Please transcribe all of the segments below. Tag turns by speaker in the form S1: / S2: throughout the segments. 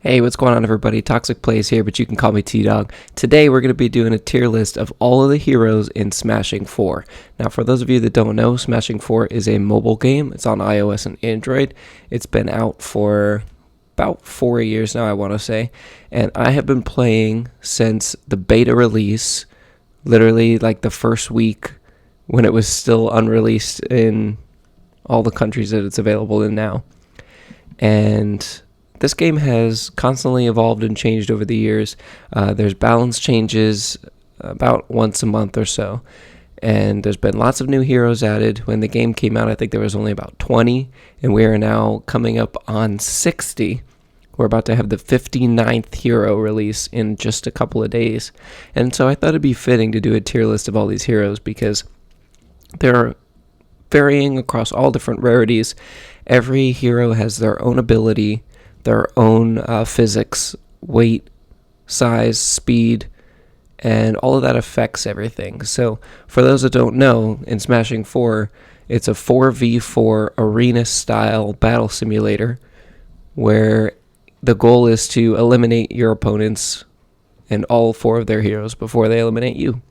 S1: Hey, what's going on, everybody? Toxic Plays here, but you can call me T-Dog. Today, we're going to be doing a tier list of all of the heroes in Smashing 4. Now, for those of you that don't know, Smashing 4 is a mobile game. It's on iOS and Android. It's been out for about 4 years now, I want to say. And I have been playing since the beta release, literally like the first week when it was still unreleased in all the countries that it's available in now. And this game has constantly evolved and changed over the years. There's balance changes about once a month or so. And there's been lots of new heroes added. When the game came out, I think there was only about 20. And we are now coming up on 60. We're about to have the 59th hero release in just a couple of days. And so I thought it'd be fitting to do a tier list of all these heroes because they're varying across all different rarities. Every hero has their own ability, their own physics, weight, size, speed, and all of that affects everything. So for those that don't know, in Smashing 4, it's a 4v4 arena-style battle simulator where the goal is to eliminate your opponents and all 4 of their heroes before they eliminate you.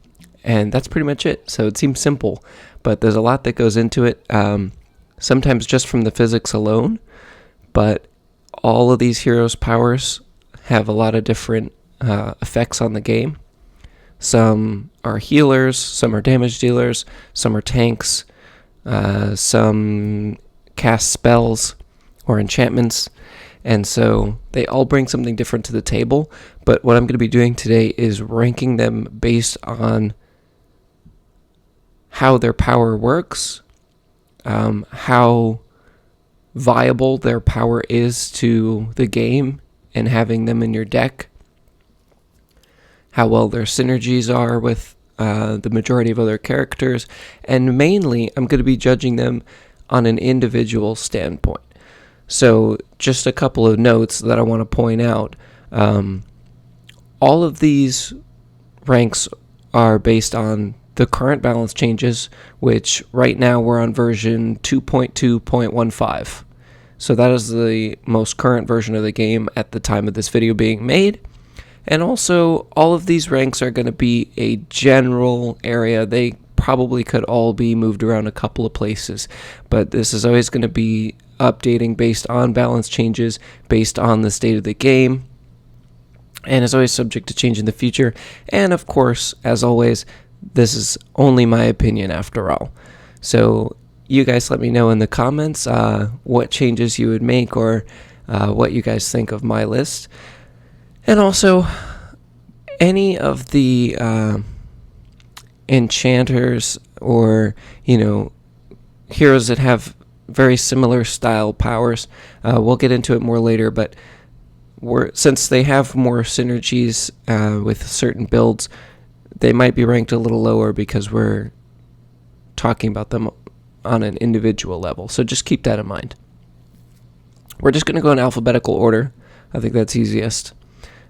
S1: And that's pretty much it. So it seems simple, but there's a lot that goes into it, sometimes just from the physics alone, but all of these heroes' powers have a lot of different effects on the game. Some are healers, some are damage dealers, some are tanks, some cast spells or enchantments, and so they all bring something different to the table. But what I'm going to be doing today is ranking them based on how their power works, how viable their power is to the game and having them in your deck, how well their synergies are with the majority of other characters, and mainly I'm going to be judging them on an individual standpoint. So just a couple of notes that I want to point out. All of these ranks are based on the current balance changes, which right now we're on version 2.2.15. So that is the most current version of the game at the time of this video being made. And also, all of these ranks are going to be a general area. They probably could all be moved around a couple of places, but this is always going to be updating based on balance changes, based on the state of the game, and is always subject to change in the future. And of course, as always, this is only my opinion after all. So you guys let me know in the comments what changes you would make or what you guys think of my list. And also, any of the enchanters or, heroes that have very similar style powers, we'll get into it more later, but since they have more synergies with certain builds, they might be ranked a little lower because we're talking about them on an individual level. So just keep that in mind. We're just going to go in alphabetical order. I think that's easiest.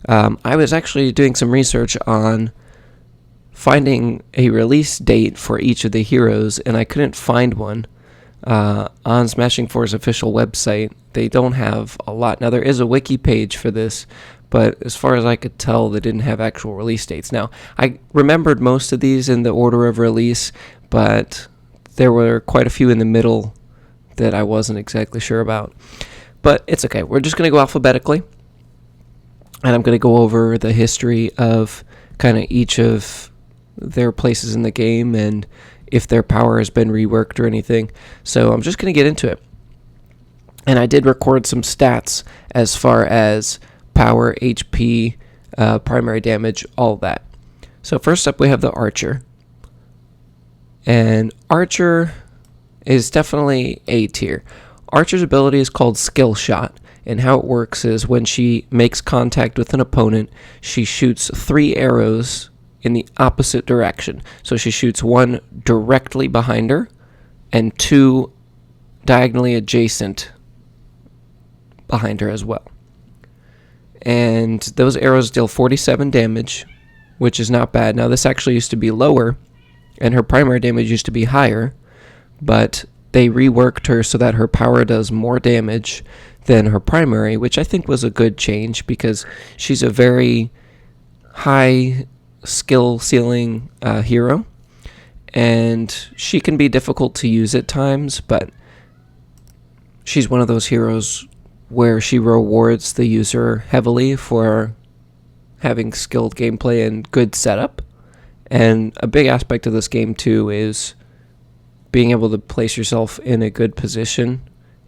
S1: I was actually doing some research on finding a release date for each of the heroes, and I couldn't find one on Smashing 4's official website. They don't have a lot. Now, there is a wiki page for this, but as far as I could tell, they didn't have actual release dates. Now, I remembered most of these in the order of release, but there were quite a few in the middle that I wasn't exactly sure about. But it's okay. We're just going to go alphabetically, and I'm going to go over the history of kind of each of their places in the game and if their power has been reworked or anything. So I'm just going to get into it. And I did record some stats as far as power, HP, primary damage, all that. So first up we have the Archer. And Archer is definitely A tier. Archer's ability is called Skill Shot, and how it works is when she makes contact with an opponent, she shoots 3 arrows in the opposite direction. So she shoots 1 directly behind her and 2 diagonally adjacent behind her as well. And those arrows deal 47 damage, which is not bad. Now, this actually used to be lower, and her primary damage used to be higher, but they reworked her so that her power does more damage than her primary, which I think was a good change because she's a very high skill ceiling hero, and she can be difficult to use at times, but she's one of those heroes where she rewards the user heavily for having skilled gameplay and good setup. And a big aspect of this game too is being able to place yourself in a good position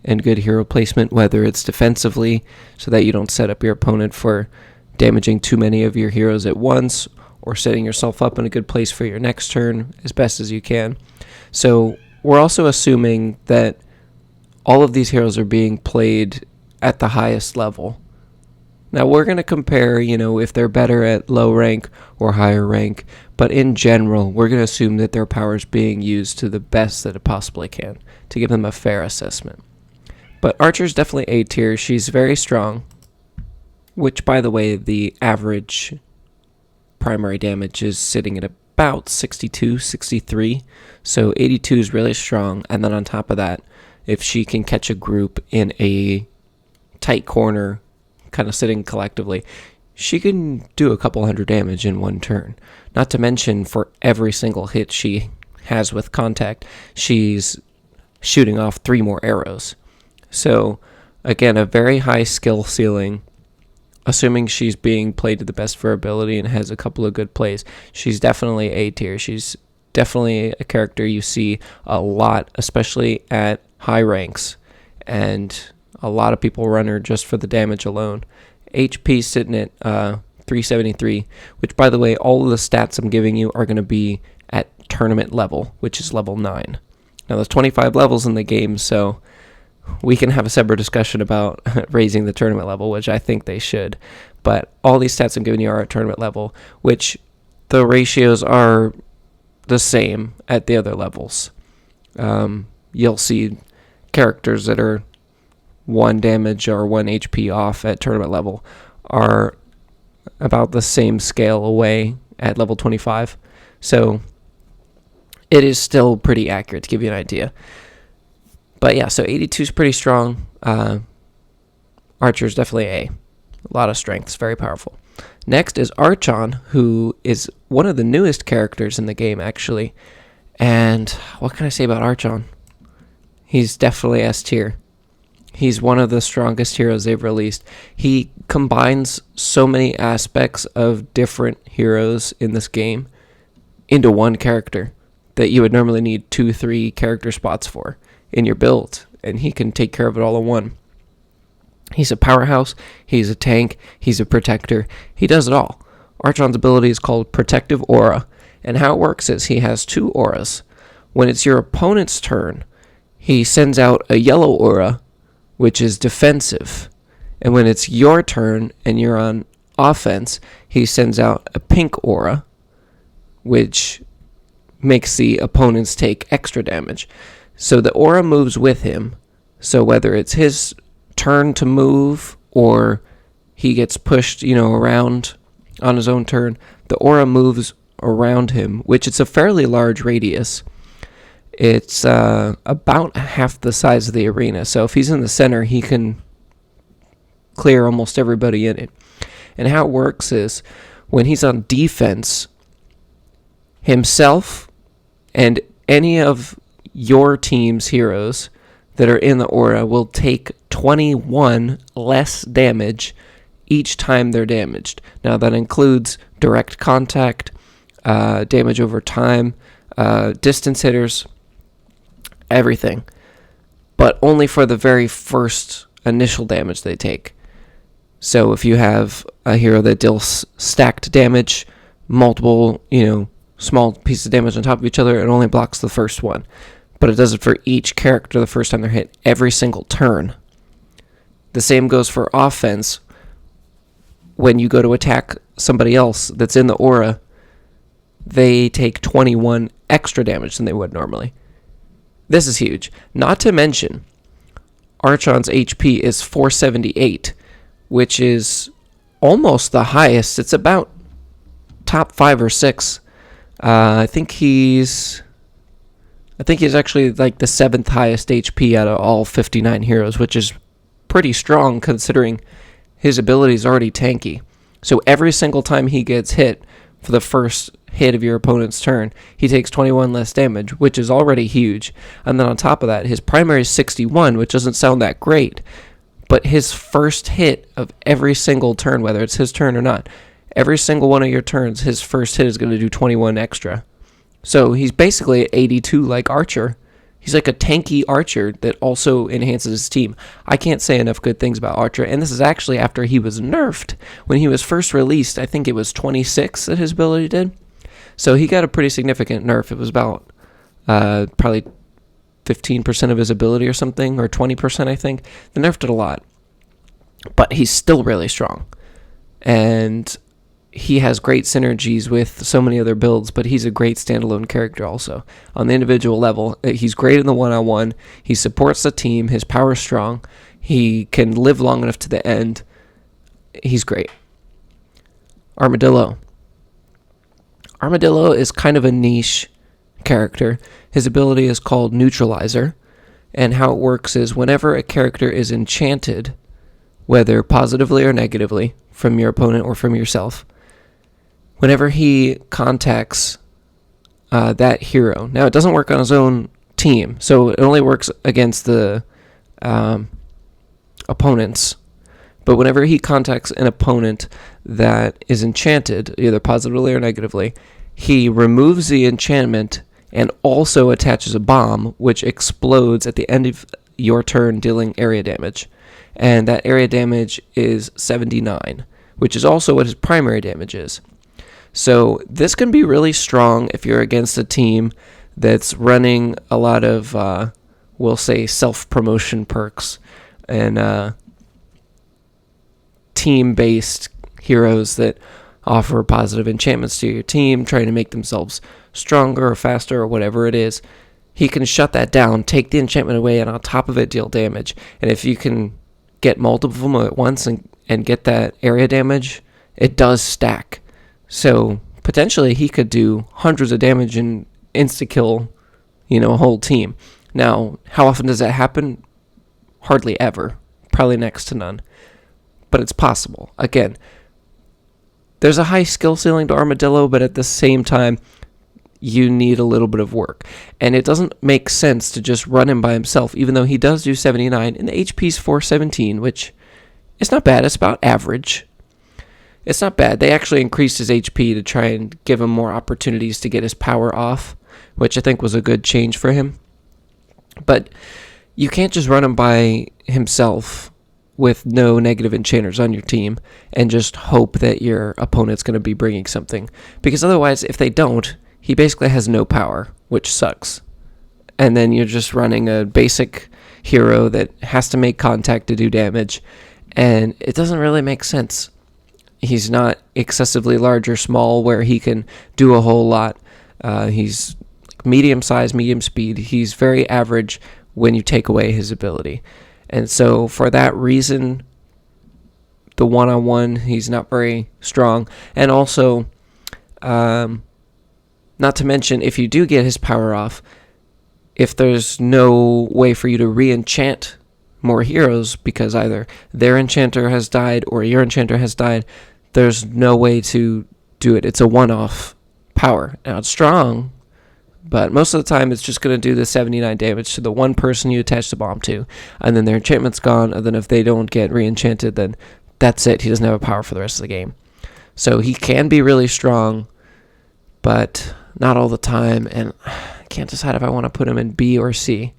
S1: and good hero placement, whether it's defensively so that you don't set up your opponent for damaging too many of your heroes at once, or setting yourself up in a good place for your next turn as best as you can. So we're also assuming that all of these heroes are being played at the highest level. Now we're going to compare, if they're better at low rank or higher rank, but in general, we're going to assume that their power is being used to the best that it possibly can to give them a fair assessment. But Archer's definitely A tier. She's very strong, which, by the way, the average primary damage is sitting at about 62, 63. So 82 is really strong. And then on top of that, if she can catch a group in a tight corner, kind of sitting collectively, she can do a couple hundred damage in one turn. Not to mention, for every single hit she has with contact, she's shooting off 3 more arrows. So again, a very high skill ceiling. Assuming she's being played to the best of her ability and has a couple of good plays, she's definitely A tier. She's definitely a character you see a lot, especially at high ranks, and a lot of people run her just for the damage alone. HP sitting at 373, which, by the way, all of the stats I'm giving you are going to be at tournament level, which is level 9. Now, there's 25 levels in the game, so we can have a separate discussion about raising the tournament level, which I think they should. But all these stats I'm giving you are at tournament level, which the ratios are the same at the other levels. You'll see characters that are 1 damage or 1 HP off at tournament level are about the same scale away at level 25. So it is still pretty accurate to give you an idea. But yeah, so 82 is pretty strong. Archer's definitely A. A lot of strengths, very powerful. Next is Archon, who is one of the newest characters in the game, actually. And what can I say about Archon? He's definitely S tier. He's one of the strongest heroes they've released. He combines so many aspects of different heroes in this game into one character that you would normally need 2-3 character spots for in your build, and he can take care of it all in one. He's a powerhouse, he's a tank, he's a protector, he does it all. Archon's ability is called Protective Aura, and how it works is he has 2 auras. When it's your opponent's turn, he sends out a yellow aura, which is defensive, and when it's your turn and you're on offense, he sends out a pink aura, which makes the opponents take extra damage. So the aura moves with him. So whether it's his turn to move or he gets pushed, around on his own turn, the aura moves around him, which it's a fairly large radius. It's about half the size of the arena. So if he's in the center, he can clear almost everybody in it. And how it works is when he's on defense, himself and any of your team's heroes that are in the aura will take 21 less damage each time they're damaged. Now that includes direct contact, damage over time, distance hitters, everything. But only for the very first initial damage they take. So if you have a hero that deals stacked damage, multiple, small pieces of damage on top of each other, it only blocks the first one. But it does it for each character the first time they're hit, every single turn. The same goes for offense. When you go to attack somebody else that's in the aura, they take 21 extra damage than they would normally. This is huge. Not to mention, Archon's HP is 478, which is almost the highest. It's about top 5 or 6. I think he's I think he's actually like the 7th highest HP out of all 59 heroes, which is pretty strong considering his ability is already tanky. So every single time he gets hit for the first hit of your opponent's turn, he takes 21 less damage, which is already huge. And then on top of that, his primary is 61, which doesn't sound that great. But his first hit of every single turn, whether it's his turn or not, every single one of your turns, his first hit is going to do 21 extra. So he's basically at 82 like Archer. He's like a tanky Archer that also enhances his team. I can't say enough good things about Archer, and this is actually after he was nerfed. When he was first released, I think it was 26 that his ability did. So he got a pretty significant nerf. It was about probably 15% of his ability or something, or 20%, I think. They nerfed it a lot. But he's still really strong. And he has great synergies with so many other builds, but he's a great standalone character also. On the individual level, he's great in the one-on-one. He supports the team. His power is strong. He can live long enough to the end. He's great. Armadillo. Armadillo is kind of a niche character. His ability is called Neutralizer, and how it works is whenever a character is enchanted, whether positively or negatively, from your opponent or from yourself, whenever he contacts that hero. Now, it doesn't work on his own team, so it only works against the opponents. But whenever he contacts an opponent that is enchanted, either positively or negatively, he removes the enchantment and also attaches a bomb, which explodes at the end of your turn, dealing area damage. And that area damage is 79, which is also what his primary damage is. So this can be really strong if you're against a team that's running a lot of, we'll say, self-promotion perks and team-based heroes that offer positive enchantments to your team, trying to make themselves stronger or faster or whatever it is. He can shut that down, take the enchantment away, and on top of it, deal damage. And if you can get multiple of them at once and get that area damage, it does stack. So potentially he could do hundreds of damage and insta-kill, a whole team. Now, how often does that happen? Hardly ever. Probably next to none. But it's possible. Again, there's a high skill ceiling to Armadillo, but at the same time, you need a little bit of work. And it doesn't make sense to just run him by himself, even though he does do 79, and the HP's 417, which is not bad. It's about average. It's not bad. They actually increased his HP to try and give him more opportunities to get his power off, which I think was a good change for him. But you can't just run him by himself with no negative enchanters on your team and just hope that your opponent's going to be bringing something. Because otherwise, if they don't, he basically has no power, which sucks. And then you're just running a basic hero that has to make contact to do damage, and it doesn't really make sense. He's not excessively large or small where he can do a whole lot. He's medium size, medium speed. He's very average when you take away his ability. And so for that reason, the one-on-one, he's not very strong. And also, not to mention, if you do get his power off, if there's no way for you to re-enchant more heroes because either their enchanter has died or your enchanter has died, there's no way to do it. It's a one-off power. Now, it's strong, but most of the time it's just going to do the 79 damage to the one person you attach the bomb to, and then their enchantment's gone, and then if they don't get re-enchanted, then that's it. He doesn't have a power for the rest of the game. So he can be really strong, but not all the time, and I can't decide if I want to put him in B or C.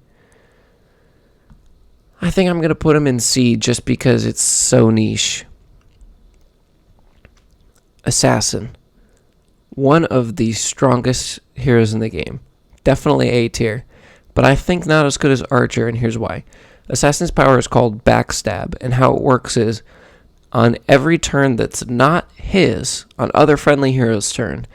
S1: I think I'm going to put him in C just because it's so niche. Assassin. One of the strongest heroes in the game. Definitely A tier, but I think not as good as Archer, and here's why. Assassin's power is called Backstab, and how it works is on every turn that's not his, on other friendly heroes' turn,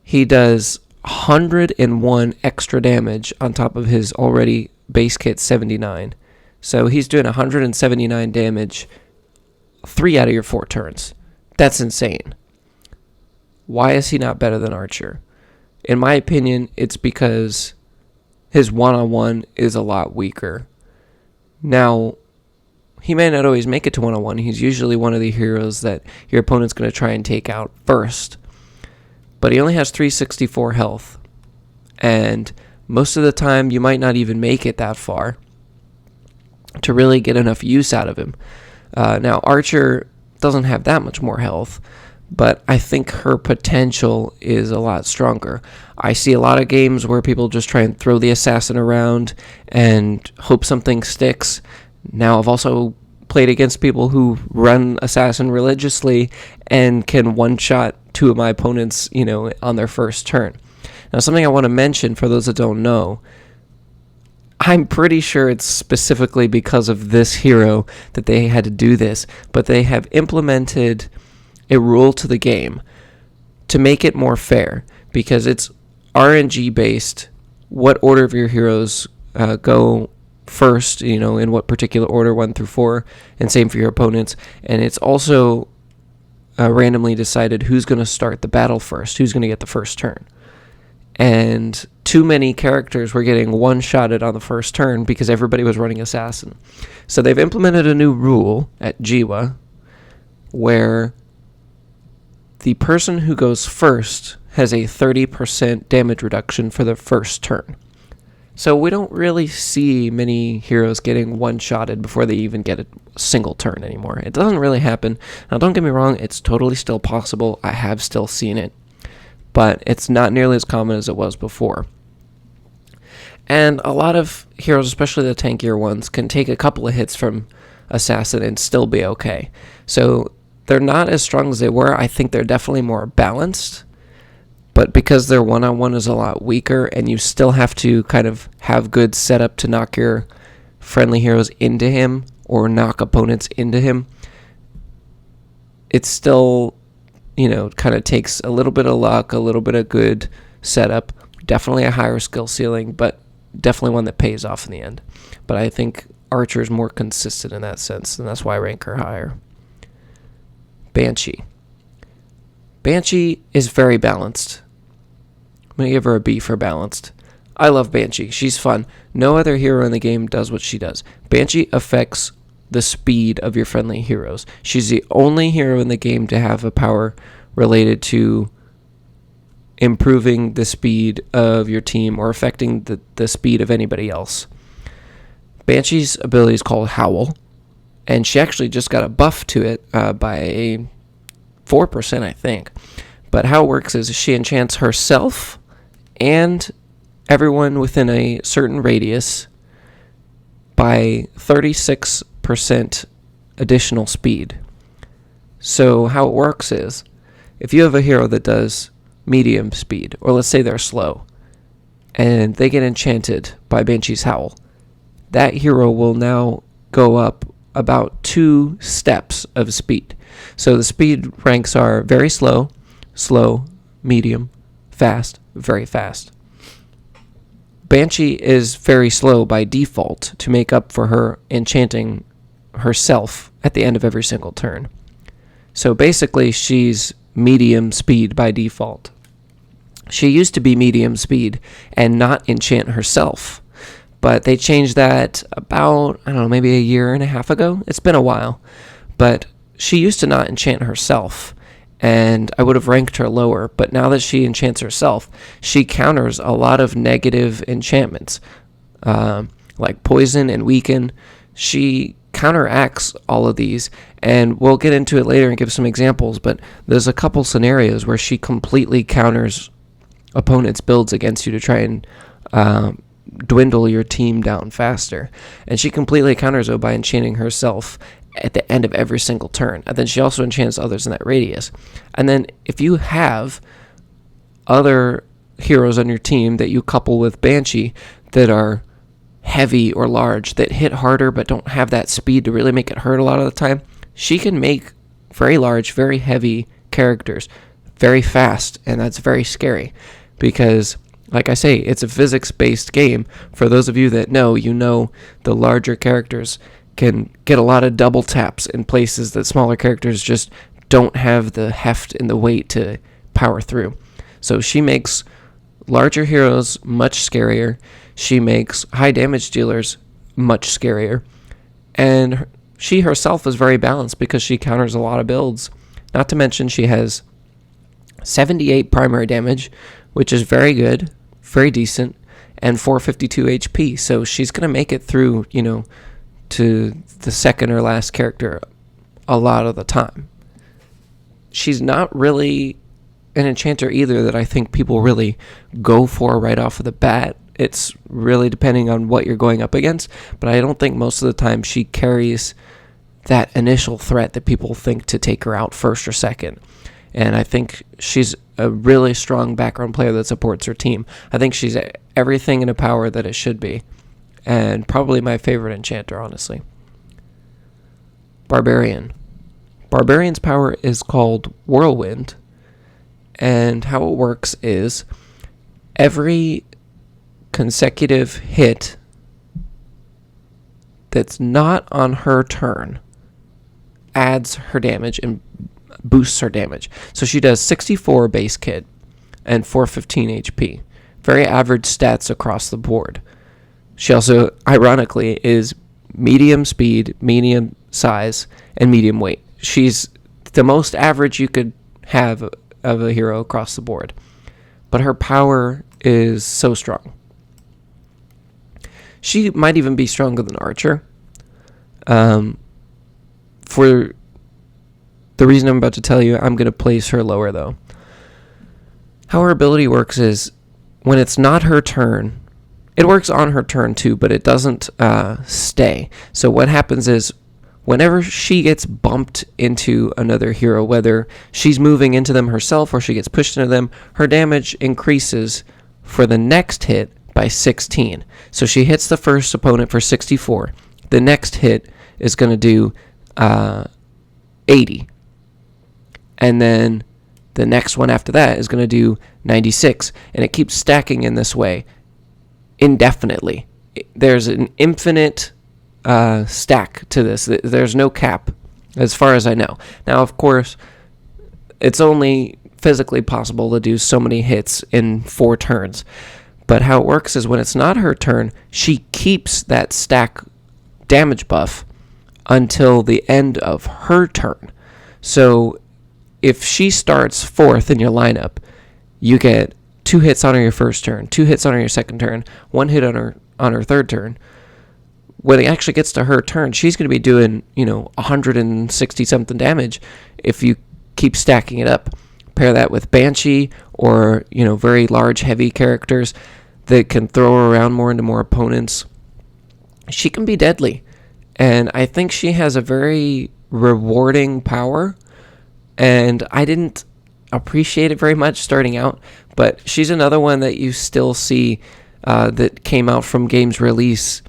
S1: he does 101 extra damage on top of his already base kit 79. So he's doing 179 damage 3 out of your 4 turns. That's insane. Why is he not better than Archer? In my opinion, it's because his one-on-one is a lot weaker. Now, he may not always make it to one-on-one. He's usually one of the heroes that your opponent's going to try and take out first. But he only has 364 health. And most of the time, you might not even make it that far to really get enough use out of him. Now, Archer doesn't have that much more health, but I think her potential is a lot stronger. I see a lot of games where people just try and throw the assassin around and hope something sticks. Now, I've also played against people who run assassin religiously and can one-shot two of my opponents, on their first turn. Now, something I want to mention for those that don't know, I'm pretty sure it's specifically because of this hero that they had to do this, but they have implemented a rule to the game to make it more fair, because it's RNG based. What order of your heroes go first, in what particular order, 1 through 4, and same for your opponents. And it's also randomly decided who's going to start the battle first, who's going to get the first turn. And too many characters were getting one-shotted on the first turn because everybody was running assassin. So they've implemented a new rule at Jiwa where the person who goes first has a 30% damage reduction for the first turn. So we don't really see many heroes getting one-shotted before they even get a single turn anymore. It doesn't really happen. Now, don't get me wrong, it's totally still possible. I have still seen it. But it's not nearly as common as it was before. And a lot of heroes, especially the tankier ones, can take a couple of hits from Assassin and still be okay. So they're not as strong as they were. I think they're definitely more balanced. But because their one-on-one is a lot weaker and you still have to kind of have good setup to knock your friendly heroes into him or knock opponents into him, it's still, kind of takes a little bit of luck, a little bit of good setup, definitely a higher skill ceiling, but definitely one that pays off in the end. But I think Archer is more consistent in that sense, and that's why I rank her higher. Banshee. Banshee is very balanced. I'm going to give her a B for balanced. I love Banshee. She's fun. No other hero in the game does what she does. Banshee affects the speed of your friendly heroes. She's the only hero in the game to have a power related to improving the speed of your team or affecting the speed of anybody else. Banshee's ability is called Howl, and she actually just got a buff to it by 4%, I think. But how it works is she enchants herself and everyone within a certain radius by 36% additional speed. So how it works is, if you have a hero that does medium speed, or let's say they're slow, and they get enchanted by Banshee's Howl, that hero will now go up about 2 steps of speed. So the speed ranks are very slow, slow, medium, fast, very fast. Banshee is very slow by default to make up for her enchanting herself at the end of every single turn. So basically, she's medium speed by default. She used to be medium speed and not enchant herself, but they changed that about, maybe a year and a half ago. It's been a while, but she used to not enchant herself, and I would have ranked her lower, but now that she enchants herself, she counters a lot of negative enchantments, like poison and weaken. She counteracts all of these, and we'll get into it later and give some examples, but there's a couple scenarios where she completely counters opponents' builds against you to try and dwindle your team down faster. And she completely counters it by enchanting herself at the end of every single turn. And then she also enchants others in that radius. And then if you have other heroes on your team that you couple with Banshee that are heavy or large, that hit harder but don't have that speed to really make it hurt a lot of the time, she can make very large, very heavy characters very fast, and that's very scary because, like I say, it's a physics-based game. For those of you that know, the larger characters can get a lot of double taps in places that smaller characters just don't have the heft and the weight to power through. So she makes larger heroes much scarier. She makes high damage dealers much scarier. And she herself is very balanced because she counters a lot of builds. Not to mention she has 78 primary damage, which is very good, very decent, and 452 HP. So she's going to make it through, to the second or last character a lot of the time. She's not really an enchanter either that I think people really go for right off of the bat. It's really depending on what you're going up against, but I don't think most of the time she carries that initial threat that people think to take her out first or second. And I think she's a really strong background player that supports her team. I think she's everything in a power that it should be, and probably my favorite enchanter, honestly. Barbarian. Barbarian's power is called Whirlwind, and how it works is every consecutive hit that's not on her turn adds her damage and boosts her damage. So she does 64 base kit and 415 HP. Very average stats across the board. She also, ironically, is medium speed, medium size, and medium weight. She's the most average you could have of a hero across the board. But her power is so strong. She might even be stronger than Archer. For the reason I'm about to tell you, I'm going to place her lower, though. How her ability works is, when it's not her turn, it works on her turn too, but it doesn't stay. So what happens is, whenever she gets bumped into another hero, whether she's moving into them herself or she gets pushed into them, her damage increases for the next hit by 16. So she hits the first opponent for 64. The next hit is going to do 80. And then the next one after that is going to do 96. And it keeps stacking in this way indefinitely. There's an infinite stack to this. There's no cap, as far as I know. Now, of course, it's only physically possible to do so many hits in 4 turns. But how it works is, when it's not her turn, she keeps that stack damage buff until the end of her turn. So if she starts 4th in your lineup, you get 2 hits on her first turn, 2 hits on her second turn, 1 hit on her third turn. When it actually gets to her turn, she's going to be doing, 160 something damage if you keep stacking it up. Pair that with Banshee or, very large, heavy characters that can throw her around more into more opponents. She can be deadly. And I think she has a very rewarding power. And I didn't appreciate it very much starting out. But she's another one that you still see that came out from game's release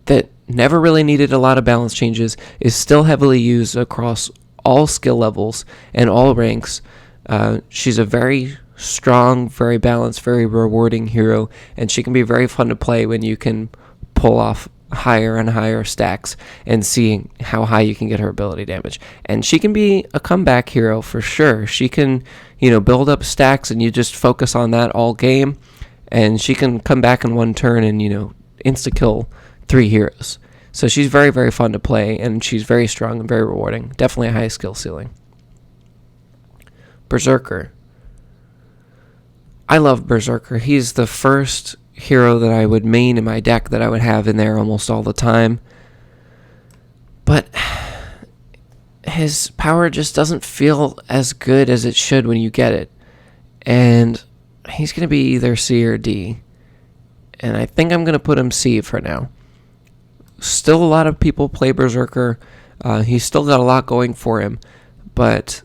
S1: that never really needed a lot of balance changes, is still heavily used across all skill levels and all ranks. She's a very strong, very balanced, very rewarding hero, and she can be very fun to play when you can pull off higher and higher stacks and seeing how high you can get her ability damage. And she can be a comeback hero for sure. She can, build up stacks and you just focus on that all game, and she can come back in one turn and, insta-kill 3 heroes. So she's very, very fun to play, and she's very strong and very rewarding. Definitely a high skill ceiling. Berserker. I love Berserker. He's the first hero that I would main in my deck that I would have in there almost all the time. But his power just doesn't feel as good as it should when you get it. And he's going to be either C or D. And I think I'm going to put him C for now. Still a lot of people play Berserker. He's still got a lot going for him. But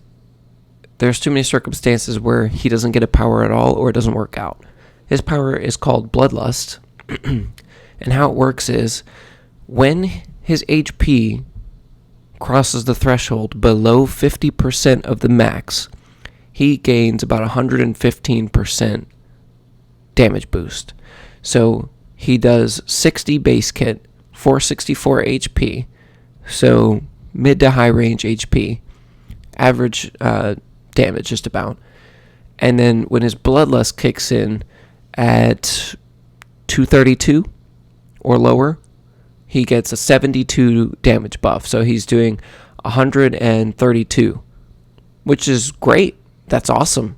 S1: there's too many circumstances where he doesn't get a power at all or it doesn't work out. His power is called Bloodlust. And how it works is, when his HP crosses the threshold below 50% of the max, he gains about 115% damage boost. So he does 60 base kit, 464 HP, so mid to high range HP, average damage just about. And then when his Bloodlust kicks in at 232 or lower, he gets a 72 damage buff. So he's doing 132, which is great. That's awesome.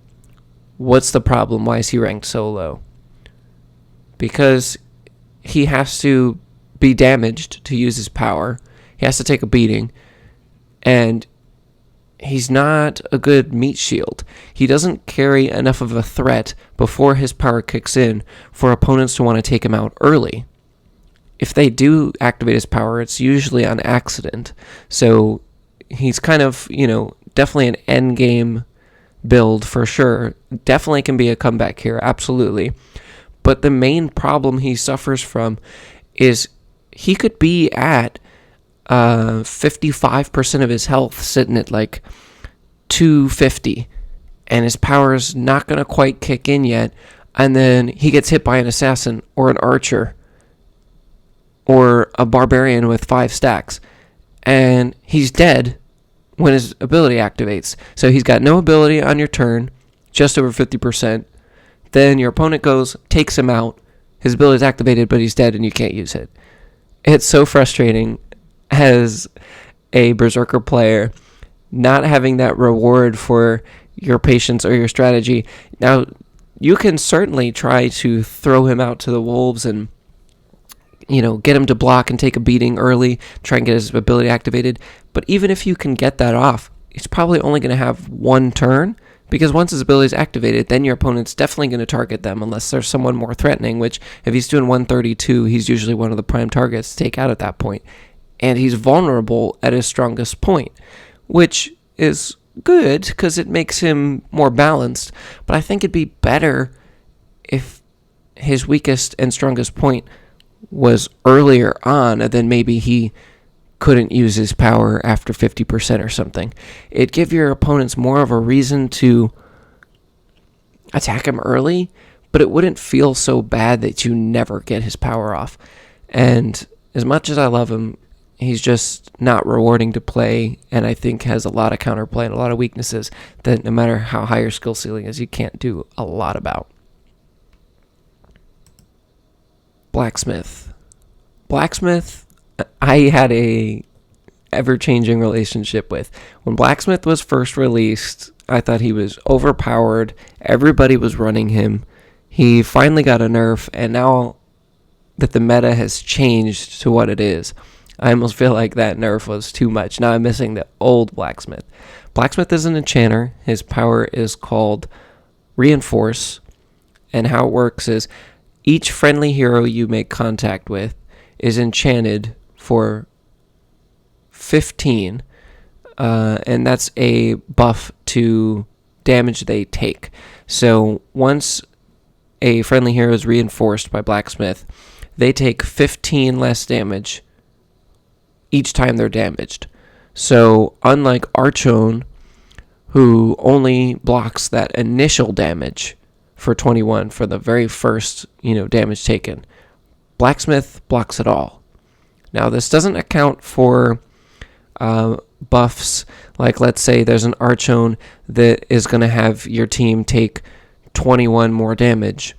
S1: What's the problem? Why is he ranked so low? Because he has to be damaged to use his power. He has to take a beating. And he's not a good meat shield. He doesn't carry enough of a threat before his power kicks in for opponents to want to take him out early. If they do activate his power, it's usually on accident. So he's kind of, definitely an end game build for sure. Definitely can be a comeback here, absolutely. But the main problem he suffers from is he could be at 55% of his health, sitting at like 250, and his power is not going to quite kick in yet, and then he gets hit by an assassin or an archer or a barbarian with 5 stacks, and he's dead when his ability activates. So he's got no ability on your turn, just over 50%. Then your opponent goes, takes him out, his ability is activated, but he's dead and you can't use it. It's so frustrating as a Berserker player, not having that reward for your patience or your strategy. Now, you can certainly try to throw him out to the wolves and get him to block and take a beating early, try and get his ability activated. But even if you can get that off, he's probably only going to have one turn, because once his ability is activated, then your opponent's definitely going to target them unless there's someone more threatening, which if he's doing 132, he's usually one of the prime targets to take out at that point. And he's vulnerable at his strongest point, which is good because it makes him more balanced. But I think it'd be better if his weakest and strongest point was earlier on, and then maybe he couldn't use his power after 50% or something. It'd give your opponents more of a reason to attack him early, but it wouldn't feel so bad that you never get his power off. And as much as I love him, he's just not rewarding to play, and I think has a lot of counterplay and a lot of weaknesses that no matter how high your skill ceiling is, you can't do a lot about. Blacksmith, I had a ever-changing relationship with. When Blacksmith was first released, I thought he was overpowered. Everybody was running him. He finally got a nerf, and now that the meta has changed to what it is, I almost feel like that nerf was too much. Now I'm missing the old Blacksmith. Blacksmith is an enchanter. His power is called Reinforce, and how it works is each friendly hero you make contact with is enchanted for 15, and that's a buff to damage they take. So once a friendly hero is reinforced by Blacksmith, they take 15 less damage each time they're damaged. So unlike Archon, who only blocks that initial damage for 21 for the very first, damage taken, Blacksmith blocks it all. Now, this doesn't account for buffs, like let's say there's an Archon that is going to have your team take 21 more damage.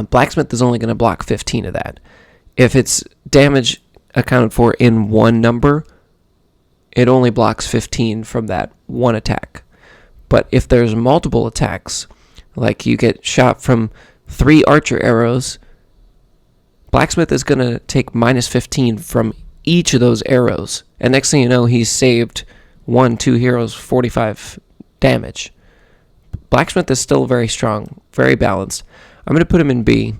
S1: Blacksmith is only going to block 15 of that. If it's damage accounted for in one number, it only blocks 15 from that one attack. But if there's multiple attacks, like you get shot from 3 archer arrows, Blacksmith is going to take minus 15 from each of those arrows. And next thing you know, he's saved 2 heroes 45 damage. Blacksmith is still very strong, very balanced. I'm going to put him in B,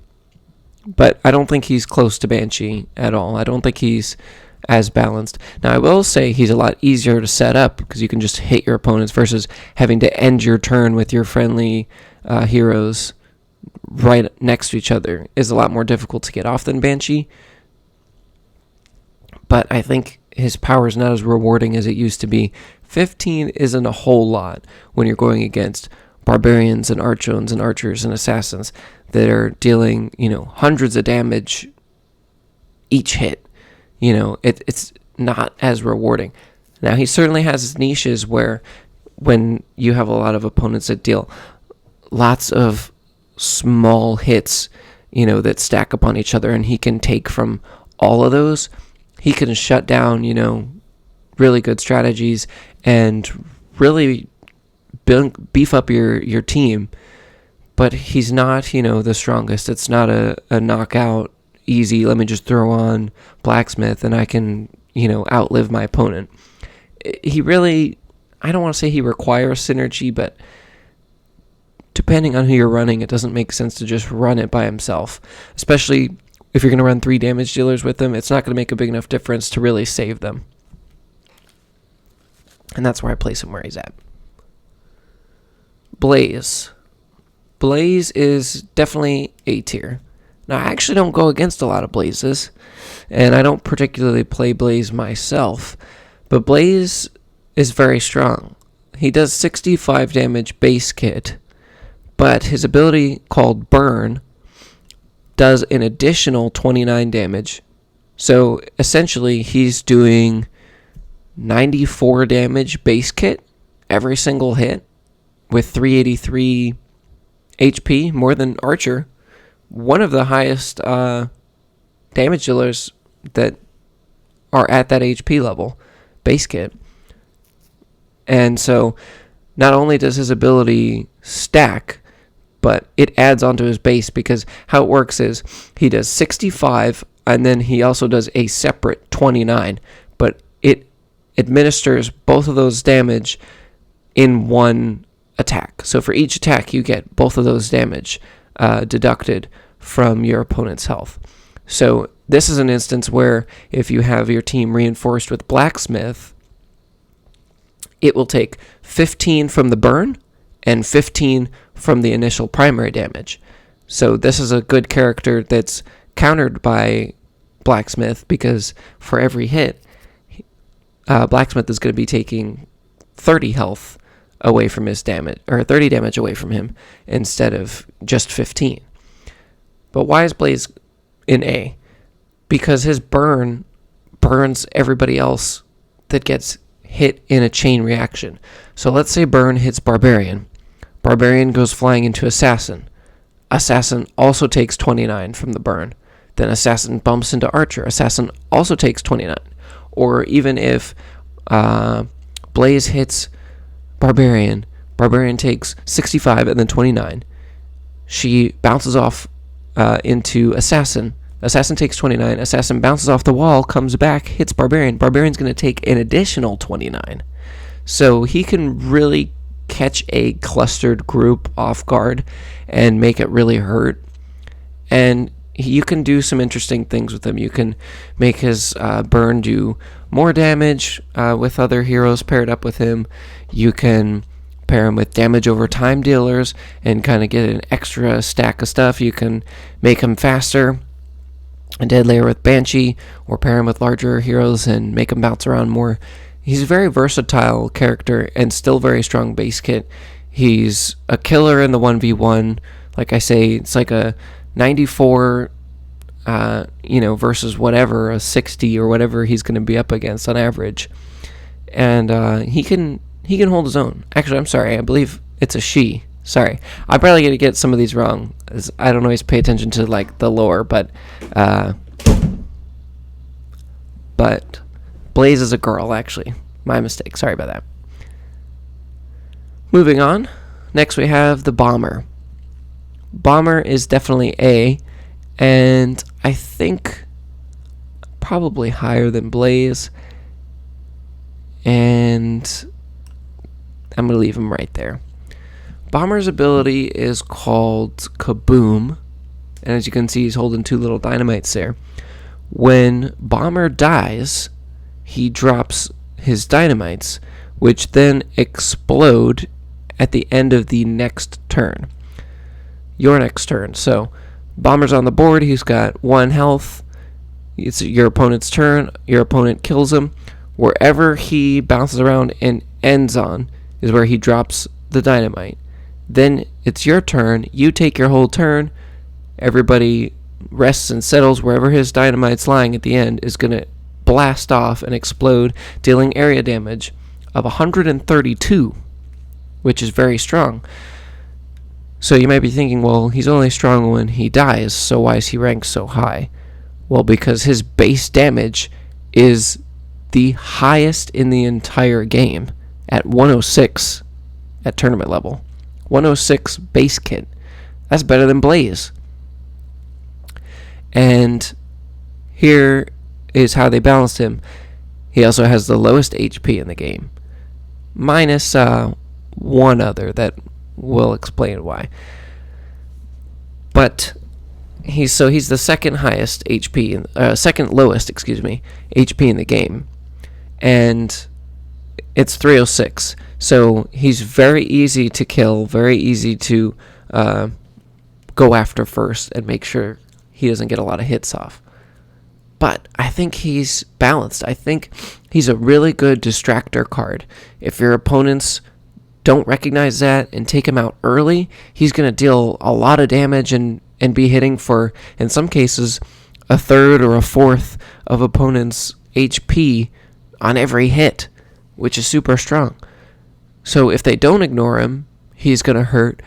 S1: but I don't think he's close to Banshee at all. I don't think he's as balanced. Now, I will say he's a lot easier to set up because you can just hit your opponents versus having to end your turn with your friendly heroes right next to each other is a lot more difficult to get off than Banshee. But I think his power is not as rewarding as it used to be. 15 isn't a whole lot when you're going against barbarians and archons and archers and assassins that are dealing, hundreds of damage each hit. It's not as rewarding. Now, he certainly has his niches where when you have a lot of opponents that deal lots of small hits, that stack upon each other, and he can take from all of those. He can shut down, really good strategies and really beef up your team. But he's not, the strongest. It's not a knockout, easy, let me just throw on Blacksmith and I can, outlive my opponent. He really, I don't want to say he requires synergy, but depending on who you're running, it doesn't make sense to just run it by himself. Especially if you're going to run 3 damage dealers with him, it's not going to make a big enough difference to really save them. And that's where I place him where he's at. Blaze. Blaze is definitely A tier. Now, I actually don't go against a lot of Blazes, and I don't particularly play Blaze myself, but Blaze is very strong. He does 65 damage base kit, but his ability called Burn does an additional 29 damage. So essentially, he's doing 94 damage base kit every single hit with 383 HP, more than Archer. One of the highest damage dealers that are at that HP level, base kit. And so not only does his ability stack, but it adds onto his base, because how it works is he does 65 and then he also does a separate 29, but it administers both of those damage in one attack. So for each attack you get both of those damage deducted from your opponent's health. So this is an instance where if you have your team reinforced with Blacksmith, it will take 15 from the burn and 15 from the initial primary damage. So this is a good character that's countered by Blacksmith, because for every hit, Blacksmith is going to be taking 30 health away from his damage, or 30 damage away from him, instead of just 15. But why is Blaze in A? Because his burn burns everybody else that gets hit in a chain reaction. So let's say burn hits Barbarian. Barbarian goes flying into Assassin. Assassin also takes 29 from the burn. Then Assassin bumps into Archer. Assassin also takes 29. Or even if Blaze hits Barbarian, Barbarian takes 65 and then 29. She bounces off into Assassin. Assassin takes 29. Assassin bounces off the wall, comes back, hits Barbarian. Barbarian's going to take an additional 29. So he can really catch a clustered group off guard and make it really hurt. And you can do some interesting things with him. You can make his burn do more damage with other heroes paired up with him. You can pair him with damage over time dealers and kind of get an extra stack of stuff. You can make him faster and deadlier with Banshee, or pair him with larger heroes and make him bounce around more. He's a very versatile character and still very strong base kit. He's a killer in the 1v1. Like I say, it's like a 94 versus whatever, a 60 or whatever he's going to be up against on average. And he can hold his own. Actually, I'm sorry, I believe it's a she. Sorry, I'm probably going to get some of these wrong, as I don't always pay attention to like the lore, but Blaze is a girl, actually. My mistake, sorry about that. Moving on, next we have the Bomber. Bomber is definitely A, and I think probably higher than Blaze, and I'm going to leave him right there. Bomber's ability is called Kaboom, and as you can see, he's holding 2 little dynamites there. When Bomber dies, he drops his dynamites, which then explode at the end of the next turn. Your next turn. So, Bomber's on the board, he's got 1 health. It's your opponent's turn. Your opponent kills him. Wherever he bounces around and ends on is where he drops the dynamite. Then it's your turn. You take your whole turn. Everybody rests and settles. Wherever his dynamite's lying at the end is going to blast off and explode, dealing area damage of 132. which is very strong. So you might be thinking, well, he's only strong when he dies, so why is he ranked so high? Well, because his base damage is the highest in the entire game at 106 at tournament level. 106 base kit. That's better than Blaze. And here is how they balanced him. He also has the lowest HP in the game, minus one other that will explain why. But he's the second highest HP, second lowest, HP in the game, and it's 306. So he's very easy to kill, very easy to go after first and make sure he doesn't get a lot of hits off. But I think he's balanced. I think he's a really good distractor card. If your opponents don't recognize that and take him out early, he's going to deal a lot of damage and be hitting for, in some cases, a third or a fourth of opponents' HP on every hit, which is super strong. So if they don't ignore him, he's going to hurt.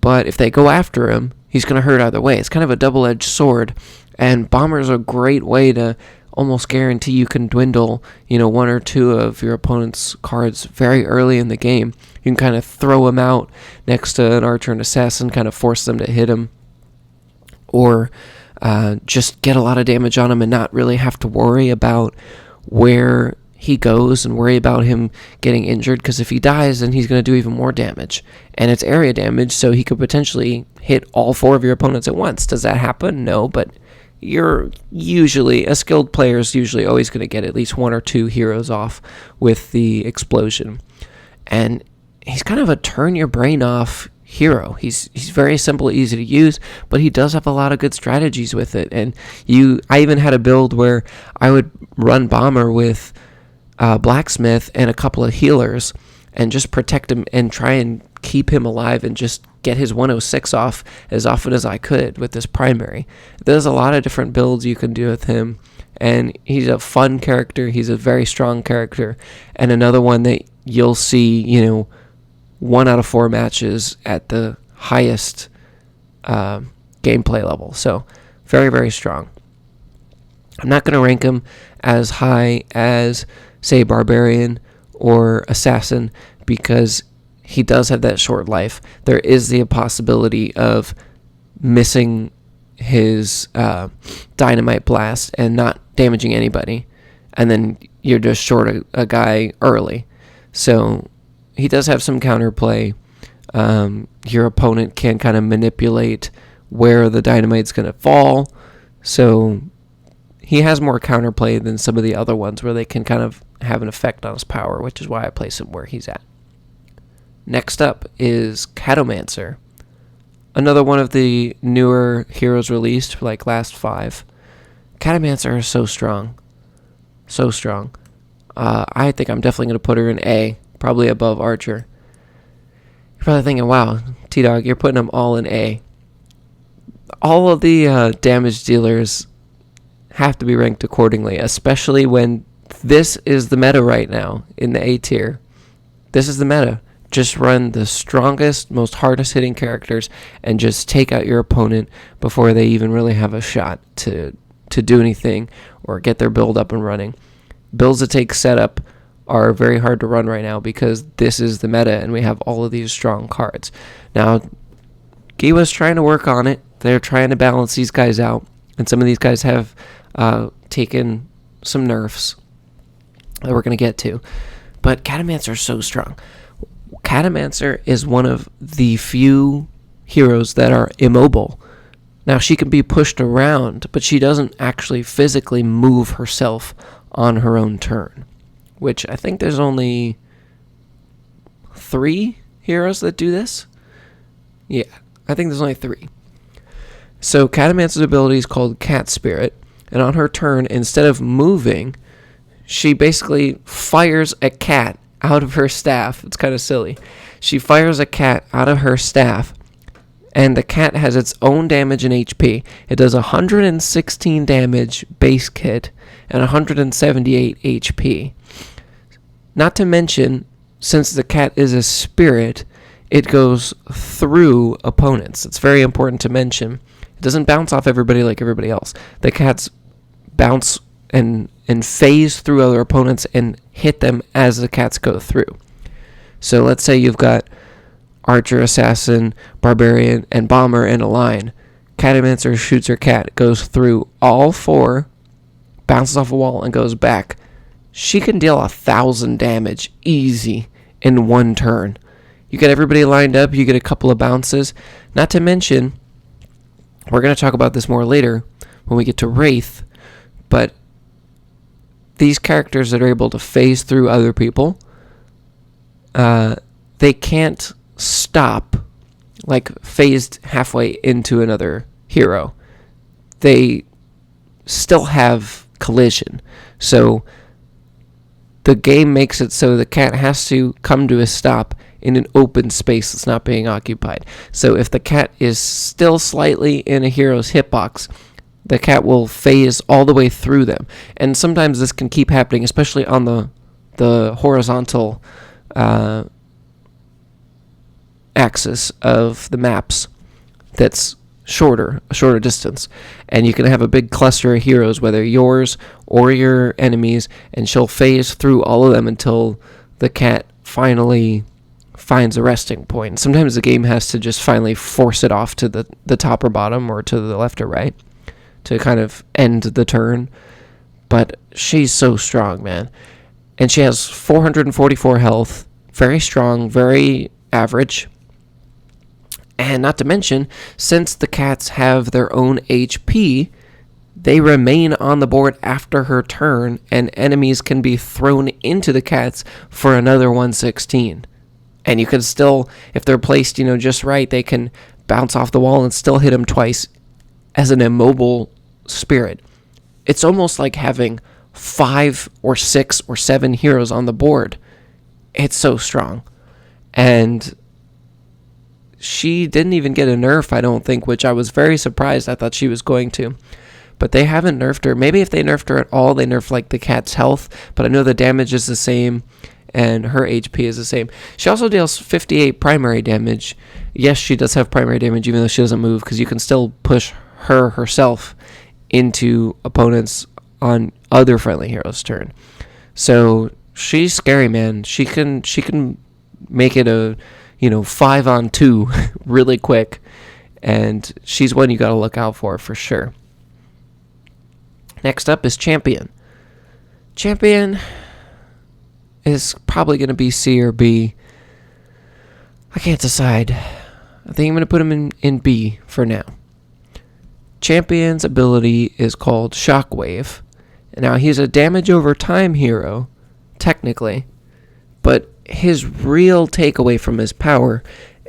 S1: But if they go after him, he's going to hurt either way. It's kind of a double-edged sword. And Bomber's a great way to almost guarantee you can dwindle, one or two of your opponent's cards very early in the game. You can kind of throw them out next to an Archer and Assassin, kind of force them to hit him. Or just get a lot of damage on him and not really have to worry about where he goes and worry about him getting injured, because if he dies, then he's going to do even more damage. And it's area damage, so he could potentially hit all four of your opponents at once. Does that happen? No, but a skilled player is usually always going to get at least one or two heroes off with the explosion. And he's kind of a turn your brain off hero. He's very simple, easy to use, but he does have a lot of good strategies with it. And I even had a build where I would run Bomber with Blacksmith and a couple of healers and just protect him and try and keep him alive and just get his 106 off as often as I could with this primary. There's a lot of different builds you can do with him, and he's a fun character. He's a very strong character, and another one that you'll see, 1 out of 4 matches at the highest gameplay level. So very, very strong. I'm not going to rank him as high as, say, Barbarian or Assassin, because he does have that short life. There is the possibility of missing his dynamite blast and not damaging anybody, and then you're just short a guy early. So he does have some counterplay. Your opponent can kind of manipulate where the dynamite's going to fall, so he has more counterplay than some of the other ones where they can kind of have an effect on his power, which is why I place him where he's at. Next up is Catomancer, another one of the newer heroes released, like last 5. Catomancer is so strong. So strong. I think I'm definitely going to put her in A, probably above Archer. You're probably thinking, wow, T-Dog, you're putting them all in A. All of the damage dealers have to be ranked accordingly, especially when this is the meta right now in the A tier. This is the meta. Just run the strongest, most hardest hitting characters and just take out your opponent before they even really have a shot to do anything or get their build up and running. Builds that take setup are very hard to run right now because this is the meta and we have all of these strong cards. Now, Giwa's trying to work on it. They're trying to balance these guys out, and some of these guys have taken some nerfs that we're going to get to. But Catomancer is so strong. Catomancer is one of the few heroes that are immobile. Now, she can be pushed around, but she doesn't actually physically move herself on her own turn, which I think there's only 3 heroes that do this. Yeah, I think there's only 3. So Catomancer's ability is called Cat Spirit, and on her turn, instead of moving, she basically fires a cat out of her staff. It's kind of silly. She fires a cat out of her staff, and the cat has its own damage and HP. It does 116 damage base kit and 178 HP. Not to mention, since the cat is a spirit, it goes through opponents. It's very important to mention. It doesn't bounce off everybody like everybody else. The cats bounce and phase through other opponents and hit them as the cats go through. So let's say you've got Archer, Assassin, Barbarian, and Bomber in a line. Catomancer shoots her cat, goes through all 4, bounces off a wall, and goes back. She can deal 1,000 damage easy in one turn. You get everybody lined up, you get a couple of bounces. Not to mention, we're going to talk about this more later when we get to Wraith, but these characters that are able to phase through other people, they can't stop, like phased halfway into another hero. They still have collision. So the game makes it so the cat has to come to a stop in an open space that's not being occupied. So if the cat is still slightly in a hero's hitbox, the cat will phase all the way through them. And sometimes this can keep happening, especially on the horizontal axis of the maps that's a shorter distance. And you can have a big cluster of heroes, whether yours or your enemies, and she'll phase through all of them until the cat finally finds a resting point. Sometimes the game has to just finally force it off to the top or bottom or to the left or right to kind of end the turn. But she's so strong, man. And she has 444 health, very strong, very average. And not to mention, since the cats have their own HP, they remain on the board after her turn, and enemies can be thrown into the cats for another 116. And you can still, if they're placed, just right, they can bounce off the wall and still hit them twice as an immobile spirit. It's almost like having 5 or 6 or 7 heroes on the board. It's so strong. And she didn't even get a nerf, I don't think, which I was very surprised. I thought she was going to. But they haven't nerfed her. Maybe if they nerfed her at all, they nerfed like the cat's health. But I know the damage is the same and her HP is the same. She also deals 58 primary damage. Yes, she does have primary damage even though she doesn't move, because you can still push her herself into opponents on other friendly heroes' turn. So she's scary, man. She can make it a 5-on-2 really quick, and she's one you got to look out for sure. Next up is Champion. Champion is probably going to be C or B. I can't decide. I think I'm going to put him in B for now. Champion's ability is called Shockwave. Now, he's a damage over time hero, technically, but his real takeaway from his power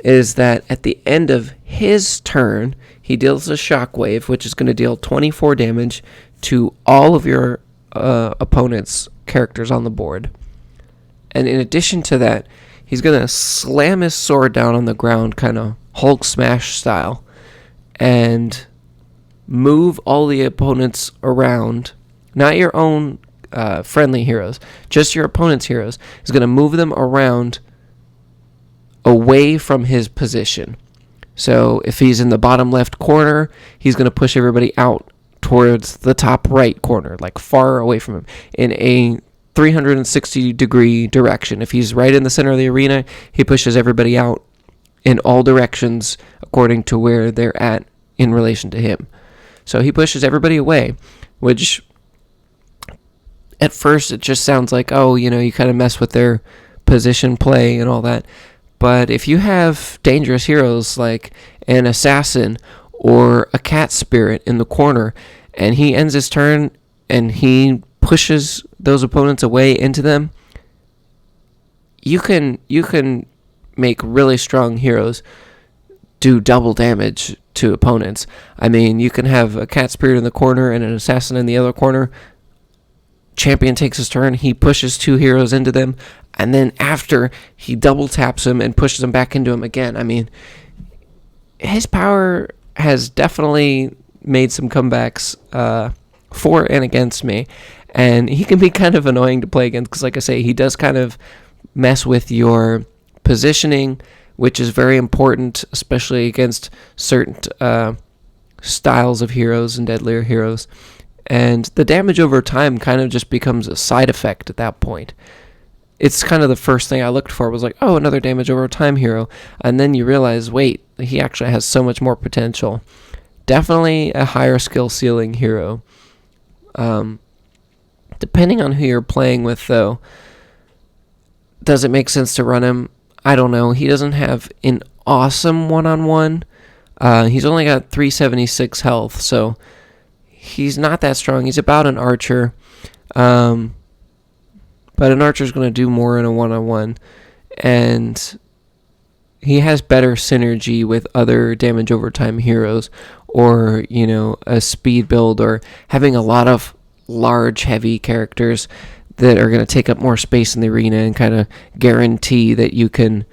S1: is that at the end of his turn, he deals a Shockwave, which is going to deal 24 damage to all of your opponent's characters on the board. And in addition to that, he's going to slam his sword down on the ground, kind of Hulk smash style, and move all the opponents around. Not your own friendly heroes, just your opponent's heroes. He's going to move them around away from his position. So if he's in the bottom left corner, he's going to push everybody out towards the top right corner, like far away from him, in a 360-degree direction. If he's right in the center of the arena, he pushes everybody out in all directions according to where they're at in relation to him. So he pushes everybody away, which at first it just sounds like, you kind of mess with their position play and all that. But if you have dangerous heroes like an assassin or a cat spirit in the corner, and he ends his turn and he pushes those opponents away into them, you can make really strong heroes do double damage to opponents. I mean, you can have a cat spirit in the corner and an assassin in the other corner. Champion takes his turn, he pushes 2 heroes into them, and then after, he double taps them and pushes them back into him again. I mean, his power has definitely made some comebacks for and against me, and he can be kind of annoying to play against, because like I say, he does kind of mess with your positioning, which is very important, especially against certain styles of heroes and deadlier heroes. And the damage over time kind of just becomes a side effect at that point. It's kind of the first thing I looked for, was like, oh, another damage over time hero. And then you realize, wait, he actually has so much more potential. Definitely a higher skill ceiling hero. Depending on who you're playing with, though, does it make sense to run him? I don't know. He doesn't have an awesome one-on-one. He's only got 376 health, so he's not that strong. He's about an archer. But an archer's going to do more in a one-on-one. And he has better synergy with other damage over time heroes, or, a speed build, or having a lot of large, heavy characters that are going to take up more space in the arena and kind of guarantee that you can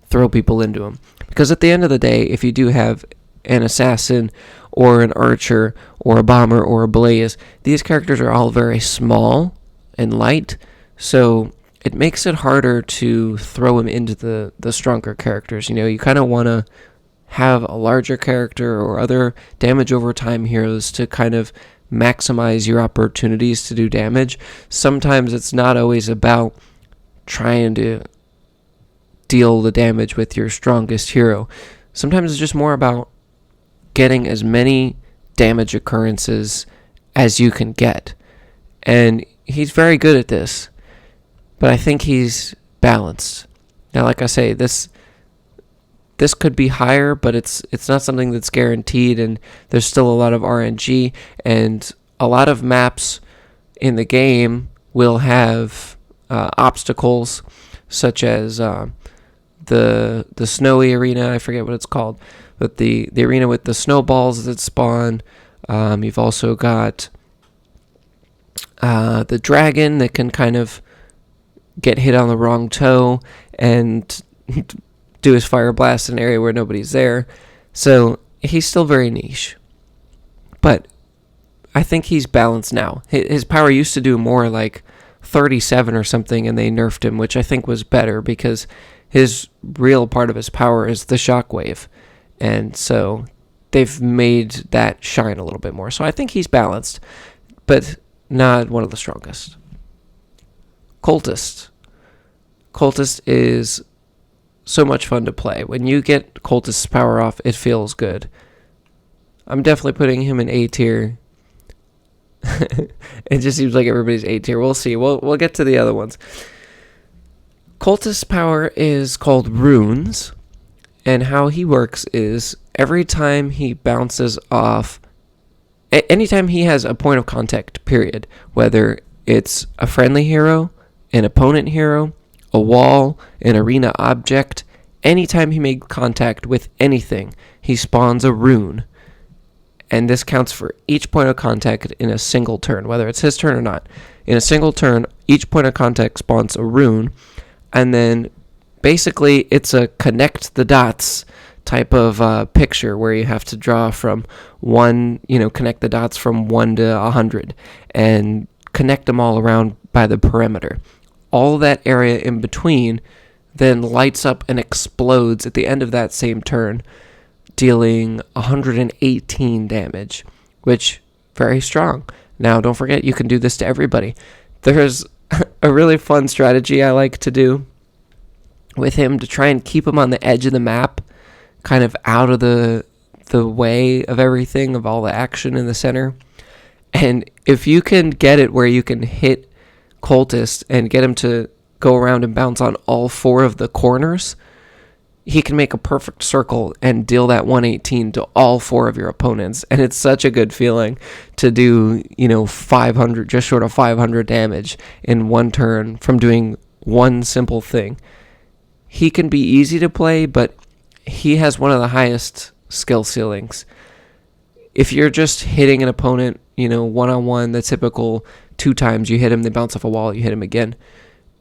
S1: throw people into them. Because at the end of the day, if you do have an assassin or an archer or a bomber or a blaze, these characters are all very small and light, so it makes it harder to throw them into the stronger characters. You kind of want to have a larger character or other damage over time heroes to kind of maximize your opportunities to do damage. Sometimes it's not always about trying to deal the damage with your strongest hero. Sometimes it's just more about getting as many damage occurrences as you can get. And he's very good at this, but I think he's balanced. Now, like I say, this could be higher, but it's not something that's guaranteed, and there's still a lot of RNG, and a lot of maps in the game will have obstacles, such as the snowy arena. I forget what it's called, but the arena with the snowballs that spawn. You've also got the dragon that can kind of get hit on the wrong toe and do his fire blast in an area where nobody's there. So he's still very niche. But I think he's balanced now. His power used to do more like 37 or something, and they nerfed him, which I think was better because his real part of his power is the shockwave. And so they've made that shine a little bit more. So I think he's balanced, but not one of the strongest. Cultist. Cultist is so much fun to play. When you get Cultist's power off, it feels good. I'm definitely putting him in A tier. It just seems like everybody's A tier. We'll see. We'll get to the other ones. Cultist's power is called Runes, and how he works is every time he bounces off, anytime he has a point of contact, period, whether it's a friendly hero, an opponent hero, a wall, an arena object, anytime he makes contact with anything, he spawns a rune. And this counts for each point of contact in a single turn, whether it's his turn or not. In a single turn, each point of contact spawns a rune, and then basically it's a connect the dots type of picture where you have to draw from one, connect the dots from 1 to 100 and connect them all around by the perimeter. All that area in between then lights up and explodes at the end of that same turn, dealing 118 damage, which very strong. Now, don't forget, you can do this to everybody. There's a really fun strategy I like to do with him to try and keep him on the edge of the map, kind of out of the way of everything, of all the action in the center. And if you can get it where you can hit Cultist and get him to go around and bounce on all 4 of the corners, he can make a perfect circle and deal that 118 to all 4 of your opponents. And it's such a good feeling to do, 500, just short of 500 damage in one turn from doing one simple thing. He can be easy to play, but he has one of the highest skill ceilings. If you're just hitting an opponent, one-on-one, the typical 2 times you hit him, they bounce off a wall, you hit him again.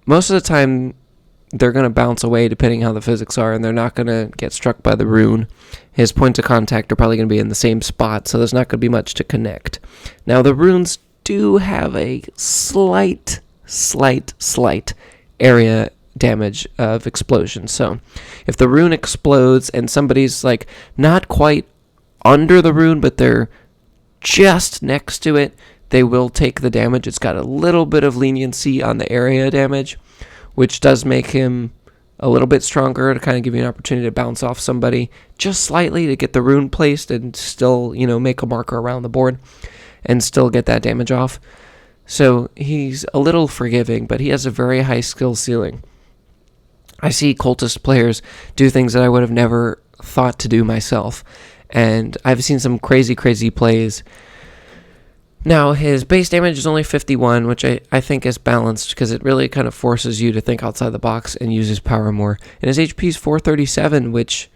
S1: Most of the time, they're going to bounce away depending how the physics are, and they're not going to get struck by the rune. His points of contact are probably going to be in the same spot, so there's not going to be much to connect. Now, the runes do have a slight area damage of explosion. So if the rune explodes and somebody's like not quite under the rune, but they're just next to it, they will take the damage. It's got a little bit of leniency on the area damage, which does make him a little bit stronger to kind of give you an opportunity to bounce off somebody just slightly to get the rune placed and still, make a marker around the board and still get that damage off. So he's a little forgiving, but he has a very high skill ceiling. I see cultist players do things that I would have never thought to do myself, and I've seen some crazy plays. Now, his base damage is only 51, which I think is balanced because it really kind of forces you to think outside the box and use his power more. And his HP is 437, which,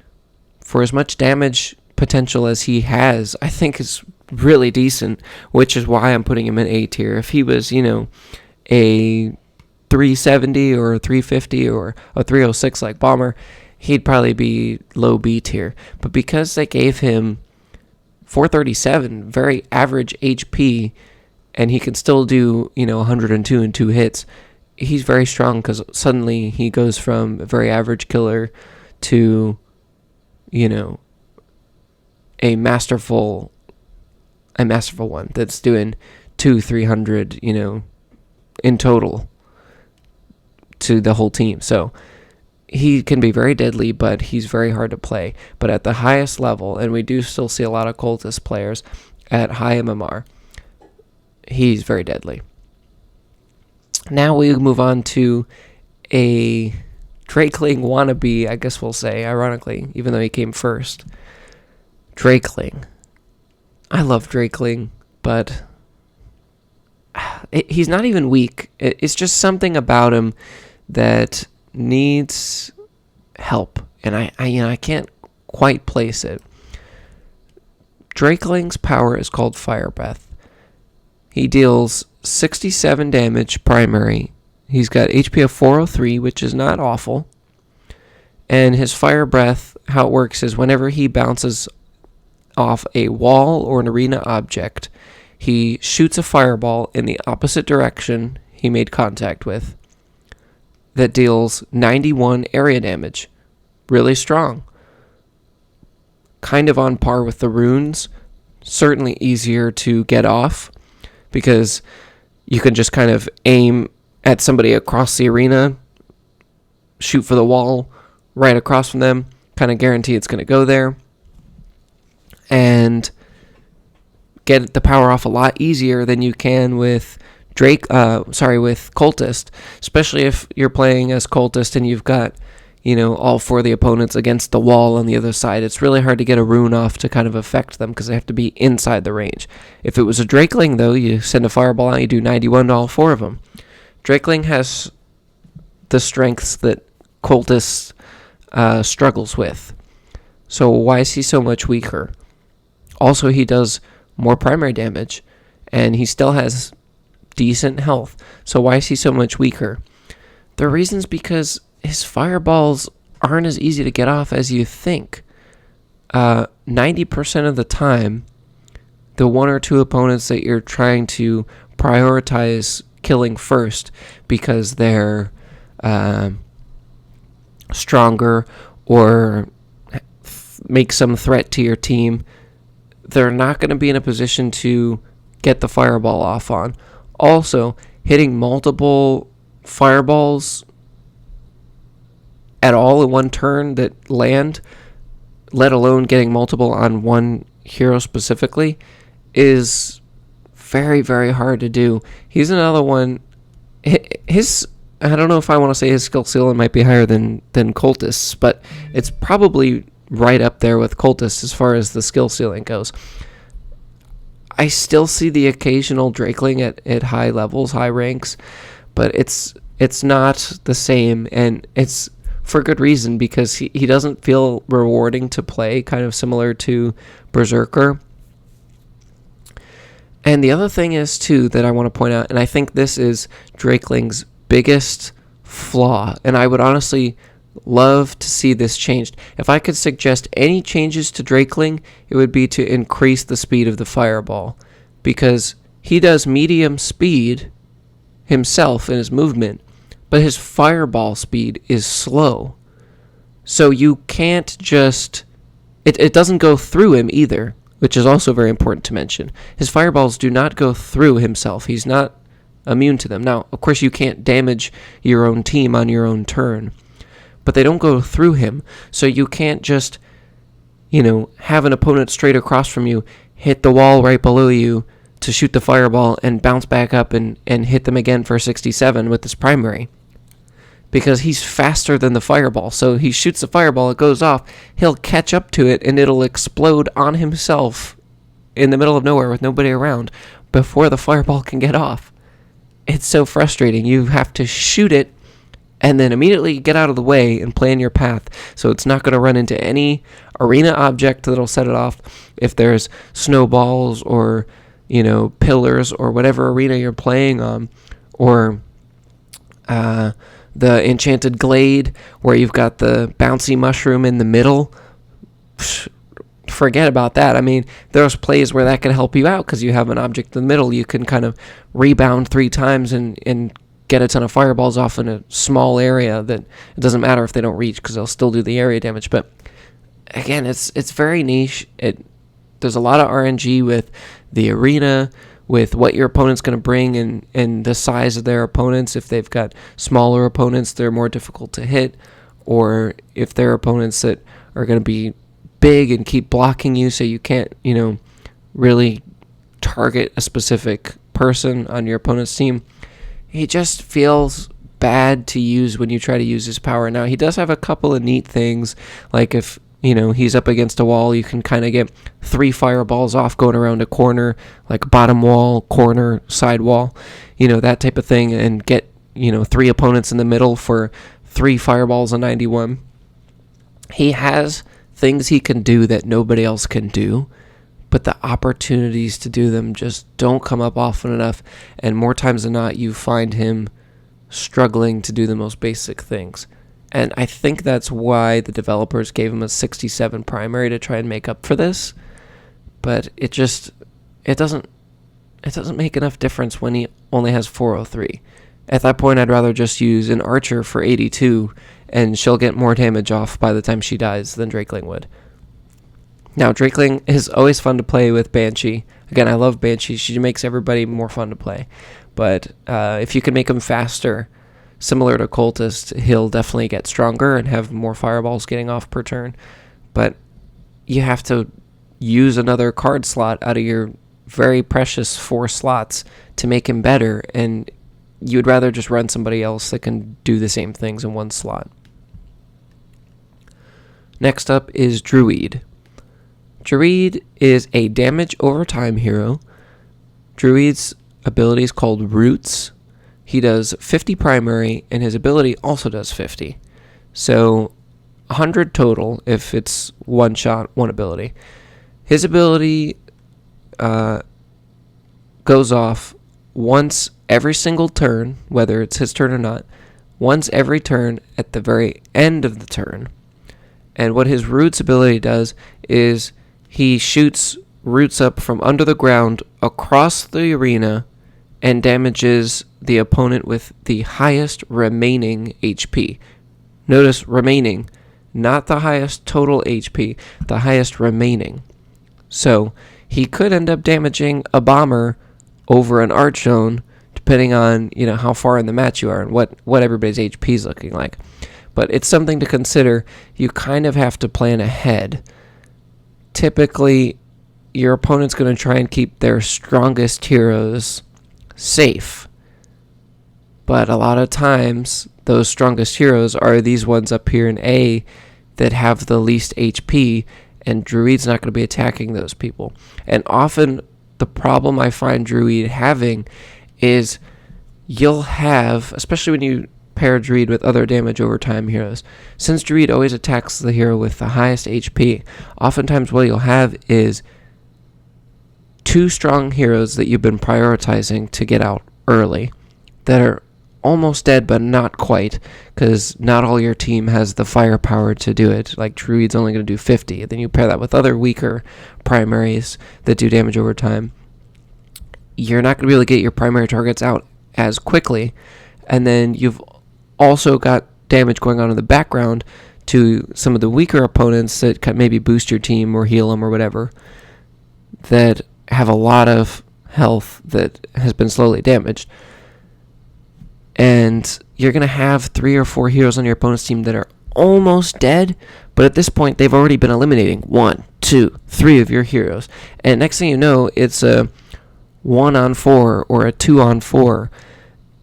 S1: for as much damage potential as he has, I think is really decent, which is why I'm putting him in A tier. If he was, a 370 or a 350 or a 306 like Bomber, he'd probably be low B tier. But because they gave him 437, very average HP, and he can still do, 102 and 2 hits, he's very strong because suddenly he goes from a very average killer to, a masterful one that's doing 200-300, in total to the whole team. So he can be very deadly, but he's very hard to play. But at the highest level, and we do still see a lot of cultist players at high MMR, he's very deadly. Now we move on to a Drakeling wannabe, I guess we'll say, ironically, even though he came first. Drakeling. I love Drakeling, but he's not even weak. It's just something about him that needs help, and I can't quite place it. Drakeling's power is called Fire Breath. He deals 67 damage primary. He's got HP of 403, which is not awful. And his Fire Breath, how it works is whenever he bounces off a wall or an arena object, he shoots a fireball in the opposite direction he made contact with that deals 91 area damage. Really strong. Kind of on par with the runes. Certainly easier to get off because you can just kind of aim at somebody across the arena, shoot for the wall right across from them, kind of guarantee it's going to go there, and get the power off a lot easier than you can with with Cultist, especially if you're playing as Cultist and you've got, all four of the opponents against the wall on the other side. It's really hard to get a rune off to kind of affect them because they have to be inside the range. If it was a Drakeling, though, you send a fireball out, you do 91 to all four of them. Drakeling has the strengths that Cultist struggles with. So why is he so much weaker? Also, he does more primary damage, and he still has decent health. So why is he so much weaker? The reason's because his fireballs aren't as easy to get off as you think. 90% of the time, the one or two opponents that you're trying to prioritize killing first because they're stronger or make some threat to your team, they're not going to be in a position to get the fireball off on. Also, hitting multiple fireballs at all in one turn that land, let alone getting multiple on one hero specifically, is very, very hard to do. He's another one. I don't know if I want to say his skill ceiling might be higher than Cultist's, but it's probably right up there with Cultist as far as the skill ceiling goes. I still see the occasional Drakeling at high levels, high ranks, but it's not the same, and it's for good reason, because he doesn't feel rewarding to play, kind of similar to Berserker. And the other thing is, too, that I want to point out, and I think this is Drakeling's biggest flaw, and I would honestly love to see this changed. If I could suggest any changes to Drakeling, it would be to increase the speed of the fireball, because he does medium speed himself in his movement, but his fireball speed is slow. So you can't just... It doesn't go through him either, which is also very important to mention. His fireballs do not go through himself. He's not immune to them. Now, of course, you can't damage your own team on your own turn, but they don't go through him. So you can't just, have an opponent straight across from you, hit the wall right below you to shoot the fireball and bounce back up and hit them again for 67 with his primary. Because he's faster than the fireball. So he shoots the fireball, it goes off, he'll catch up to it, and it'll explode on himself in the middle of nowhere with nobody around before the fireball can get off. It's so frustrating. You have to shoot it and then immediately get out of the way and plan your path so it's not going to run into any arena object that'll set it off. If there's snowballs or, pillars or whatever arena you're playing on, or the enchanted glade where you've got the bouncy mushroom in the middle, forget about that. I mean, there's plays where that can help you out because you have an object in the middle. You can kind of rebound 3 times and get a ton of fireballs off in a small area that it doesn't matter if they don't reach because they'll still do the area damage. But again, it's very niche. There's a lot of RNG with the arena, with what your opponent's going to bring and the size of their opponents. If they've got smaller opponents, they're more difficult to hit. Or if they're opponents that are going to be big and keep blocking you so you can't, really target a specific person on your opponent's team. He just feels bad to use when you try to use his power. Now, he does have a couple of neat things, like if he's up against a wall, you can kind of get 3 fireballs off going around a corner, like bottom wall, corner, side wall, that type of thing, and get, 3 opponents in the middle for 3 fireballs and 91. He has things he can do that nobody else can do, but the opportunities to do them just don't come up often enough, and more times than not, you find him struggling to do the most basic things. And I think that's why the developers gave him a 67 primary to try and make up for this. But it doesn't make enough difference when he only has 403. At that point, I'd rather just use an archer for 82, and she'll get more damage off by the time she dies than Drakeling would. Now, Drakeling is always fun to play with Banshee. Again, I love Banshee. She makes everybody more fun to play. But if you can make him faster, similar to Cultist, he'll definitely get stronger and have more fireballs getting off per turn. But you have to use another card slot out of your very precious 4 slots to make him better, and you would rather just run somebody else that can do the same things in 1 slot. Next up is Druid. Druid is a damage over time hero. Druid's ability is called Roots. He does 50 primary, and his ability also does 50. So 100 total if it's 1 shot, 1 ability. His ability goes off once every single turn, whether it's his turn or not, once every turn at the very end of the turn. And what his Roots ability does is he shoots roots up from under the ground across the arena and damages the opponent with the highest remaining HP. Notice remaining, not the highest total HP, the highest remaining. So he could end up damaging a bomber over an Archon, depending on how far in the match you are and what everybody's HP is looking like. But it's something to consider. You kind of have to plan ahead. Typically, your opponent's going to try and keep their strongest heroes safe. But a lot of times, those strongest heroes are these ones up here in A that have the least HP, and Druid's not going to be attacking those people. And often, the problem I find Druid having is you'll have, especially when you pair Druid with other damage over time heroes, since Druid always attacks the hero with the highest HP, oftentimes what you'll have is 2 strong heroes that you've been prioritizing to get out early that are almost dead but not quite, because not all your team has the firepower to do it. Like Druid's only going to do 50, and then you pair that with other weaker primaries that do damage over time. You're not going to be able to get your primary targets out as quickly, and then you've also got damage going on in the background to some of the weaker opponents that can maybe boost your team or heal them or whatever, that have a lot of health that has been slowly damaged. And you're going to have 3 or 4 heroes on your opponent's team that are almost dead, but at this point they've already been eliminating 1, 2, 3 of your heroes. And next thing you know, it's a 1-on-4 or a 2-on-4.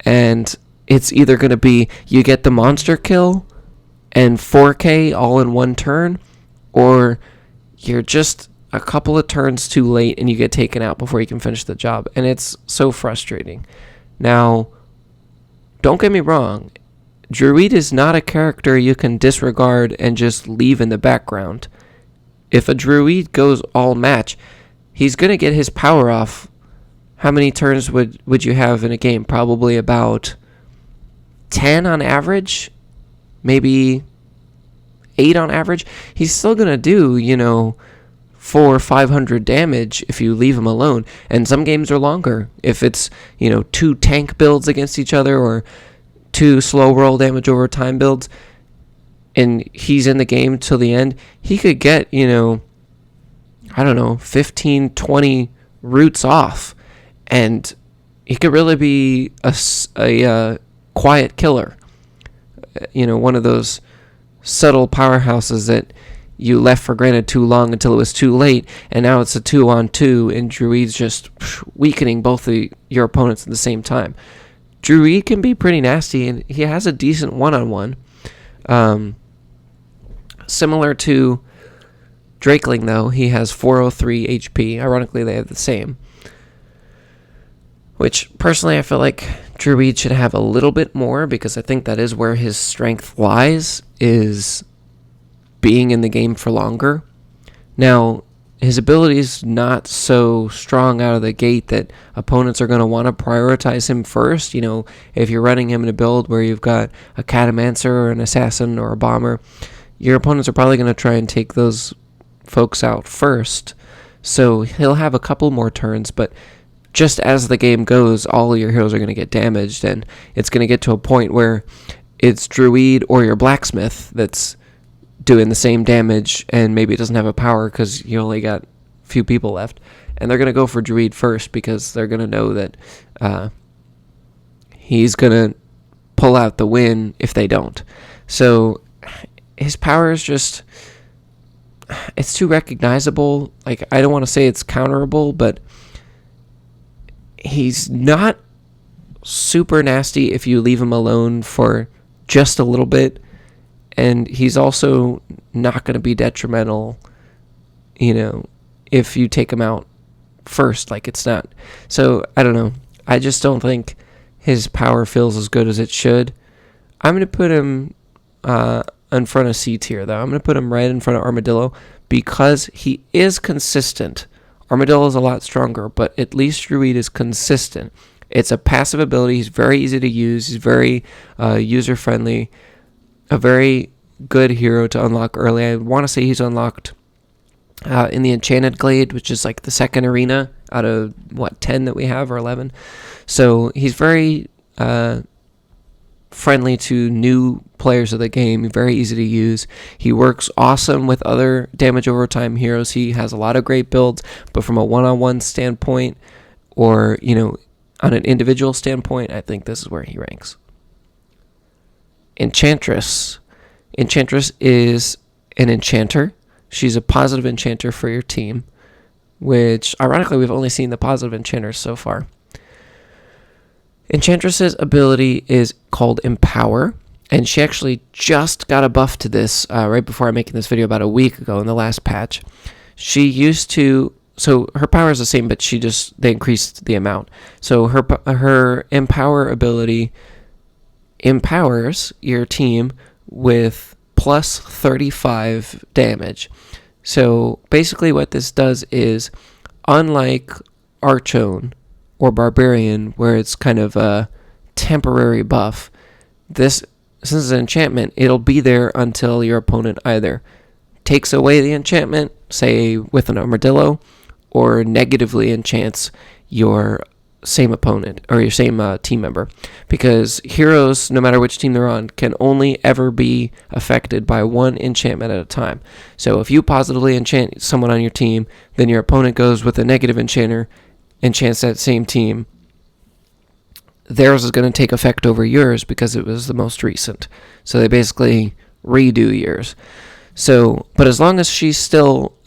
S1: And it's either going to be you get the monster kill and 4k all in one turn, or you're just a couple of turns too late and you get taken out before you can finish the job. And it's so frustrating. Now, don't get me wrong, Druid is not a character you can disregard and just leave in the background. If a Druid goes all match, he's going to get his power off. How many turns would you have in a game? Probably about 10 on average, maybe 8 on average. He's still going to do, 400 or 500 damage if you leave him alone. And some games are longer. If it's, 2 tank builds against each other or 2 slow roll damage over time builds, and he's in the game till the end, he could get, 15, 20 roots off. And he could really be a quiet killer. One of those subtle powerhouses that you left for granted too long until it was too late, and now it's a 2-on-2, and Druid's just weakening both of your opponents at the same time. Druid can be pretty nasty, and he has a decent 1-on-1. Similar to Drakeling, though, he has 403 HP. Ironically, they have the same. Which, personally, I feel like Druid should have a little bit more, because I think that is where his strength lies, is being in the game for longer. Now, his ability is not so strong out of the gate that opponents are going to want to prioritize him first. If you're running him in a build where you've got a Catomancer or an Assassin or a Bomber, your opponents are probably going to try and take those folks out first. So he'll have a couple more turns, but just as the game goes, all of your heroes are going to get damaged, and it's going to get to a point where it's Druid or your Blacksmith that's doing the same damage, and maybe it doesn't have a power because you only got a few people left, and they're going to go for Druid first because they're going to know that he's going to pull out the win if they don't. So his power is just, it's too recognizable. Like, I don't want to say it's counterable, but he's not super nasty if you leave him alone for just a little bit, and he's also not going to be detrimental, if you take him out first. Like, it's not. So, I don't know. I just don't think his power feels as good as it should. I'm going to put him in front of C tier, though. I'm going to put him right in front of Armadillo because he is consistent. Armadillo is a lot stronger, but at least Druid is consistent. It's a passive ability. He's very easy to use. He's very user-friendly. A very good hero to unlock early. I want to say he's unlocked in the Enchanted Glade, which is like the second arena out of, 10 that we have, or 11. So he's very friendly to new players of the game. Very easy to use. He works awesome with other damage over time heroes. He has a lot of great builds, but from a one-on-one standpoint, or on an individual standpoint, I think this is where he ranks. Enchantress. Enchantress is an enchanter. She's a positive enchanter for your team, which ironically we've only seen the positive enchanters so far. Enchantress's ability is called Empower, and she actually just got a buff to this right before I'm making this video about a week ago in the last patch. She used to, so her power is the same, but they increased the amount. So her Empower ability empowers your team with plus 35 damage. So basically what this does is, unlike Archon or Barbarian, where it's kind of a temporary buff, this, since it's an enchantment, it'll be there until your opponent either takes away the enchantment, say with an Armadillo, or negatively enchants your same opponent or your same team member, because heroes, no matter which team they're on, can only ever be affected by one enchantment at a time. So if you positively enchant someone on your team, then your opponent goes with a negative enchanter, enchants that same team. Theirs is going to take effect over yours because it was the most recent. So they basically redo yours. So, but as long as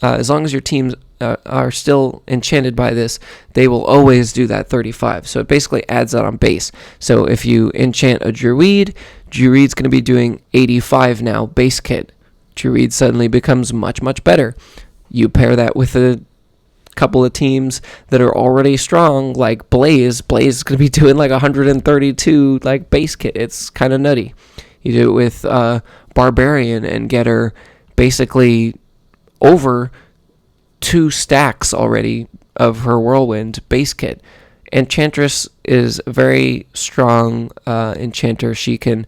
S1: as long as your teams are still enchanted by this, they will always do that 35. So it basically adds that on base. So if you enchant a Druid's going to be doing 85 now, base kit. Druid suddenly becomes much, much better. You pair that with a couple of teams that are already strong, like Blaze. Blaze is going to be doing like 132 like base kit. It's kind of nutty. You do it with Barbarian and get her basically over 2 stacks already of her Whirlwind base kit. Enchantress is a very strong enchanter. She can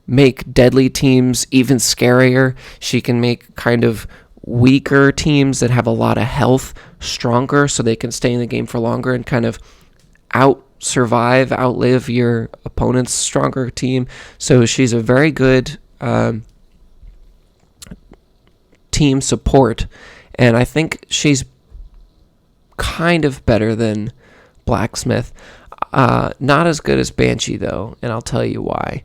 S1: make deadly teams even scarier. She can make kind of weaker teams that have a lot of health stronger, so they can stay in the game for longer and kind of outlive your opponent's stronger team. So she's a very good team support, and I think she's kind of better than Blacksmith. Not as good as Banshee, though, and I'll tell you why.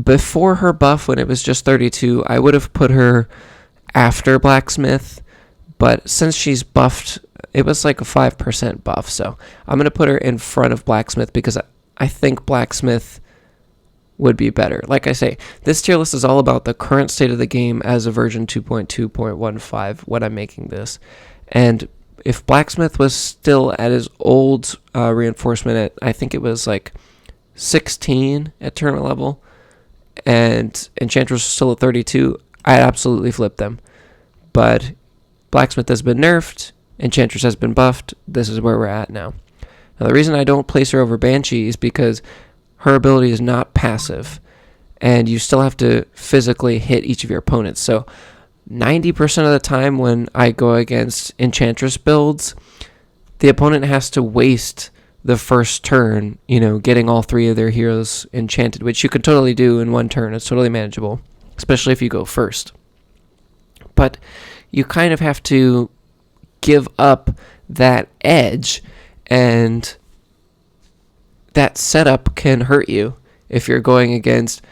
S1: Before her buff, when it was just 32, I would have put her after Blacksmith, but since she's buffed, it was like a 5% buff, so I'm going to put her in front of Blacksmith because I think Blacksmith would be better. Like I say, this tier list is all about the current state of the game as of version 2.2.15 when I'm making this. And if Blacksmith was still at his old reinforcement at, I think it was like 16 at tournament level, and Enchantress was still at 32, I'd absolutely flip them. But Blacksmith has been nerfed, Enchantress has been buffed, this is where we're at now. Now the reason I don't place her over Banshee is because her ability is not passive, and you still have to physically hit each of your opponents. So 90% of the time when I go against Enchantress builds, the opponent has to waste the first turn, getting all 3 of their heroes enchanted, which you can totally do in one turn. It's totally manageable, especially if you go first. But you kind of have to give up that edge, and that setup can hurt you if you're going against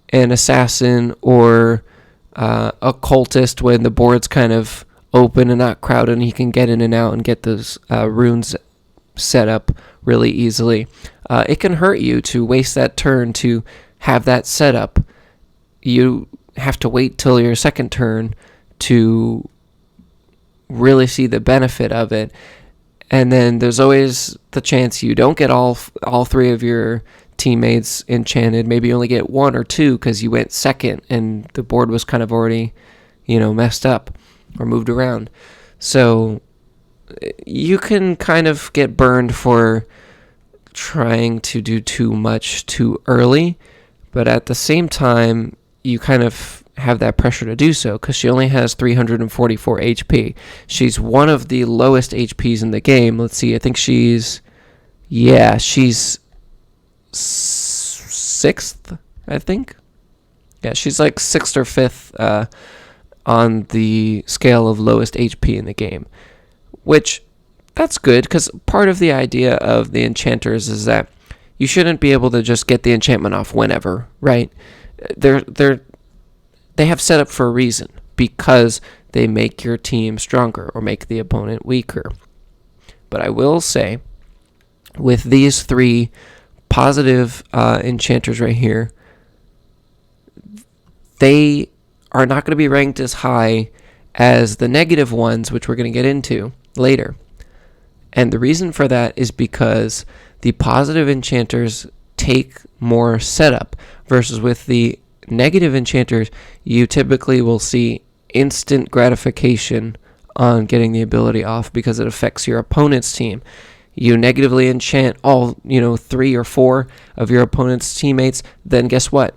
S1: an assassin or a cultist when the board's kind of open and not crowded, and he can get in and out and get those runes set up really easily. It can hurt you to waste that turn to have that setup. You have to wait till your second turn to really see the benefit of it. And then there's always the chance you don't get all 3 of your teammates enchanted. Maybe you only get 1 or 2 because you went second and the board was kind of already, messed up or moved around. So you can kind of get burned for trying to do too much too early, but at the same time, you kind of have that pressure to do so because she only has 344 HP. She's one of the lowest HPs in the game. Let's see, I think she's 6th, I think. Yeah, she's like 6th or 5th on the scale of lowest HP in the game, which that's good because part of the idea of the enchanters is that you shouldn't be able to just get the enchantment off whenever, right? They have set up for a reason, because they make your team stronger or make the opponent weaker. But I will say, with these 3 positive enchanters right here, they are not going to be ranked as high as the negative ones, which we're going to get into later. And the reason for that is because the positive enchanters take more setup, versus with the negative enchanters, you typically will see instant gratification on getting the ability off because it affects your opponent's team. You negatively enchant all, 3 or 4 of your opponent's teammates, then guess what?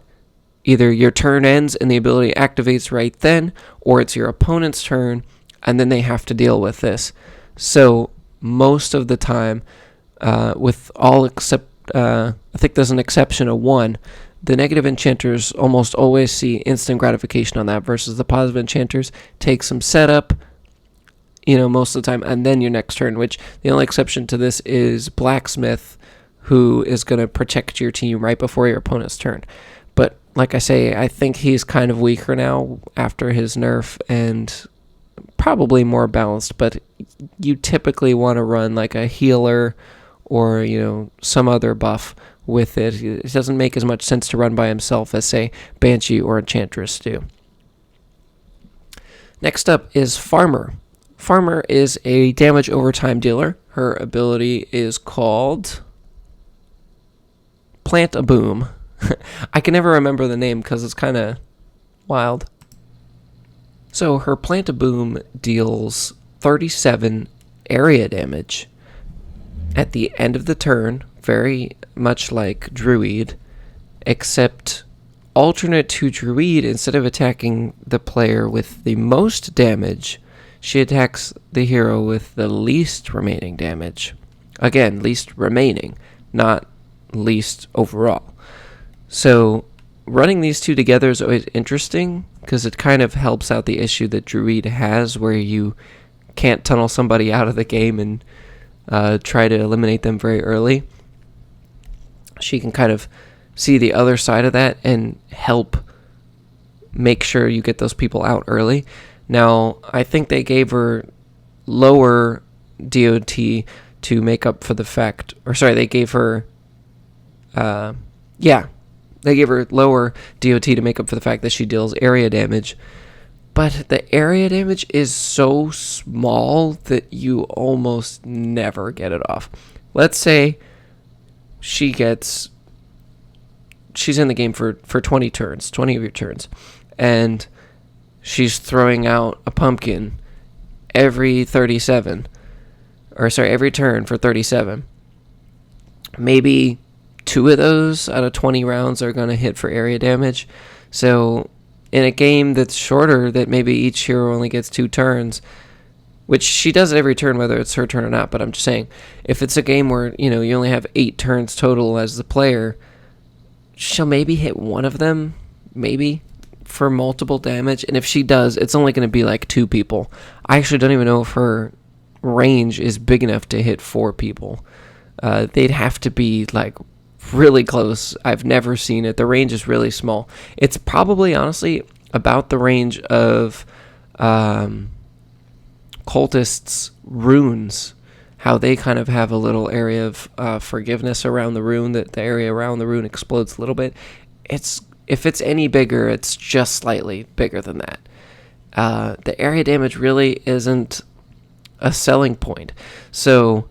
S1: Either your turn ends and the ability activates right then, or it's your opponent's turn and then they have to deal with this. So most of the time, with all except, I think there's an exception of one, the negative enchanters almost always see instant gratification on that, versus the positive enchanters take some setup, most of the time, and then your next turn, which the only exception to this is Blacksmith, who is going to protect your team right before your opponent's turn. But like I say, I think he's kind of weaker now after his nerf and probably more balanced, but you typically want to run like a healer or, some other buff with it. It doesn't make as much sense to run by himself as, say, Banshee or Enchantress do. Next up is Farmer. Farmer is a damage over time dealer. Her ability is called Plant a Boom. I can never remember the name because it's kind of wild. So her Plant a Boom deals 37 area damage at the end of the turn, very much like Druid, except alternate to Druid, instead of attacking the player with the most damage, she attacks the hero with the least remaining damage. Again, least remaining, not least overall. So running these two together is always interesting because it kind of helps out the issue that Druid has where you can't tunnel somebody out of the game and try to eliminate them very early. She can kind of see the other side of that and help make sure you get those people out early. Now, I think they gave her lower DOT to make up for the fact, they gave her, they gave her lower DOT to make up for the fact that she deals area damage. But the area damage is so small that you almost never get it off. Let's say she's in the game for 20 turns, 20 of your turns, and she's throwing out a pumpkin every turn for 37. Maybe 2 of those out of 20 rounds are going to hit for area damage. So in a game that's shorter, that maybe each hero only gets 2 turns, which she does it every turn, whether it's her turn or not, but I'm just saying, if it's a game where, you only have 8 turns total as the player, she'll maybe hit 1 of them, maybe, for multiple damage, and if she does, it's only going to be like 2 people. I actually don't even know if her range is big enough to hit 4 people. They'd have to be like really close. I've never seen it. The range is really small. It's probably, honestly, about the range of Cultist's runes, how they kind of have a little area of forgiveness around the rune, that the area around the rune explodes a little bit. If it's any bigger, it's just slightly bigger than that. The area damage really isn't a selling point. So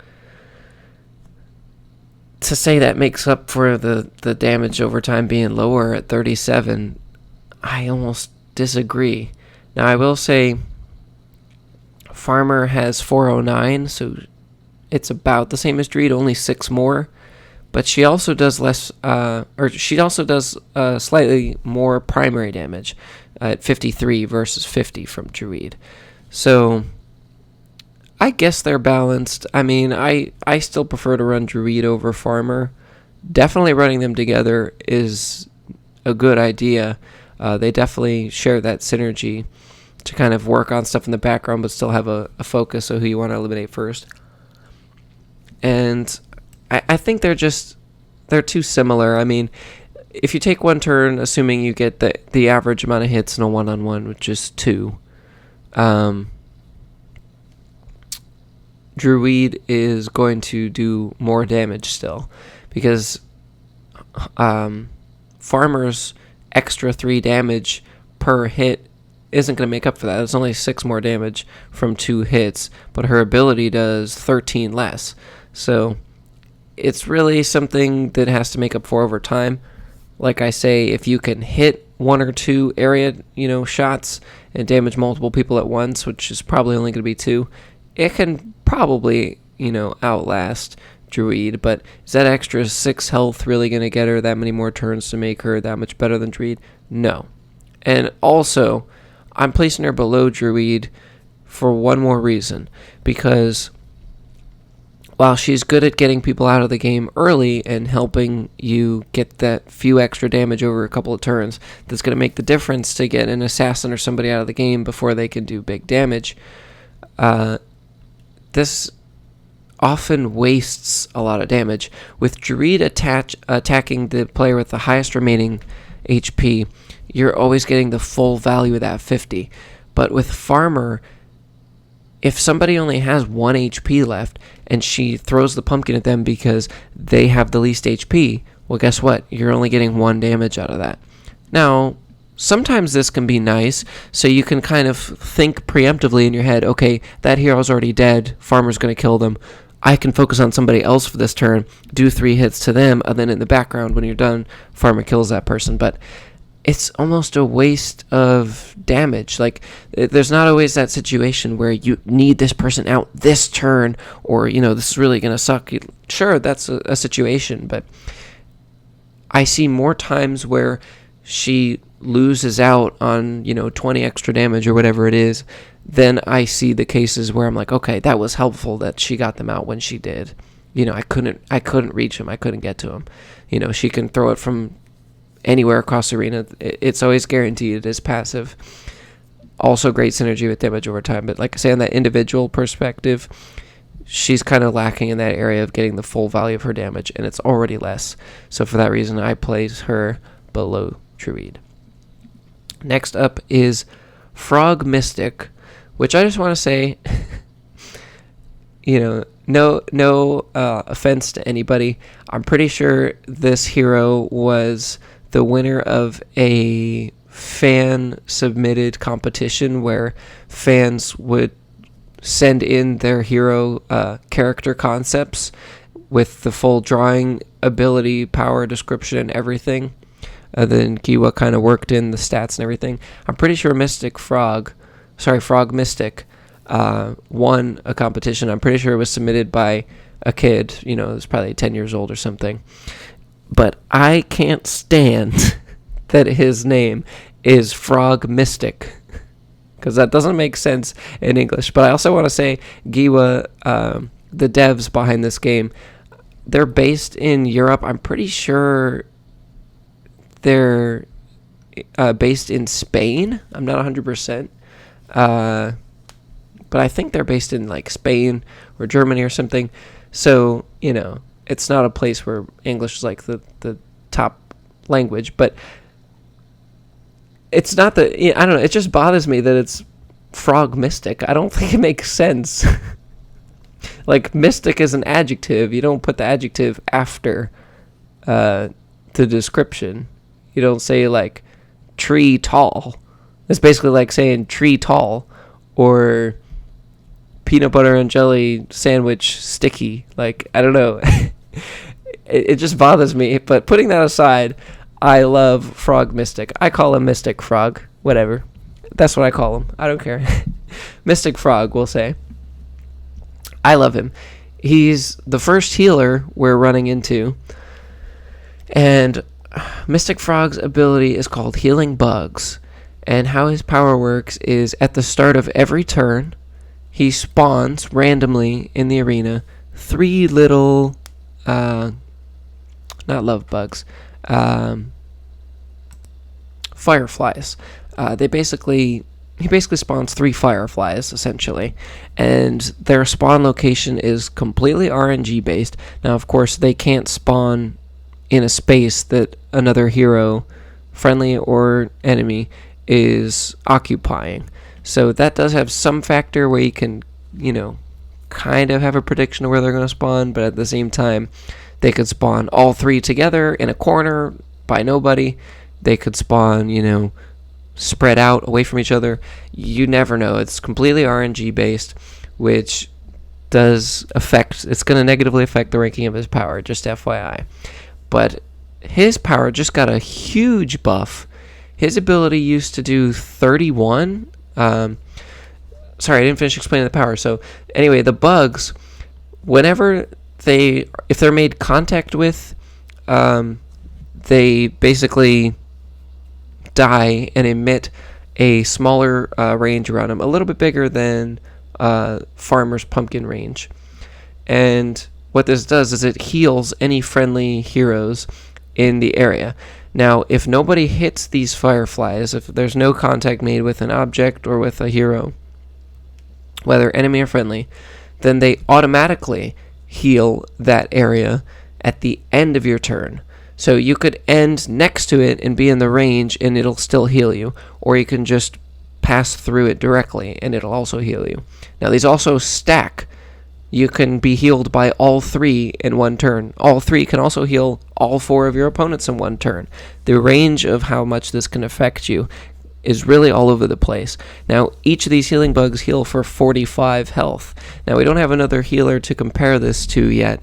S1: to say that makes up for the damage over time being lower at 37, I almost disagree. Now, I will say Farmer has 409, so it's about the same as Druid, only 6 more. But she also does slightly more primary damage at 53 versus 50 from Druid. So I guess they're balanced. I mean, I still prefer to run Druid over Farmer. Definitely running them together is a good idea. They definitely share that synergy to kind of work on stuff in the background but still have a focus of who you want to eliminate first. And I think they're too similar. I mean, if you take 1 turn, assuming you get the average amount of hits in a 1-on-1, which is 2, Druid is going to do more damage still, because Farmer's extra 3 damage per hit isn't going to make up for that. It's only 6 more damage from 2 hits, but her ability does 13 less. So it's really something that has to make up for over time. Like I say, if you can hit 1 or 2 area, shots and damage multiple people at once, which is probably only going to be 2, it can probably, outlast Druid. But is that extra 6 health really going to get her that many more turns to make her that much better than Druid? No. And also, I'm placing her below Druid for one more reason, because while she's good at getting people out of the game early and helping you get that few extra damage over a couple of turns, that's going to make the difference to get an assassin or somebody out of the game before they can do big damage. This often wastes a lot of damage. With Druid attacking the player with the highest remaining HP, you're always getting the full value of that 50. But with Farmer, if somebody only has 1 HP left and she throws the pumpkin at them because they have the least HP, well, guess what? You're only getting 1 damage out of that. Now, sometimes this can be nice, so you can kind of think preemptively in your head, okay, that hero's already dead, Farmer's going to kill them. I can focus on somebody else for this turn, do 3 hits to them, and then in the background, when you're done, Farmer kills that person. But it's almost a waste of damage. Like, there's not always that situation where you need this person out this turn, or, this is really going to suck. Sure, that's a situation, but I see more times where she loses out on, 20 extra damage or whatever it is, then I see the cases where I'm like, okay, that was helpful that she got them out when she did. I couldn't reach him. I couldn't get to him. She can throw it from anywhere across the arena. It's always guaranteed it is passive. Also great synergy with damage over time. But like I say, on that individual perspective, she's kind of lacking in that area of getting the full value of her damage, and it's already less. So for that reason, I place her below Druid. Next up is Frog Mystic, which I just want to say, no offense to anybody. I'm pretty sure this hero was the winner of a fan-submitted competition where fans would send in their hero character concepts with the full drawing ability, power, description, and everything. Then Giwa kind of worked in the stats and everything. I'm pretty sure Frog Mystic won a competition. I'm pretty sure it was submitted by a kid, it was probably 10 years old or something. But I can't stand that his name is Frog Mystic, because that doesn't make sense in English. But I also want to say, Giwa, the devs behind this game, they're based in Europe. I'm pretty sure they're based in Spain. I'm not 100%. But I think they're based in like Spain or Germany or something. So, it's not a place where English is like the top language. But it's not I don't know. It just bothers me that it's Frog Mystic. I don't think it makes sense. Like, mystic is an adjective. You don't put the adjective after the description. You don't say, like, tree tall. It's basically like saying tree tall or peanut butter and jelly sandwich sticky. Like, I don't know. It just bothers me. But putting that aside, I love Frog Mystic. I call him Mystic Frog. Whatever. That's what I call him. I don't care. Mystic Frog, we'll say. I love him. He's the first healer we're running into. And Mystic Frog's ability is called Healing Bugs. And how his power works is at the start of every turn, he spawns randomly in the arena 3 little, not love bugs, fireflies. He basically spawns 3 fireflies, essentially, and their spawn location is completely RNG based. Now, of course, they can't spawn in a space that another hero, friendly or enemy, is occupying. So that does have some factor where you can, kind of have a prediction of where they're going to spawn, but at the same time, they could spawn all 3 together in a corner by nobody. They could spawn, spread out away from each other. You never know. It's completely RNG based, which it's going to negatively affect the ranking of his power, just FYI. But his power just got a huge buff. His ability used to do 31. Sorry, I didn't finish explaining the power. So anyway, the bugs, whenever if they're made contact with, they basically die and emit a smaller range around them, a little bit bigger than Farmer's Pumpkin range. And what this does is it heals any friendly heroes in the area. Now, if nobody hits these fireflies, if there's no contact made with an object or with a hero, whether enemy or friendly, then they automatically heal that area at the end of your turn. So you could end next to it and be in the range and it'll still heal you, or you can just pass through it directly and it'll also heal you. Now these also stack. You can be healed by all 3 in one turn. All 3 can also heal all 4 of your opponents in one turn. The range of how much this can affect you is really all over the place. Now, each of these healing bugs heal for 45 health. Now, we don't have another healer to compare this to yet,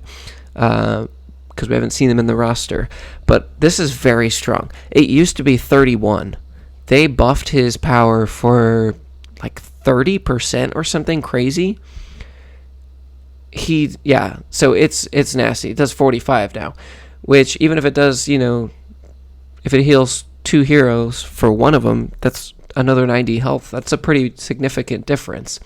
S1: because we haven't seen them in the roster. But this is very strong. It used to be 31. They buffed his power for like 30% or something crazy. So it's nasty. It does 45 now, which even if it does, if it heals 2 heroes for one of them, that's another 90 health. That's a pretty significant difference.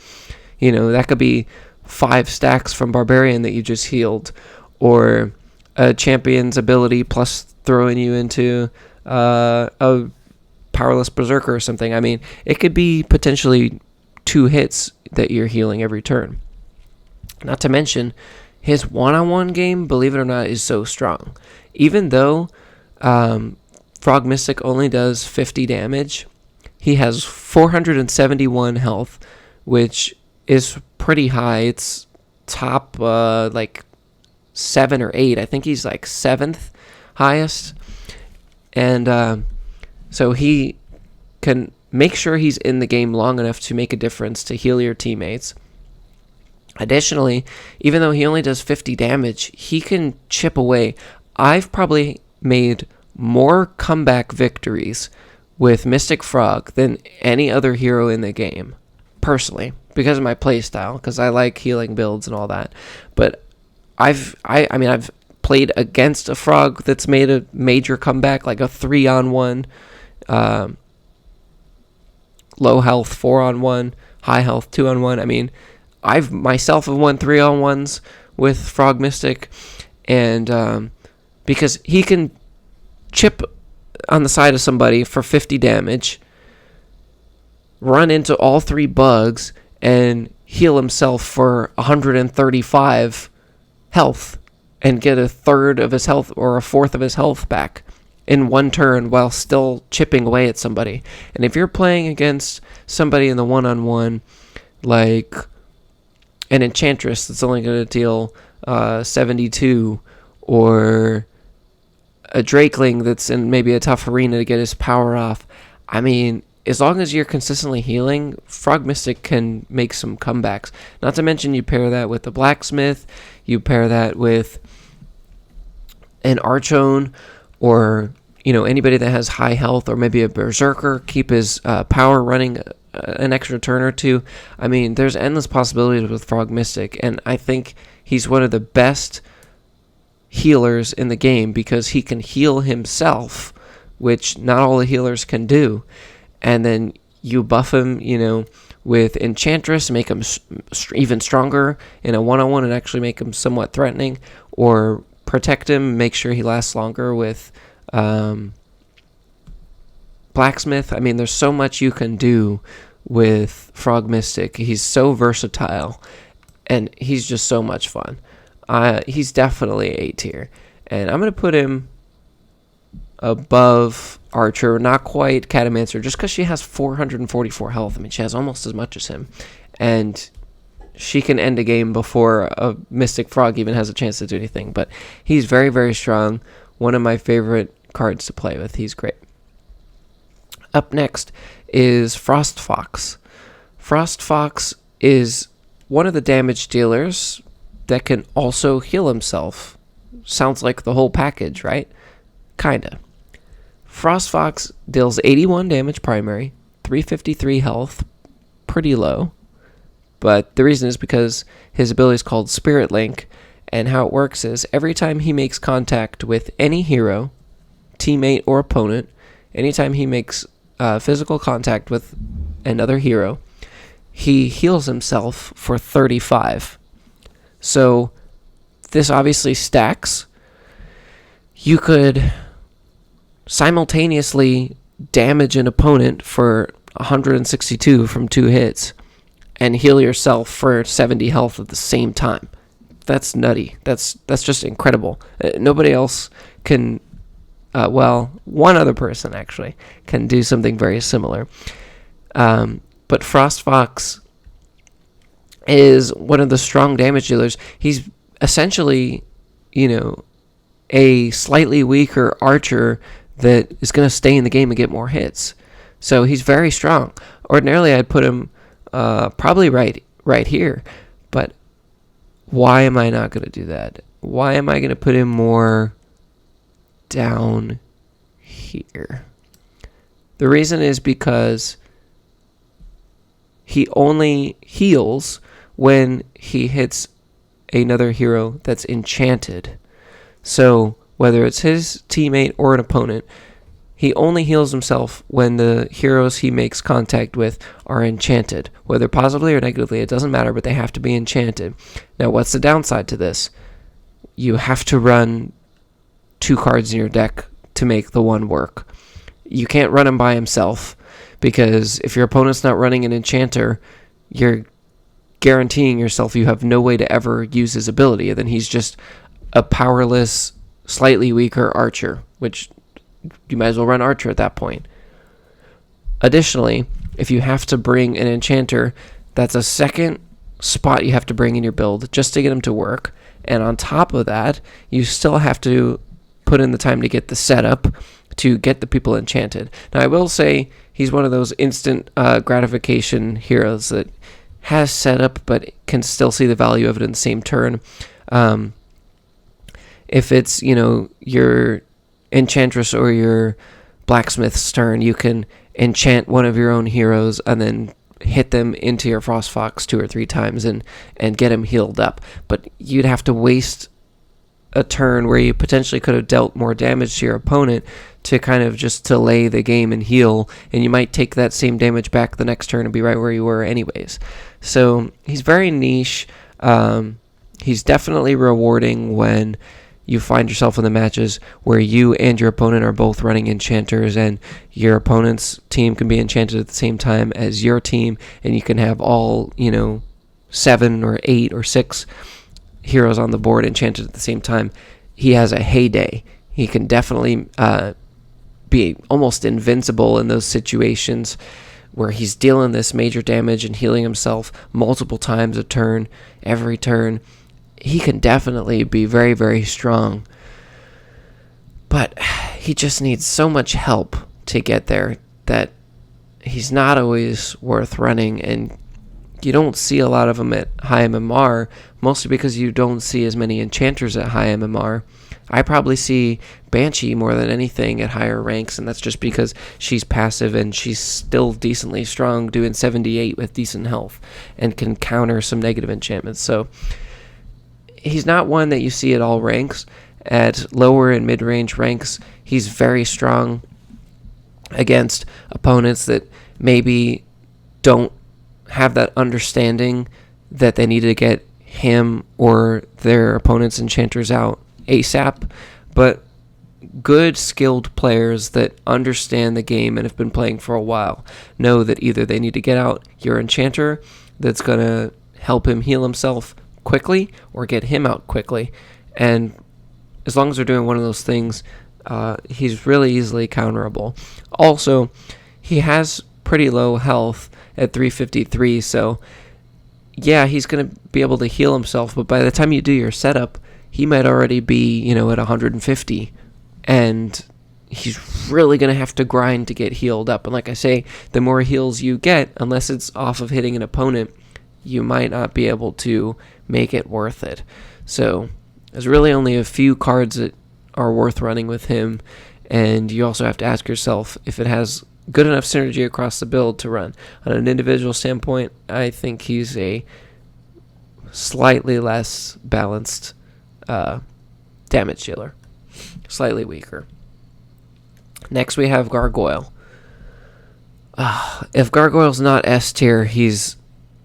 S1: That could be 5 stacks from Barbarian that you just healed, or a champion's ability plus throwing you into a powerless Berserker or something. I mean, it could be potentially 2 hits that you're healing every turn. Not to mention, his one-on-one game, believe it or not, is so strong. Even though Frog Mystic only does 50 damage, he has 471 health, which is pretty high. It's top 7 or 8. I think he's like 7th highest. And so he can make sure he's in the game long enough to make a difference to heal your teammates. Additionally, even though he only does 50 damage, he can chip away. I've probably made more comeback victories with Mystic Frog than any other hero in the game, personally, because of my playstyle, because I like healing builds and all that. But I've played against a frog that's made a major comeback, like a 3-on-1, low health 4-on-1, high health 2-on-1. I mean, I've myself have won 3-on-1s with Frog Mystic, and because he can chip on the side of somebody for 50 damage, run into all 3 bugs, and heal himself for 135 health, and get a third of his health or a fourth of his health back in one turn while still chipping away at somebody. And if you're playing against somebody in the one-on-one, like an Enchantress that's only going to deal 72, or a Drakeling that's in maybe a tough arena to get his power off, I mean, as long as you're consistently healing, Frog Mystic can make some comebacks. Not to mention, you pair that with the Blacksmith, you pair that with an Archon, or anybody that has high health, or maybe a Berserker, keep his power running an extra turn or 2. I mean, there's endless possibilities with Frog Mystic, and I think he's one of the best healers in the game because he can heal himself, which not all the healers can do. And then you buff him, with Enchantress, make him even stronger in a one-on-one and actually make him somewhat threatening, or protect him, make sure he lasts longer with Blacksmith. I mean, there's so much you can do with Frog Mystic. He's so versatile, and he's just so much fun. He's definitely A tier, and I'm going to put him above Archer, not quite Catomancer, just because she has 444 health. I mean, she has almost as much as him, and she can end a game before a Mystic Frog even has a chance to do anything. But he's very, very strong. One of my favorite cards to play with. He's great. Up next is Frost Fox. Frost Fox is one of the damage dealers that can also heal himself. Sounds like the whole package, right? Kinda. Frost Fox deals 81 damage primary, 353 health, pretty low. But the reason is because his ability is called Spirit Link, and how it works is every time he makes contact with any hero, teammate or opponent, anytime he makes physical contact with another hero, he heals himself for 35. So this obviously stacks. You could simultaneously damage an opponent for 162 from 2 hits and heal yourself for 70 health at the same time. That's nutty. That's just incredible. Nobody else can, well, one other person actually can do something very similar. But Frostfox is one of the strong damage dealers. He's essentially, a slightly weaker archer that is going to stay in the game and get more hits. So he's very strong. Ordinarily, I'd put him probably right here. But why am I not going to do that? Why am I going to put him more down here? The reason is because he only heals when he hits another hero that's enchanted. So whether it's his teammate or an opponent, he only heals himself when the heroes he makes contact with are enchanted. Whether positively or negatively, it doesn't matter, but they have to be enchanted. Now, what's the downside to this? You have to run 2 cards in your deck to make the one work. You can't run him by himself, because if your opponent's not running an enchanter, you're guaranteeing yourself you have no way to ever use his ability, and then he's just a powerless, slightly weaker archer, which you might as well run archer at that point. Additionally, if you have to bring an enchanter, that's a second spot you have to bring in your build just to get him to work, and on top of that, you still have to put in the time to get the setup to get the people enchanted. Now, I will say he's one of those instant gratification heroes that has setup but can still see the value of it in the same turn. If it's, your Enchantress or your Blacksmith's turn, you can enchant one of your own heroes and then hit them into your Frostfox 2 or 3 times and get him healed up. But you'd have to waste a turn where you potentially could have dealt more damage to your opponent to kind of just delay the game and heal, and you might take that same damage back the next turn and be right where you were anyways. So he's very niche. He's definitely rewarding when you find yourself in the matches where you and your opponent are both running enchanters, and your opponent's team can be enchanted at the same time as your team, and you can have all, 7 or 8 or 6 heroes on the board enchanted at the same time. He has a heyday. He can definitely be almost invincible in those situations where he's dealing this major damage and healing himself multiple times a turn, every turn. He can definitely be very, very strong. But he just needs so much help to get there that he's not always worth running, and you don't see a lot of them at high MMR, mostly because you don't see as many enchanters at high MMR. I probably see Banshee more than anything at higher ranks, and that's just because she's passive and she's still decently strong, doing 78 with decent health, and can counter some negative enchantments. So he's not one that you see at all ranks. At lower and mid-range ranks, he's very strong against opponents that maybe don't have that understanding that they need to get him or their opponent's enchanters out ASAP. But good, skilled players that understand the game and have been playing for a while know that either they need to get out your enchanter that's going to help him heal himself quickly or get him out quickly. And as long as they're doing one of those things, he's really easily counterable. Also, he has pretty low health at 353, so yeah, he's going to be able to heal himself, but by the time you do your setup, he might already be, at 150, and he's really going to have to grind to get healed up. And like I say, the more heals you get, unless it's off of hitting an opponent, you might not be able to make it worth it. So there's really only a few cards that are worth running with him, and you also have to ask yourself if it has good enough synergy across the build to run. On an individual standpoint, I think he's a slightly less balanced damage dealer. Slightly weaker. Next we have Gargoyle. If Gargoyle's not S tier, he's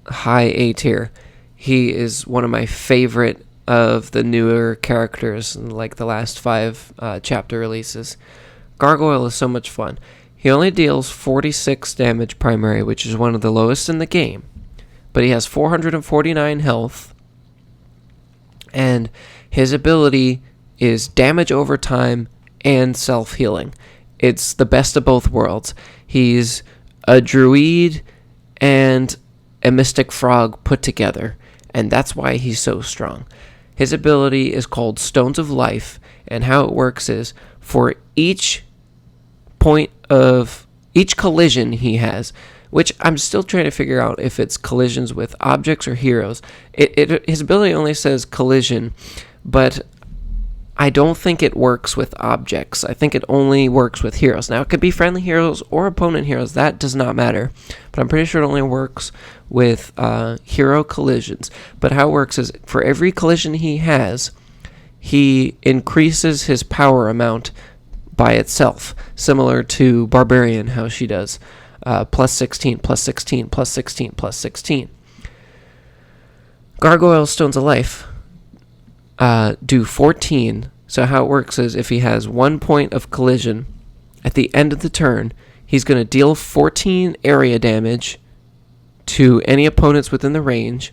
S1: high A tier. He is one of my favorite of the newer characters, like the last 5 chapter releases. Gargoyle is so much fun. He only deals 46 damage primary, which is one of the lowest in the game, but he has 449 health, and his ability is damage over time and self-healing. It's the best of both worlds. He's a druid and a mystic frog put together, and that's why he's so strong. His ability is called Stones of Life, and how it works is for each collision he has, which I'm still trying to figure out if it's collisions with objects or heroes. His ability only says collision, but I don't think it works with objects. I think it only works with heroes. Now, it could be friendly heroes or opponent heroes. That does not matter. But I'm pretty sure it only works with hero collisions. But how it works is for every collision he has, he increases his power amount by itself, similar to Barbarian, how she does. Plus 16, plus 16, plus 16, plus 16. Gargoyle Stones of Life do 14. So how it works is if he has 1 point of collision at the end of the turn, he's going to deal 14 area damage to any opponents within the range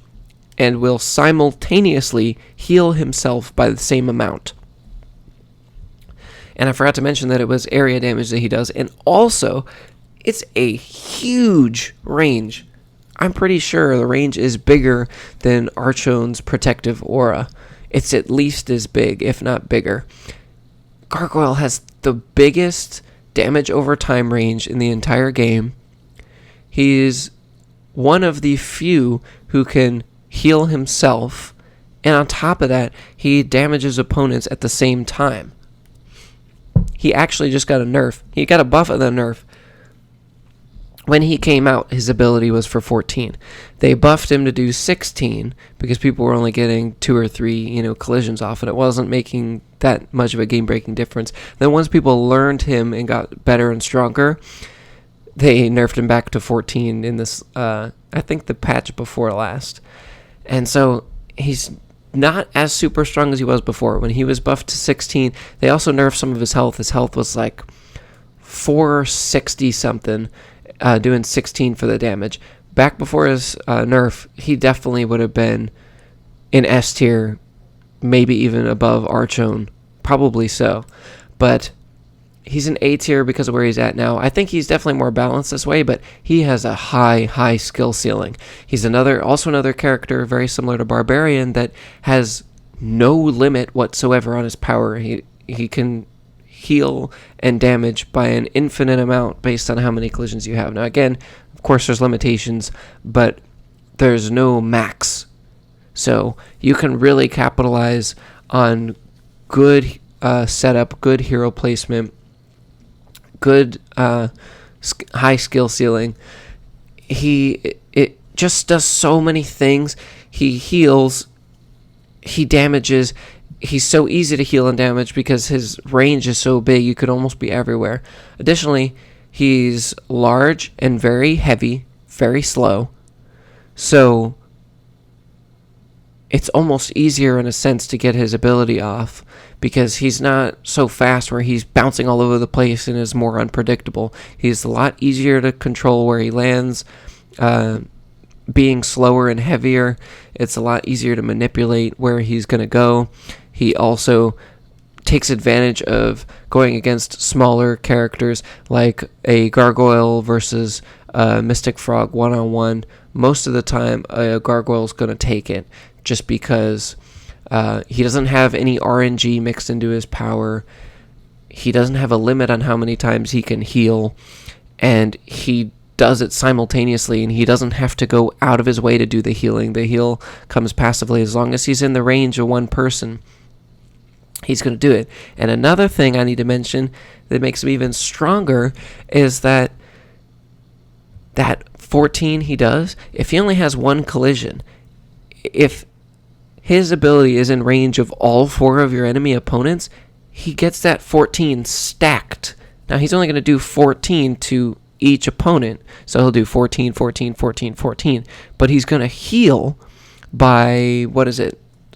S1: and will simultaneously heal himself by the same amount. And I forgot to mention that it was area damage that he does, and also it's a huge range. I'm pretty sure the range is bigger than Archon's protective aura. It's at least as big, if not bigger. Gargoyle has the biggest damage over time range in the entire game. He's one of the few who can heal himself, and on top of that, he damages opponents at the same time. He actually just got a nerf. He got a buff and a nerf. When he came out, his ability was for 14. They buffed him to do 16 because people were only getting 2 or 3, collisions off, and it wasn't making that much of a game-breaking difference. Then once people learned him and got better and stronger, they nerfed him back to 14 in this, I think the patch before last. And so he's not as super strong as he was before. When he was buffed to 16, they also nerfed some of his health. His health was like 460 something. Doing 16 for the damage. Back before his nerf, he definitely would have been in S tier, maybe even above Archon, probably so. But he's in A tier because of where he's at now. I think he's definitely more balanced this way, but he has a high skill ceiling. He's also another character very similar to Barbarian that has no limit whatsoever on his power. He can heal and damage by an infinite amount based on how many collisions you have. Now again, of course there's limitations, but there's no max. So you can really capitalize on good setup, good hero placement, good high skill ceiling. It just does so many things. He heals, he damages. He's so easy to heal and damage because his range is so big, you could almost be everywhere. Additionally, he's large and very heavy, very slow. So it's almost easier in a sense to get his ability off because he's not so fast where he's bouncing all over the place and is more unpredictable. He's a lot easier to control where he lands. Being slower and heavier, it's a lot easier to manipulate where he's going to go. He also takes advantage of going against smaller characters like a Gargoyle versus a Mystic Frog one-on-one. Most of the time, a Gargoyle's going to take it just because he doesn't have any RNG mixed into his power. He doesn't have a limit on how many times he can heal, and he does it simultaneously, and he doesn't have to go out of his way to do the healing. The heal comes passively. As long as he's in the range of one person, he's going to do it. And another thing I need to mention that makes him even stronger is that 14 he does, if he only has one collision, if his ability is in range of all 4 of your enemy opponents, he gets that 14 stacked. Now he's only going to do 14 to each opponent, so he'll do 14, 14, 14, 14, but he's going to heal by,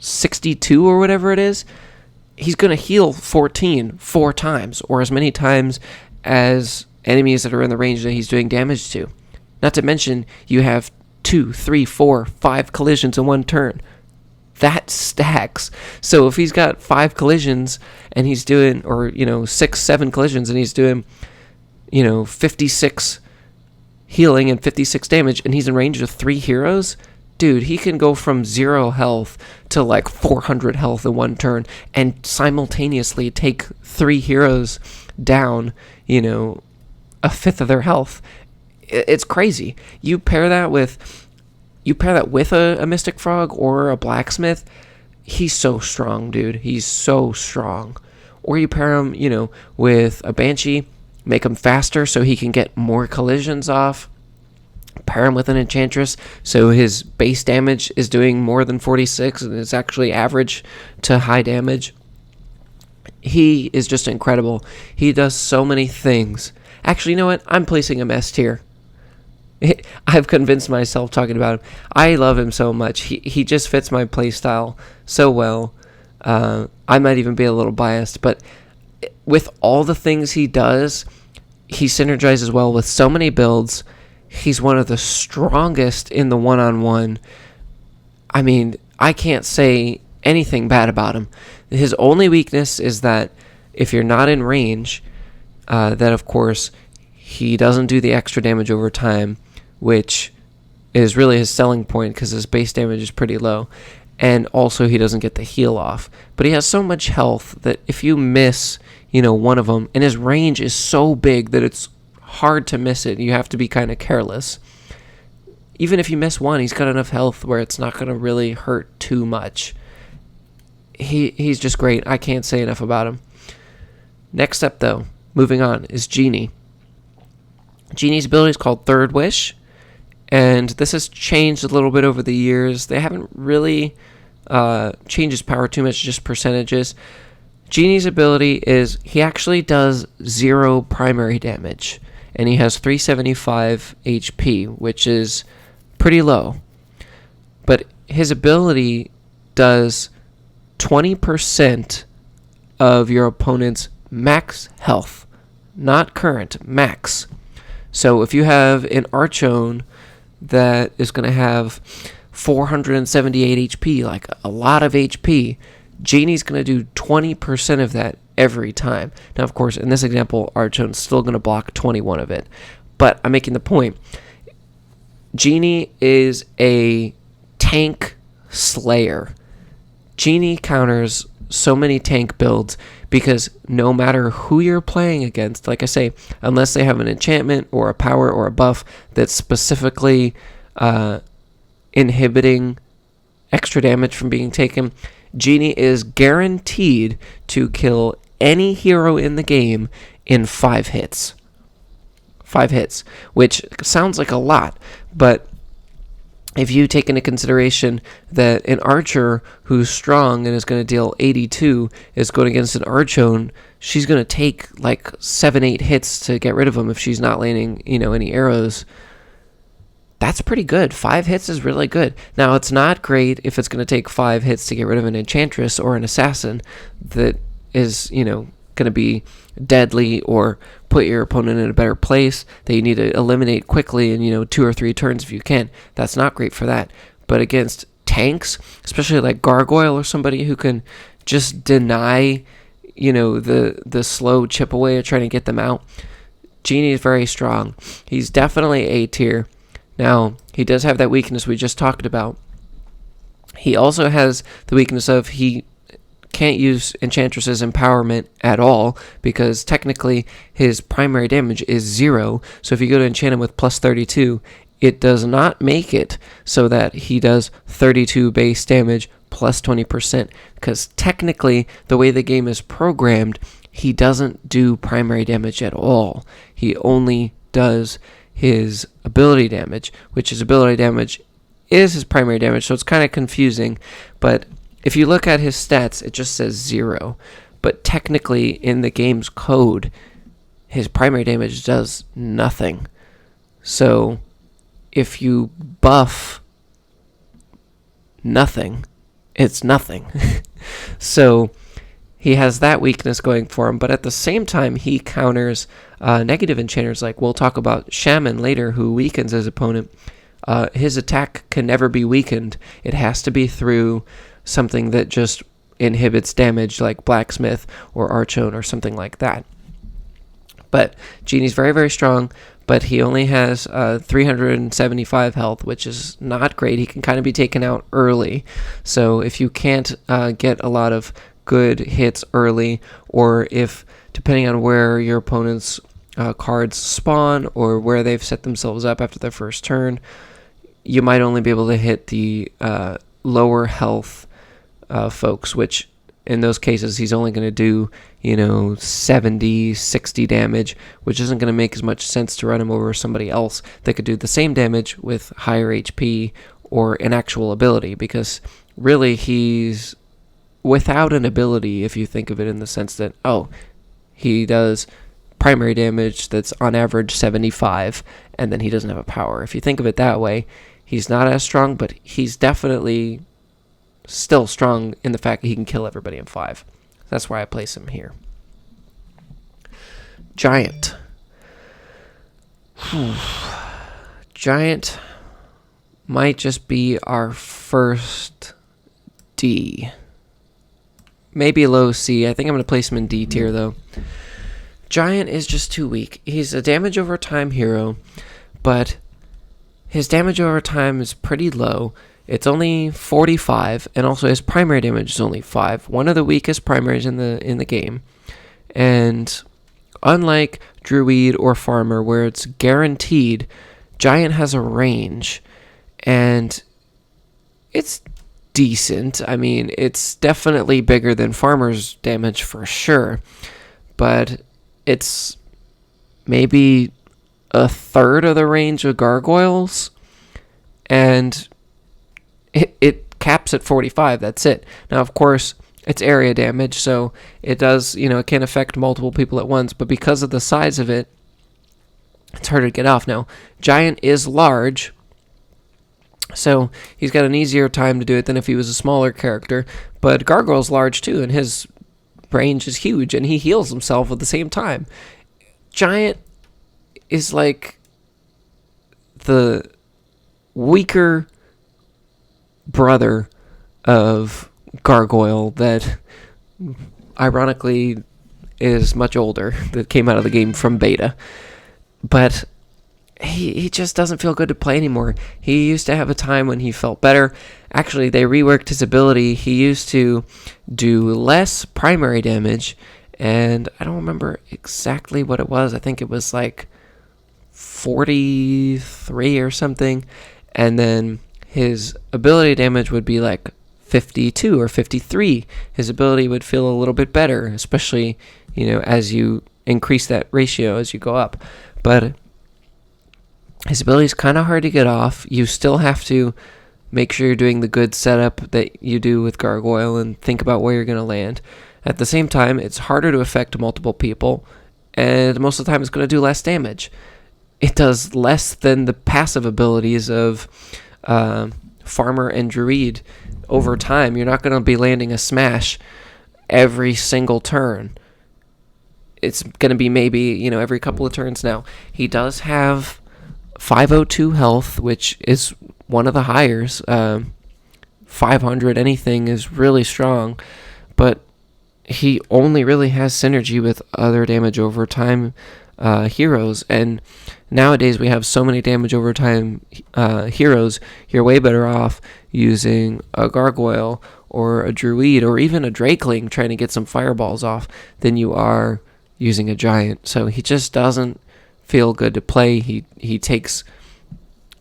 S1: 62 or whatever it is, he's going to heal 14 4 times, or as many times as enemies that are in the range that he's doing damage to. Not to mention, you have 2, 3, 4, 5 collisions in one turn. That stacks. So if he's got 5 collisions and he's doing, or 6, 7 collisions and he's doing 56 healing and 56 damage, and he's in range of 3 heroes, dude, he can go from 0 health to like 400 health in one turn and simultaneously take 3 heroes down, a fifth of their health. It's crazy. You pair that with a Mystic Frog or a Blacksmith, he's so strong, dude. He's so strong. Or you pair him, with a Banshee, make him faster so he can get more collisions off. Pair him with an Enchantress so his base damage is doing more than 46 and it's actually average to high damage. He is just incredible. He does so many things. Actually, you know what? I'm placing him S tier. I've convinced myself talking about him. I love him so much. He just fits my playstyle so well. I might even be a little biased, but with all the things he does, he synergizes well with so many builds. He's one of the strongest in the one-on-one. I mean, I can't say anything bad about him. His only weakness is that if you're not in range, that of course he doesn't do the extra damage over time, which is really his selling point because his base damage is pretty low. And also he doesn't get the heal off. But he has so much health that if you miss, one of them, and his range is so big that it's hard to miss it. You have to be kind of careless. Even if you miss one, he's got enough health where it's not going to really hurt too much. He's just great. I can't say enough about him. Next up, though, moving on, is Genie. Genie's ability is called Third Wish, and this has changed a little bit over the years. They haven't really changed his power too much, just percentages. Genie's ability is he actually does 0 primary damage, and he has 375 HP, which is pretty low. But his ability does 20% of your opponent's max health, not current, max. So if you have an Archon that is going to have 478 HP, like a lot of HP, Genie's going to do 20% of that every time. Now, of course, in this example, Archon's still going to block 21 of it. But I'm making the point. Genie is a tank slayer. Genie counters so many tank builds because no matter who you're playing against, like I say, unless they have an enchantment or a power or a buff that's specifically inhibiting extra damage from being taken, Genie is guaranteed to kill any hero in the game in 5 hits. 5 hits, which sounds like a lot, but if you take into consideration that an archer who's strong and is going to deal 82 is going against an Archon, she's going to take like 7-8 hits to get rid of him if she's not landing, any arrows. That's pretty good. 5 hits is really good. Now, it's not great if it's going to take 5 hits to get rid of an Enchantress or an Assassin that is, going to be deadly or put your opponent in a better place that you need to eliminate quickly in 2 or 3 turns if you can. That's not great for that. But against tanks, especially like Gargoyle or somebody who can just deny the slow chip away of trying to get them out, Genie is very strong. He's definitely A tier. Now, he does have that weakness we just talked about. He also has the weakness of he can't use Enchantress's empowerment at all because technically his primary damage is 0. So if you go to enchant him with plus 32, it does not make it so that he does 32 base damage plus 20% because technically the way the game is programmed, he doesn't do primary damage at all. He only does his ability damage, which his ability damage is his primary damage, so it's kind of confusing, but if you look at his stats, it just says 0. But technically, in the game's code, his primary damage does nothing. So, if you buff nothing, it's nothing. So he has that weakness going for him, but at the same time, he counters negative enchanters. Like we'll talk about Shaman later, who weakens his opponent. His attack can never be weakened. It has to be through something that just inhibits damage, like Blacksmith or Archon or something like that. But Genie's very, very strong, but he only has 375 health, which is not great. He can kind of be taken out early. So if you can't get a lot of good hits early, or if, depending on where your opponent's cards spawn or where they've set themselves up after their first turn, you might only be able to hit the lower health folks, which in those cases he's only going to do 70, 60 damage, which isn't going to make as much sense to run him over somebody else that could do the same damage with higher HP or an actual ability, because really he's without an ability if you think of it in the sense that, he does primary damage that's on average 75, and then he doesn't have a power. If you think of it that way, he's not as strong, but he's definitely still strong in the fact that he can kill everybody in 5. That's why I place him here. Giant. Giant might just be our first D. Maybe low C. I think I'm going to place him in D tier, though. Giant is just too weak. He's a damage over time hero, but his damage over time is pretty low. It's only 45, and also his primary damage is only 5. One of the weakest primaries in the game. And unlike Druid or Farmer, where it's guaranteed, Giant has a range, and it's decent. I mean, it's definitely bigger than Farmer's damage for sure, but it's maybe a third of the range of Gargoyles, and it caps at 45. That's it. Now, of course, it's area damage, so it does, it can affect multiple people at once, but because of the size of it, it's harder to get off. Now, Giant is large, so he's got an easier time to do it than if he was a smaller character, but Gargoyle's large too, and his range is huge, and he heals himself at the same time. Giant is like the weaker brother of Gargoyle that ironically is much older, that came out of the game from beta. But he just doesn't feel good to play anymore. He used to have a time when he felt better. Actually, they reworked his ability. He used to do less primary damage, and I don't remember exactly what it was. I think it was like 43 or something, and then his ability damage would be like 52 or 53. His ability would feel a little bit better, especially, as you increase that ratio as you go up. But his ability is kind of hard to get off. You still have to make sure you're doing the good setup that you do with Gargoyle and think about where you're going to land. At the same time, it's harder to affect multiple people, and most of the time it's going to do less damage. It does less than the passive abilities of Farmer and Druid. Over time, you're not going to be landing a smash every single turn. It's going to be maybe, every couple of turns. Now, he does have 502 health, which is one of the highers. 500 anything is really strong, but he only really has synergy with other damage over time heroes, and nowadays we have so many damage over time heroes. You're way better off using a Gargoyle or a Druid or even a Drakeling trying to get some fireballs off than you are using a Giant. So he just doesn't feel good to play. He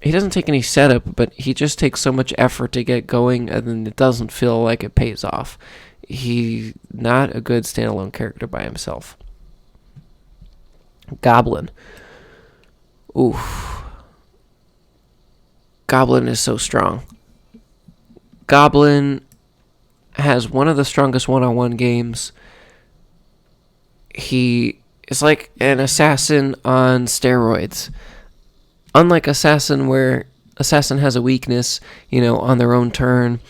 S1: doesn't take any setup, but he just takes so much effort to get going, and then it doesn't feel like it pays off. He's not a good standalone character by himself. Goblin. Oof. Goblin is so strong. Goblin has one of the strongest one-on-one games. He is like an assassin on steroids. Unlike Assassin, where Assassin has a weakness, on their own turn,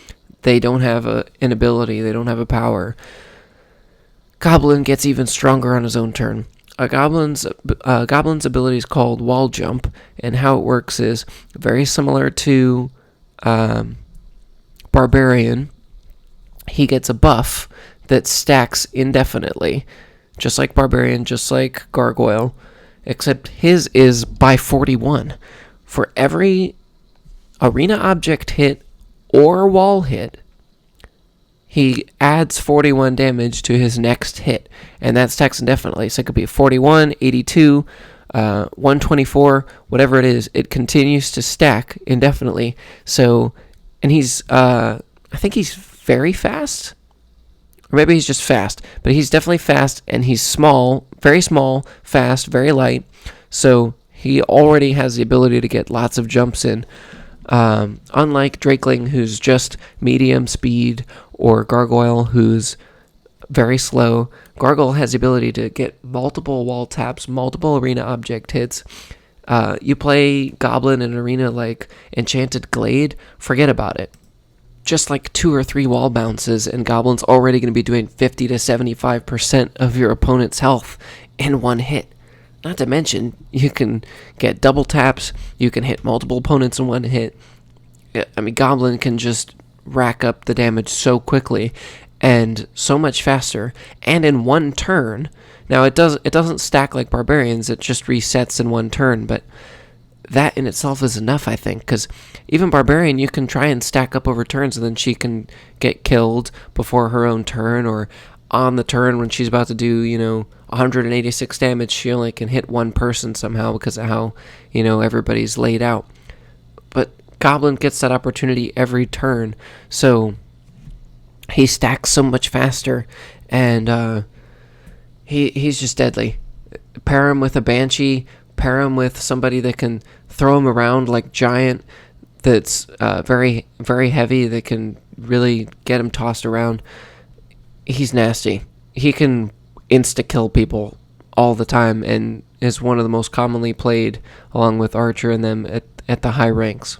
S1: they don't have an ability, they don't have a power. Goblin gets even stronger on his own turn. A Goblin's ability is called Wall Jump, and how it works is very similar to Barbarian. He gets a buff that stacks indefinitely, just like Barbarian, just like Gargoyle, except his is by 41. For every arena object hit or wall hit, he adds 41 damage to his next hit, and that stacks indefinitely. So it could be 41, 82, 124, whatever it is. It continues to stack indefinitely. So, and he's, I think he's very fast, or maybe he's just fast, but he's definitely fast, and he's small, fast, very light. So he already has the ability to get lots of jumps in. Unlike Drakeling, who's just medium speed, or Gargoyle, who's very slow, Gargoyle has the ability to get multiple wall taps, multiple arena object hits. You play Goblin in an arena like Enchanted Glade, forget about it. Just like 2 or 3 wall bounces, and Goblin's already going to be doing 50 to 75% of your opponent's health in one hit. Not to mention, you can get double taps, you can hit multiple opponents in one hit. I mean, Goblin can just rack up the damage so quickly and so much faster, and in one turn. Now, it doesn't stack like Barbarians, it just resets in one turn, but that in itself is enough, I think, because even Barbarian, you can try and stack up over turns, and then she can get killed before her own turn, or on the turn when she's about to do, 186 damage, she only can hit one person somehow because of how, everybody's laid out. But Goblin gets that opportunity every turn, so he stacks so much faster, and he's just deadly. Pair him with a Banshee, pair him with somebody that can throw him around like Giant, that's very, very heavy, that can really get him tossed around. He's nasty. He can insta-kill people all the time, and is one of the most commonly played, along with Archer and them, at the high ranks.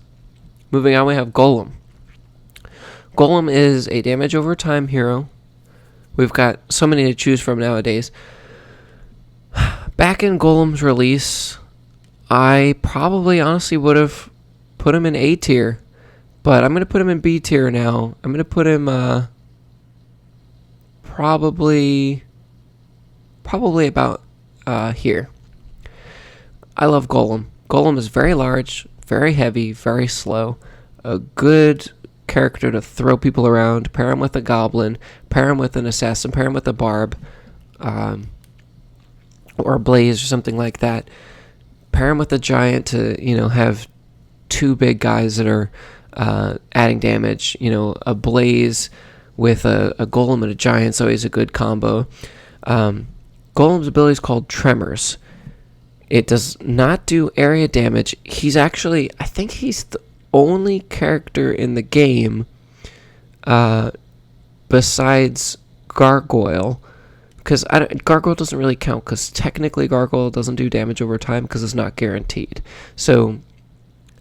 S1: Moving on, we have Golem. Golem is a damage over time hero. We've got so many to choose from nowadays. Back in Golem's release, I probably honestly would have put him in A tier, but I'm going to put him in B tier now. I'm going to put him probably about here. I love Golem. Golem is very large, very heavy, very slow. A good character to throw people around. Pair him with a Goblin. Pair him with an Assassin. Pair him with a Barb. Or a Blaze or something like that. Pair him with a Giant to, have 2 big guys that are adding damage. A Blaze with a Golem and a Giant, so he's a good combo. Golem's ability is called Tremors. It does not do area damage. He's actually, I think he's the only character in the game besides Gargoyle, because Gargoyle doesn't really count, because technically Gargoyle doesn't do damage over time because it's not guaranteed. So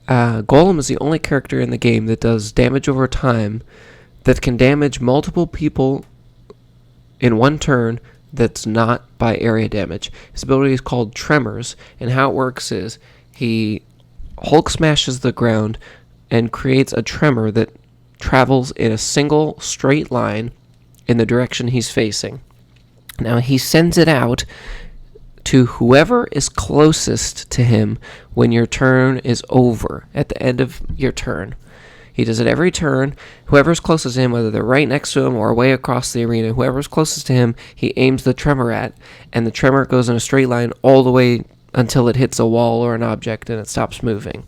S1: Golem is the only character in the game that does damage over time, that can damage multiple people in one turn, that's not by area damage. His ability is called Tremors, and how it works is he Hulk smashes the ground and creates a tremor that travels in a single straight line in the direction he's facing. Now he sends it out to whoever is closest to him when your turn is over, at the end of your turn. He does it every turn. Whoever's closest to him, whether they're right next to him or way across the arena, whoever's closest to him, he aims the tremor at, and the tremor goes in a straight line all the way until it hits a wall or an object and it stops moving.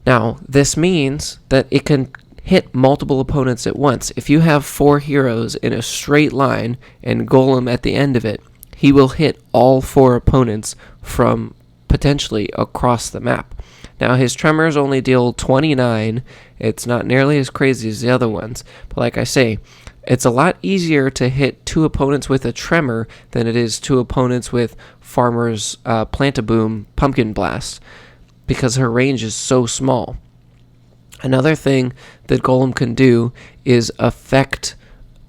S1: Now, this means that it can hit multiple opponents at once. If you have 4 heroes in a straight line and Golem at the end of it, he will hit all 4 opponents from potentially across the map. Now, his tremors only deal 29. It's not nearly as crazy as the other ones. But like I say, it's a lot easier to hit 2 opponents with a tremor than it is 2 opponents with Farmer's Plant-A-Boom Pumpkin Blast, because her range is so small. Another thing that Golem can do is affect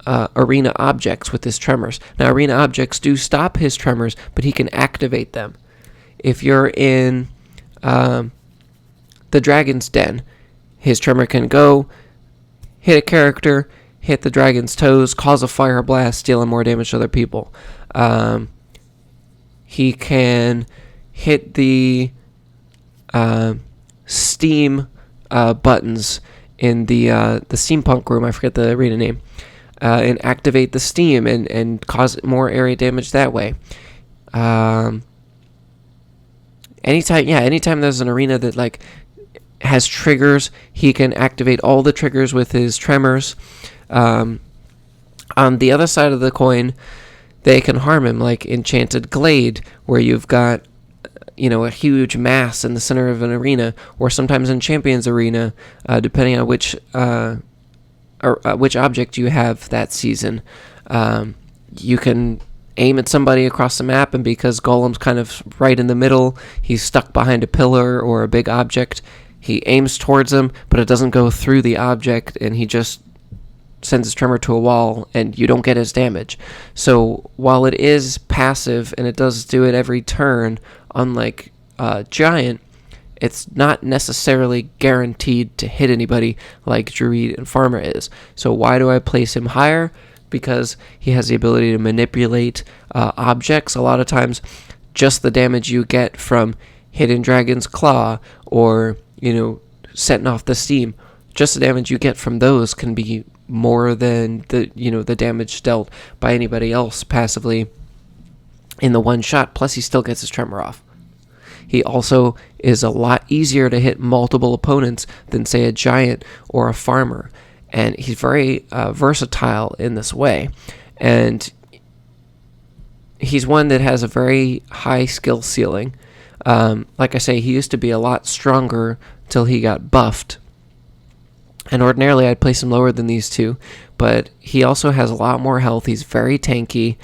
S1: arena objects with his tremors. Now, arena objects do stop his tremors, but he can activate them. If you're in the Dragon's Den, his tremor can go, hit a character, hit the dragon's toes, cause a fire blast, dealing more damage to other people. He can hit the steam buttons in the steampunk room, I forget the arena name, and activate the steam and cause more area damage that way. Anytime there's an arena that like has triggers, he can activate all the triggers with his tremors. On the other side of the coin, they can harm him, like Enchanted Glade, where you've got a huge mass in the center of an arena, or sometimes in Champion's Arena, depending on which object you have that season. You can aim at somebody across the map, and because Golem's kind of right in the middle, he's stuck behind a pillar or a big object. He aims towards him, but it doesn't go through the object, and he just sends his tremor to a wall, and you don't get his damage. So while it is passive, and it does do it every turn, unlike Giant, it's not necessarily guaranteed to hit anybody like Druid and Farmer is. So why do I place him higher? Because he has the ability to manipulate objects. A lot of times, just the damage you get from hitting Dragon's Claw or, setting off the steam, just the damage you get from those can be more than the damage dealt by anybody else passively in the one shot. Plus, he still gets his tremor off. He also is a lot easier to hit multiple opponents than, say, a Giant or a Farmer. And he's very versatile in this way. And he's one that has a very high skill ceiling. Like I say, he used to be a lot stronger till he got buffed. And ordinarily I'd place him lower than these two. But he also has a lot more health. He's very tanky.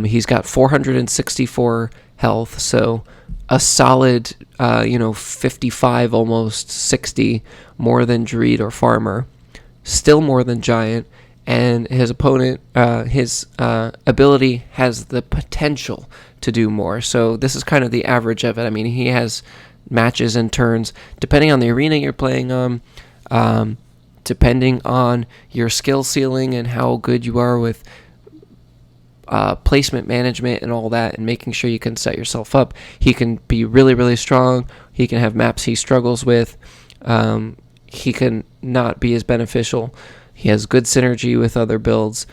S1: He's got 464 health. So a solid, 55, almost 60 more than Druid or Farmer. Still more than Giant, and his opponent, his ability has the potential to do more. So this is kind of the average of it. I mean, he has matches and turns, depending on the arena you're playing on, depending on your skill ceiling and how good you are with placement management and all that, and making sure you can set yourself up. He can be really, really strong. He can have maps he struggles with. He can not be as beneficial. He has good synergy with other builds.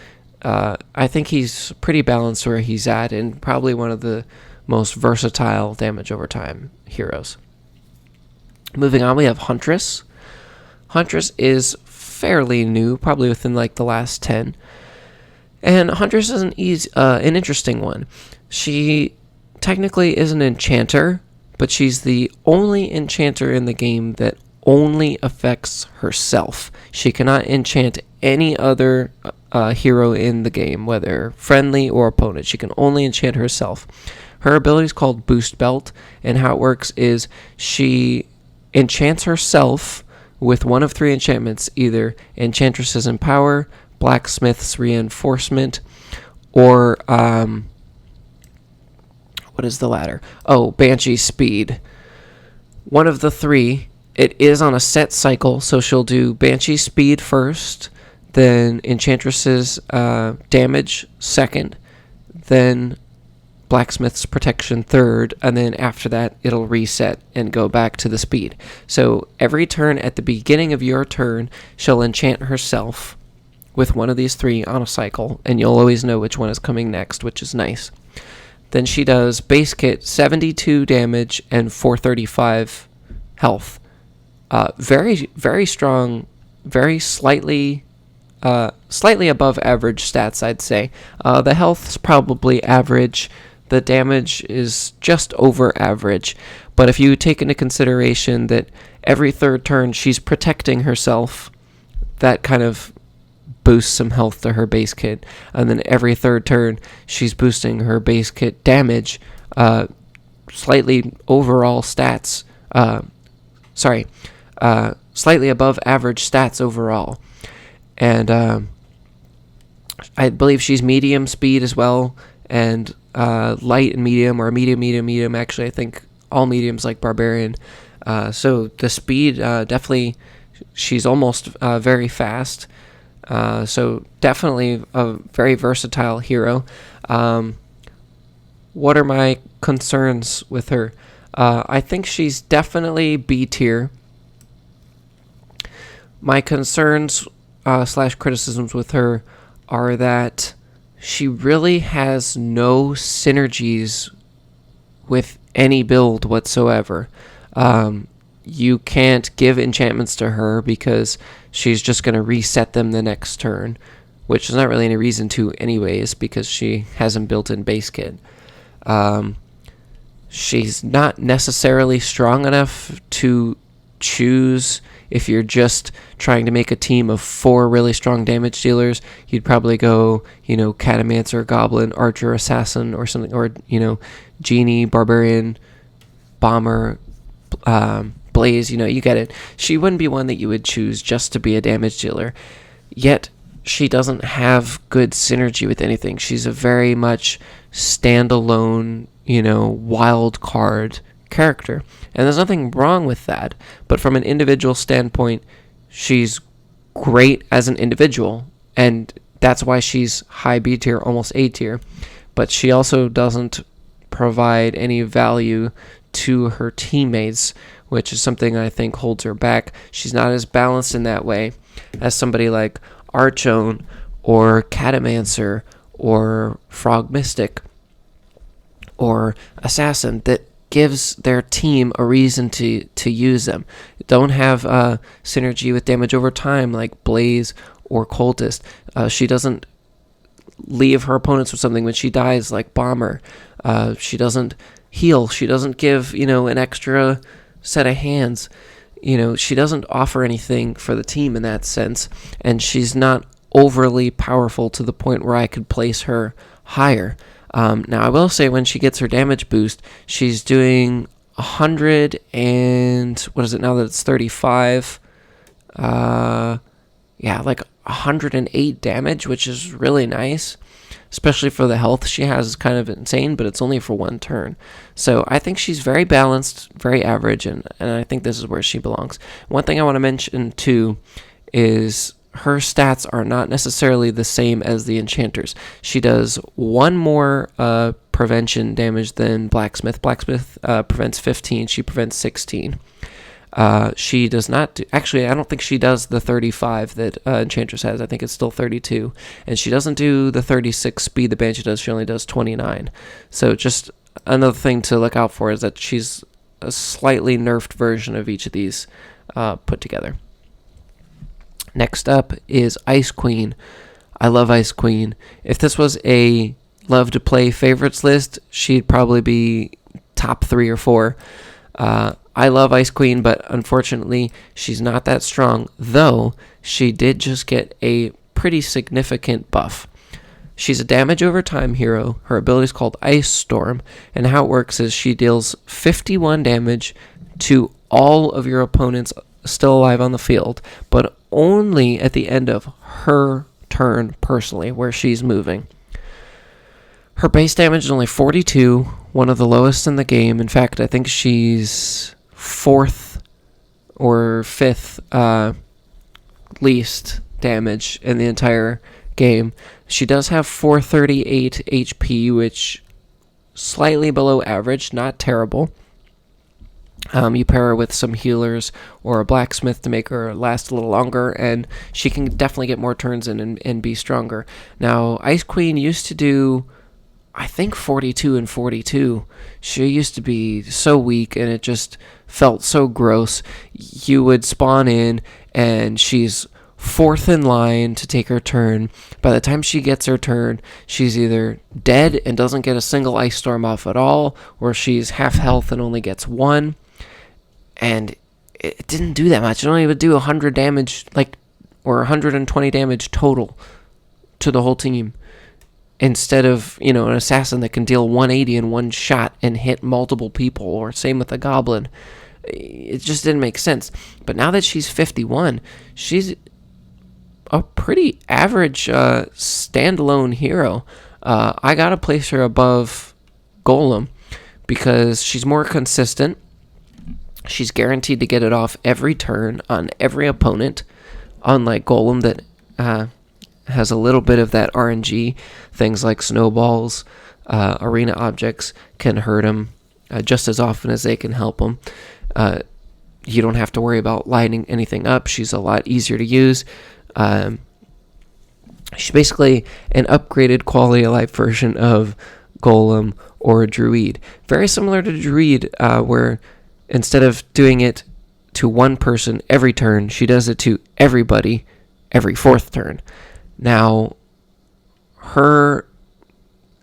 S1: I think he's pretty balanced where he's at, and probably one of the most versatile damage over time heroes. Moving on, we have Huntress. Huntress is fairly new, probably within like the last 10. And Huntress is an interesting one. She technically is an enchanter, but she's the only enchanter in the game that only affects herself. She cannot enchant any other hero in the game, whether friendly or opponent. She can only enchant herself. Her ability is called Boost Belt, and how it works is she enchants herself with one of 3 enchantments, either Enchantress's Empower, Blacksmith's Reinforcement, or what is the latter? Oh, Banshee's Speed. One of the 3. It is on a set cycle, so she'll do Banshee's Speed first, then Enchantress's damage second, then Blacksmith's Protection third, and then after that it'll reset and go back to the speed. So every turn at the beginning of your turn, she'll enchant herself with one of these 3 on a cycle, and you'll always know which one is coming next, which is nice. Then she does base kit 72 damage and 435 health. Very, very strong, very slightly above average stats, I'd say. The health's probably average. The damage is just over average. But if you take into consideration that every 3rd turn she's protecting herself, that kind of boosts some health to her base kit. And then every 3rd turn she's boosting her base kit damage, slightly overall stats. slightly above average stats overall. And I believe she's medium speed as well, and light and medium, or medium. Actually, I think all mediums like Barbarian. So the speed, definitely, she's almost very fast. So definitely a very versatile hero. What are my concerns with her? I think she's definitely B tier. My concerns slash criticisms with her are that she really has no synergies with any build whatsoever. You can't give enchantments to her because she's just going to reset them the next turn, which is not really any reason to anyways, because she hasn't built in base kit. She's not necessarily strong enough to choose. If you're just trying to make a team of 4 really strong damage dealers, you'd probably go, Catomancer, Goblin, Archer, Assassin, or something, or, Genie, Barbarian, Bomber, Blaze, you get it. She wouldn't be one that you would choose just to be a damage dealer. Yet, she doesn't have good synergy with anything. She's a very much standalone, wild card character. And there's nothing wrong with that. But from an individual standpoint, she's great as an individual. And that's why she's high B tier, almost A tier. But she also doesn't provide any value to her teammates, which is something I think holds her back. She's not as balanced in that way as somebody like Archon or Catomancer or Frog Mystic or Assassin that gives their team a reason to use them. Don't have synergy with damage over time like Blaze or Cultist. She doesn't leave her opponents with something when she dies like Bomber. She doesn't heal. She doesn't give, an extra set of hands. She doesn't offer anything for the team in that sense, and she's not overly powerful to the point where I could place her higher. Now, I will say when she gets her damage boost, she's doing 100 and... what is it now that it's 35? Like 108 damage, which is really nice. Especially for the health she has is kind of insane, but it's only for one turn. So I think she's very balanced, very average, and I think this is where she belongs. One thing I want to mention, too, is her stats are not necessarily the same as the Enchantress. She does one more prevention damage than Blacksmith. Blacksmith prevents 15. She prevents 16. She does not do... Actually, I don't think she does the 35 that Enchantress has. I think it's still 32. And she doesn't do the 36 speed the Banshee does. She only does 29. So just another thing to look out for is that she's a slightly nerfed version of each of these put together. Next up is Ice Queen. I love Ice Queen. If this was a love to play favorites list, she'd probably be top 3 or 4. I love Ice Queen, but unfortunately, she's not that strong, though she did just get a pretty significant buff. She's a damage over time hero. Her ability is called Ice Storm, and how it works is she deals 51 damage to all of your opponents still alive on the field, but only at the end of her turn personally, where she's moving. Her base damage is only 42, one of the lowest in the game. In fact, I think she's 4th or 5th least damage in the entire game. She does have 438 HP, which slightly below average, not terrible. You pair her with some healers or a blacksmith to make her last a little longer, and she can definitely get more turns in and be stronger. Now, Ice Queen used to do, I think, 42 and 42. She used to be so weak, and it just felt so gross. You would spawn in, and she's 4th in line to take her turn. By the time she gets her turn, she's either dead and doesn't get a single Ice Storm off at all, or she's half health and only gets 1. And it didn't do that much. It only would do 100 damage, or 120 damage total to the whole team. Instead of, an assassin that can deal 180 in one shot and hit multiple people, or same with a goblin. It just didn't make sense. But now that she's 51, she's a pretty average standalone hero. I gotta place her above Golem because she's more consistent. She's guaranteed to get it off every turn on every opponent, unlike Golem that has a little bit of that RNG. Things like snowballs, arena objects can hurt him just as often as they can help him. You don't have to worry about lighting anything up. She's a lot easier to use. She's basically an upgraded quality of life version of Golem or Druid. Very similar to Druid, where instead of doing it to one person every turn, she does it to everybody every fourth turn. Now, her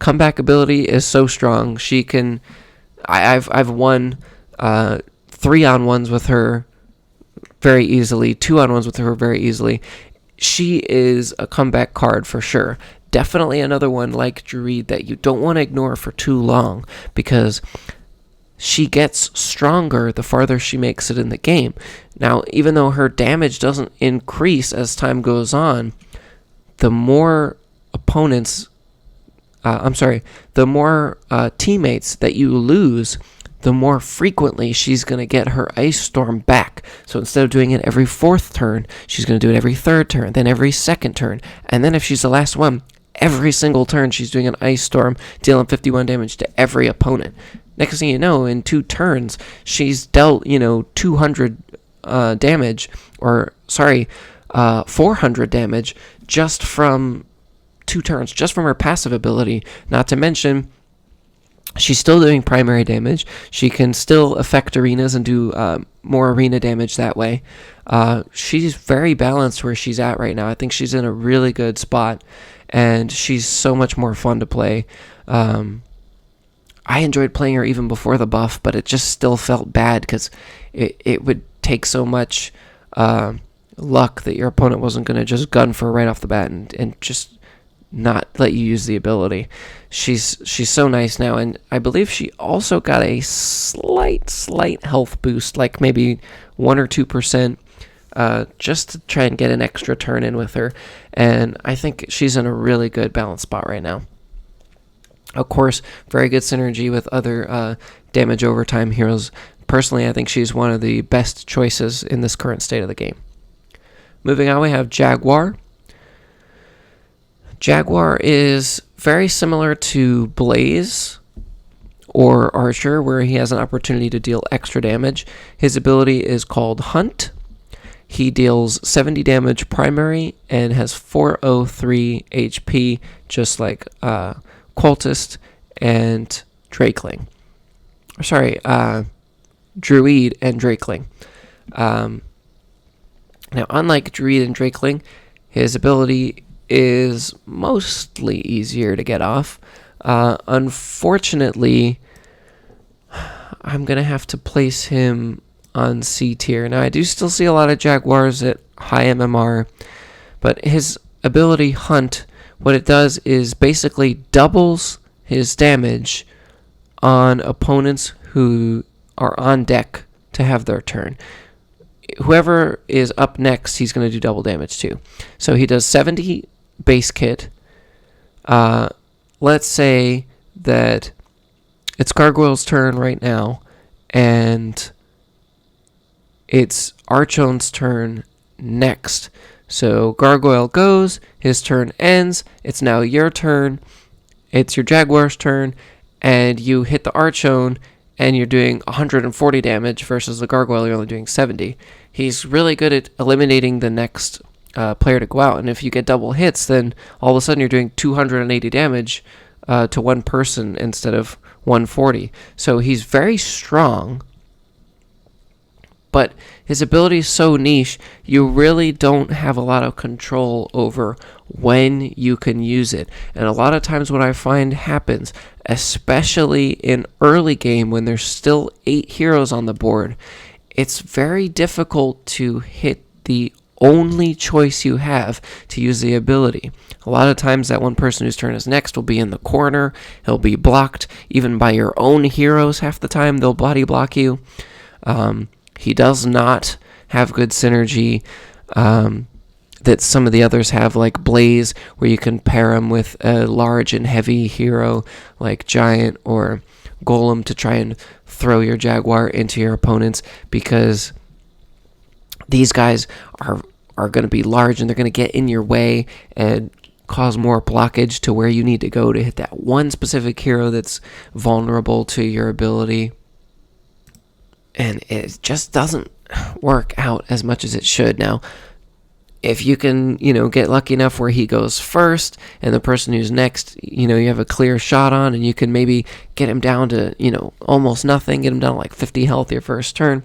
S1: comeback ability is so strong. She can... I've won 3-on-1s with her very easily, 2-on-1s with her very easily. She is a comeback card for sure. Definitely another one like Druid that you don't want to ignore for too long, because she gets stronger the farther she makes it in the game. Now, even though her damage doesn't increase as time goes on, the more opponents, the more teammates that you lose, the more frequently she's going to get her Ice Storm back. So instead of doing it every fourth turn, she's going to do it every third turn, then every second turn. And then if she's the last one, every single turn she's doing an Ice Storm, dealing 51 damage to every opponent. Next thing you know, in 2 turns, she's dealt, 200 damage, 400 damage just from 2 turns, just from her passive ability. Not to mention, she's still doing primary damage. She can still affect arenas and do more arena damage that way. She's very balanced where she's at right now. I think she's in a really good spot, and she's so much more fun to play. I enjoyed playing her even before the buff, but it just still felt bad because it would take so much luck that your opponent wasn't going to just gun for right off the bat and just not let you use the ability. She's so nice now, and I believe she also got a slight health boost, like maybe 1 or 2%, just to try and get an extra turn in with her, and I think she's in a really good balanced spot right now. Of course, very good synergy with other damage overtime heroes. Personally, I think she's one of the best choices in this current state of the game. Moving on, we have Jaguar. Jaguar is very similar to Blaze or Archer, where he has an opportunity to deal extra damage. His ability is called Hunt. He deals 70 damage primary and has 403 HP, just like Cultist and Drakeling. Druid and Drakeling. Now, unlike Druid and Drakeling, his ability is mostly easier to get off. Unfortunately, I'm going to have to place him on C tier. Now, I do still see a lot of Jaguars at high MMR, but his ability Hunt, what it does is basically doubles his damage on opponents who are on deck to have their turn. Whoever is up next, he's going to do double damage to. So he does 70 base kit. Let's say that it's Gargoyle's turn right now, and it's Archon's turn next. So Gargoyle goes, his turn ends, it's now your turn, it's your Jaguar's turn, and you hit the Archon, and you're doing 140 damage versus the Gargoyle, you're only doing 70. He's really good at eliminating the next player to go out, and if you get double hits, then all of a sudden you're doing 280 damage to one person instead of 140. So he's very strong, but his ability is so niche, you really don't have a lot of control over when you can use it. And a lot of times what I find happens, especially in early game when there's still 8 heroes on the board, it's very difficult to hit the only choice you have to use the ability. A lot of times that one person whose turn is next will be in the corner, he'll be blocked even by your own heroes half the time, they'll body block you. He does not have good synergy that some of the others have, like Blaze, where you can pair him with a large and heavy hero like Giant or Golem to try and throw your Jaguar into your opponents, because these guys are going to be large and they're going to get in your way and cause more blockage to where you need to go to hit that one specific hero that's vulnerable to your ability. And it just doesn't work out as much as it should. Now, if you can, get lucky enough where he goes first and the person who's next, you have a clear shot on, and you can maybe get him down to, almost nothing, get him down to like 50 health your first turn,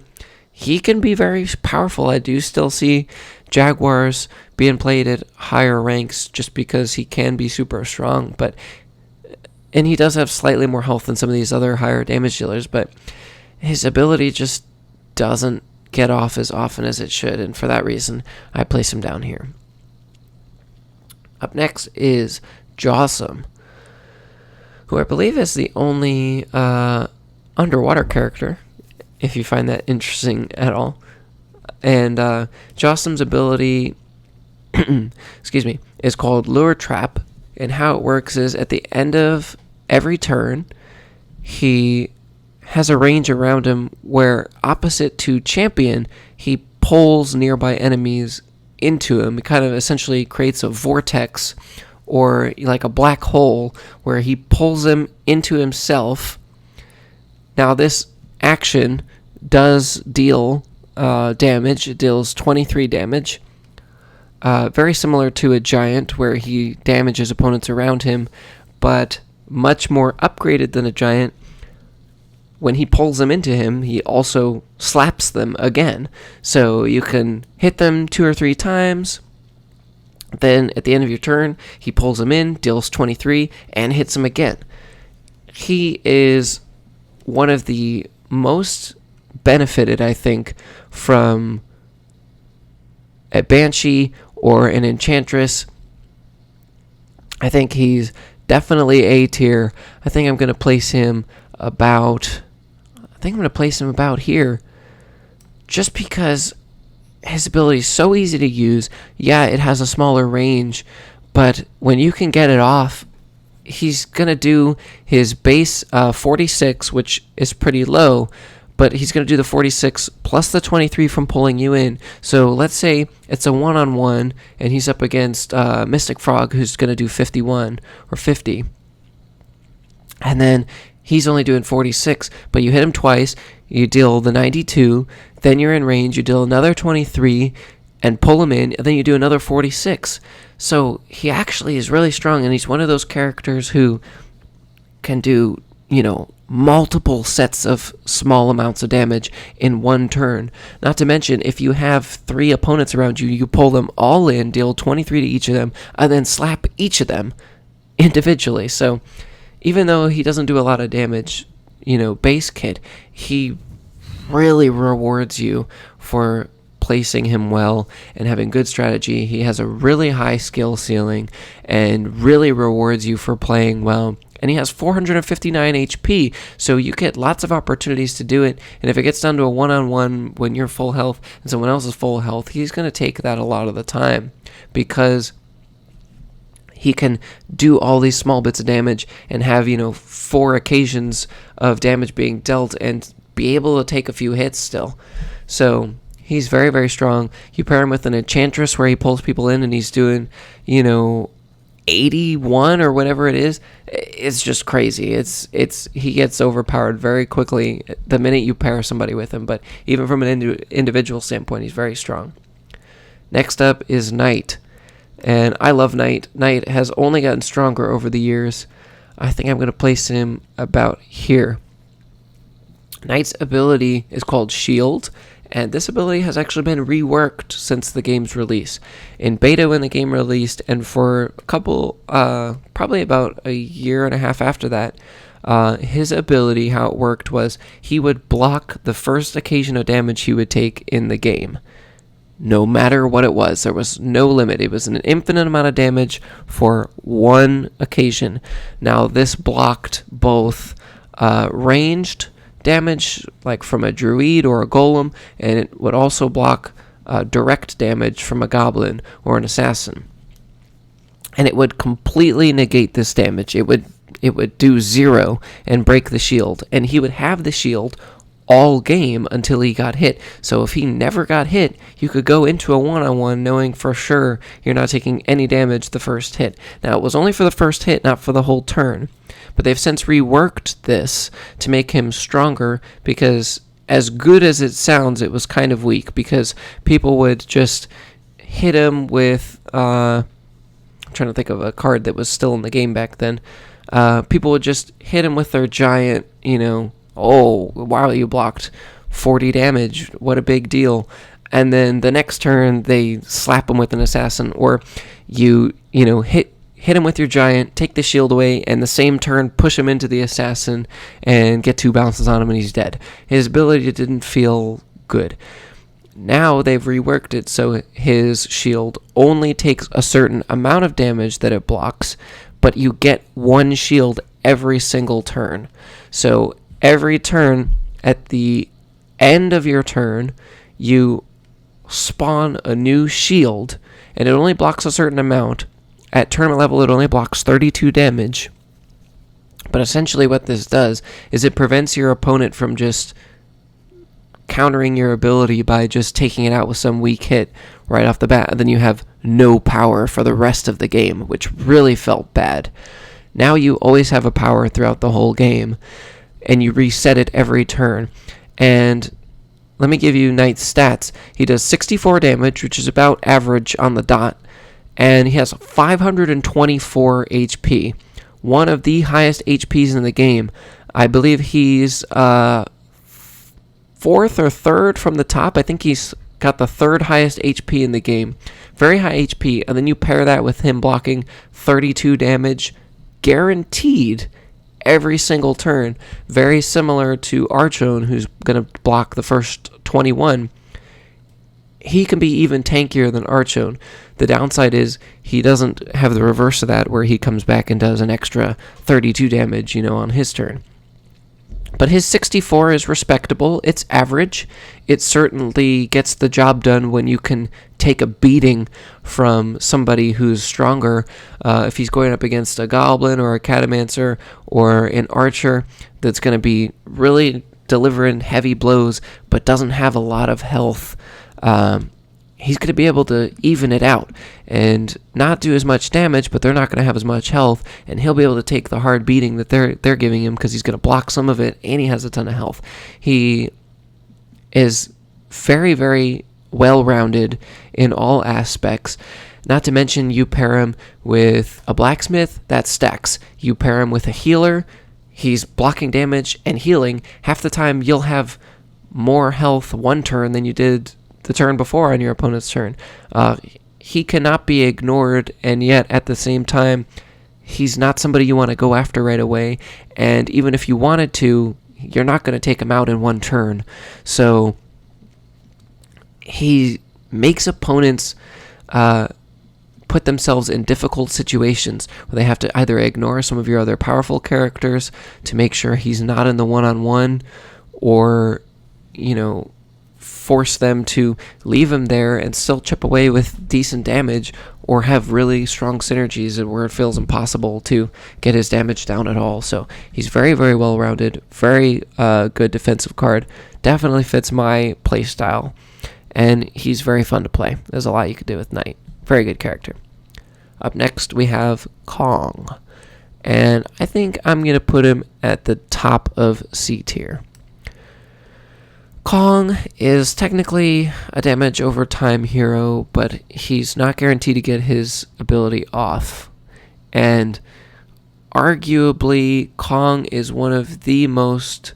S1: he can be very powerful. I do still see Jaguars being played at higher ranks just because he can be super strong, and he does have slightly more health than some of these other higher damage dealers, but his ability just doesn't get off as often as it should, and for that reason, I place him down here. Up next is Jawsome, who I believe is the only underwater character, if you find that interesting at all. And Jawsome's ability, is called Lure Trap, and how it works is at the end of every turn, he has a range around him where, opposite to Champion, he pulls nearby enemies into him. It kind of essentially creates a vortex, or like a black hole, where he pulls them into himself. Now, this action does deal damage. It deals 23 damage. Very similar to a Giant, where he damages opponents around him, but much more upgraded than a Giant. When he pulls them into him, he also slaps them again. So you can hit them 2 or 3 times. Then at the end of your turn, he pulls them in, deals 23, and hits them again. He is one of the most benefited, I think, from a Banshee or an Enchantress. I think he's definitely A tier. I think I'm going to place him about here, just because his ability is so easy to use. Yeah, it has a smaller range, but when you can get it off, he's going to do his base 46, which is pretty low, but he's going to do the 46 plus the 23 from pulling you in. So let's say it's a one-on-one, and he's up against Mystic Frog, who's going to do 51 or 50. And then he's only doing 46, but you hit him twice, you deal the 92, then you're in range, you deal another 23, and pull him in, and then you do another 46. So he actually is really strong, and he's one of those characters who can do, multiple sets of small amounts of damage in one turn. Not to mention, if you have 3 opponents around you, you pull them all in, deal 23 to each of them, and then slap each of them individually. So even though he doesn't do a lot of damage, base kit, he really rewards you for placing him well and having good strategy. He has a really high skill ceiling and really rewards you for playing well. And he has 459 HP, so you get lots of opportunities to do it. And if it gets down to a one-on-one when you're full health and someone else is full health, he's going to take that a lot of the time, because he can do all these small bits of damage and have, 4 occasions of damage being dealt and be able to take a few hits still. So he's very, very strong. You pair him with an Enchantress where he pulls people in and he's doing, 81 or whatever it is. It's just crazy. He gets overpowered very quickly the minute you pair somebody with him, but even from an individual standpoint, he's very strong. Next up is Knight. And I love Knight. Knight has only gotten stronger over the years. I think I'm going to place him about here. Knight's ability is called Shield, and this ability has actually been reworked since the game's release. In beta when the game released, and for a couple, probably about a year and a half after that, his ability, how it worked was he would block the first occasion of damage he would take in the game. No matter what it was, there was no limit. It was an infinite amount of damage for one occasion. Now, this blocked both ranged damage, like from a Druid or a Golem, and it would also block direct damage from a Goblin or an Assassin. And it would completely negate this damage. It would do 0 and break the shield, and he would have the shield all game until he got hit. So if he never got hit, you could go into a one-on-one knowing for sure you're not taking any damage the first hit. Now, it was only for the first hit, not for the whole turn. But they've since reworked this to make him stronger, because as good as it sounds, it was kind of weak, because people would just hit him with... I'm trying to think of a card that was still in the game back then. People would just hit him with their giant, oh, wow, you blocked 40 damage. What a big deal. And then the next turn, they slap him with an assassin, or you hit him with your giant, take the shield away, and the same turn, push him into the assassin and get 2 bounces on him and he's dead. His ability didn't feel good. Now they've reworked it so his shield only takes a certain amount of damage that it blocks, but you get 1 shield every single turn. So every turn, at the end of your turn, you spawn a new shield, and it only blocks a certain amount. At tournament level, it only blocks 32 damage. But essentially what this does is it prevents your opponent from just countering your ability by just taking it out with some weak hit right off the bat, and then you have no power for the rest of the game, which really felt bad. Now you always have a power throughout the whole game, and you reset it every turn. And let me give you Knight's stats. He does 64 damage, which is about average on the dot, and he has 524 HP. One of the highest HPs in the game. I believe he's 4th or 3rd from the top. I think he's got the 3rd highest HP in the game. Very high HP, and then you pair that with him blocking 32 damage, guaranteed every single turn. Very similar to Archon, who's going to block the first 21. He can be even tankier than Archon. The downside is he doesn't have the reverse of that, where he comes back and does an extra 32 damage, on his turn. But his 64 is respectable. It's average. It certainly gets the job done when you can take a beating from somebody who's stronger. If he's going up against a Goblin or a Catomancer or an Archer that's going to be really delivering heavy blows but doesn't have a lot of health, he's going to be able to even it out and not do as much damage, but they're not going to have as much health, and he'll be able to take the hard beating that they're giving him, because he's going to block some of it, and he has a ton of health. He is very, very well-rounded in all aspects. Not to mention, you pair him with a Blacksmith, that stacks. You pair him with a healer, he's blocking damage and healing. Half the time, you'll have more health one turn than you did the turn before on your opponent's turn. He cannot be ignored, and yet at the same time, he's not somebody you want to go after right away, and even if you wanted to, you're not going to take him out in one turn. So he makes opponents put themselves in difficult situations where they have to either ignore some of your other powerful characters to make sure he's not in the one-on-one, or force them to leave him there and still chip away with decent damage, or have really strong synergies where it feels impossible to get his damage down at all. So he's very, very well-rounded, very good defensive card. Definitely fits my play style, and he's very fun to play. There's a lot you could do with Knight. Very good character. Up next, we have Kong, and I think I'm going to put him at the top of C tier. Kong is technically a damage over time hero, but he's not guaranteed to get his ability off. And arguably, Kong is one of the most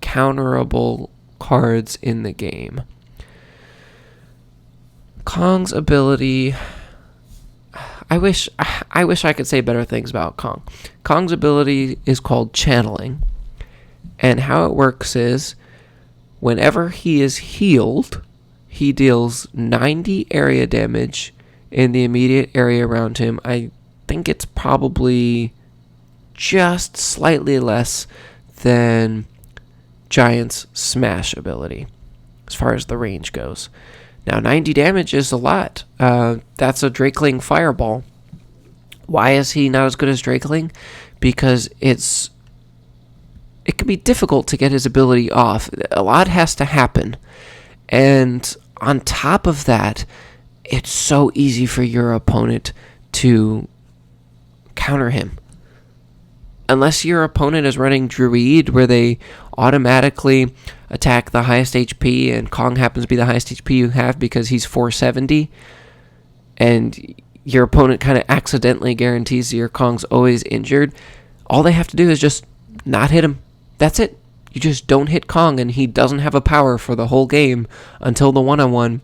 S1: counterable cards in the game. Kong's ability... I wish I could say better things about Kong. Kong's ability is called Channeling. And how it works is, whenever he is healed, he deals 90 area damage in the immediate area around him. I think it's probably just slightly less than Giant's Smash ability, as far as the range goes. Now, 90 damage is a lot. That's a Drakeling Fireball. Why is he not as good as Drakeling? Because it can be difficult to get his ability off. A lot has to happen. And on top of that, it's so easy for your opponent to counter him. Unless your opponent is running Druid, where they automatically attack the highest HP, and Kong happens to be the highest HP you have because he's 470, and your opponent kind of accidentally guarantees that your Kong's always injured, all they have to do is just not hit him. That's it. You just don't hit Kong, and he doesn't have a power for the whole game until the one-on-one,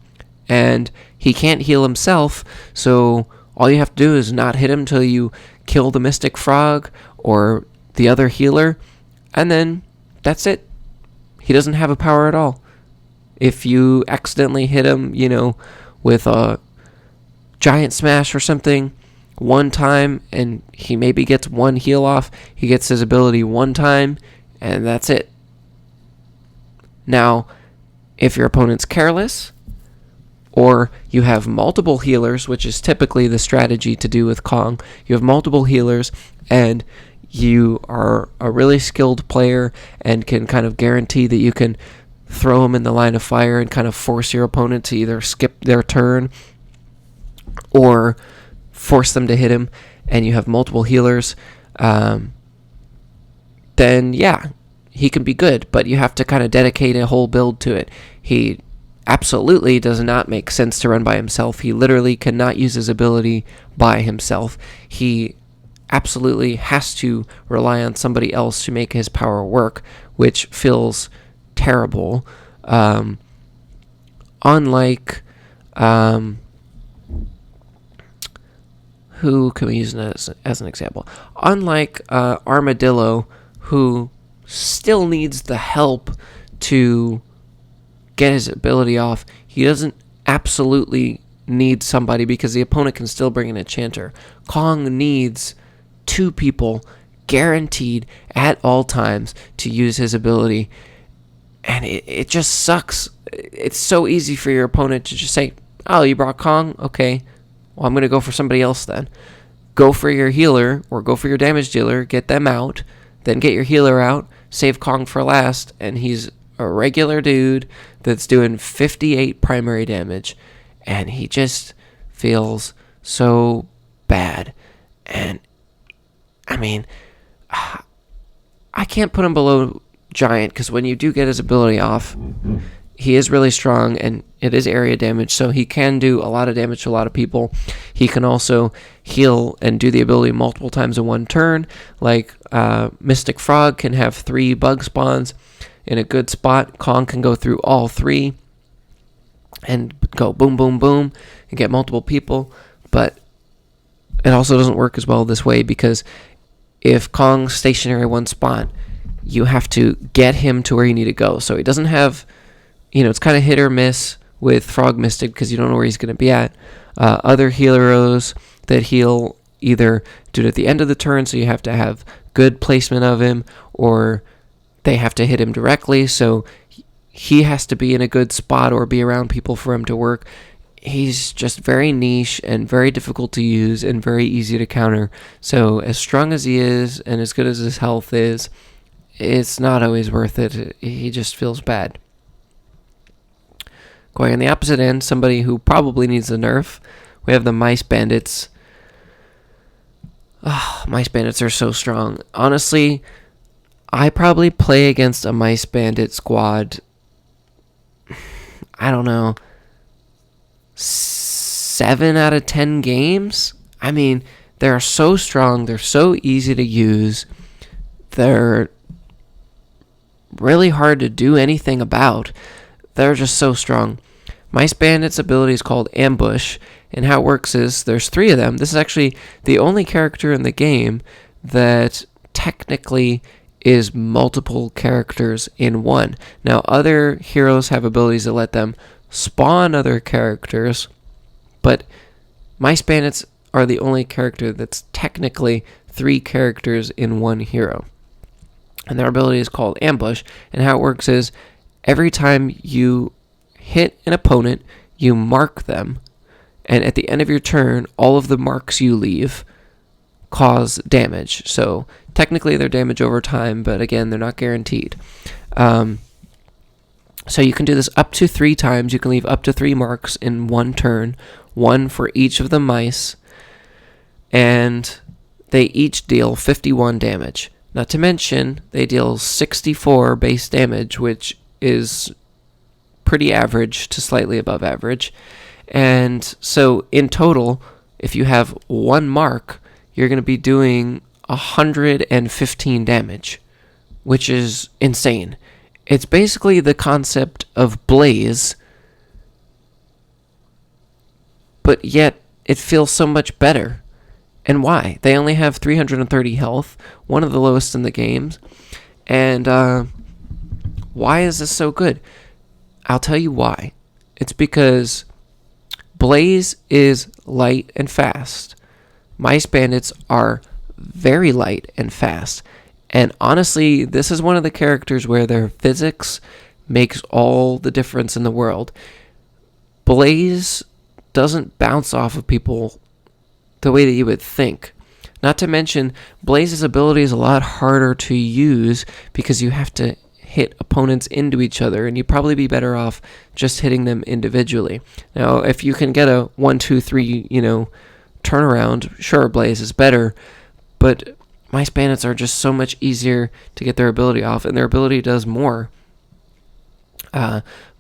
S1: and he can't heal himself, so all you have to do is not hit him till you kill the Mystic Frog or the other healer, and then that's it. He doesn't have a power at all. If you accidentally hit him, with a Giant Smash or something one time, and he maybe gets one heal off, he gets his ability one time, and that's it. Now, if your opponent's careless, or you have multiple healers, which is typically the strategy to do with Kong, you have multiple healers, and you are a really skilled player and can kind of guarantee that you can throw them in the line of fire and kind of force your opponent to either skip their turn or force them to hit him, and you have multiple healers, then yeah, he can be good, but you have to kind of dedicate a whole build to it. He absolutely does not make sense to run by himself. He literally cannot use his ability by himself. He absolutely has to rely on somebody else to make his power work, which feels terrible. Unlike who can we use as an example? Unlike Armadillo, who still needs the help to get his ability off, he doesn't absolutely need somebody because the opponent can still bring an Enchanter. Kong needs two people guaranteed at all times to use his ability, and it just sucks. It's so easy for your opponent to just say, oh, you brought Kong? Okay, well, I'm going to go for somebody else then. Go for your healer or go for your damage dealer, get them out, then get your healer out, save Kong for last, and he's a regular dude that's doing 58 primary damage, and he just feels so bad. And I mean, I can't put him below Giant, because when you do get his ability off, he is really strong, and it is area damage, so he can do a lot of damage to a lot of people. He can also heal and do the ability multiple times in one turn, like Mystic Frog can have 3 bug spawns in a good spot. Kong can go through all 3 and go boom, boom, boom, and get multiple people, but it also doesn't work as well this way, because if Kong's stationary one spot, you have to get him to where you need to go. So he doesn't have, it's kind of hit or miss with Frog Mystic because you don't know where he's going to be at. Other healers that heal either do it at the end of the turn, so you have to have good placement of him, or they have to hit him directly, so he has to be in a good spot or be around people for him to work. He's just very niche and very difficult to use and very easy to counter. So as strong as he is and as good as his health is, it's not always worth it. He just feels bad. Going on the opposite end, somebody who probably needs a nerf, we have the Mice Bandits. Mice Bandits are so strong. Honestly, I probably play against a Mice Bandit squad, I don't know, 7 out of 10 games. I mean, they're so strong. They're so easy to use. They're really hard to do anything about. They're just so strong. Mice Bandit's ability is called Ambush, and how it works is there's 3 of them. This is actually the only character in the game that technically is multiple characters in one. Now, other heroes have abilities that let them spawn other characters, but Mice Bandits are the only character that's technically 3 characters in one hero. and their ability is called Ambush. And how it works is every time you hit an opponent, you mark them, and at the end of your turn, all of the marks you leave cause damage. So technically they're damage over time, but again, they're not guaranteed. So you can do this up to 3 times. You can leave up to 3 marks in one turn, 1 for each of the mice, and they each deal 51 damage. Not to mention, they deal 64 base damage, which is pretty average to slightly above average. And so in total, if you have 1 mark, you're going to be doing 115 damage, which is insane. It's basically the concept of Blaze, but yet it feels so much better. And why? They only have 330 health, one of the lowest in the games. And why is this so good? I'll tell you why. It's because Blaze is light and fast. Mice Bandits are very light and fast. And honestly, this is one of the characters where their physics makes all the difference in the world. Blaze doesn't bounce off of people the way that you would think. Not to mention, Blaze's ability is a lot harder to use because you have to hit opponents into each other, and you'd probably be better off just hitting them individually. Now, if you can get a 1, 2, 3, turnaround, sure, Blaze is better, but Mice Bandits are just so much easier to get their ability off, and their ability does more.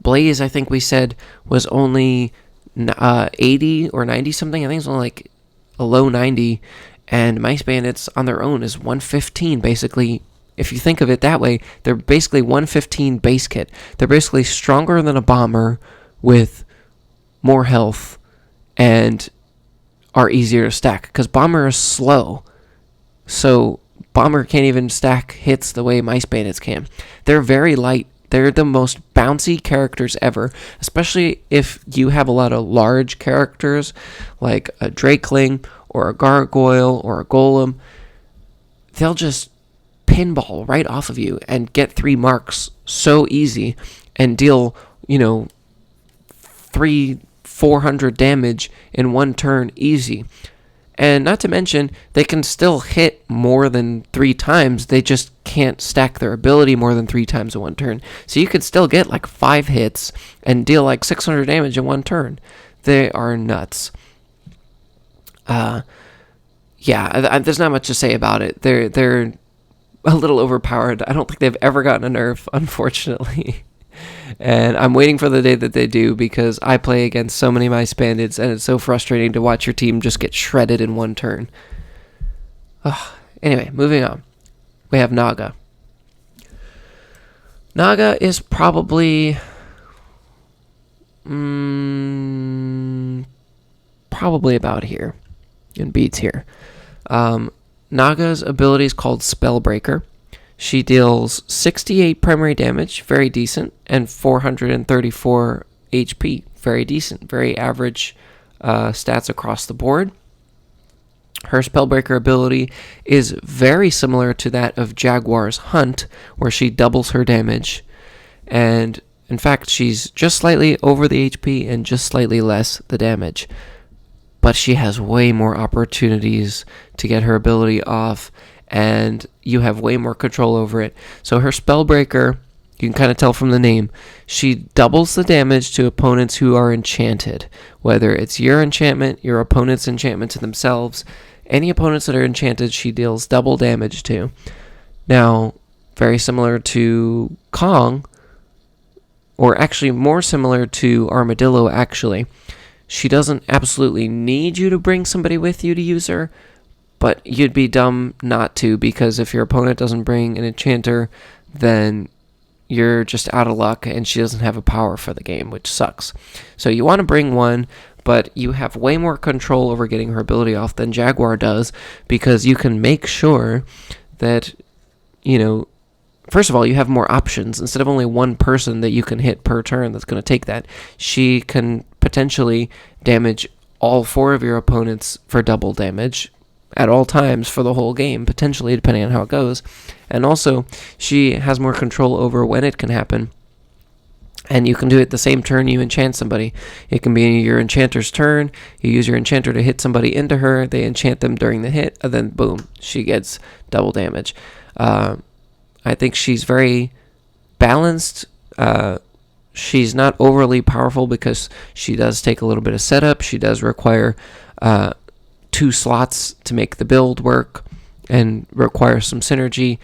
S1: Blaze, I think we said, was only 80 or 90 something. I think it's only like a low 90, and Mice Bandits on their own is 115, basically. If you think of it that way, they're basically 115 base kit. They're basically stronger than a bomber with more health and are easier to stack, because bomber is slow. So bomber can't even stack hits the way Mice Bandits can. They're very light. They're the most bouncy characters ever, especially if you have a lot of large characters like a Drakeling or a Gargoyle or a Golem. They'll just pinball right off of you and get 3 marks so easy and deal, 400 damage in 1 turn easy. And not to mention, they can still hit more than 3 times. They just can't stack their ability more than 3 times in 1 turn. So you could still get like 5 hits and deal like 600 damage in 1 turn. They are nuts. There's not much to say about it. They're a little overpowered. I don't think they've ever gotten a nerf, unfortunately. And I'm waiting for the day that they do, because I play against so many Mice Bandits, and it's so frustrating to watch your team just get shredded in 1 turn. Anyway, moving on. We have Naga. Naga is probably about here. And beats here. Naga's ability is called Spellbreaker. She deals 68 primary damage, very decent, and 434 HP, very decent, very average stats across the board. Her Spellbreaker ability is very similar to that of Jaguar's Hunt, where she doubles her damage, and in fact, she's just slightly over the HP and just slightly less the damage. But she has way more opportunities to get her ability off, and you have way more control over it. So her Spellbreaker, you can kind of tell from the name, she doubles the damage to opponents who are enchanted. Whether it's your enchantment, your opponent's enchantment to themselves, any opponents that are enchanted, she deals double damage to. Now, very similar to Kong, or actually more similar to Armadillo, actually. She doesn't absolutely need you to bring somebody with you to use her, but you'd be dumb not to, because if your opponent doesn't bring an enchanter, then you're just out of luck, and she doesn't have a power for the game, which sucks. So you want to bring one, but you have way more control over getting her ability off than Jaguar does, because you can make sure that, first of all, you have more options. Instead of only one person that you can hit per turn that's going to take that, she can potentially damage all 4 of your opponents for double damage, at all times for the whole game, potentially, depending on how it goes. And also, she has more control over when it can happen. And you can do it the same turn you enchant somebody. It can be your enchanter's turn. You use your enchanter to hit somebody into her. They enchant them during the hit, and then boom, she gets double damage. I think she's very balanced. She's not overly powerful because she does take a little bit of setup. She does require 2 slots to make the build work and require some synergy.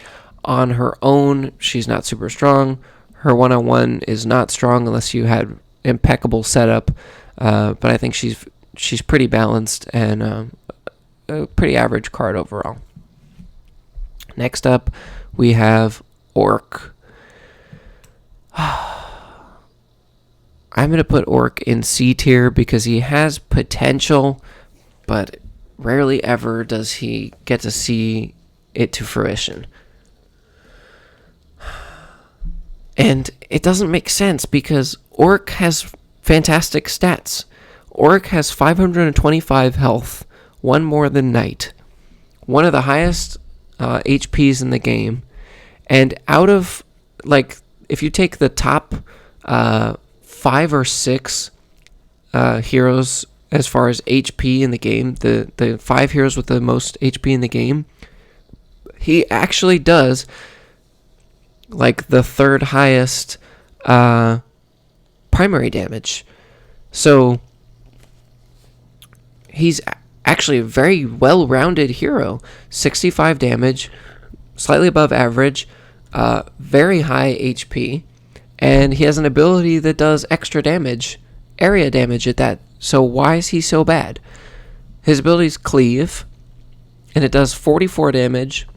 S1: On her own, she's not super strong. Her one-on-one is not strong unless you had impeccable setup, but I think she's pretty balanced and a pretty average card overall. Next up, we have Orc. I'm going to put Orc in C tier because he has potential, but rarely ever does he get to see it to fruition. And it doesn't make sense because Orc has fantastic stats. Orc has 525 health, 1 more than Knight, one of the highest HPs in the game. And out of, like, if you take the top 5 or 6 heroes as far as HP in the game, the 5 heroes with the most HP in the game, he actually does like the 3rd highest primary damage. So he's actually a very well-rounded hero. 65 damage, slightly above average, very high HP, and he has an ability that does extra damage, area damage at that. So why is he so bad? His ability is Cleave, and it does 44 damage,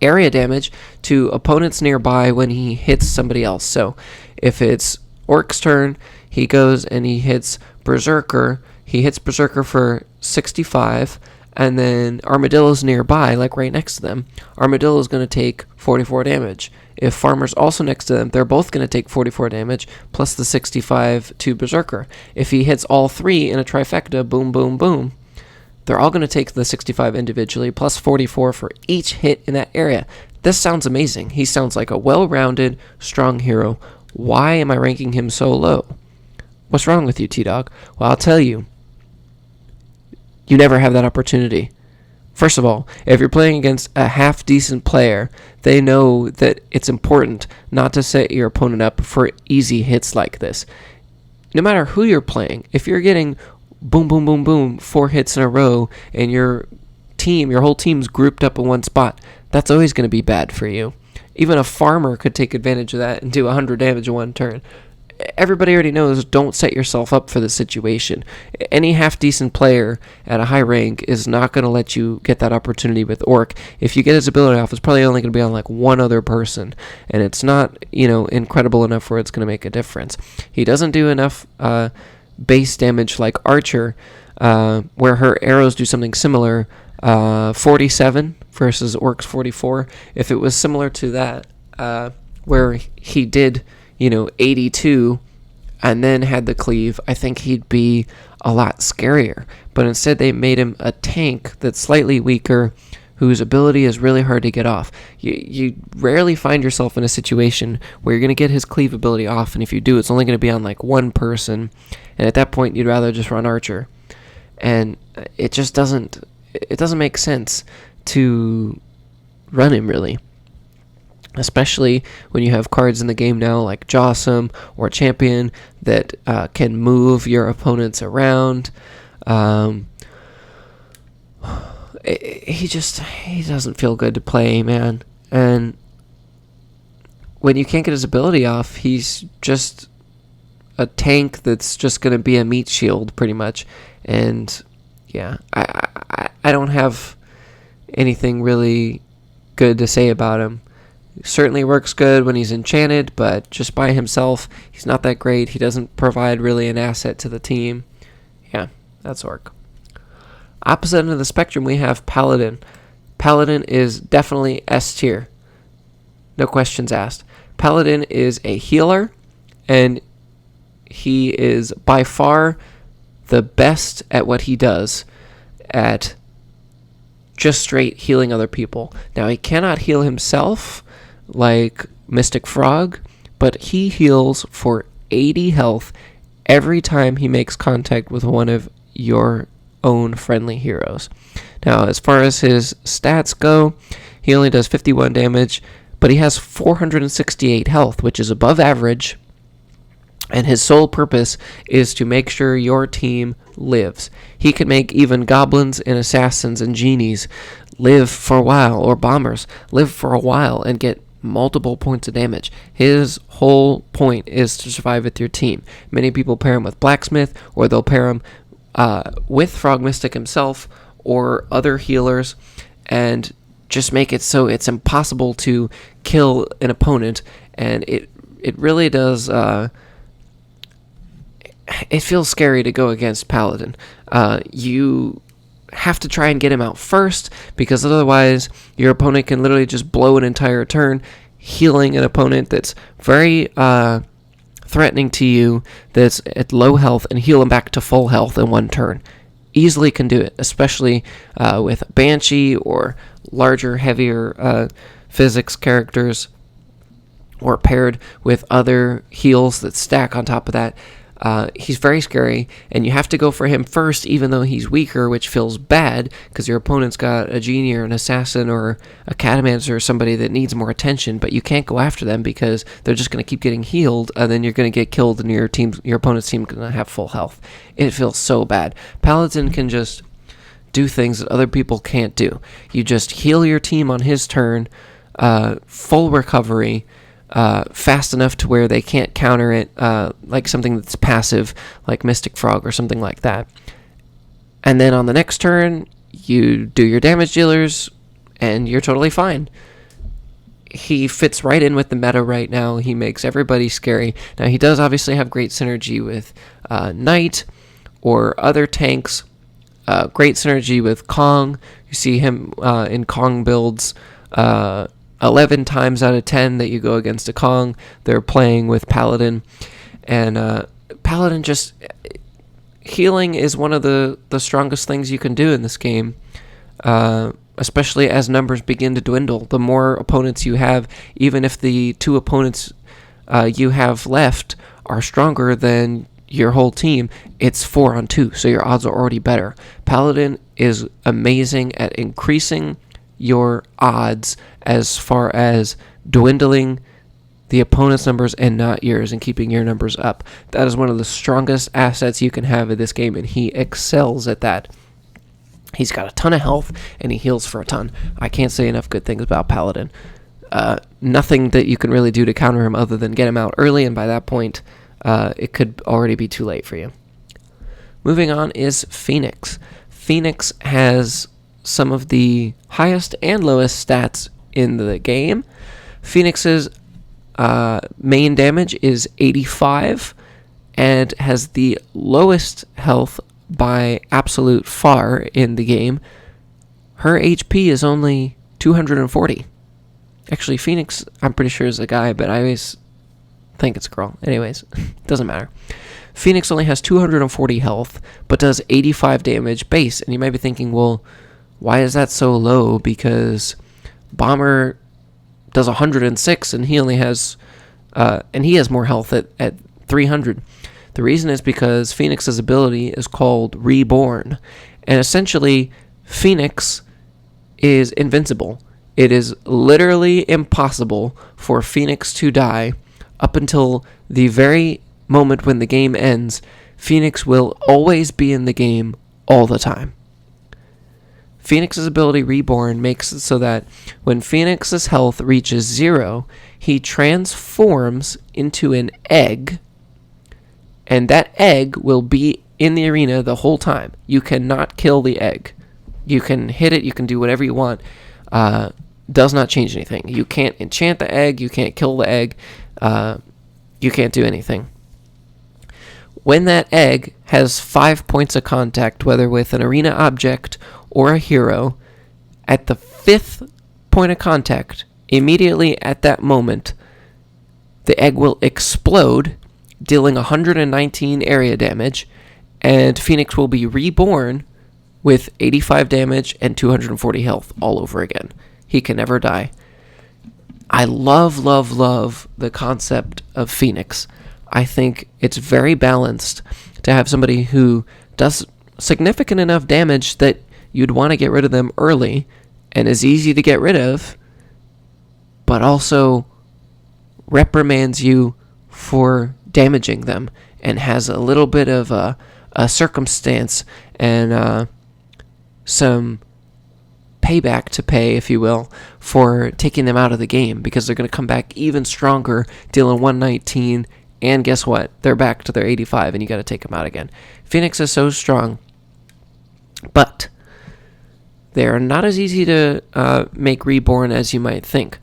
S1: area damage to opponents nearby when he hits somebody else. So if it's Orc's turn, he goes and he hits Berserker. He hits Berserker for 65, and then Armadillo's nearby, like right next to them. Armadillo's going to take 44 damage. If Farmer's also next to them, they're both going to take 44 damage, plus the 65 to Berserker. If he hits all 3 in a trifecta, boom, boom, boom, they're all going to take the 65 individually, plus 44 for each hit in that area. This sounds amazing. He sounds like a well-rounded, strong hero. Why am I ranking him so low? What's wrong with you, T-Dog? Well, I'll tell you. You never have that opportunity. First of all, if you're playing against a half-decent player, they know that it's important not to set your opponent up for easy hits like this. No matter who you're playing, if you're getting boom, boom, boom, boom, 4 hits in a row, and your whole team's grouped up in one spot, that's always going to be bad for you. Even a farmer could take advantage of that and do 100 damage in one turn. Everybody already knows, don't set yourself up for this situation. Any half-decent player at a high rank is not going to let you get that opportunity with Orc. If you get his ability off, it's probably only going to be on like one other person, and it's not, incredible enough where it's going to make a difference. He doesn't do enough base damage like Archer, where her arrows do something similar, 47 versus Orc's 44. If it was similar to that, where he did 82 and then had the cleave, I think he'd be a lot scarier. But instead they made him a tank that's slightly weaker, whose ability is really hard to get off. You rarely find yourself in a situation where you're going to get his cleave ability off, and if you do, it's only going to be on like one person, and at that point you'd rather just run Archer. And it just doesn't make sense to run him, really. Especially when you have cards in the game now like Jawsome or Champion that can move your opponents around. He doesn't feel good to play, man. And when you can't get his ability off, he's just a tank that's just going to be a meat shield pretty much. And yeah, I don't have anything really good to say about him. Certainly works good when he's enchanted, but just by himself, he's not that great. He doesn't provide really an asset to the team. Yeah, that's Orc. Opposite end of the spectrum, we have Paladin. Paladin is definitely S tier. No questions asked. Paladin is a healer, and he is by far the best at what he does at just straight healing other people. Now, he cannot heal himself like Mystic Frog, but he heals for 80 health every time he makes contact with one of your own friendly heroes. Now, as far as his stats go, he only does 51 damage, but he has 468 health, which is above average, and his sole purpose is to make sure your team lives. He can make even goblins and assassins and genies live for a while, or bombers live for a while and get multiple points of damage. His whole point is to survive with your team. Many people pair him with Blacksmith, or they'll pair him with Frog Mystic himself or other healers, and just make it so it's impossible to kill an opponent. And it really does it feels scary to go against Paladin. You have to try and get him out first, because otherwise your opponent can literally just blow an entire turn healing an opponent that's very threatening to you, that's at low health, and heal him back to full health in one turn. Easily can do it, especially with Banshee or larger, heavier physics characters, or paired with other heals that stack on top of that. He's very scary, and you have to go for him first, even though he's weaker, which feels bad, because your opponent's got a genie or an assassin or a Catomancer or somebody that needs more attention, but you can't go after them because they're just going to keep getting healed, and then you're going to get killed, and your opponent's team going to have full health. It feels so bad. Paladin can just do things that other people can't do. You just heal your team on his turn, full recovery, fast enough to where they can't counter it, like something that's passive, like Mystic Frog or something like that. And then on the next turn, you do your damage dealers, and you're totally fine. He fits right in with the meta right now. He makes everybody scary. Now, he does obviously have great synergy with Knight or other tanks, great synergy with Kong. You see him in Kong builds 11 times out of 10 that you go against a Kong, they're playing with Paladin. And Paladin just... healing is one of the strongest things you can do in this game, especially as numbers begin to dwindle. The more opponents you have, even if the two opponents you have left are stronger than your whole team, it's 4-on-2, so your odds are already better. Paladin is amazing at increasing your odds as far as dwindling the opponent's numbers and not yours, and keeping your numbers up. That is one of the strongest assets you can have in this game, and he excels at that. He's got a ton of health, and he heals for a ton. I can't say enough good things about Paladin. Nothing that you can really do to counter him other than get him out early, and by that point, it could already be too late for you. Moving on is Phoenix. Phoenix has some of the highest and lowest stats in the game. Phoenix's main damage is 85 and has the lowest health by absolute far in the game. Her HP is only 240. Actually, Phoenix, I'm pretty sure, is a guy, but I always think it's a girl. Anyways, doesn't matter. Phoenix only has 240 health, but does 85 damage base. And you might be thinking, well, why is that so low? Because Bomber does 106, and he only has, and he has more health at 300. The reason is because Phoenix's ability is called Reborn, and essentially, Phoenix is invincible. It is literally impossible for Phoenix to die up until the very moment when the game ends. Phoenix will always be in the game all the time. Phoenix's ability Reborn makes it so that when Phoenix's health reaches 0, he transforms into an egg, and that egg will be in the arena the whole time. You cannot kill the egg. You can hit it, you can do whatever you want. Does not change anything. You can't enchant the egg, you can't kill the egg, you can't do anything. When that egg has 5 points of contact, whether with an arena object or a hero, at the 5th point of contact, immediately at that moment, the egg will explode, dealing 119 area damage, and Phoenix will be reborn with 85 damage and 240 health all over again. He can never die. I love, love, love the concept of Phoenix. I think it's very balanced to have somebody who does significant enough damage that you'd want to get rid of them early and is easy to get rid of, but also reprimands you for damaging them and has a little bit of a circumstance and some payback to pay, if you will, for taking them out of the game, because they're going to come back even stronger, dealing 119, and guess what? They're back to their 85, and you got to take them out again. Phoenix is so strong, but they are not as easy to make reborn as you might think.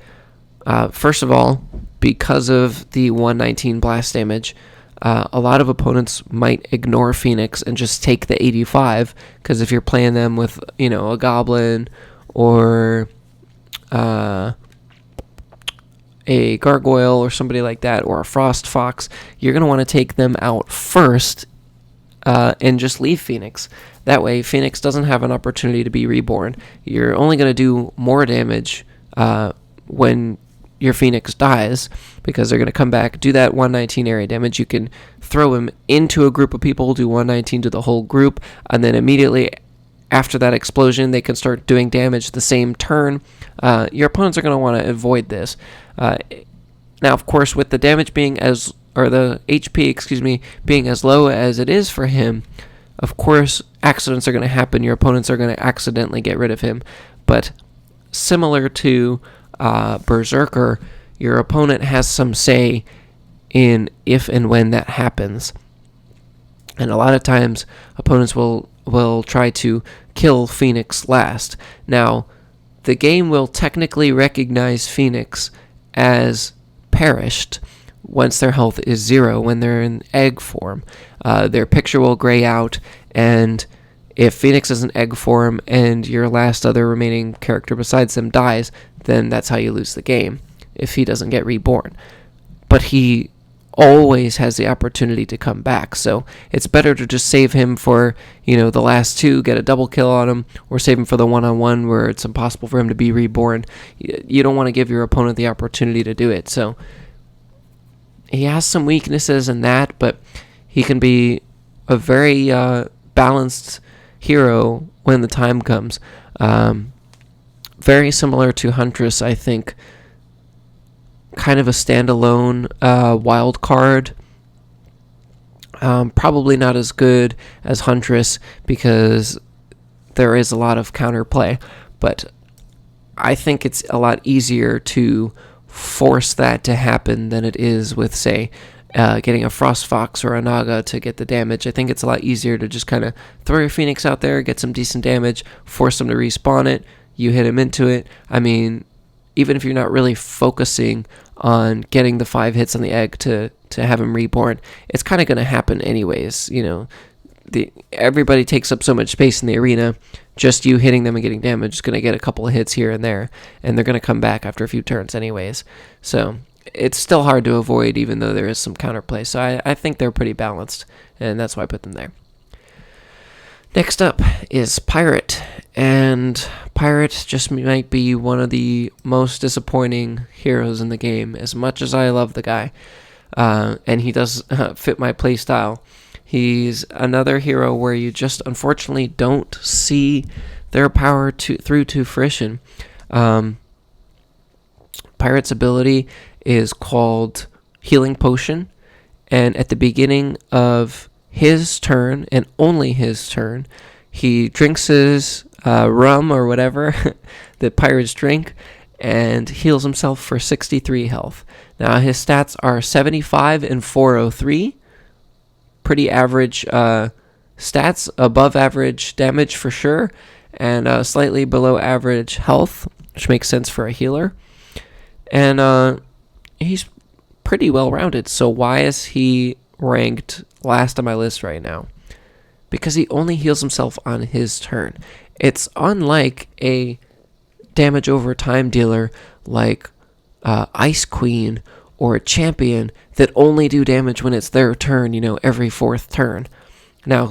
S1: First of all, because of the 119 blast damage, a lot of opponents might ignore Phoenix and just take the 85, because if you're playing them with, a Goblin or a Gargoyle or somebody like that, or a Frost Fox, you're going to want to take them out first and just leave Phoenix. That way, Phoenix doesn't have an opportunity to be reborn. You're only going to do more damage when your Phoenix dies, because they're going to come back, do that 119 area damage. You can throw him into a group of people, do 119 to the whole group, and then immediately after that explosion, they can start doing damage the same turn. Your opponents are going to want to avoid this. Now, of course, with the damage being the HP, being as low as it is for him, of course, accidents are going to happen. Your opponents are going to accidentally get rid of him. But similar to Berserker, your opponent has some say in if and when that happens. And a lot of times, opponents will try to kill Phoenix last. Now, the game will technically recognize Phoenix as perished once their health is 0, when they're in egg form. Their picture will gray out, and if Phoenix is in egg form and your last other remaining character besides them dies, then that's how you lose the game, if he doesn't get reborn. But he always has the opportunity to come back, so it's better to just save him for, the last 2, get a double kill on him, or save him for the one-on-one where it's impossible for him to be reborn. You don't want to give your opponent the opportunity to do it, so he has some weaknesses in that, but he can be a very balanced hero when the time comes. Very similar to Huntress, I think. Kind of a standalone wild card. Probably not as good as Huntress, because there is a lot of counterplay, but I think it's a lot easier to force that to happen than it is with, say, getting a Frost Fox or a Naga to get the damage. I think it's a lot easier to just kind of throw your Phoenix out there, get some decent damage, force them to respawn it, you hit him into it. I mean, even if you're not really focusing on getting the 5 hits on the egg to have him reborn, it's kind of going to happen anyways. Everybody takes up so much space in the arena. Just you hitting them and getting damage is going to get a couple of hits here and there, and they're going to come back after a few turns anyways. So it's still hard to avoid, even though there is some counterplay. So I think they're pretty balanced, and that's why I put them there. Next up is Pirate, and Pirate just might be one of the most disappointing heroes in the game, as much as I love the guy, and he does fit my playstyle. He's another hero where you just unfortunately don't see their power through to fruition. Pirate's ability is called Healing Potion, and at the beginning of his turn, and only his turn, he drinks his rum or whatever that pirates drink, and heals himself for 63 health. Now, his stats are 75 and 403. Pretty average stats, above average damage for sure, and slightly below average health, which makes sense for a healer. And he's pretty well rounded. So why is he ranked last on my list right now? Because he only heals himself on his turn. It's unlike a damage over time dealer like Ice Queen or a champion that only do damage when it's their turn, every 4th turn. Now,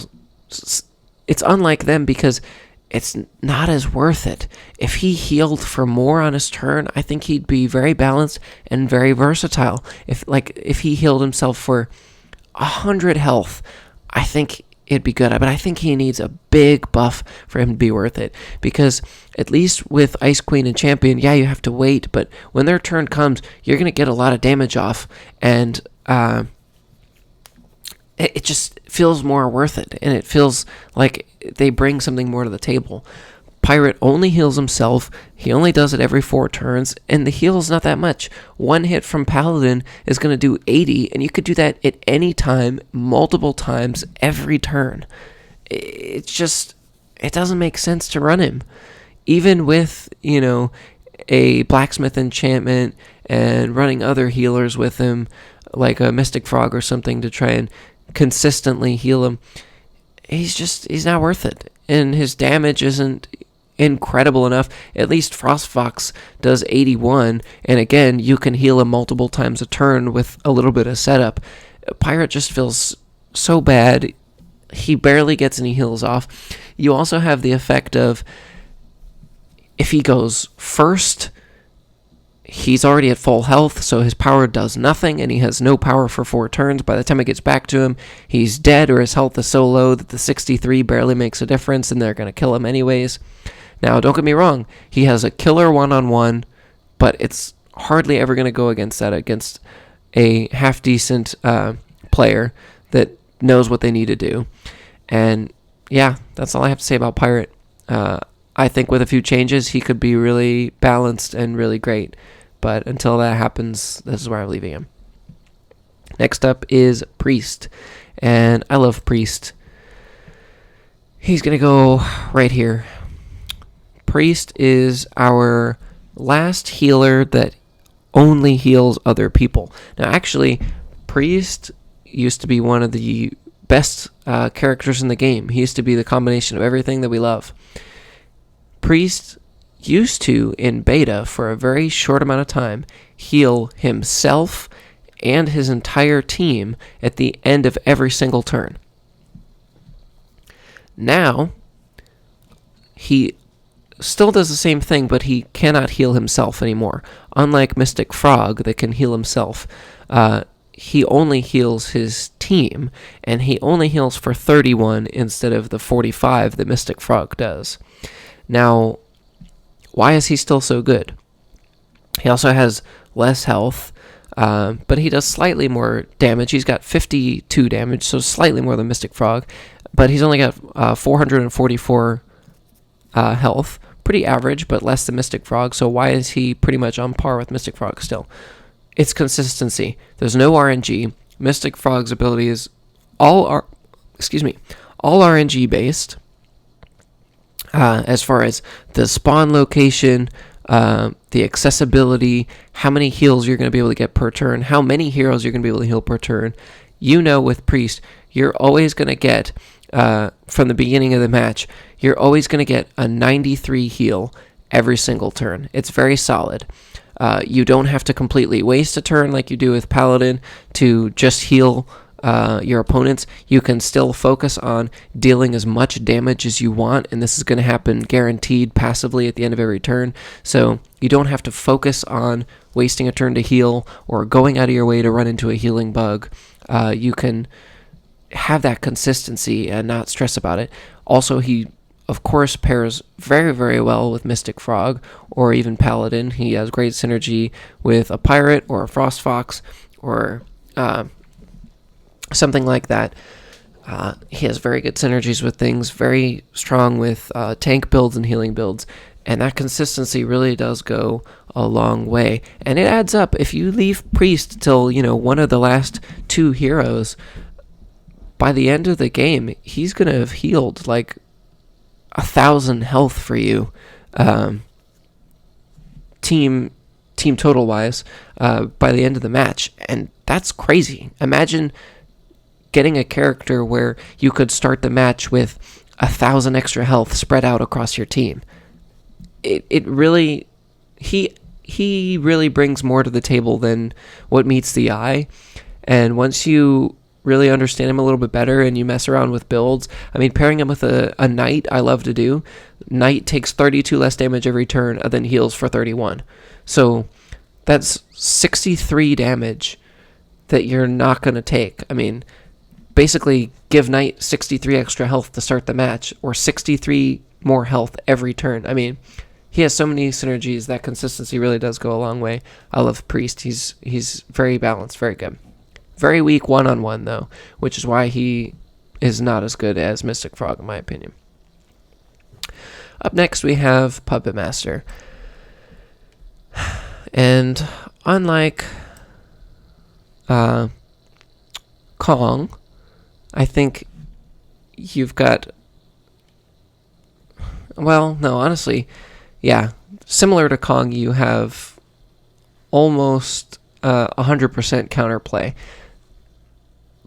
S1: it's unlike them because it's not as worth it. If he healed for more on his turn, I think he'd be very balanced and very versatile. If he healed himself for 100 health, I think it'd be good. But I think he needs a big buff for him to be worth it. Because at least with Ice Queen and Champion, yeah, you have to wait. But when their turn comes, you're going to get a lot of damage off. And it just feels more worth it. And it feels like they bring something more to the table. Pirate only heals himself. He only does it every 4 turns, and the heal is not that much. One hit from Paladin is going to do 80, and you could do that at any time, multiple times, every turn. It doesn't make sense to run him. Even with, a Blacksmith enchantment and running other healers with him, like a Mystic Frog or something to try and consistently heal him, he's not worth it. And his damage isn't incredible enough. At least Frostfox does 81, and again, you can heal him multiple times a turn with a little bit of setup. Pirate just feels so bad. He barely gets any heals off. You also have the effect of, if he goes first, he's already at full health, so his power does nothing, and he has no power for 4 turns. By the time it gets back to him, he's dead, or his health is so low that the 63 barely makes a difference, and they're going to kill him anyways. Now, don't get me wrong, he has a killer one-on-one, but it's hardly ever going to go against a half-decent player that knows what they need to do. And yeah, that's all I have to say about Pirate. I think with a few changes, he could be really balanced and really great. But until that happens, this is where I'm leaving him. Next up is Priest. And I love Priest. He's going to go right here. Priest is our last healer that only heals other people. Now, actually, Priest used to be one of the best characters in the game. He used to be the combination of everything that we love. Priest used to, in beta, for a very short amount of time, heal himself and his entire team at the end of every single turn. Now, he still does the same thing, but he cannot heal himself anymore. Unlike Mystic Frog that can heal himself, he only heals his team, and he only heals for 31 instead of the 45 that Mystic Frog does. Now, why is he still so good? He also has less health, but he does slightly more damage. He's got 52 damage, so slightly more than Mystic Frog, but he's only got 444 health. Pretty average, but less than Mystic Frog, so why is he pretty much on par with Mystic Frog still? It's consistency. There's no RNG. Mystic Frog's ability is all RNG based. As far as the spawn location, the accessibility, how many heals you're going to be able to get per turn, how many heroes you're going to be able to heal per turn. With Priest, you're always going to get, from the beginning of the match, you're always going to get a 93 heal every single turn. It's very solid. You don't have to completely waste a turn like you do with Paladin to just heal your opponents. You can still focus on dealing as much damage as you want, and this is going to happen guaranteed passively at the end of every turn. So you don't have to focus on wasting a turn to heal or going out of your way to run into a healing bug. You can have that consistency and not stress about it. Also, he of course pairs very, very well with Mystic Frog or even Paladin. He has great synergy with a Pirate or a Frostfox or something like that. He has very good synergies with things, very strong with tank builds and healing builds, and that consistency really does go a long way. And it adds up. If you leave Priest till, one of the last 2 heroes, by the end of the game, he's going to have healed like 1,000 health for you, team total wise, by the end of the match. And that's crazy. Imagine getting a character where you could start the match with 1,000 extra health spread out across your team. It really, he really brings more to the table than what meets the eye. And once you really understand him a little bit better and you mess around with builds, I mean, pairing him with a knight, I love to do. Knight takes 32 less damage every turn and then heals for 31. So that's 63 damage that you're not going to take. I mean, basically give Knight 63 extra health to start the match, or 63 more health every turn. I mean, he has so many synergies that consistency really does go a long way. I love Priest. He's very balanced, very good. Very weak one-on-one, though, which is why he is not as good as Mystic Frog, in my opinion. Up next, we have Puppet Master. And unlike Kong, I think you've got... Well, no, honestly, yeah. Similar to Kong, you have almost 100% counterplay.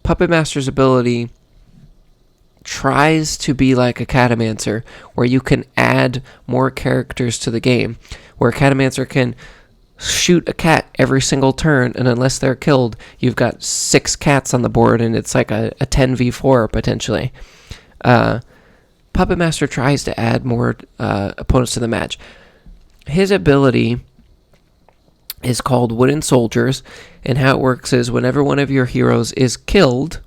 S1: Puppet Master's ability tries to be like a Catomancer, where you can add more characters to the game, where Catomancer can shoot a cat every single turn, and unless they're killed, you've got 6 cats on the board, and it's like a 10v4 potentially. Puppet Master tries to add more opponents to the match. His ability is called Wooden Soldiers, and how it works is whenever one of your heroes is killed,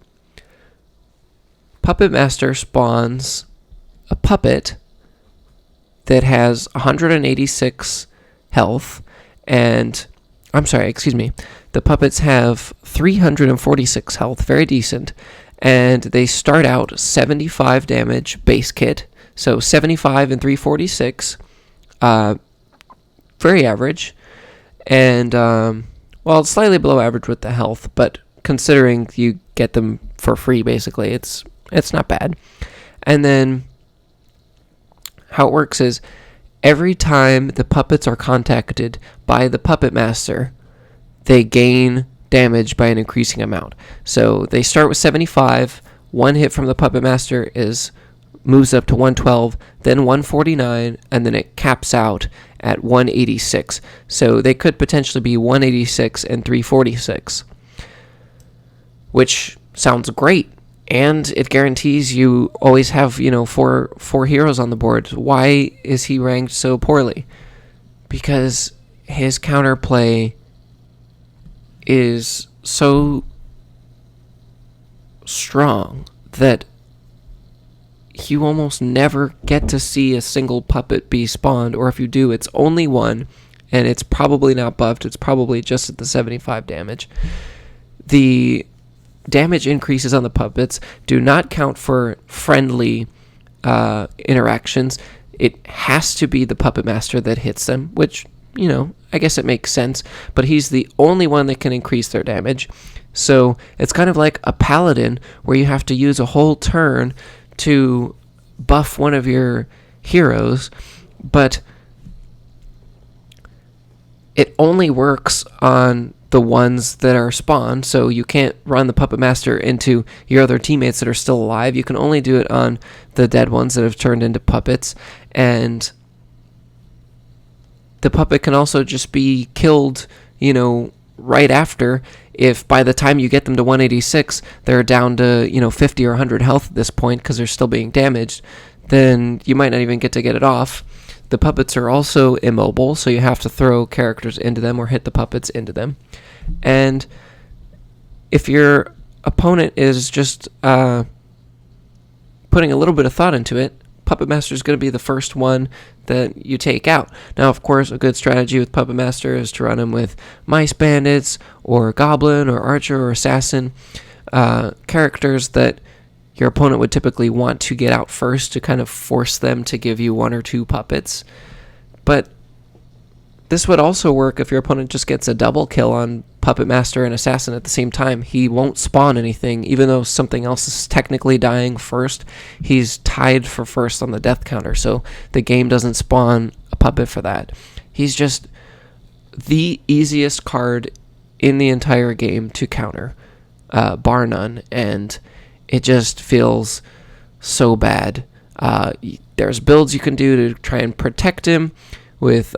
S1: Puppet Master spawns a puppet that has 186 health, and the puppets have 346 health, very decent, and they start out 75 damage base kit, so 75 and 346, very average, and well, it's slightly below average with the health, but considering you get them for free, basically, it's not bad. And then how it works is every time the puppets are contacted by the Puppet Master, they gain damage by an increasing amount. So they start with 75, one hit from the Puppet Master moves up to 112, then 149, and then it caps out at 186. So they could potentially be 186 and 346, which sounds great. And it guarantees you always have, four heroes on the board. Why is he ranked so poorly? Because his counterplay is so strong that you almost never get to see a single puppet be spawned, or if you do, it's only one, and it's probably not buffed. It's probably just at the 75 damage. The damage increases on the puppets do not count for friendly interactions. It has to be the Puppet Master that hits them, which, I guess it makes sense, but he's the only one that can increase their damage. So it's kind of like a Paladin, where you have to use a whole turn to buff one of your heroes, but it only works on the ones that are spawned, so you can't run the Puppet Master into your other teammates that are still alive. You can only do it on the dead ones that have turned into puppets, and the puppet can also just be killed, right after. If by the time you get them to 186, they're down to, 50 or 100 health at this point because they're still being damaged, then you might not even get it off. The puppets are also immobile, so you have to throw characters into them or hit the puppets into them. And if your opponent is just putting a little bit of thought into it, Puppet Master is going to be the first one that you take out. Now, of course, a good strategy with Puppet Master is to run him with Mice Bandits or Goblin or Archer or Assassin, characters that your opponent would typically want to get out first to kind of force them to give you one or two puppets. But this would also work if your opponent just gets a double kill on Puppet Master and Assassin at the same time. He won't spawn anything, even though something else is technically dying first. He's tied for first on the death counter, so the game doesn't spawn a puppet for that. He's just the easiest card in the entire game to counter, bar none, and it just feels so bad. There's builds you can do to try and protect him with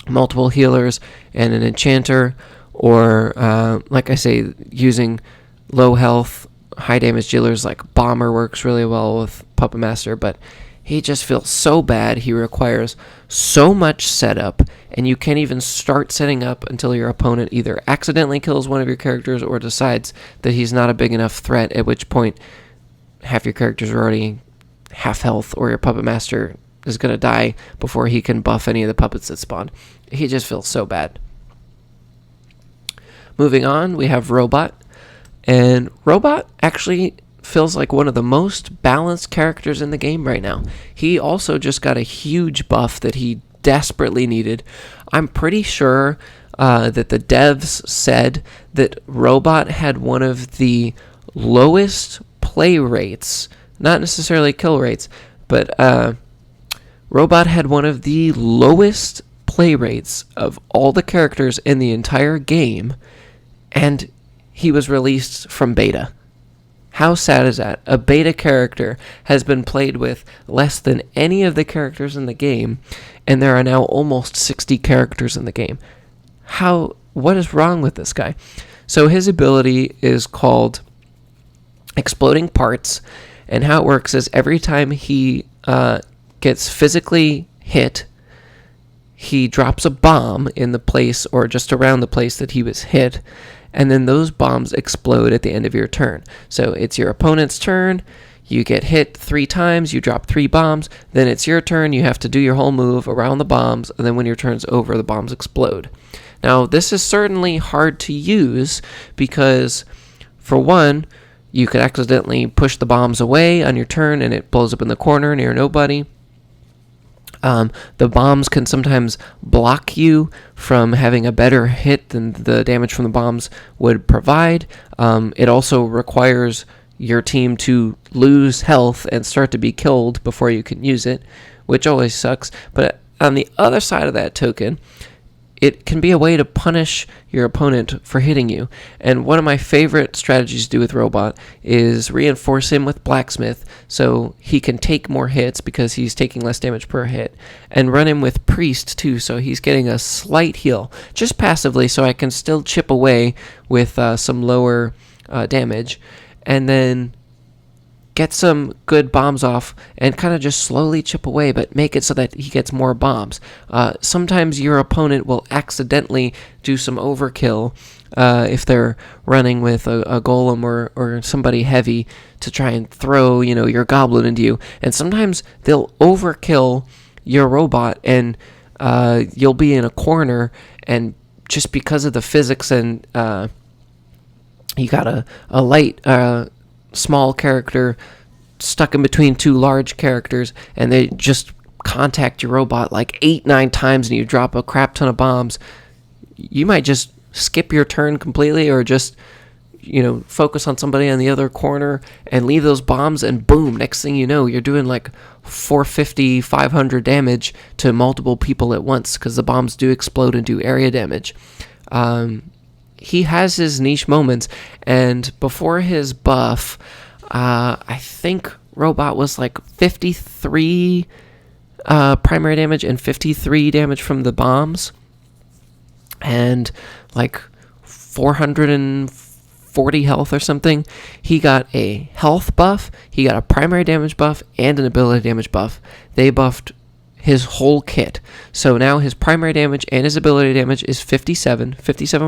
S1: multiple healers and an enchanter, or like I say, using low health, high damage dealers like Bomber works really well with Puppet Master, but he just feels so bad. He requires so much setup, and you can't even start setting up until your opponent either accidentally kills one of your characters or decides that he's not a big enough threat, at which point half your characters are already half health, or your Puppet Master is going to die before he can buff any of the puppets that spawn. He just feels so bad. Moving on, we have Robot. And Robot actually feels like one of the most balanced characters in the game right now. He also just got a huge buff that he desperately needed. I'm pretty sure that the devs said that Robot had one of the lowest play rates, not necessarily kill rates, but Robot had one of the lowest play rates of all the characters in the entire game, and he was released from beta. How sad is that? A beta character has been played with less than any of the characters in the game, and there are now almost 60 characters in the game. What is wrong with this guy? So his ability is called Exploding Parts, and how it works is every time he gets physically hit, he drops a bomb in the place or just around the place that he was hit, and then those bombs explode at the end of your turn. So it's your opponent's turn, you get hit 3 times, you drop 3 bombs, then it's your turn, you have to do your whole move around the bombs, and then when your turn's over, the bombs explode. Now, this is certainly hard to use because, for one, you could accidentally push the bombs away on your turn and it blows up in the corner near nobody. The bombs can sometimes block you from having a better hit than the damage from the bombs would provide. It also requires your team to lose health and start to be killed before you can use it, which always sucks. But on the other side of that token, it can be a way to punish your opponent for hitting you. And one of my favorite strategies to do with Robot is reinforce him with Blacksmith so he can take more hits because he's taking less damage per hit. And run him with Priest too, so he's getting a slight heal, just passively, so I can still chip away with some lower damage. And then get some good bombs off and kind of just slowly chip away, but make it so that he gets more bombs. Sometimes your opponent will accidentally do some overkill if they're running with a golem or somebody heavy to try and throw, your goblin into you. And sometimes they'll overkill your robot and you'll be in a corner, and just because of the physics and you got a light small character stuck in between 2 large characters, and they just contact your robot like 8-9 times and you drop a crap ton of bombs, you might just skip your turn completely or just focus on somebody on the other corner and leave those bombs, and boom, next thing you know, you're doing like 450, 500 damage to multiple people at once because the bombs do explode and do area damage. He has his niche moments, and before his buff, I think Robot was like 53 primary damage and 53 damage from the bombs, and like 440 health or something. He got a health buff, he got a primary damage buff, and an ability damage buff. They buffed his whole kit. So now his primary damage and his ability damage is 57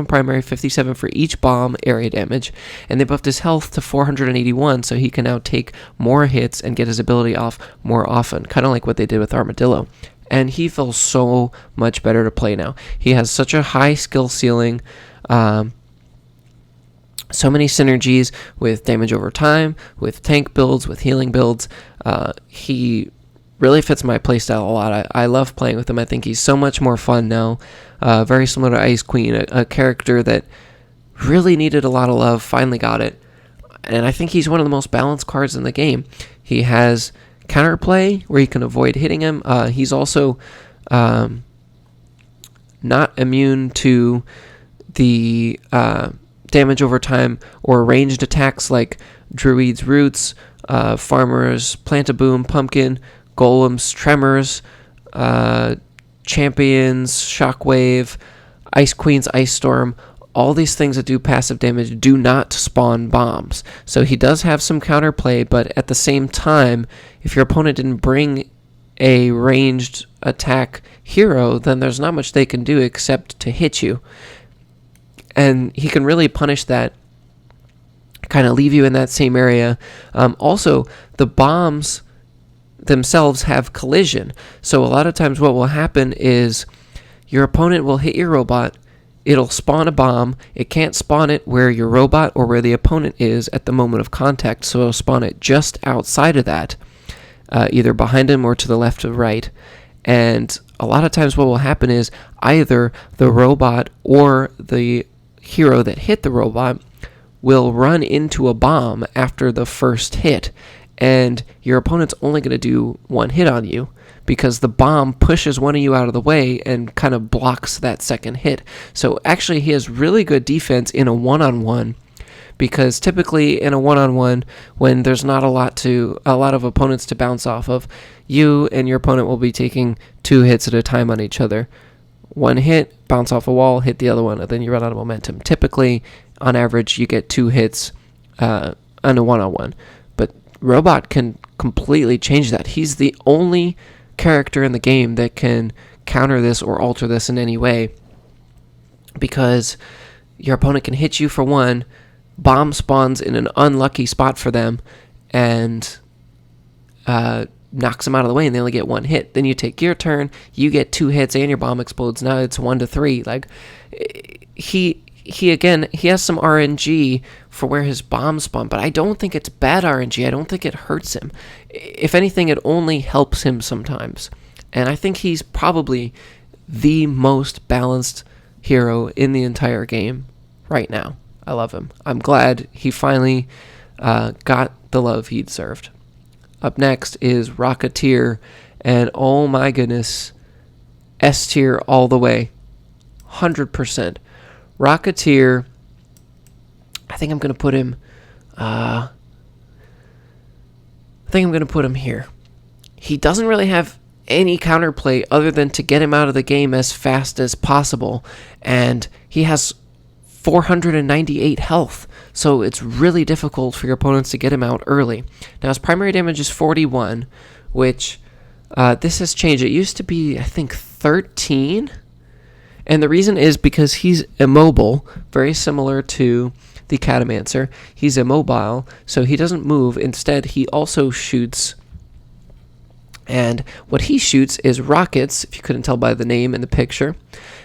S1: primary, 57 for each bomb area damage, and they buffed his health to 481, so he can now take more hits and get his ability off more often, kind of like what they did with Armadillo. And he feels so much better to play now. He has such a high skill ceiling, so many synergies with damage over time, with tank builds, with healing builds. He really fits my playstyle a lot. I love playing with him. I think he's so much more fun now. Very similar to Ice Queen, a character that really needed a lot of love, finally got it. And I think he's one of the most balanced cards in the game. He has counterplay where you can avoid hitting him. He's also not immune to the damage over time or ranged attacks like Druid's Roots, Farmer's Plant-A-Boom, Pumpkin, Golem's Tremors, Champion's Shockwave, Ice Queen's Ice Storm. all these things that do passive damage do not spawn bombs. So he does have some counterplay, but at the same time, if your opponent didn't bring a ranged attack hero, then there's not much they can do except to hit you. And he can really punish that, kind of leave you in that same area. Also, the bombs themselves have collision. So a lot of times what will happen is your opponent will hit your robot, it'll spawn a bomb, it can't spawn it where your robot or where the opponent is at the moment of contact, so it'll spawn it just outside of that, either behind him or to the left or right. And a lot of times what will happen is either the robot or the hero that hit the robot will run into a bomb after the first hit, and your opponent's only going to do one hit on you because the bomb pushes one of you out of the way and kind of blocks that second hit. So actually he has really good defense in a one-on-one, because typically in a one-on-one, when there's not a lot of opponents to bounce off of, you and your opponent will be taking 2 hits at a time on each other. One hit, bounce off a wall, hit the other one, and then you run out of momentum. Typically, on average, you get 2 hits on a one-on-one. But Robot can completely change that. He's the only character in the game that can counter this or alter this in any way, because your opponent can hit you for one, bomb spawns in an unlucky spot for them, and knocks them out of the way, and they only get 1 hit. Then you take your turn, you get 2 hits, and your bomb explodes. Now it's 1-3. Like, he has some RNG for where his bombs spawn, but I don't think it's bad RNG. I don't think it hurts him. If anything, it only helps him sometimes. And I think he's probably the most balanced hero in the entire game right now. I love him. I'm glad he finally got the love he deserved. Up next is Rocketeer, and oh my goodness, S tier all the way, 100%. Rocketeer, I think I'm going to put him, here. He doesn't really have any counterplay other than to get him out of the game as fast as possible, and he has 498 health, so it's really difficult for your opponents to get him out early. Now, his primary damage is 41, which this has changed. It used to be, I think, 13, and the reason is because he's immobile, very similar to the Catomancer. He's immobile, so he doesn't move. Instead, he also shoots, and what he shoots is rockets, if you couldn't tell by the name in the picture.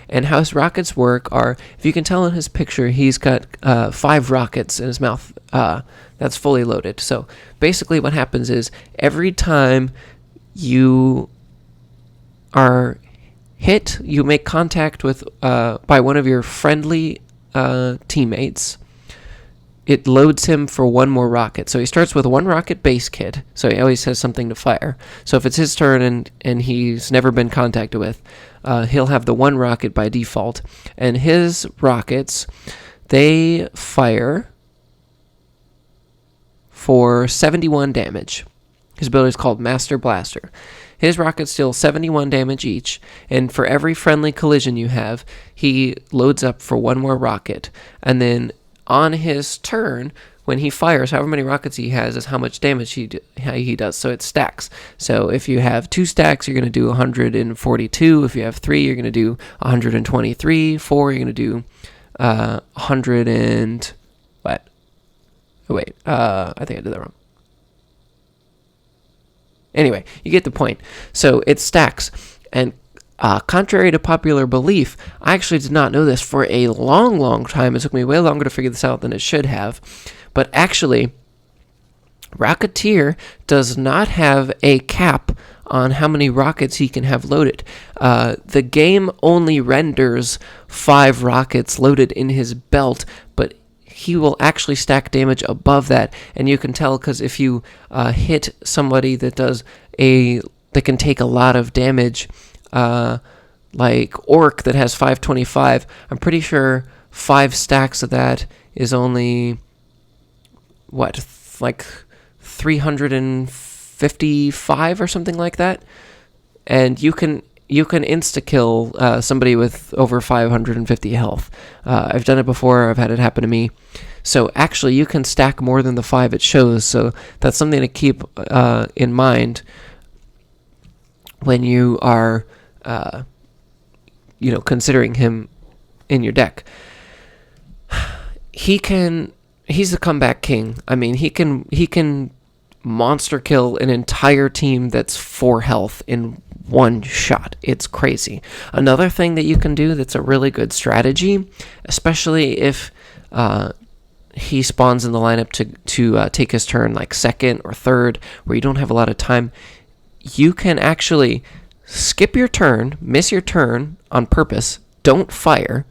S1: And how his rockets work are, if you can tell in his picture, he's got 5 rockets in his mouth that's fully loaded. So basically what happens is every time you are hit, you make contact with by one of your friendly teammates, it loads him for 1 more rocket. So he starts with 1 rocket base kit, so he always has something to fire. So if it's his turn and he's never been contacted with, he'll have the 1 rocket by default. And his rockets, they fire for 71 damage. His ability is called Master Blaster. His rockets deal 71 damage each, and for every friendly collision you have, he loads up for 1 more rocket. And then on his turn, when he fires, however many rockets he has is how much damage he does. So it stacks. So if you have 2 stacks, you're going to do 142. If you have 3, you're going to do 123. 4, you're going to do 100 and what? Oh, wait, I think I did that wrong. Anyway, you get the point. So it stacks. And contrary to popular belief, I actually did not know this for a long, long time. It took me way longer to figure this out than it should have. But actually, Rocketeer does not have a cap on how many rockets he can have loaded. The game only renders 5 rockets loaded in his belt, but he will actually stack damage above that. And you can tell because if you hit somebody that can take a lot of damage, like Orc that has 525, I'm pretty sure 5 stacks of that is only, like 355 or something like that. And you can you can insta-kill somebody with over 550 health. I've done it before. I've had it happen to me. So actually, you can stack more than the 5 it shows. So that's something to keep in mind when you are, considering him in your deck. He's the comeback king. I mean, he can monster kill an entire team that's 4 health in one shot. It's crazy. Another thing that you can do that's a really good strategy, especially if he spawns in the lineup to take his turn like second or third, where you don't have a lot of time, you can actually skip your turn, miss your turn on purpose, don't fire,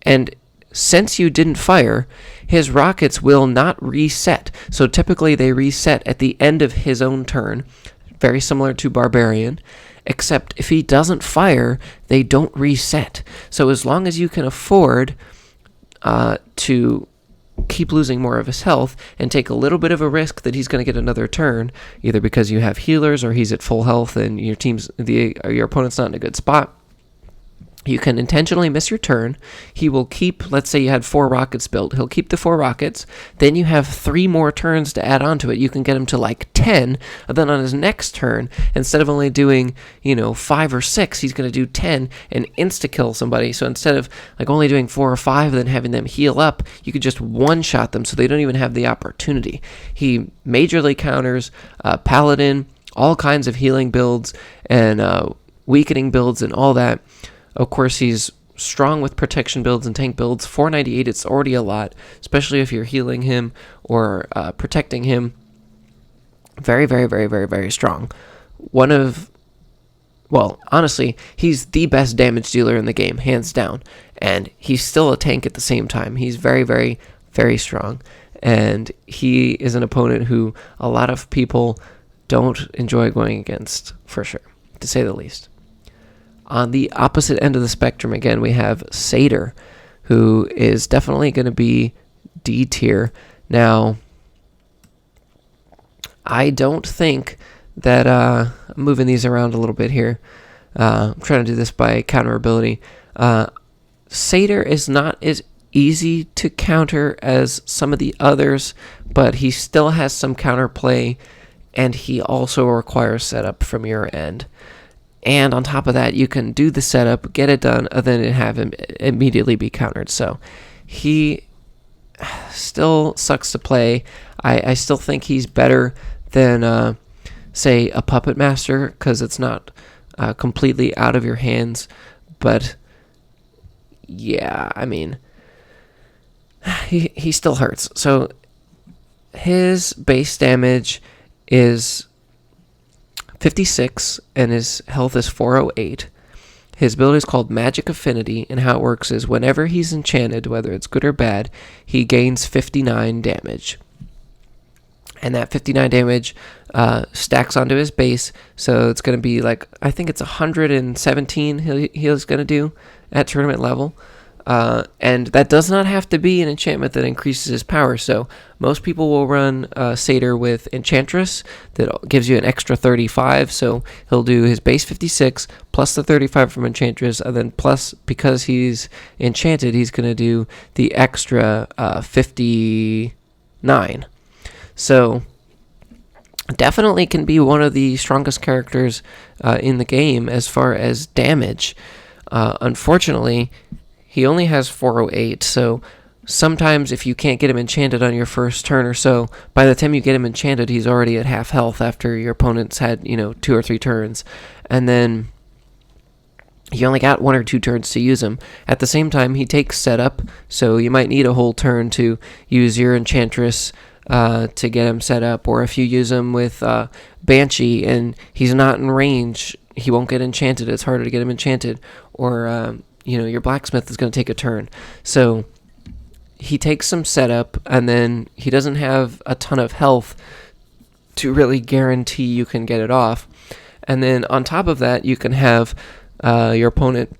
S1: and since you didn't fire, his rockets will not reset. So typically they reset at the end of his own turn, very similar to Barbarian, except if he doesn't fire, they don't reset. So as long as you can afford to keep losing more of his health and take a little bit of a risk that he's going to get another turn, either because you have healers or he's at full health and your opponent's not in a good spot, you can intentionally miss your turn. He will keep, let's say you had 4 rockets built. He'll keep the 4 rockets. Then you have 3 more turns to add on to it. You can get him to like 10. And then on his next turn, instead of only doing, 5 or 6, he's going to do 10 and insta-kill somebody. So instead of like only doing 4 or 5 and then having them heal up, you could just one-shot them so they don't even have the opportunity. He majorly counters Paladin, all kinds of healing builds and weakening builds and all that. Of course, he's strong with protection builds and tank builds. 498, it's already a lot, especially if you're healing him or protecting him. Very, very, very, very, very strong. Honestly, he's the best damage dealer in the game, hands down. And he's still a tank at the same time. He's very, very, very strong. And he is an opponent who a lot of people don't enjoy going against, for sure, to say the least. On the opposite end of the spectrum, again, we have Satyr, who is definitely going to be D tier. Now, I don't think that, I'm moving these around a little bit here. I'm trying to do this by counter ability. Satyr is not as easy to counter as some of the others, but he still has some counterplay, and he also requires setup from your end. And on top of that, you can do the setup, get it done, and then have him immediately be countered. So he still sucks to play. I still think he's better than, say, a Puppet Master, because it's not completely out of your hands. But, yeah, I mean, he still hurts. So his base damage is 56, and his health is 408. His ability is called Magic Affinity, and how it works is whenever he's enchanted, whether it's good or bad, he gains 59 damage. And that 59 damage stacks onto his base, so it's going to be like, I think it's 117 he's going to do at tournament level. And that does not have to be an enchantment that increases his power. So most people will run Satyr with Enchantress that gives you an extra 35. So he'll do his base 56 plus the 35 from Enchantress, and then plus, because he's enchanted, he's going to do the extra 59. So definitely can be one of the strongest characters in the game as far as damage. Unfortunately, he only has 408, so sometimes if you can't get him enchanted on your first turn or so, by the time you get him enchanted, he's already at half health after your opponent's had, 2 or 3 turns. And then you only got 1 or 2 turns to use him. At the same time, he takes setup, so you might need a whole turn to use your Enchantress to get him set up. Or if you use him with Banshee and he's not in range, he won't get enchanted. It's harder to get him enchanted. Or your Blacksmith is going to take a turn. So he takes some setup, and then he doesn't have a ton of health to really guarantee you can get it off. And then on top of that, you can have your opponent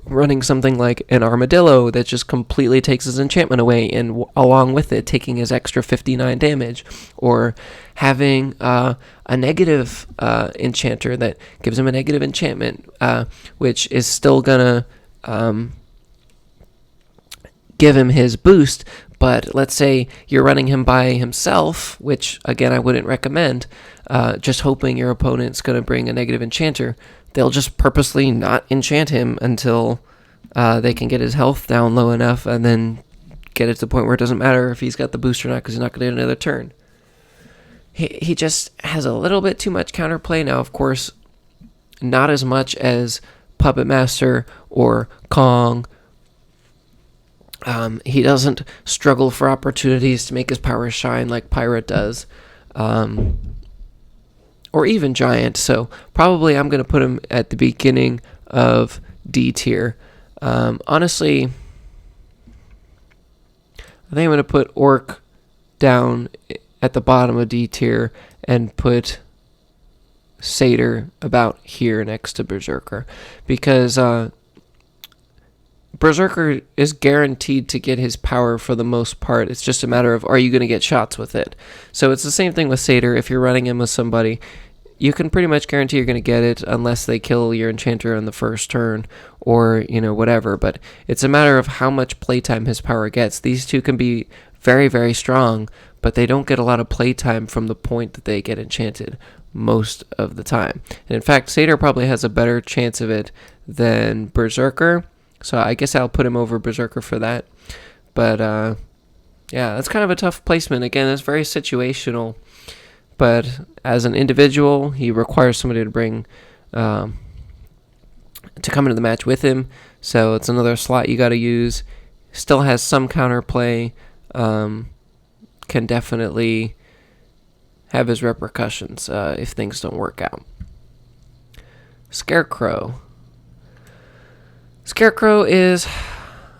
S1: running something like an Armadillo that just completely takes his enchantment away, and along with it taking his extra 59 damage, or having a negative enchanter that gives him a negative enchantment, which is still gonna give him his boost. But let's say you're running him by himself, which again I wouldn't recommend, just hoping your opponent's going to bring a negative enchanter. They'll just purposely not enchant him until they can get his health down low enough, and then get it to the point where it doesn't matter if he's got the boost or not, because he's not going to get another turn. He just has a little bit too much counterplay. Now, of course, not as much as Puppet Master or Kong. He doesn't struggle for opportunities to make his power shine like Pirate does, or even Giant. So probably I'm going to put him at the beginning of D tier. Honestly, I think I'm going to put Orc down at the bottom of D tier and put Satyr about here next to Berserker, because Berserker is guaranteed to get his power for the most part. It's just a matter of, are you going to get shots with it? So it's the same thing with Satyr. If you're running him with somebody, you can pretty much guarantee you're going to get it unless they kill your enchanter on the first turn, or, whatever. But it's a matter of how much playtime his power gets. These two can be very, very strong, but they don't get a lot of playtime from the point that they get enchanted most of the time. And in fact, Satyr probably has a better chance of it than Berserker. So I guess I'll put him over Berserker for that. But, yeah, that's kind of a tough placement. Again, it's very situational. But as an individual, he requires somebody to bring, to come into the match with him. So it's another slot you got to use. Still has some counterplay. Can definitely have his repercussions if things don't work out. Scarecrow. Scarecrow is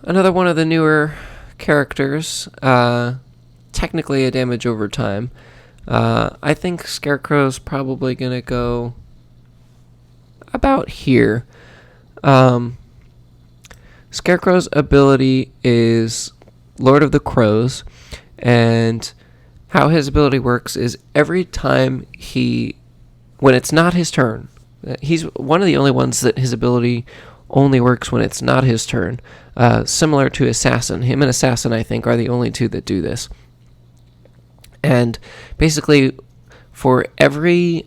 S1: another one of the newer characters, technically a damage over time. I think Scarecrow's probably going to go about here. Scarecrow's ability is Lord of the Crows, and how his ability works is every time when it's not his turn, he's one of the only ones that his ability only works when it's not his turn. Similar to Assassin. Him and Assassin, I think, are the only two that do this. And basically, for every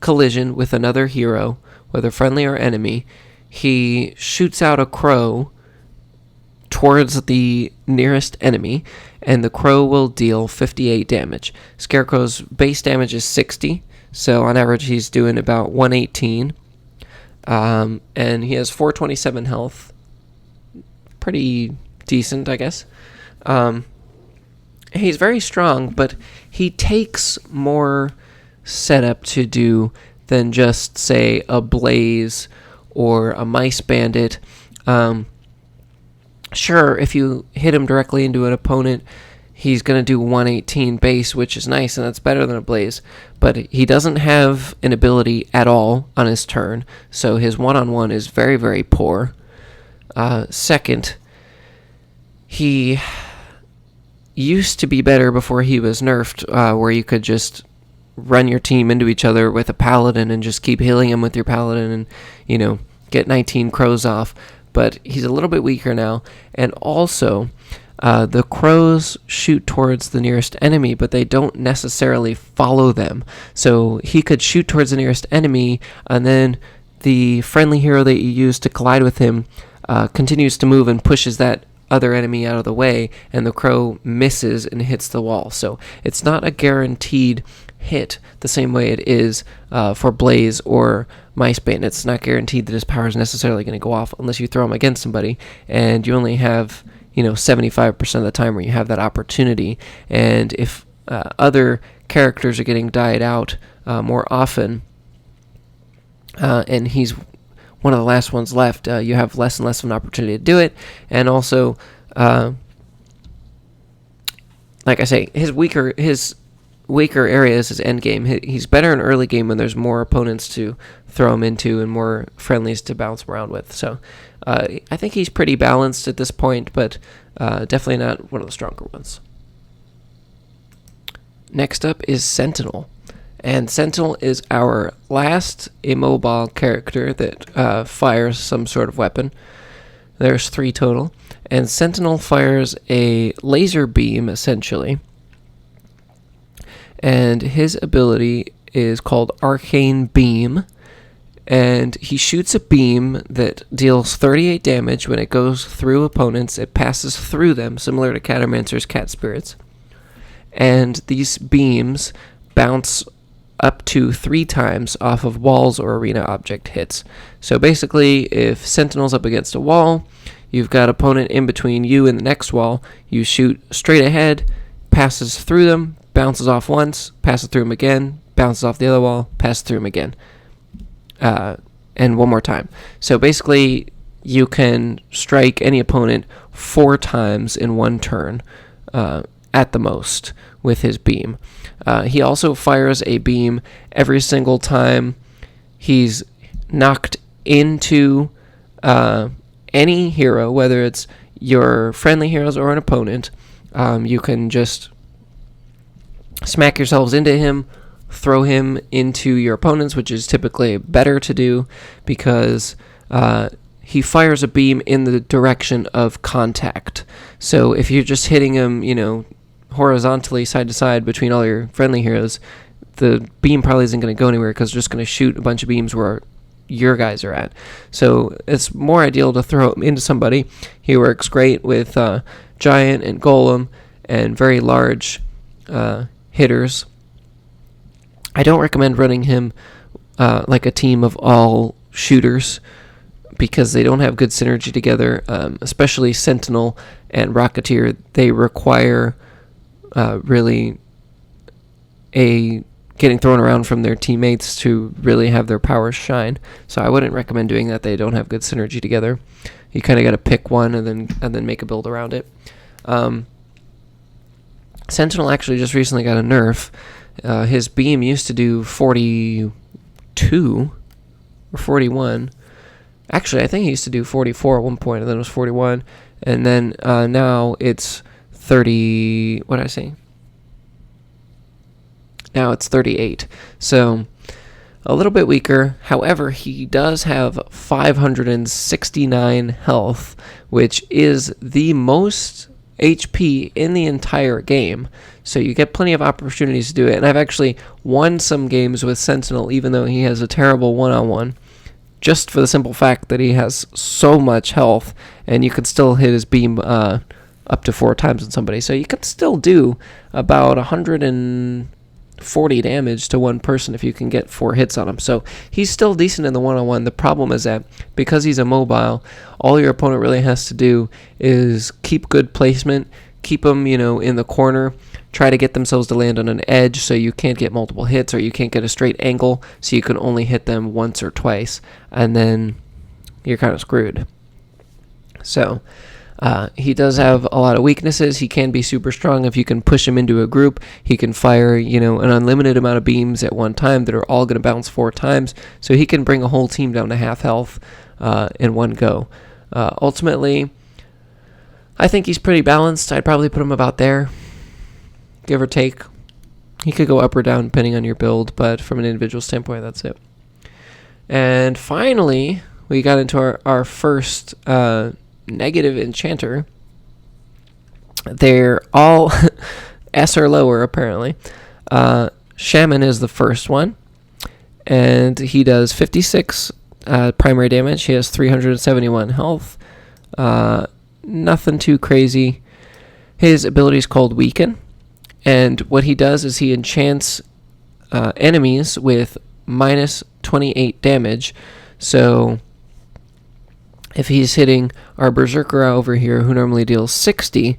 S1: collision with another hero, whether friendly or enemy, he shoots out a crow towards the nearest enemy, and the crow will deal 58 damage. Scarecrow's base damage is 60, so on average he's doing about 118. And he has 427 health. Pretty decent, I guess. He's very strong, but he takes more setup to do than just, say, a Blaze or a Mice Bandit. Sure, if you hit him directly into an opponent, he's going to do 118 base, which is nice, and that's better than a Blaze. But he doesn't have an ability at all on his turn, so his one-on-one is very, very poor. Second, he used to be better before he was nerfed, where you could just run your team into each other with a Paladin and just keep healing him with your Paladin and, get 19 crows off. But he's a little bit weaker now, and also the crows shoot towards the nearest enemy, but they don't necessarily follow them. So he could shoot towards the nearest enemy, and then the friendly hero that you use to collide with him continues to move and pushes that other enemy out of the way, and the crow misses and hits the wall. So it's not a guaranteed hit the same way it is for Blaze or Mice Bandit. It's not guaranteed that his power is necessarily going to go off unless you throw him against somebody, and you only have 75% of the time where you have that opportunity. And if other characters are getting died out more often, and he's one of the last ones left, you have less and less of an opportunity to do it. And also, like I say, his weaker areas is end game. He's better in early game when there's more opponents to throw him into and more friendlies to bounce around with. So I think he's pretty balanced at this point, but definitely not one of the stronger ones. Next up is Sentinel. And Sentinel is our last immobile character that fires some sort of weapon. There's 3 total. And Sentinel fires a laser beam, essentially. And his ability is called Arcane Beam. And he shoots a beam that deals 38 damage when it goes through opponents. It passes through them, similar to Catomancer's Cat Spirits. And these beams bounce up to 3 times off of walls or arena object hits. So basically, if Sentinel's up against a wall, you've got opponent in between you and the next wall, you shoot straight ahead, passes through them, bounces off once, passes through them again, bounces off the other wall, passes through them again. And one more time. So basically, you can strike any opponent 4 times in one turn, at the most, with his beam. He also fires a beam every single time he's knocked into any hero, whether it's your friendly heroes or an opponent. You can just smack yourselves into him, throw him into your opponents, which is typically better to do because he fires a beam in the direction of contact. So if you're just hitting him, horizontally side to side between all your friendly heroes, the beam probably isn't going to go anywhere because it's just going to shoot a bunch of beams where your guys are at. So it's more ideal to throw him into somebody. He works great with giant and golem and very large hitters. I don't recommend running him like a team of all shooters because they don't have good synergy together, especially Sentinel and Rocketeer. They require really getting thrown around from their teammates to really have their powers shine. So I wouldn't recommend doing that. They don't have good synergy together. You kind of got to pick one and then make a build around it. Sentinel actually just recently got a nerf. His beam used to do 42 or 41. Actually, I think he used to do 44 at one point, and then it was 41. And then now it's 30. What did I say? Now it's 38. So a little bit weaker. However, he does have 569 health, which is the most HP in the entire game. So you get plenty of opportunities to do it. And I've actually won some games with Sentinel, even though he has a terrible one-on-one, just for the simple fact that he has so much health, and you could still hit his beam up to 4 times on somebody. So you could still do about 140 damage to one person if you can get 4 hits on him. So he's still decent in the one-on-one. The problem is that because he's immobile, all your opponent really has to do is keep good placement, keep them, in the corner, try to get themselves to land on an edge so you can't get multiple hits, or you can't get a straight angle so you can only hit them once or twice, and then you're kind of screwed. So he does have a lot of weaknesses. He can be super strong if you can push him into a group. He can fire, an unlimited amount of beams at one time that are all going to bounce 4 times. So he can bring a whole team down to half health in one go. Ultimately, I think he's pretty balanced. I'd probably put him about there, give or take. He could go up or down depending on your build, but from an individual standpoint, that's it. And finally, we got into our first negative enchanter. They're all S or lower, apparently. Shaman is the first one, and he does 56 primary damage. He has 371 health. Nothing too crazy. His ability is called Weaken, and what he does is he enchants enemies with minus 28 damage. So if he's hitting our Berserker over here, who normally deals 60,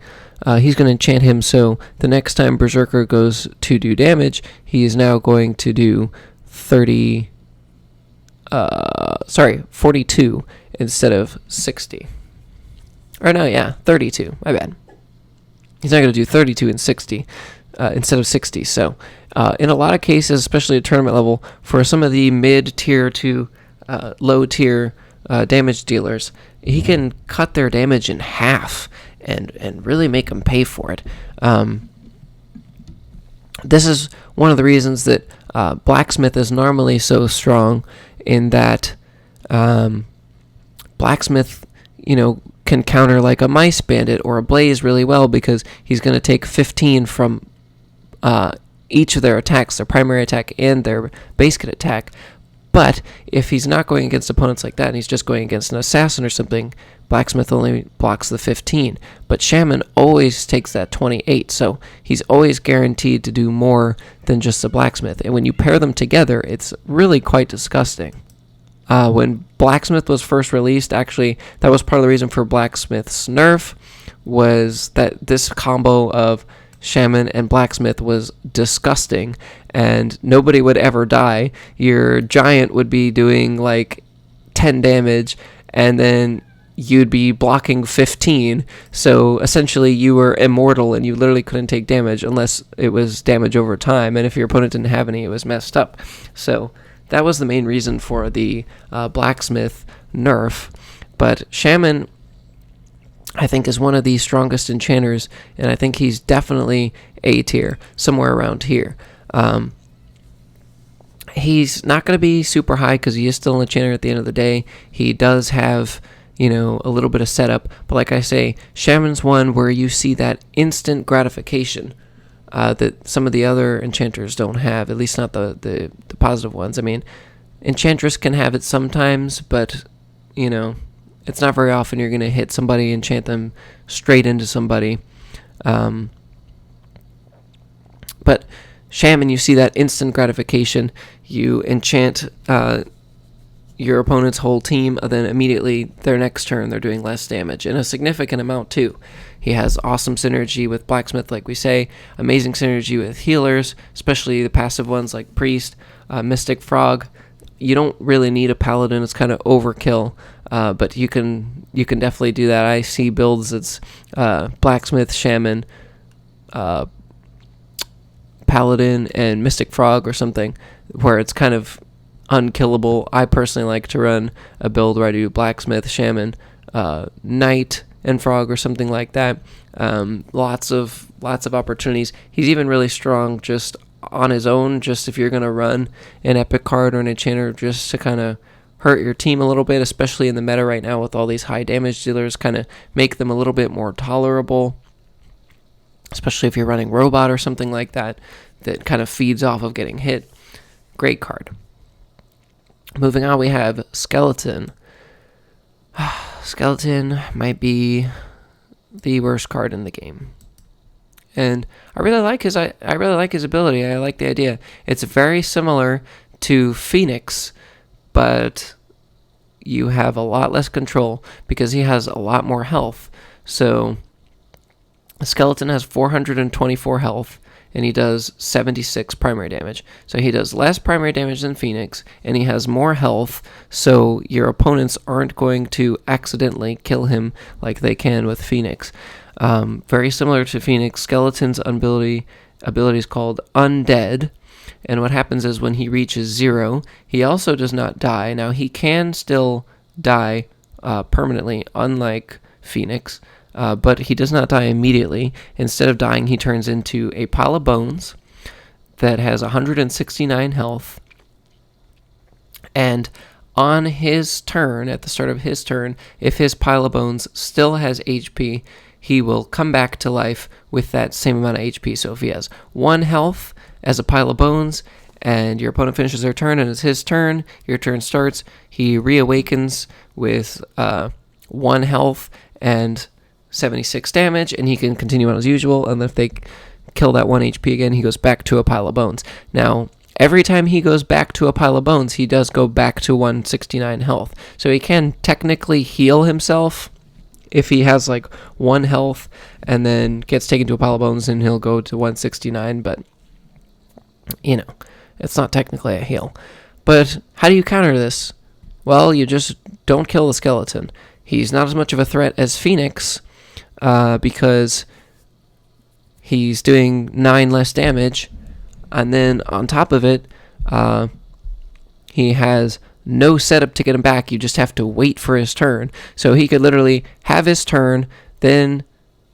S1: he's going to enchant him, so the next time Berserker goes to do damage, he is now going to do 42 instead of 60. Or no, yeah, 32, my bad. He's not going to do 32 and 60. instead of 60. So in a lot of cases, especially at tournament level, for some of the mid-tier to low-tier damage dealers, he can cut their damage in half and really make them pay for it. This is one of the reasons that Blacksmith is normally so strong, in that Blacksmith, can counter like a Mice Bandit or a Blaze really well, because he's going to take 15 from each of their attacks, their primary attack and their base kit attack. But if he's not going against opponents like that and he's just going against an assassin or something, Blacksmith only blocks the 15. But Shaman always takes that 28, so he's always guaranteed to do more than just the Blacksmith. And when you pair them together, it's really quite disgusting. When Blacksmith was first released, actually, that was part of the reason for Blacksmith's nerf, was that this combo of Shaman and Blacksmith was disgusting, and nobody would ever die. Your giant would be doing like 10 damage, and then you'd be blocking 15, so essentially you were immortal and you literally couldn't take damage unless it was damage over time, and if your opponent didn't have any, it was messed up. So that was the main reason for the Blacksmith nerf. But Shaman, I think, is one of the strongest enchanters, and I think he's definitely A tier, somewhere around here. He's not going to be super high because he is still an enchanter at the end of the day. He does have, a little bit of setup, but like I say, Shaman's one where you see that instant gratification that some of the other enchanters don't have, at least not the positive ones. I mean, Enchantress can have it sometimes, but, it's not very often you're going to hit somebody, enchant them straight into somebody. But Shaman, you see that instant gratification. You enchant your opponent's whole team, and then immediately their next turn they're doing less damage, and a significant amount too. He has awesome synergy with Blacksmith, like we say, amazing synergy with healers, especially the passive ones like Priest, Mystic Frog. You don't really need a Paladin, it's kind of overkill, but you can definitely do that. I see builds that's Blacksmith, Shaman, Paladin, and Mystic Frog or something, where it's kind of unkillable. I personally like to run a build where I do Blacksmith, Shaman, Knight, and Frog or something like that. Lots of opportunities. He's even really strong just on his own, just if you're going to run an epic card or an enchanter just to kind of hurt your team a little bit, especially in the meta right now with all these high damage dealers, kind of make them a little bit more tolerable, especially if you're running robot or something like that kind of feeds off of getting hit. Great card. Moving on, we have Skeleton. Skeleton might be the worst card in the game, and I really like his ability. I like the idea. It's very similar to Phoenix, but you have a lot less control because he has a lot more health. So Skeleton has 424 health, and he does 76 primary damage. So he does less primary damage than Phoenix, and he has more health, so your opponents aren't going to accidentally kill him like they can with Phoenix. Very similar to Phoenix, Skeleton's ability is called Undead, and what happens is when he reaches 0, he also does not die. Now, he can still die permanently, unlike Phoenix, but he does not die immediately. Instead of dying, he turns into a pile of bones that has 169 health, and on his turn, at the start of his turn, if his pile of bones still has HP, he will come back to life with that same amount of HP. So if he has 1 health as a pile of bones, and your opponent finishes their turn and it's his turn, your turn starts, he reawakens with 1 health and 76 damage, and he can continue on as usual, and if they kill that 1 HP again, he goes back to a pile of bones. Now, every time he goes back to a pile of bones, he does go back to 169 health. So he can technically heal himself if he has like 1 health and then gets taken to a pile of bones, and he'll go to 169, but it's not technically a heal. But how do you counter this? Well, you just don't kill the Skeleton. He's not as much of a threat as Phoenix, because he's doing 9 less damage, and then on top of it, he has no setup to get him back. You just have to wait for his turn. So he could literally have his turn, then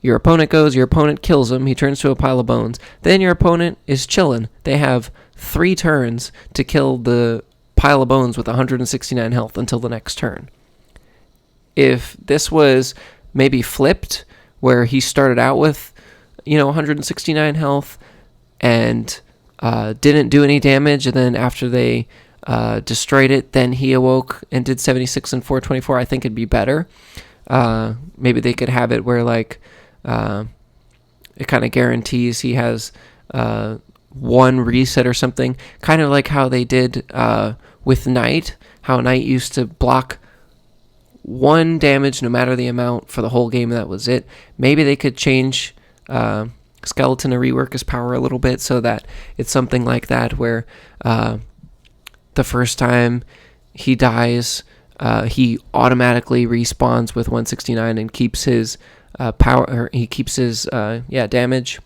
S1: your opponent goes, your opponent kills him, he turns to a pile of bones, then your opponent is chilling. They have 3 turns to kill the pile of bones with 169 health until the next turn. If this was maybe flipped, where he started out with 169 health and didn't do any damage, and then after they destroyed it, then he awoke and did 76 and 424, I think it'd be better. Maybe they could have it where it kind of guarantees he has 1 reset or something, kind of like how they did with Knight, how Knight used to block 1 damage no matter the amount for the whole game, and that was it. Maybe they could change Skeleton to rework his power a little bit so that it's something like that, where the first time he dies, he automatically respawns with 169 and keeps his power, or he keeps his damage.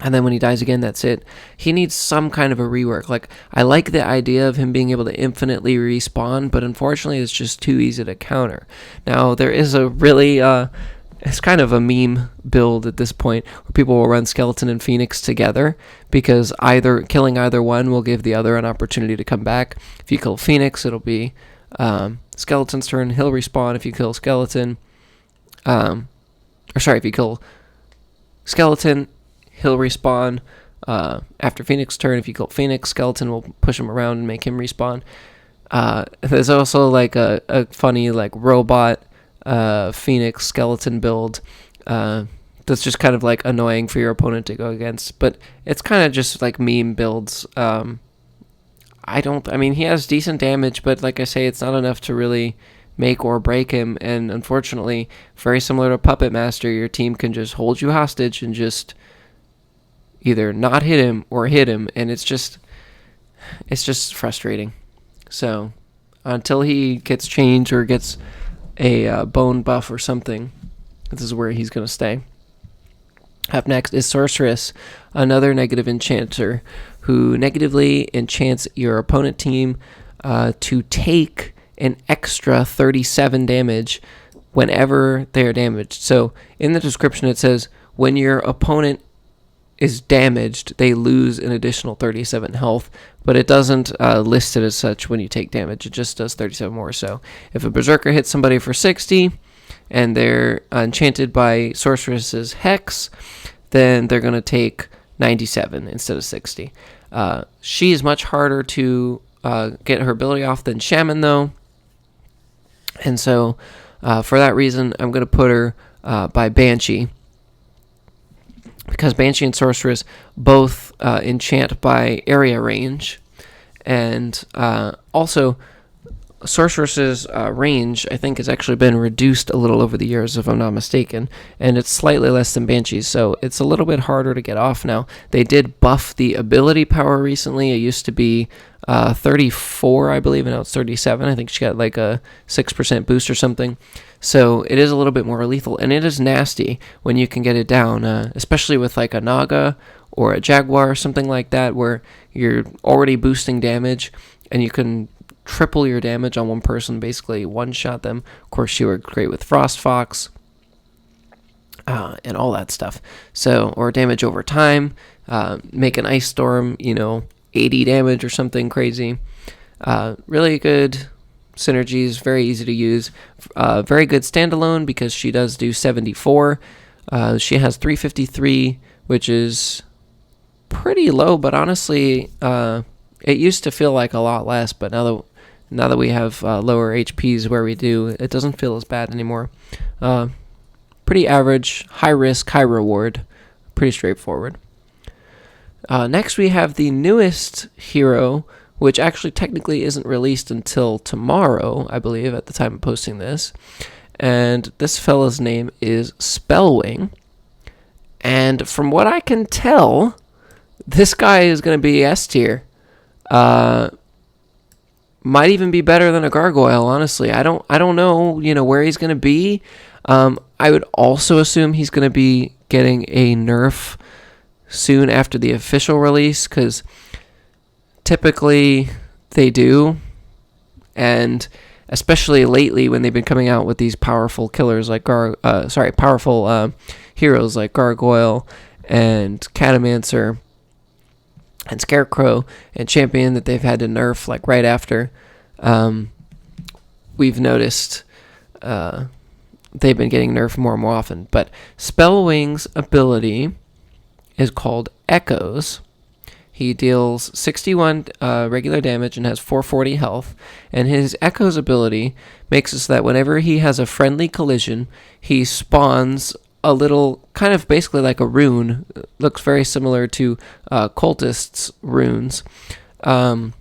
S1: And then when he dies again, that's it. He needs some kind of a rework. I like the idea of him being able to infinitely respawn, but unfortunately it's just too easy to counter. Now, there is a really, it's kind of a meme build at this point, where people will run Skeleton and Phoenix together, because killing either one will give the other an opportunity to come back. If you kill Phoenix, it'll be Skeleton's turn, he'll respawn. If you kill Skeleton, if you kill Skeleton, he'll respawn after Phoenix's turn. If you kill Phoenix, Skeleton will push him around and make him respawn. There's also a funny robot Phoenix Skeleton build that's just kind of annoying for your opponent to go against. But it's kind of just meme builds. He has decent damage, but like I say, it's not enough to really make or break him. And unfortunately, very similar to Puppet Master, your team can just hold you hostage and just either not hit him or hit him, and it's just frustrating. So until he gets changed or gets a bone buff or something, this is where he's going to stay. Up next is Sorceress, another negative enchanter who negatively enchants your opponent team to take an extra 37 damage whenever they are damaged. So in the description it says, when your opponent is damaged, they lose an additional 37 health, but it doesn't list it as such when you take damage. It just does 37 more. So if a Berserker hits somebody for 60 and they're enchanted by Sorceress's Hex, then they're going to take 97 instead of 60. She is much harder to get her ability off than Shaman, though. And so for that reason, I'm going to put her by Banshee, because Banshee and Sorceress both enchant by area range. And also, Sorceress's range, I think, has actually been reduced a little over the years, if I'm not mistaken. And it's slightly less than Banshee's, so it's a little bit harder to get off now. They did buff the ability power recently. It used to be 34, I believe, and now it's 37. I think she got a 6% boost or something. So it is a little bit more lethal, and it is nasty when you can get it down, especially with a Naga or a Jaguar or something like that, where you're already boosting damage, and you can triple your damage on one person, basically one-shot them. Of course, she worked great with Frost Fox and all that stuff. So, or damage over time, make an Ice Storm, 80 damage or something crazy. Really good synergies, very easy to use. Very good standalone because she does do 74. She has 353, which is pretty low, but honestly, it used to feel like a lot less, but now that we have lower HPs where we do, it doesn't feel as bad anymore. Pretty average, high risk, high reward, pretty straightforward. Next we have the newest hero, which actually technically isn't released until tomorrow, I believe, at the time of posting this. And this fella's name is Spellwing. And from what I can tell, this guy is going to be S tier. Might even be better than a Gargoyle, honestly. I don't know, where he's going to be. I would also assume he's going to be getting a nerf soon after the official release, because typically they do, and especially lately when they've been coming out with these powerful killers like powerful heroes like Gargoyle and Catomancer and Scarecrow and Champion that they've had to nerf like right after. We've noticed they've been getting nerfed more and more often. But Spellwing's ability is called Echoes. He deals 61 regular damage and has 440 health. And his Echoes ability makes it so that whenever he has a friendly collision, he spawns a little, kind of basically like a rune. It looks very similar to Cultist's runes. And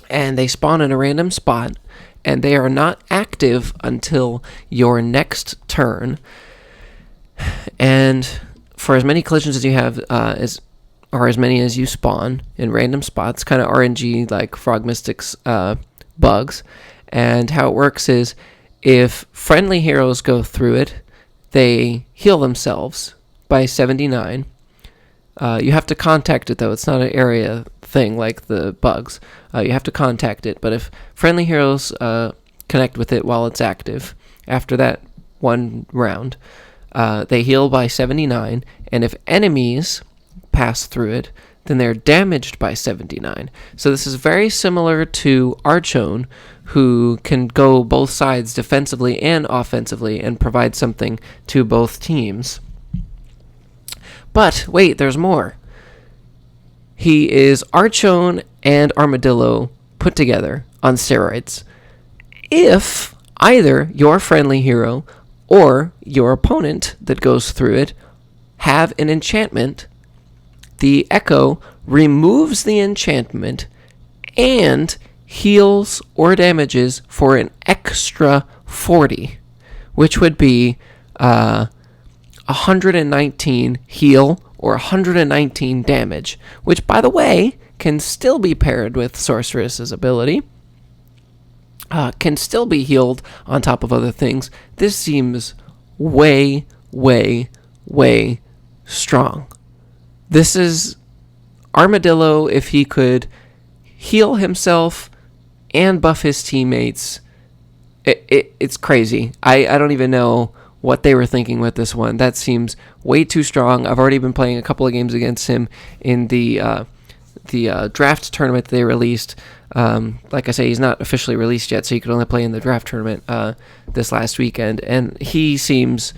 S1: they spawn in a random spot, and they are not active until your next turn. And for as many collisions as you have, or as many as you spawn in random spots, kind of RNG like Frog Mystic's bugs. And how it works is, if friendly heroes go through it, they heal themselves by 79. You have to contact it, though. It's not an area thing like the bugs. You have to contact it. But if friendly heroes connect with it while it's active, after that one round, they heal by 79. And if enemies pass through it, then they're damaged by 79. So this is very similar to Archon, who can go both sides defensively and offensively and provide something to both teams. But wait, there's more. He is Archon and Armadillo put together on steroids. If either your friendly hero or your opponent that goes through it have an enchantment, the Echo removes the enchantment and heals or damages for an extra 40, which would be 119 heal or 119 damage, which, by the way, can still be paired with Sorceress's ability, can still be healed on top of other things. This seems way, way, way strong. This is Armadillo if he could heal himself and buff his teammates. It's crazy. I don't even know what they were thinking with this one. That seems way too strong. I've already been playing a couple of games against him in the draft tournament that they released. Like I say, he's not officially released yet, so you could only play in the draft tournament this last weekend. And he seems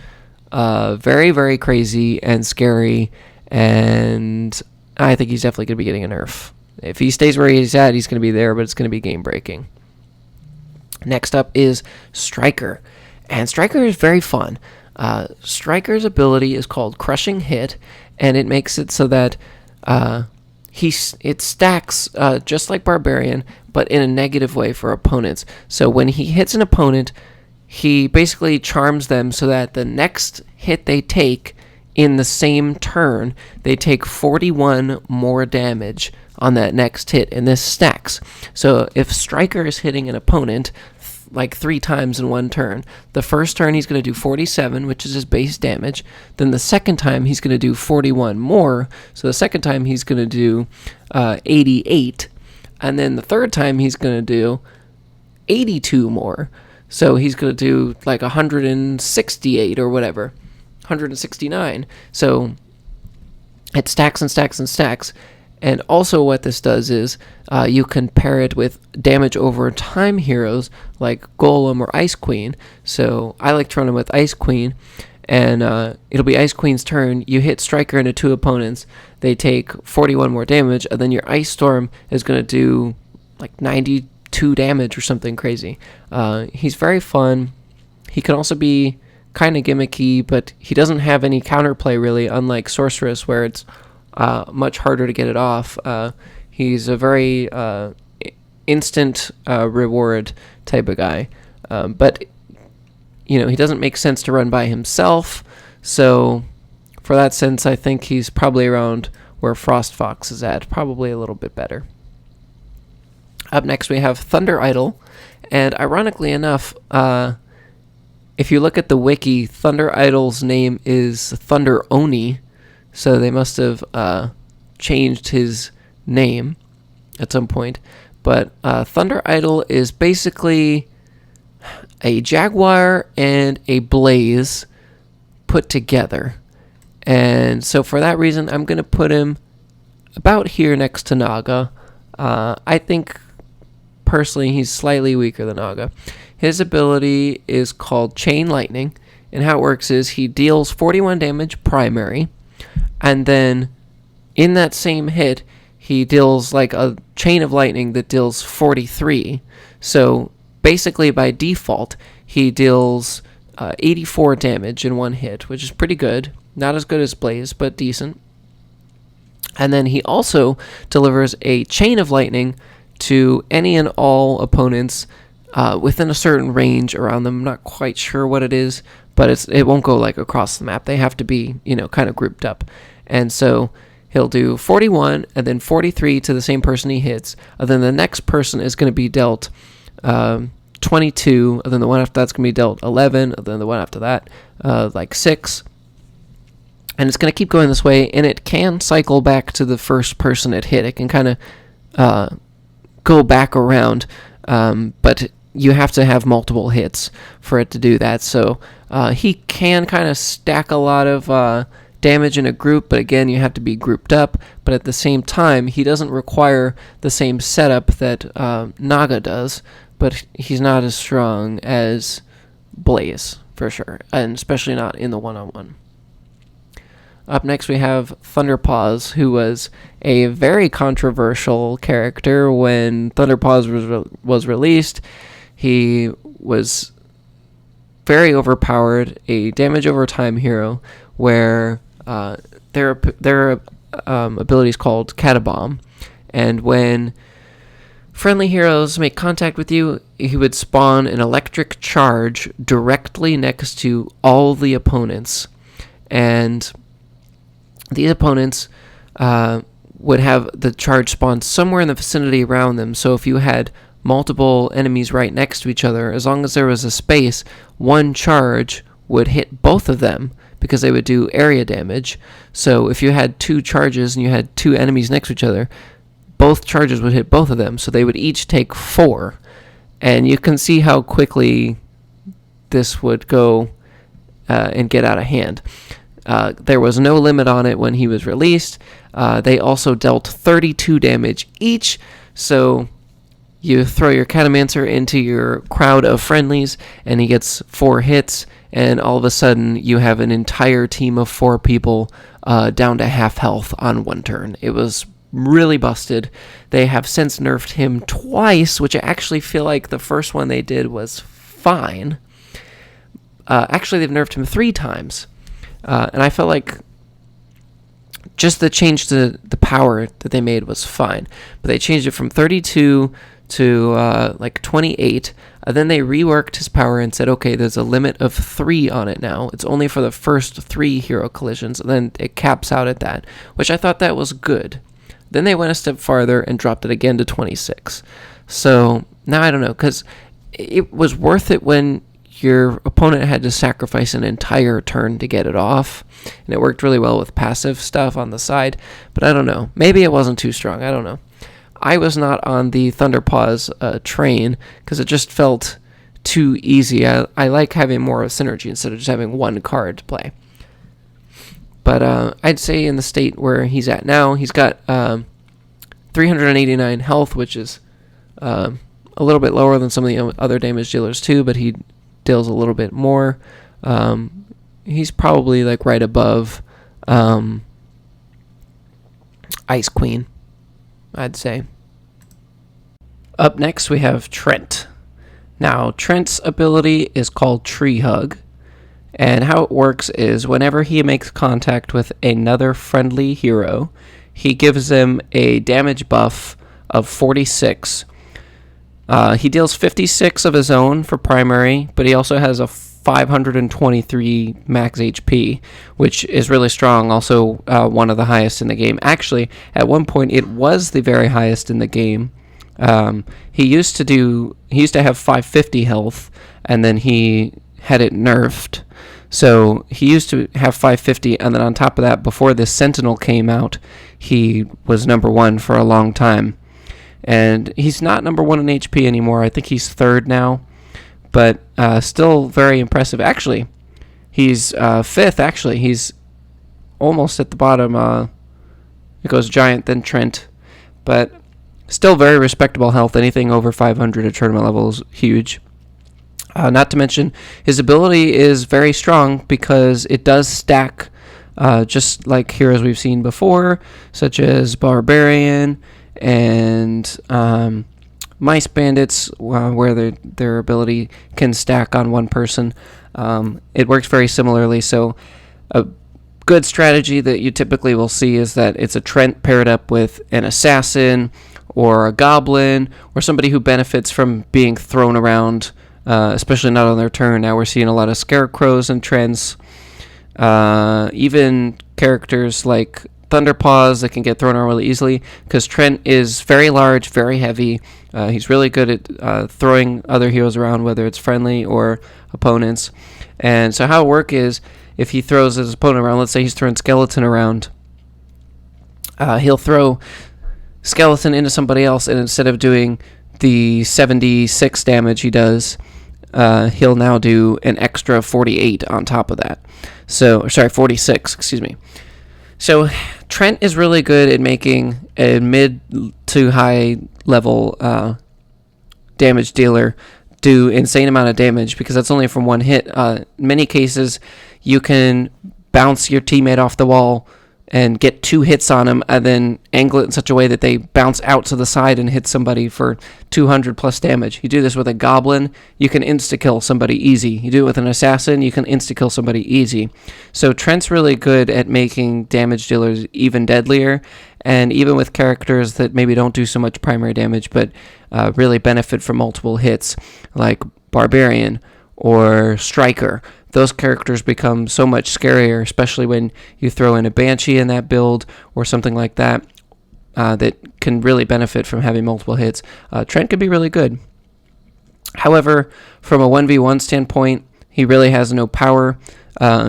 S1: very, very crazy and scary, and I think he's definitely going to be getting a nerf. If he stays where he's at, he's going to be there, but it's going to be game-breaking. Next up is Striker. And Striker is very fun. Striker's ability is called Crushing Hit, and it makes it so that it stacks just like Barbarian, but in a negative way for opponents. So when he hits an opponent, he basically charms them so that the next hit they take in the same turn, they take 41 more damage on that next hit, and this stacks. So if Striker is hitting an opponent like 3 times in one turn, the first turn he's going to do 47, which is his base damage. Then the second time he's going to do 41 more, so the second time he's going to do 88, and then the third time he's going to do 82 more. So he's going to do like 168 or whatever, 169. So it stacks and stacks and stacks. And also what this does is you can pair it with damage over time heroes like Golem or Ice Queen. So I like to run them with Ice Queen, and it'll be Ice Queen's turn. You hit Striker into 2 opponents. They take 41 more damage, and then your Ice Storm is going to do like 92 damage or something crazy. He's very fun. He can also be kind of gimmicky, but he doesn't have any counterplay really, unlike Sorceress, where it's much harder to get it off. He's a very instant reward type of guy. But, you know, he doesn't make sense to run by himself. So, for that sense, I think he's probably around where Frost Fox is at. Probably a little bit better. Up next, we have Thunder Idol. And ironically enough, if you look at the wiki, Thunder Idol's name is Thunder Oni. so they must have changed his name at some point. But Thunder Idol is basically a Jaguar and a Blaze put together. And so for that reason, I'm going to put him about here next to Naga. I think, personally, he's slightly weaker than Naga. His ability is called Chain Lightning, and how it works is he deals 41 damage primary, and then in that same hit, he deals like a chain of lightning that deals 43. So basically, by default, he deals 84 damage in one hit, which is pretty good. Not as good as Blaze, but decent. And then he also delivers a chain of lightning to any and all opponents within a certain range around them. I'm not quite sure what it is, but it won't go like across the map. They have to be, kind of grouped up. And so he'll do 41 and then 43 to the same person he hits. And then the next person is going to be dealt 22, and then the one after that's going to be dealt 11, and then the one after that, 6. And it's going to keep going this way, and it can cycle back to the first person it hit. It can kind of go back around, but you have to have multiple hits for it to do that. So he can kind of stack a lot of damage in a group, but again, you have to be grouped up. But at the same time, he doesn't require the same setup that Naga does, but he's not as strong as Blaze, for sure, and especially not in the one-on-one. Up next, we have Thunderpaws, who was a very controversial character when Thunderpaws was released. He was very overpowered, a damage over time hero, where their ability is called Catabomb, and when friendly heroes make contact with you, he would spawn an electric charge directly next to all the opponents, and these opponents would have the charge spawn somewhere in the vicinity around them. So if you had multiple enemies right next to each other, as long as there was a space, one charge would hit both of them because they would do area damage. So if you had 2 charges and you had 2 enemies next to each other, both charges would hit both of them, so they would each take 4. And you can see how quickly this would go and get out of hand. There was no limit on it when he was released. They also dealt 32 damage each, so you throw your Catomancer into your crowd of friendlies, and he gets 4 hits, and all of a sudden you have an entire team of 4 people down to half health on one turn. It was really busted. They have since nerfed him twice, which I actually feel like the first one they did was fine. Actually, they've nerfed him 3 times. And I felt like just the change to the power that they made was fine. But they changed it from 32 to 28. Then they reworked his power and said, okay, there's a limit of 3 on it now. It's only for the first 3 hero collisions. And then it caps out at that, which I thought that was good. Then they went a step farther and dropped it again to 26. So now I don't know, because it was worth it when your opponent had to sacrifice an entire turn to get it off, and it worked really well with passive stuff on the side, but I don't know. Maybe it wasn't too strong. I don't know. I was not on the Thunderpaws train because it just felt too easy. I like having more of synergy instead of just having one card to play. But I'd say in the state where he's at now, he's got 389 health, which is a little bit lower than some of the other damage dealers too, but he deals a little bit more. He's probably like right above Ice Queen, I'd say. Up next we have Treant. Now Treant's ability is called Tree Hug, and how it works is whenever he makes contact with another friendly hero, he gives them a damage buff of 46. He deals 56 of his own for primary, but he also has a 523 max HP, which is really strong. Also, one of the highest in the game. Actually, at one point, it was the very highest in the game. He used to have 550 health, and then he had it nerfed. So he used to have 550, and then on top of that, before this Sentinel came out, he was number 1 for a long time. And he's not number 1 in HP anymore. I think he's 3rd now, but still very impressive. Actually, he's 5th, actually. He's almost at the bottom. It goes Giant, then Treant, but still very respectable health. Anything over 500 at tournament level is huge. Not to mention, his ability is very strong because it does stack, just like heroes we've seen before, such as Barbarian and Mice Bandits, where their ability can stack on one person. It works very similarly, so a good strategy that you typically will see is that it's a Treant paired up with an Assassin or a Goblin or somebody who benefits from being thrown around, especially not on their turn. Now we're seeing a lot of Scarecrows and Treants, even characters like Thunderpaws that can get thrown around really easily, because Treant is very large, very heavy. He's really good at throwing other heroes around, whether it's friendly or opponents. And so how it works is, if he throws his opponent around, let's say he's throwing Skeleton around, he'll throw Skeleton into somebody else, and instead of doing the 76 damage he does, he'll now do an extra 48 on top of that. So, sorry, 46, excuse me. So Treant is really good at making a mid to high level damage dealer do insane amount of damage, because that's only from one hit. In many cases, you can bounce your teammate off the wall and get 2 hits on them, and then angle it in such a way that they bounce out to the side and hit somebody for 200 plus damage. You do this with a Goblin, you can insta-kill somebody easy. You do it with an Assassin, you can insta-kill somebody easy. So Treant's really good at making damage dealers even deadlier, and even with characters that maybe don't do so much primary damage, but really benefit from multiple hits, like Barbarian or Striker. Those characters become so much scarier, especially when you throw in a Banshee in that build or something like that, that can really benefit from having multiple hits. Treant can be really good. However, from a 1v1 standpoint, he really has no power.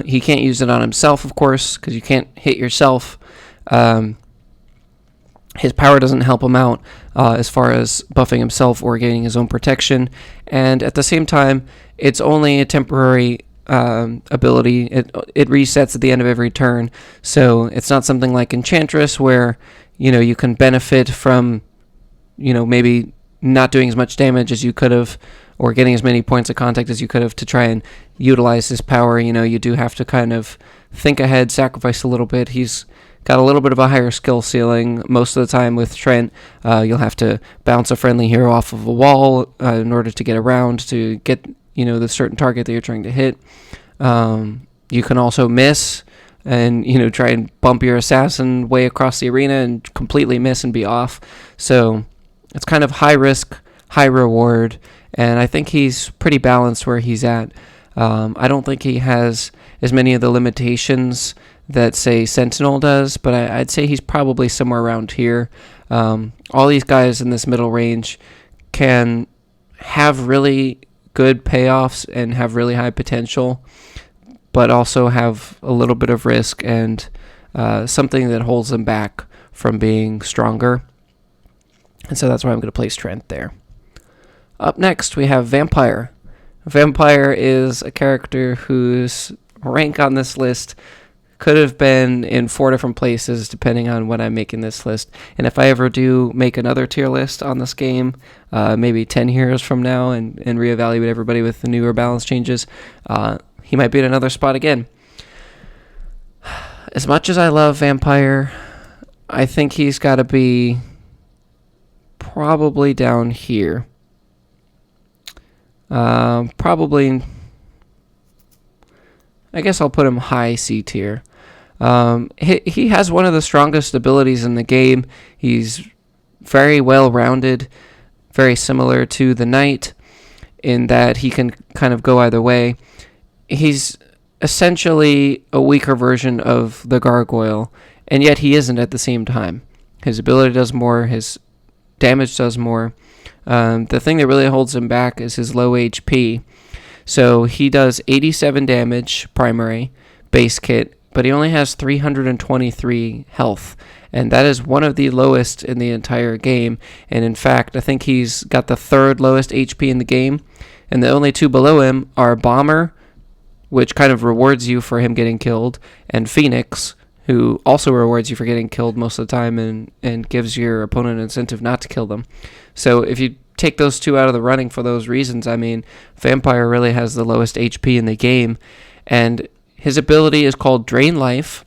S1: He can't use it on himself, of course, because you can't hit yourself. His power doesn't help him out as far as buffing himself or gaining his own protection. And at the same time, it's only a temporary ability. It resets at the end of every turn, so it's not something like Enchantress where you can benefit from maybe not doing as much damage as you could have, or getting as many points of contact as you could have to try and utilize his power. You do have to kind of think ahead, sacrifice a little bit. He's got a little bit of a higher skill ceiling. Most of the time with Treant, you'll have to bounce a friendly hero off of a wall in order to get around to get the certain target that you're trying to hit. You can also miss and try and bump your Assassin way across the arena and completely miss and be off. So it's kind of high risk, high reward, and I think he's pretty balanced where he's at. I don't think he has as many of the limitations that, say, Sentinel does, but I'd say he's probably somewhere around here. All these guys in this middle range can have really good payoffs and have really high potential, but also have a little bit of risk and something that holds them back from being stronger. And so that's why I'm going to place Treant there. Up next, we have Vampire. Vampire is a character whose rank on this list could have been in 4 different places depending on when I'm making this list. And if I ever do make another tier list on this game, maybe 10 years from now, and reevaluate everybody with the newer balance changes, he might be in another spot again. As much as I love Vampire, I think he's got to be probably down here. Probably, I guess I'll put him high C tier. He has one of the strongest abilities in the game. He's very well rounded, very similar to the Knight in that he can kind of go either way. He's essentially a weaker version of the Gargoyle, and yet he isn't at the same time. His ability does more, his damage does more. The thing that really holds him back is his low HP. So he does 87 damage primary base kit, but he only has 323 health, and that is one of the lowest in the entire game. And in fact, I think he's got the 3rd lowest HP in the game, and the only 2 below him are Bomber, which kind of rewards you for him getting killed, and Phoenix, who also rewards you for getting killed most of the time and gives your opponent an incentive not to kill them. So if you take those 2 out of the running for those reasons, I mean, Vampire really has the lowest HP in the game, and his ability is called Drain Life,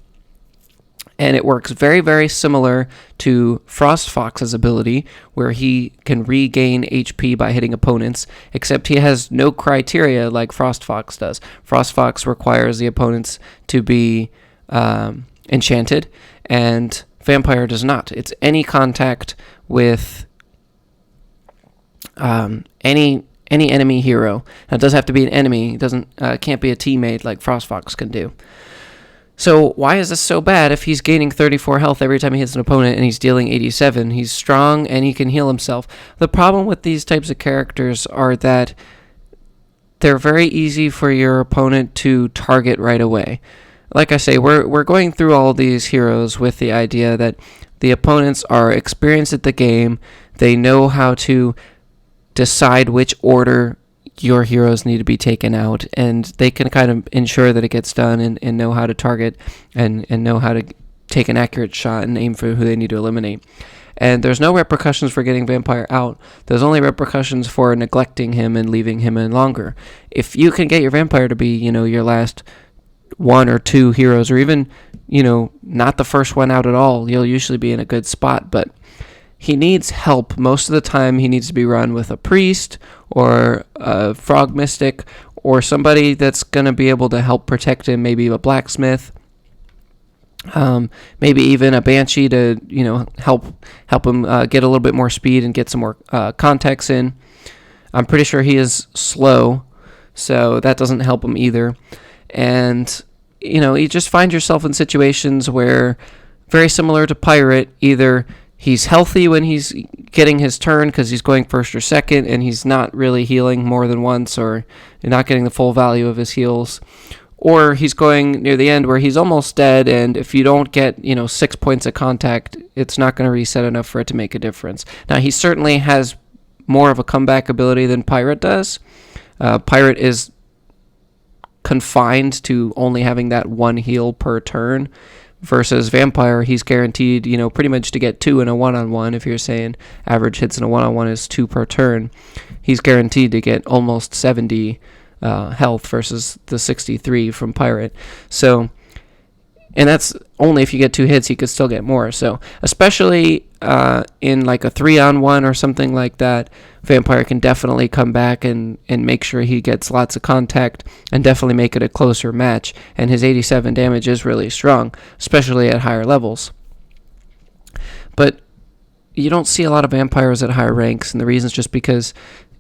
S1: and it works very, very similar to Frost Fox's ability, where he can regain HP by hitting opponents, except he has no criteria like Frost Fox does. Frost Fox requires the opponents to be enchanted, and Vampire does not. It's any contact with any enemy hero. Now, it does have to be an enemy. It can't be a teammate like Frost Fox can do. So why is this so bad if he's gaining 34 health every time he hits an opponent and he's dealing 87? He's strong and he can heal himself. The problem with these types of characters are that they're very easy for your opponent to target right away. Like I say, we're going through all these heroes with the idea that the opponents are experienced at the game. They know how to decide which order your heroes need to be taken out, and they can kind of ensure that it gets done and know how to target and know how to take an accurate shot and aim for who they need to eliminate. And there's no repercussions for getting Vampire out. There's only repercussions for neglecting him and leaving him in longer. If you can get your Vampire to be, your last 1 or 2 heroes, or even, not the first one out at all, you'll usually be in a good spot. But he needs help. Most of the time he needs to be run with a priest or a frog mystic or somebody that's going to be able to help protect him, maybe a blacksmith, maybe even a Banshee to help him get a little bit more speed and get some more contacts in. I'm pretty sure he is slow, so that doesn't help him either. And you just find yourself in situations where, very similar to Pirate, either he's healthy when he's getting his turn because he's going first or second and he's not really healing more than once, or you're not getting the full value of his heals, or he's going near the end where he's almost dead, and if you don't get 6 points of contact, it's not going to reset enough for it to make a difference. Now, he certainly has more of a comeback ability than Pirate does. Pirate is confined to only having that 1 heal per turn, versus Vampire, he's guaranteed, pretty much to get 2 in a one-on-one. If you're saying average hits in a one-on-one is 2 per turn, he's guaranteed to get almost 70 health versus the 63 from Pirate. So, and that's only if you get 2 hits, he could still get more. So, especially in like a 3-on-1 or something like that, Vampire can definitely come back and make sure he gets lots of contact and definitely make it a closer match. And his 87 damage is really strong, especially at higher levels. But you don't see a lot of Vampires at higher ranks, and the reason is just because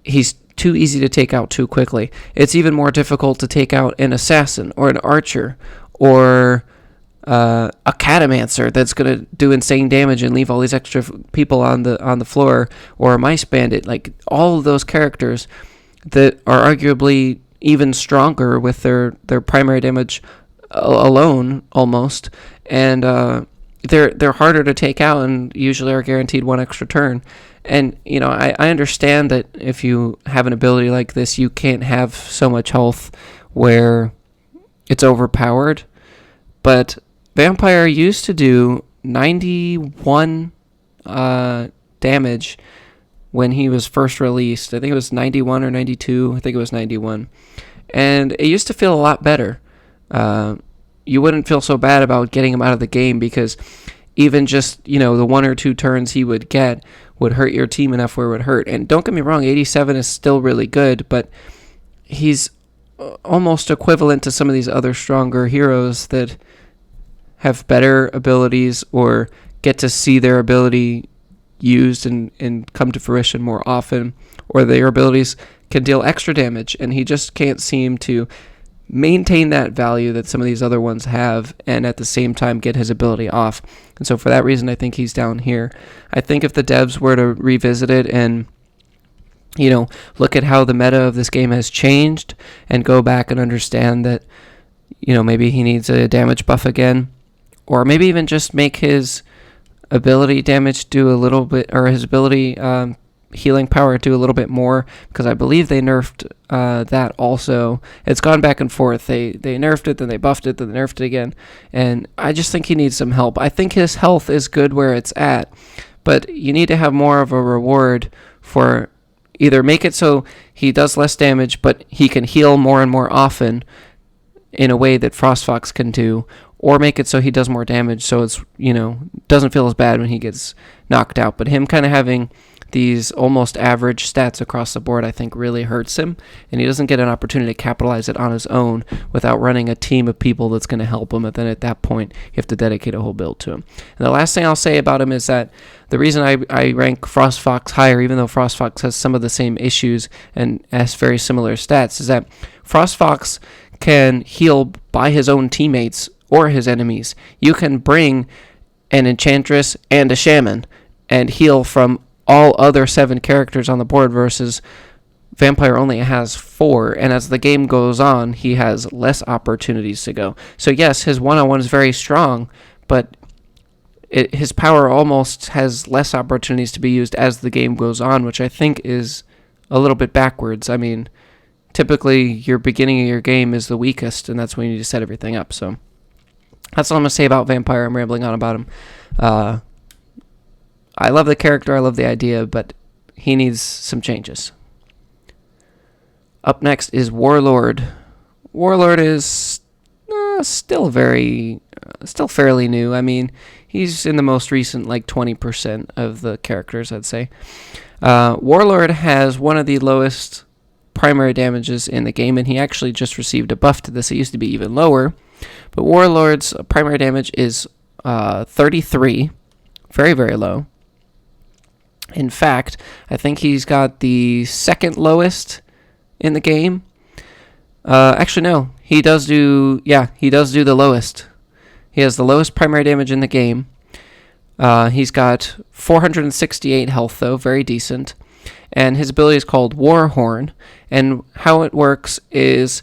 S1: he's too easy to take out too quickly. It's even more difficult to take out an Assassin or an Archer or a Catomancer that's going to do insane damage and leave all these extra people on the floor, or a Mice Bandit. Like, all of those characters that are arguably even stronger with their primary damage alone, almost, and they're harder to take out and usually are guaranteed 1 extra turn. And I understand that if you have an ability like this, you can't have so much health where it's overpowered, but Vampire used to do 91 damage when he was first released. I think it was 91 or 92. I think it was 91. And it used to feel a lot better. You wouldn't feel so bad about getting him out of the game, because even just, the 1 or 2 turns he would get would hurt your team enough where it would hurt. And don't get me wrong, 87 is still really good, but he's almost equivalent to some of these other stronger heroes that have better abilities or get to see their ability used and come to fruition more often, or their abilities can deal extra damage, and he just can't seem to maintain that value that some of these other ones have, and at the same time get his ability off. And so for that reason, I think he's down here. I think if the devs were to revisit it and look at how the meta of this game has changed and go back and understand that, maybe he needs a damage buff again, or maybe even just make his ability damage do a little bit, or his ability healing power do a little bit more, because I believe they nerfed that also. It's gone back and forth. They nerfed it, then they buffed it, then they nerfed it again, and I just think he needs some help. I think his health is good where it's at, but you need to have more of a reward for either make it so he does less damage, but he can heal more and more often in a way that Frostfox can do, or make it so he does more damage so it's, doesn't feel as bad when he gets knocked out. But him kind of having these almost average stats across the board, I think, really hurts him, and he doesn't get an opportunity to capitalize it on his own without running a team of people that's going to help him, and then at that point, you have to dedicate a whole build to him. And the last thing I'll say about him is that the reason I rank Frostfox higher, even though Frostfox has some of the same issues and has very similar stats, is that Frostfox can heal by his own teammates or his enemies. You can bring an Enchantress and a Shaman and heal from all other 7 characters on the board, versus Vampire only has 4, and as the game goes on, he has less opportunities to go. So yes, his one-on-one is very strong, but his power almost has less opportunities to be used as the game goes on, which I think is a little bit backwards. I mean, typically your beginning of your game is the weakest, and that's when you need to set everything up. So that's all I'm going to say about Vampire. I'm rambling on about him. I love the character, I love the idea, but he needs some changes. Up next is Warlord. Warlord is still fairly new. I mean, he's in the most recent, 20% of the characters, I'd say. Warlord has one of the lowest primary damages in the game, and he actually just received a buff to this. It used to be even lower, but Warlord's primary damage is 33, very, very low. In fact, I think he's got the second lowest in the game. Actually, no. He does do the lowest. He has the lowest primary damage in the game. He's got 468 health, though. Very decent. And his ability is called Warhorn. And how it works is,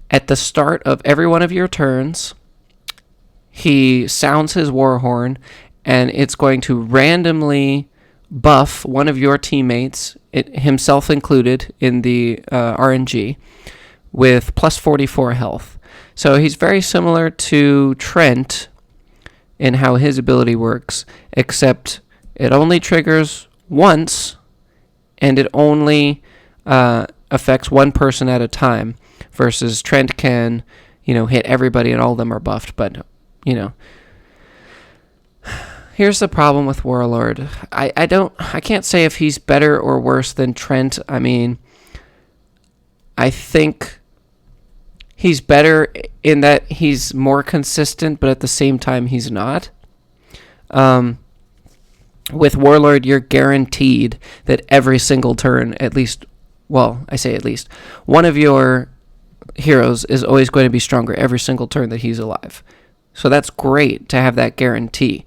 S1: at the start of every one of your turns, he sounds his Warhorn, and it's going to randomly buff one of your teammates, himself included in the RNG, with plus 44 health. So he's very similar to Treant in how his ability works, except it only triggers once, and it only affects one person at a time, versus Treant can, hit everybody and all of them are buffed, but, Here's the problem with Warlord. I can't say if he's better or worse than Treant. I mean, I think he's better in that he's more consistent, but at the same time he's not. With Warlord, you're guaranteed that every single turn, at least, one of your heroes is always going to be stronger every single turn that he's alive. So that's great to have that guarantee.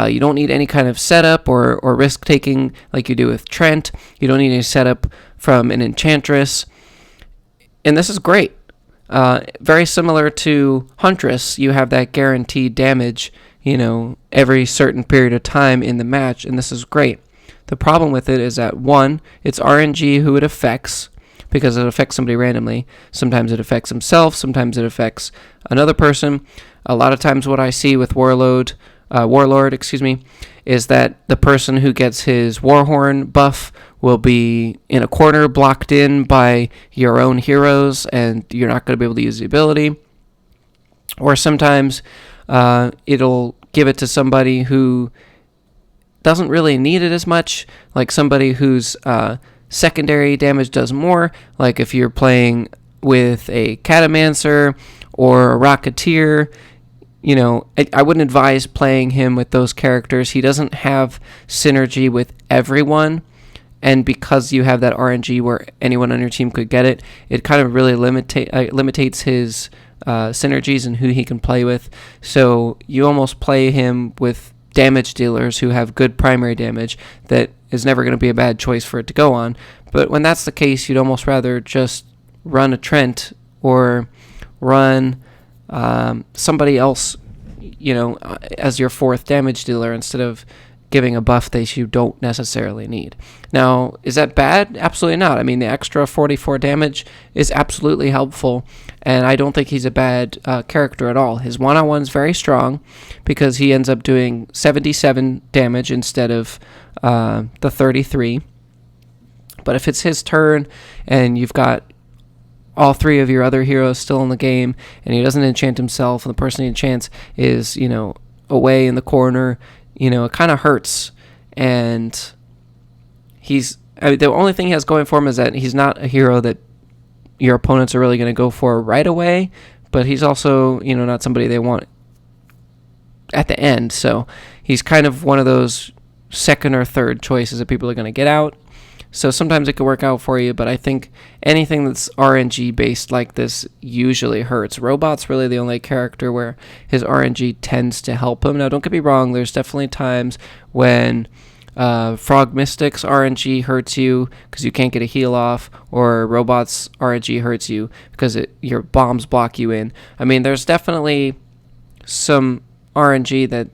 S1: You don't need any kind of setup or risk-taking like you do with Treant. You don't need any setup from an Enchantress. And this is great. Very similar to Huntress, you have that guaranteed damage, every certain period of time in the match, and this is great. The problem with it is that, one, it's RNG who it affects, because it affects somebody randomly. Sometimes it affects himself, sometimes it affects another person. A lot of times what I see with Warlord, is that the person who gets his Warhorn buff will be in a corner blocked in by your own heroes, and you're not going to be able to use the ability. Or sometimes it'll give it to somebody who doesn't really need it as much, like somebody whose secondary damage does more, like if you're playing with a Catomancer or a Rocketeer. I wouldn't advise playing him with those characters. He doesn't have synergy with everyone, and because you have that RNG where anyone on your team could get it, it kind of really limitates his synergies and who he can play with. So you almost play him with damage dealers who have good primary damage that is never going to be a bad choice for it to go on. But when that's the case, you'd almost rather just run a Treant or run somebody else, as your 4th damage dealer instead of giving a buff that you don't necessarily need. Now, is that bad? Absolutely not. I mean, the extra 44 damage is absolutely helpful, and I don't think he's a bad character at all. His one-on-one is very strong because he ends up doing 77 damage instead of the 33. But if it's his turn and you've got all 3 of your other heroes still in the game and he doesn't enchant himself and the person he enchants is, away in the corner, it kind of hurts. And the only thing he has going for him is that he's not a hero that your opponents are really going to go for right away, but he's also, not somebody they want at the end. So he's kind of one of those second or third choices that people are going to get out. So sometimes it could work out for you, but I think anything that's RNG based like this usually hurts. Robot's really the only character where his RNG tends to help him. Now, don't get me wrong, there's definitely times when Frog Mystic's RNG hurts you because you can't get a heal off, or Robot's RNG hurts you because your bombs block you in. I mean, there's definitely some RNG that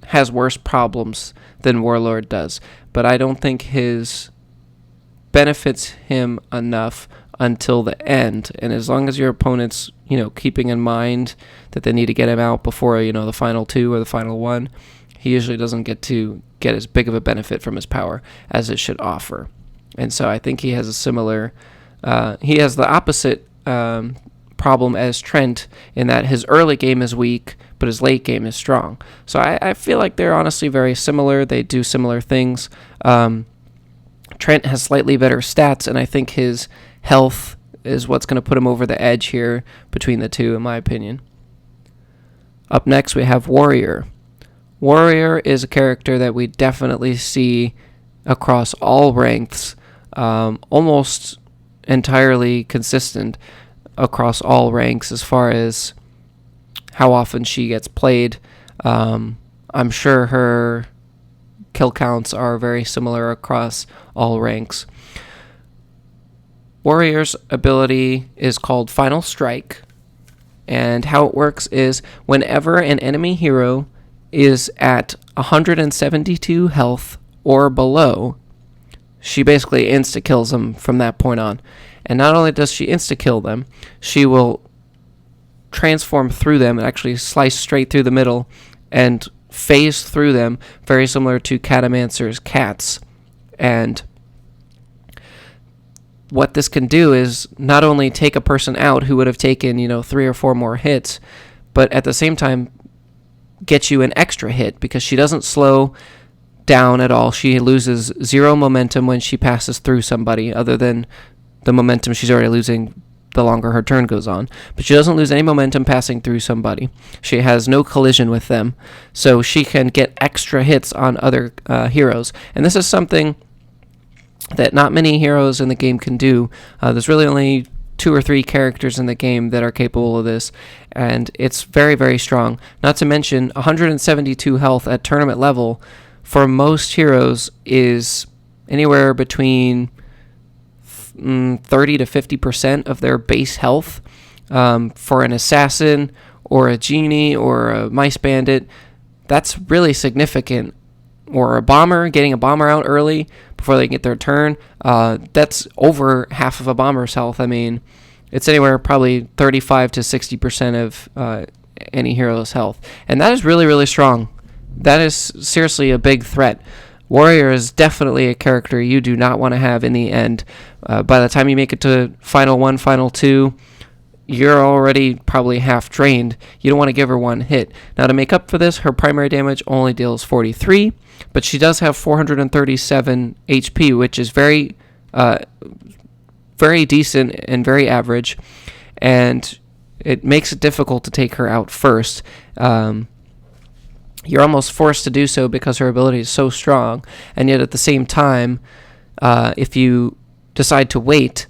S1: has worse problems than Warlord does, but I don't think his benefits him enough until the end. And as long as your opponent's, keeping in mind that they need to get him out before, the final 2 or the final 1, he usually doesn't get as big of a benefit from his power as it should offer. And so I think he has a similar, he has the opposite problem as Treant in that his early game is weak, but his late game is strong. So I feel like they're honestly very similar. They do similar things. Treant has slightly better stats, and I think his health is what's going to put him over the edge here between the two, in my opinion. Up next, we have Warrior. Warrior is a character that we definitely see across all ranks, almost entirely consistent across all ranks as far as how often she gets played. I'm sure her kill counts are very similar across all ranks. Warrior's ability is called Final Strike, and how it works is whenever an enemy hero is at 172 health or below, she basically insta-kills them from that point on. And not only does she insta-kill them, she will transform through them and actually slice straight through the middle and phase through them, very similar to Catomancer's cats. And what this can do is not only take a person out who would have taken, 3 or 4 more hits, but at the same time get you an extra hit because she doesn't slow down at all. She loses 0 momentum when she passes through somebody, other than the momentum she's already losing the longer her turn goes on. But she doesn't lose any momentum passing through somebody. She has no collision with them, so she can get extra hits on other heroes. And this is something that not many heroes in the game can do. There's really only 2 or 3 characters in the game that are capable of this, and it's very, very strong. Not to mention, 172 health at tournament level for most heroes is anywhere between 30 to 50% of their base health. For an assassin or a genie or a mice bandit, that's really significant. Or a bomber, getting a bomber out early before they get their turn, that's over half of a bomber's health. I mean, it's anywhere probably 35 to 60% of any hero's health. And that is really, really strong. That is seriously a big threat. Warrior is definitely a character you do not want to have in the end. By the time you make it to Final 1, Final 2, you're already probably half drained. You don't want to give her 1 hit. Now, to make up for this, her primary damage only deals 43, but she does have 437 HP, which is very, very decent and very average, and it makes it difficult to take her out first. You're almost forced to do so because her ability is so strong, and yet at the same time, if you decide to wait,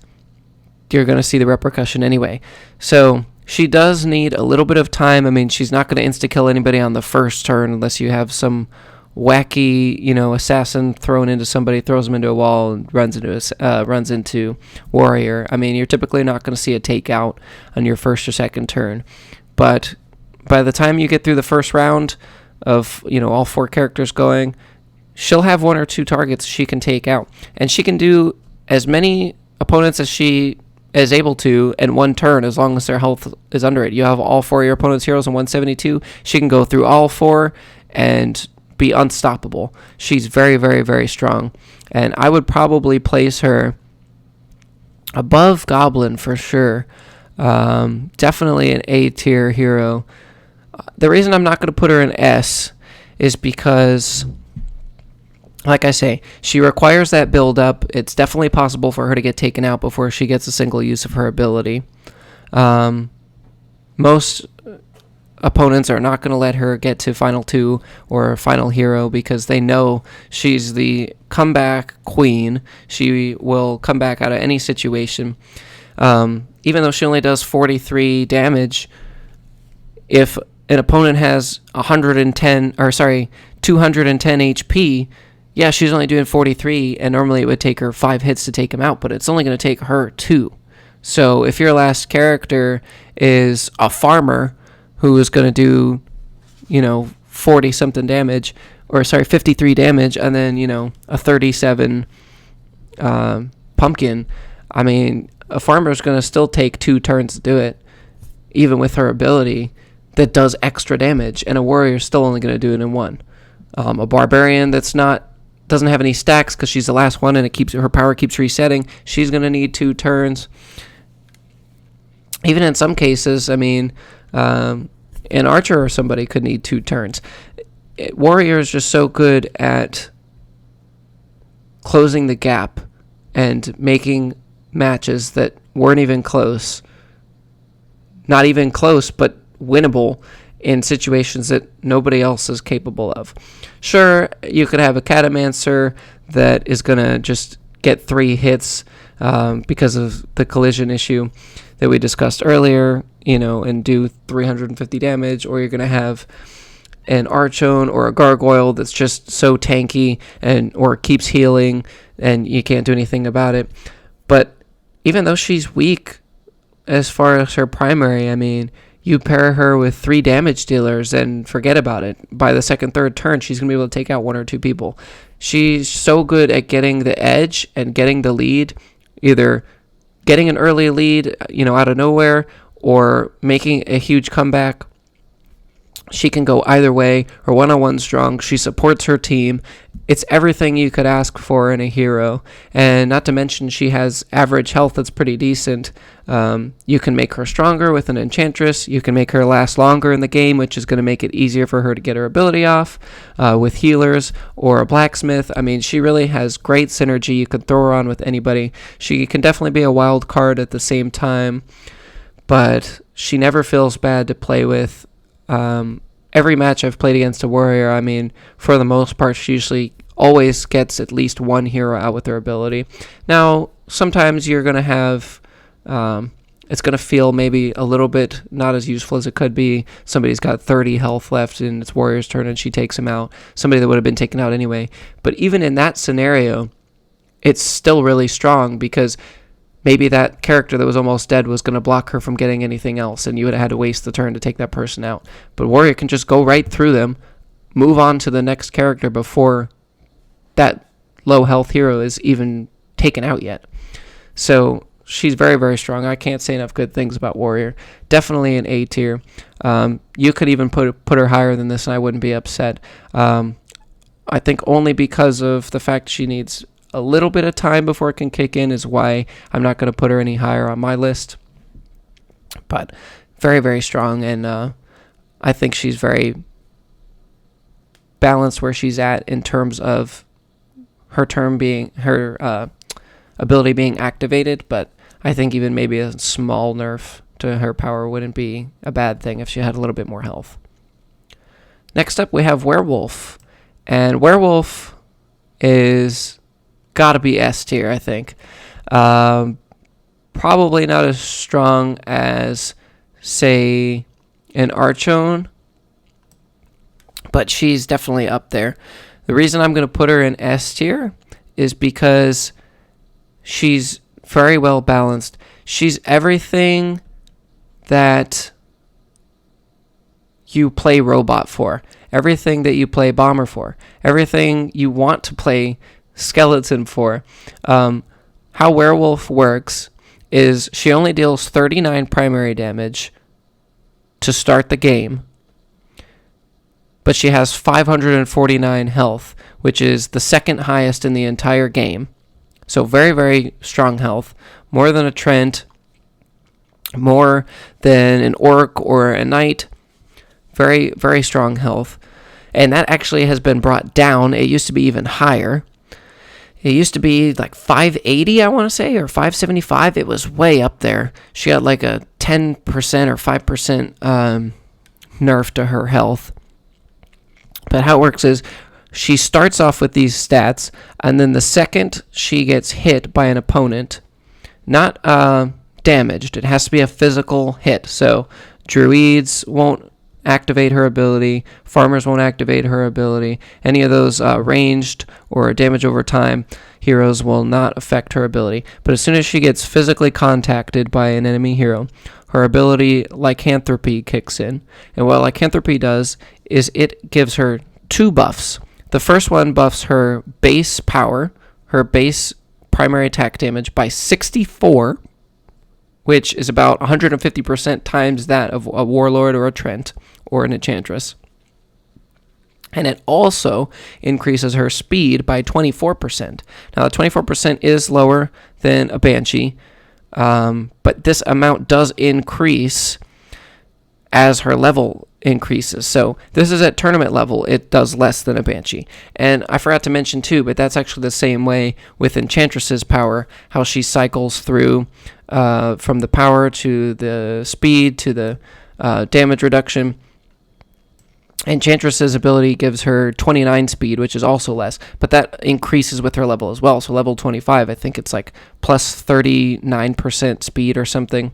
S1: you're going to see the repercussion anyway. So she does need a little bit of time. I mean, she's not going to insta-kill anybody on the first turn unless you have some wacky, assassin thrown into somebody, throws them into a wall, and runs into warrior. I mean, you're typically not going to see a takeout on your first or second turn, but by the time you get through the first round of all 4 characters going, she'll have 1 or 2 targets she can take out, and she can do as many opponents as she is able to in 1 turn, as long as their health is under it. You have all 4 of your opponent's heroes in 172. She can go through all 4 and be unstoppable. She's very, very, very strong, and I would probably place her above Goblin for sure. Definitely an A tier hero. The reason I'm not going to put her in S is because, like I say, she requires that build up. It's definitely possible for her to get taken out before she gets a single use of her ability. Most opponents are not going to let her get to final 2 or final hero because they know she's the comeback queen. She will come back out of any situation. Even though she only does 43 damage, if an opponent has 210 HP, yeah, she's only doing 43, and normally it would take her 5 hits to take him out, but it's only going to take her 2. So if your last character is a farmer who is going to do, 40-something damage, 53 damage, and then, a 37 pumpkin, I mean, a farmer is going to still take 2 turns to do it, even with her ability that does extra damage, and a warrior is still only going to do it in 1. A barbarian doesn't have any stacks because she's the last one, and her power keeps resetting. She's going to need 2 turns. Even in some cases, I mean, an archer or somebody could need 2 turns. Warrior is just so good at closing the gap and making matches that weren't even close. Not even close, but winnable in situations that nobody else is capable of. Sure, you could have a Catomancer that is going to just get 3 hits because of the collision issue that we discussed earlier, and do 350 damage, or you're going to have an Archon or a Gargoyle that's just so tanky or keeps healing and you can't do anything about it. But even though she's weak as far as her primary, I mean, you pair her with 3 damage dealers and forget about it. By the second, third turn, she's going to be able to take out 1 or 2 people. She's so good at getting the edge and getting the lead, either getting an early lead, out of nowhere, or making a huge comeback. She can go either way. Her one-on-one's strong. She supports her team. It's everything you could ask for in a hero. And not to mention, she has average health that's pretty decent. You can make her stronger with an Enchantress. You can make her last longer in the game, which is going to make it easier for her to get her ability off with healers or a Blacksmith. I mean, she really has great synergy. You can throw her on with anybody. She can definitely be a wild card at the same time, but she never feels bad to play with. Every match I've played against a warrior, I mean, for the most part, she usually always gets at least 1 hero out with her ability. Now, sometimes you're going to have, it's going to feel maybe a little bit not as useful as it could be. Somebody's got 30 health left in its warrior's turn and she takes him out. Somebody that would have been taken out anyway. But even in that scenario, it's still really strong because maybe that character that was almost dead was going to block her from getting anything else, and you would have had to waste the turn to take that person out. But warrior can just go right through them, move on to the next character before that low health hero is even taken out yet. So she's very, very strong. I can't say enough good things about warrior. Definitely an A tier. You could even put her higher than this, and I wouldn't be upset. I think only because of the fact she needs a little bit of time before it can kick in is why I'm not going to put her any higher on my list. But very, very strong, and I think she's very balanced where she's at in terms of her ability being activated. But I think even maybe a small nerf to her power wouldn't be a bad thing if she had a little bit more health. Next up, we have Werewolf, and Werewolf is gotta be S tier, I think. Probably not as strong as, say, an Archon, but she's definitely up there. The reason I'm going to put her in S tier is because she's very well balanced. She's everything that you play robot for, everything that you play bomber for, everything you want to play skeleton for. How Werewolf works is she only deals 39 primary damage to start the game, but she has 549 health, which is the second highest in the entire game. So very, very strong health, more than a Treant, more than an Orc or a Knight. Very, very strong health. And that actually has been brought down. It used to be even higher. It used to be like 580, I want to say, or 575. It was way up there. She got like a 10% or 5% nerf to her health. But how it works is she starts off with these stats, and then the second she gets hit by an opponent, not damaged, it has to be a physical hit. So Druids won't activate her ability, farmers won't activate her ability, any of those ranged or damage over time heroes will not affect her ability. But as soon as she gets physically contacted by an enemy hero, her ability Lycanthropy kicks in. And what Lycanthropy does is it gives her two buffs. The first one buffs her base power, her base primary attack damage by 64, which is about 150% times that of a Warlord or a Treant or an Enchantress. And it also increases her speed by 24%. Now, the 24% is lower than a Banshee, but this amount does increase as her level increases. So this is at tournament level. It does less than a Banshee. And I forgot to mention too, but that's actually the same way with Enchantress's power, how she cycles through from the power to the speed to the damage reduction. Enchantress's ability gives her 29 speed, which is also less, but that increases with her level as well. So level 25, I think it's like plus 39% speed or something.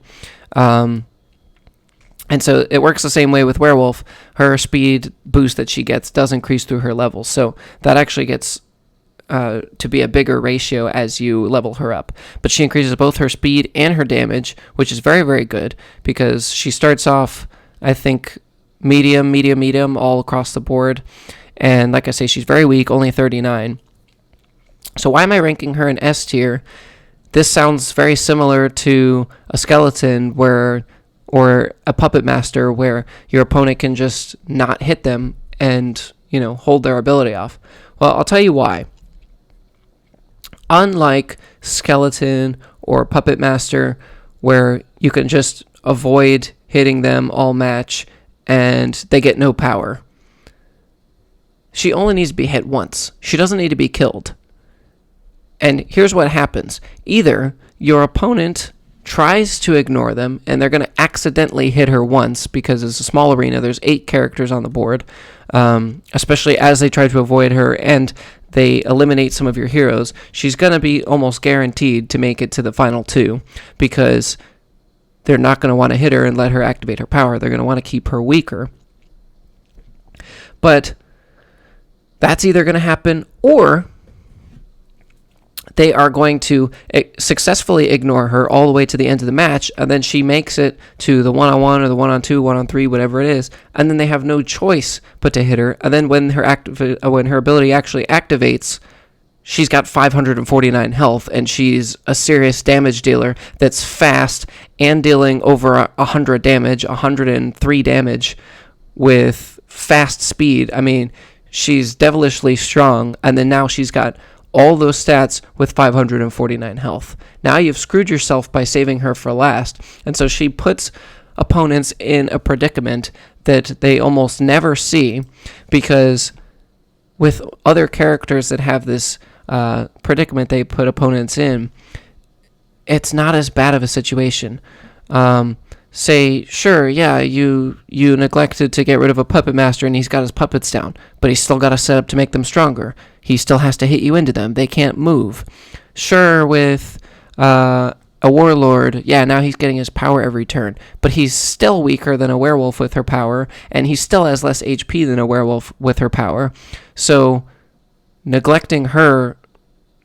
S1: And so it works the same way with Werewolf. Her speed boost that she gets does increase through her levels. So that actually gets to be a bigger ratio as you level her up. But she increases both her speed and her damage, which is very, very good because she starts off, I think, medium, all across the board. And like I say, she's very weak, only 39. So why am I ranking her in S tier? This sounds very similar to a skeleton or a puppet master where your opponent can just not hit them and, hold their ability off. Well, I'll tell you why. Unlike skeleton or puppet master where you can just avoid hitting them all match and they get no power, she only needs to be hit once. She doesn't need to be killed. And here's what happens. Either your opponent tries to ignore them, and they're going to accidentally hit her once because it's a small arena. There's 8 characters on the board, especially as they try to avoid her and they eliminate some of your heroes. She's going to be almost guaranteed to make it to the final 2 because they're not going to want to hit her and let her activate her power. They're going to want to keep her weaker. But that's either going to happen or they are going to successfully ignore her all the way to the end of the match, and then she makes it to the 1-on-1 or the 1-on-2, 1-on-3, whatever it is, and then they have no choice but to hit her. And then when her ability actually activates, she's got 549 health, and she's a serious damage dealer that's fast and dealing over 100 damage, 103 damage with fast speed. I mean, she's devilishly strong, and then now she's got all those stats with 549 health. Now you've screwed yourself by saving her for last. And so she puts opponents in a predicament that they almost never see, because with other characters that have this predicament they put opponents in, it's not as bad of a situation. Say, sure, yeah, you neglected to get rid of a puppet master and he's got his puppets down, but he's still got a setup to make them stronger. He still has to hit you into them. They can't move. Sure, with a warlord, yeah, now he's getting his power every turn, but he's still weaker than a werewolf with her power, and he still has less HP than a werewolf with her power. So neglecting her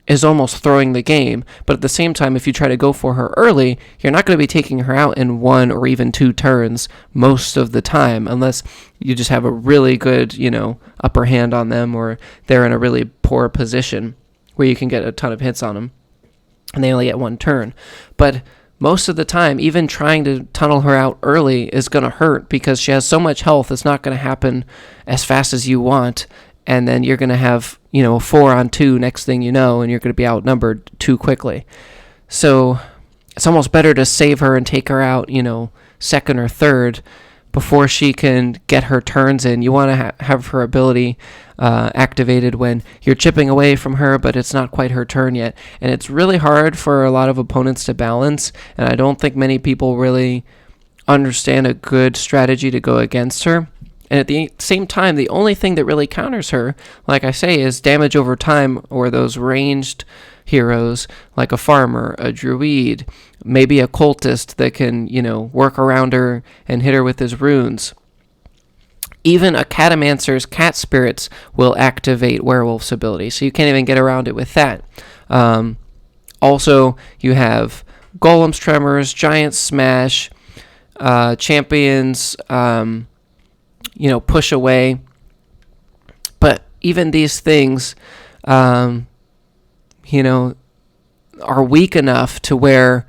S1: is almost throwing the game. But at the same time, if you try to go for her early, you're not going to be taking her out in 1 or even 2 turns most of the time, unless you just have a really good, upper hand on them, or they're in a really poor position where you can get a ton of hits on them and they only get 1 turn. But most of the time, even trying to tunnel her out early is going to hurt, because she has so much health. It's not going to happen as fast as you want, and then you're going to have, a 4-on-2 next thing you know, and you're going to be outnumbered too quickly. So it's almost better to save her and take her out, second or third before she can get her turns in. You want to have her ability activated when you're chipping away from her, but it's not quite her turn yet. And it's really hard for a lot of opponents to balance, and I don't think many people really understand a good strategy to go against her. And at the same time, the only thing that really counters her, like I say, is damage over time, or those ranged heroes like a farmer, a druid, maybe a cultist that can, work around her and hit her with his runes. Even a Catomancer's cat spirits will activate Werewolf's ability, so you can't even get around it with that. Also, you have Golem's Tremors, Giant Smash, Champions, push away. But even these things, are weak enough to where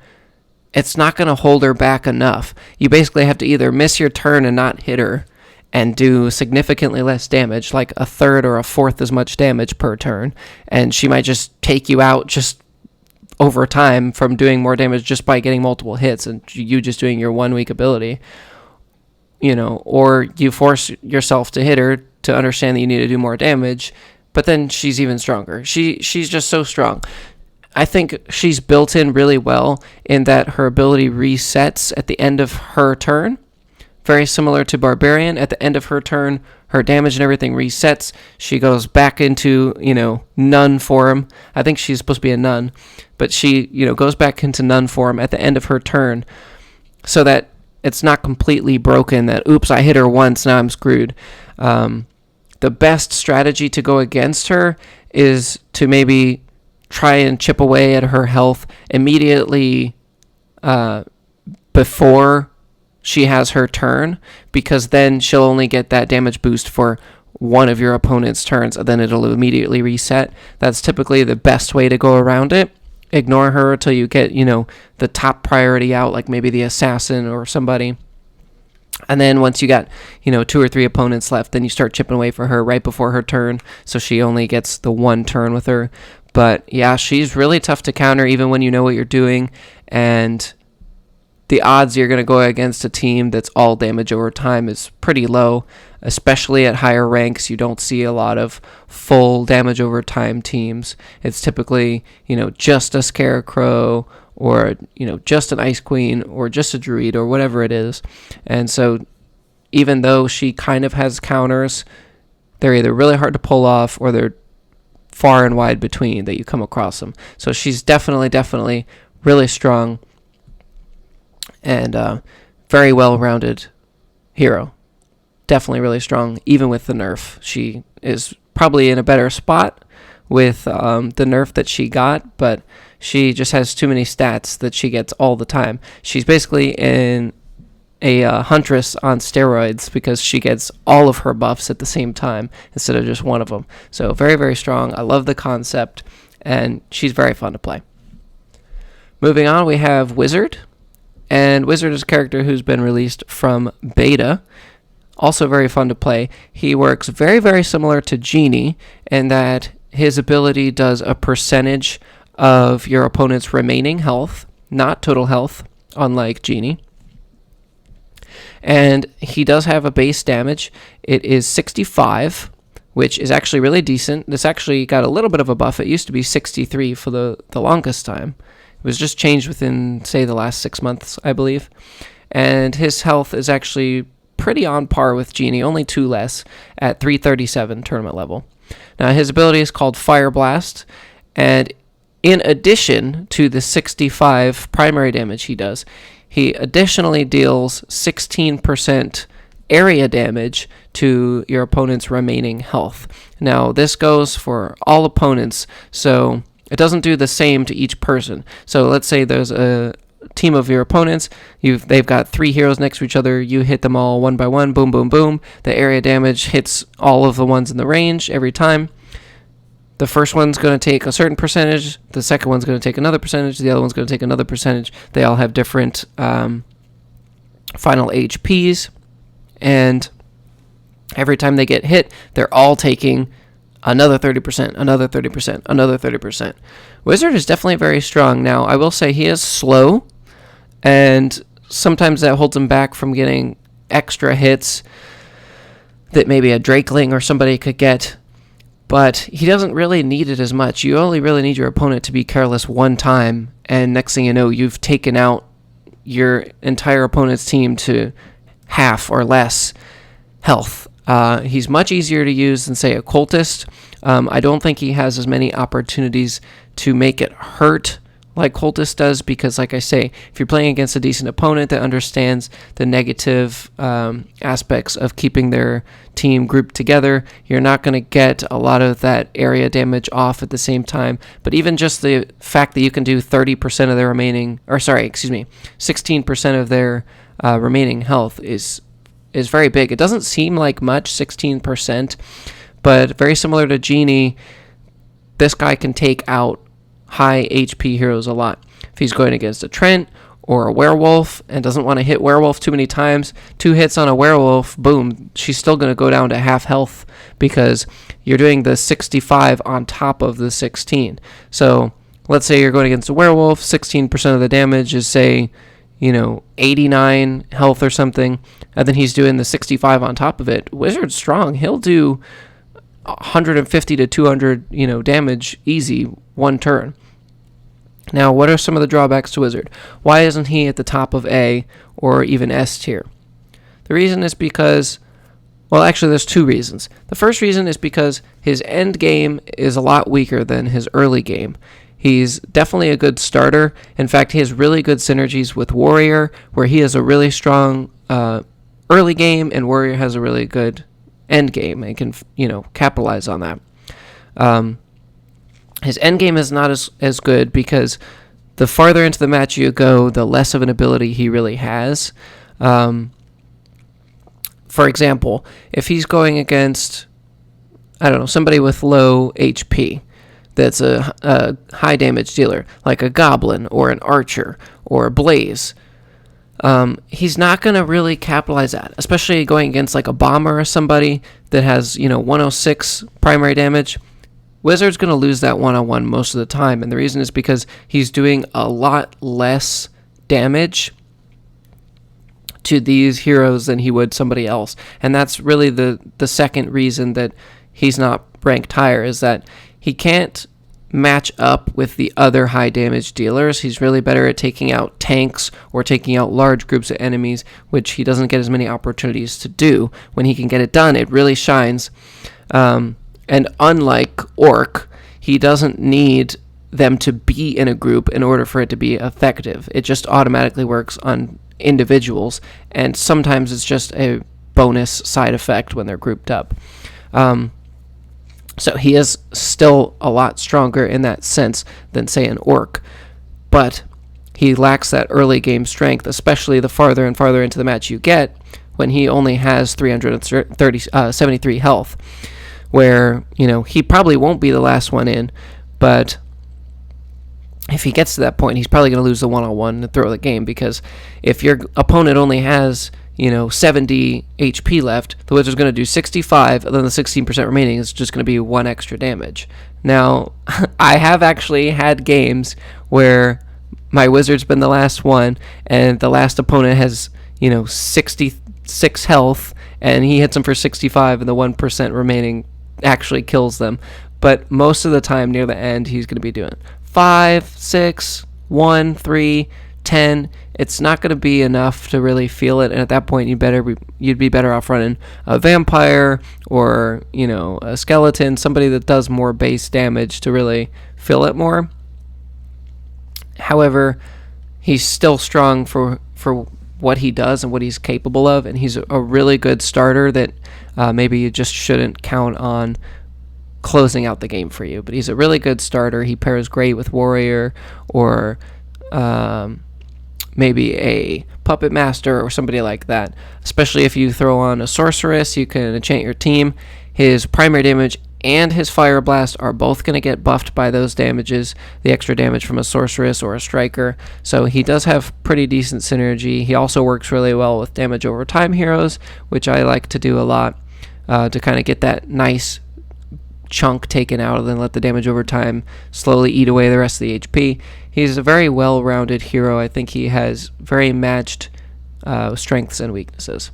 S1: it's not going to hold her back enough. You basically have to either miss your turn and not hit her and do significantly less damage, like a third or a fourth as much damage per turn, and she might just take you out just over time from doing more damage just by getting multiple hits and you just doing your 1 weak ability. Or you force yourself to hit her to understand that you need to do more damage, but then she's even stronger. She's just so strong. I think she's built in really well in that her ability resets at the end of her turn. Very similar to Barbarian. At the end of her turn, her damage and everything resets. She goes back into, nun form. I think she's supposed to be a nun, but she, goes back into nun form at the end of her turn, so that it's not completely broken, that, oops, I hit her once, now I'm screwed. The best strategy to go against her is to maybe try and chip away at her health immediately before she has her turn, because then she'll only get that damage boost for one of your opponent's turns, and then it'll immediately reset. That's typically the best way to go around it. Ignore her until you get, the top priority out, like maybe the assassin or somebody. And then once you got, 2 or 3 opponents left, then you start chipping away for her right before her turn, so she only gets the 1 turn with her. But yeah, she's really tough to counter even when you know what you're doing, and the odds you're going to go against a team that's all damage over time is pretty low, especially at higher ranks. You don't see a lot of full damage over time teams. It's typically, just a Scarecrow, or, just an Ice Queen, or just a Druid, or whatever it is. And so even though she kind of has counters, they're either really hard to pull off, or they're far and wide between that you come across them. So she's definitely really strong, and very well-rounded hero. Definitely really strong, even with the nerf. She is probably in a better spot with the nerf that she got, but she just has too many stats that she gets all the time. She's basically in a Huntress on steroids, because she gets all of her buffs at the same time instead of just one of them. So very, very strong. I love the concept, and she's very fun to play. Moving on, we have Wizard. And Wizard is a character who's been released from beta. Also very fun to play. He works very, very similar to Genie in that his ability does a percentage of your opponent's remaining health, not total health, unlike Genie. And he does have a base damage. It is 65, which is actually really decent. This actually got a little bit of a buff. It used to be 63 for the longest time. It was just changed within, say, the last 6 months, I believe. And his health is actually pretty on par with Genie, only 2 less, at 337 tournament level. Now, his ability is called Fire Blast, and in addition to the 65 primary damage he does, he additionally deals 16% area damage to your opponent's remaining health. Now, this goes for all opponents, so it doesn't do the same to each person. So let's say there's a team of your opponents. They've got 3 heroes next to each other. You hit them all one by one. Boom, boom, boom. The area damage hits all of the ones in the range every time. The first one's going to take a certain percentage. The second one's going to take another percentage. The other one's going to take another percentage. They all have different final HPs. And every time they get hit, they're all taking another 30%, another 30%, another 30%. Wizard is definitely very strong. Now, I will say he is slow, and sometimes that holds him back from getting extra hits that maybe a Drakeling or somebody could get, but he doesn't really need it as much. You only really need your opponent to be careless one time, and next thing you know, you've taken out your entire opponent's team to half or less health. He's much easier to use than, say, a Cultist. I don't think he has as many opportunities to make it hurt like Cultist does, because, like I say, if you're playing against a decent opponent that understands the negative aspects of keeping their team grouped together, you're not going to get a lot of that area damage off at the same time. But even just the fact that you can do 30% of their remaining, 16% of their remaining health is very big. It doesn't seem like much, 16%, but very similar to Genie, this guy can take out high HP heroes a lot. If he's going against a Treant or a Werewolf and doesn't want to hit Werewolf too many times, 2 hits on a Werewolf, boom, she's still going to go down to half health because you're doing the 65 on top of the 16. So let's say you're going against a Werewolf, 16% of the damage is, say, 89 health or something, and then he's doing the 65 on top of it. Wizard's strong. He'll do 150 to 200, damage easy one turn. Now, what are some of the drawbacks to Wizard? Why isn't he at the top of A or even S tier? The reason is because, well, actually, there's 2 reasons. The first reason is because his end game is a lot weaker than his early game. He's definitely a good starter. In fact, he has really good synergies with Warrior, where he has a really strong early game, and Warrior has a really good end game and can, capitalize on that. His end game is not as good because the farther into the match you go, the less of an ability he really has. For example, if he's going against, somebody with low HP, that's a high damage dealer, like a Goblin or an Archer or a Blaze, he's not going to really capitalize that, especially going against like a Bomber or somebody that has, 106 primary damage. Wizard's going to lose that one-on-one most of the time, and the reason is because he's doing a lot less damage to these heroes than he would somebody else. And that's really the second reason that he's not ranked higher, is that he can't match up with the other high damage dealers. He's really better at taking out tanks or taking out large groups of enemies, which he doesn't get as many opportunities to do. When he can get it done, it really shines. And unlike Orc, he doesn't need them to be in a group in order for it to be effective. It just automatically works on individuals, and sometimes it's just a bonus side effect when they're grouped up. So he is still a lot stronger in that sense than, say, an Orc. But he lacks that early game strength, especially the farther and farther into the match you get, when he only has 73 health, where, he probably won't be the last one in, but if he gets to that point, he's probably going to lose the one-on-one and throw the game, because if your opponent only has 70 HP left, the Wizard's going to do 65, and then the 16% remaining is just going to be 1 extra damage. Now, I have actually had games where my Wizard's been the last one, and the last opponent has, 66 health, and he hits them for 65, and the 1% remaining actually kills them. But most of the time, near the end, he's going to be doing 5, 6, 1, 3, 10. It's not going to be enough to really feel it, and at that point you'd be better off running a vampire or a skeleton, somebody that does more base damage to really feel it more. However, he's still strong for what he does and what he's capable of, and he's a really good starter that maybe you just shouldn't count on closing out the game for you. But he's a really good starter. He pairs great with Warrior or maybe a Puppet Master or somebody like that. Especially if you throw on a Sorceress, you can enchant your team. His primary damage and his Fire Blast are both going to get buffed by those damages, the extra damage from a Sorceress or a Striker. So he does have pretty decent synergy. He also works really well with damage over time heroes, which I like to do a lot to kind of get that nice chunk taken out and then let the damage over time slowly eat away the rest of the HP. He's a very well-rounded hero. I think he has very matched strengths and weaknesses.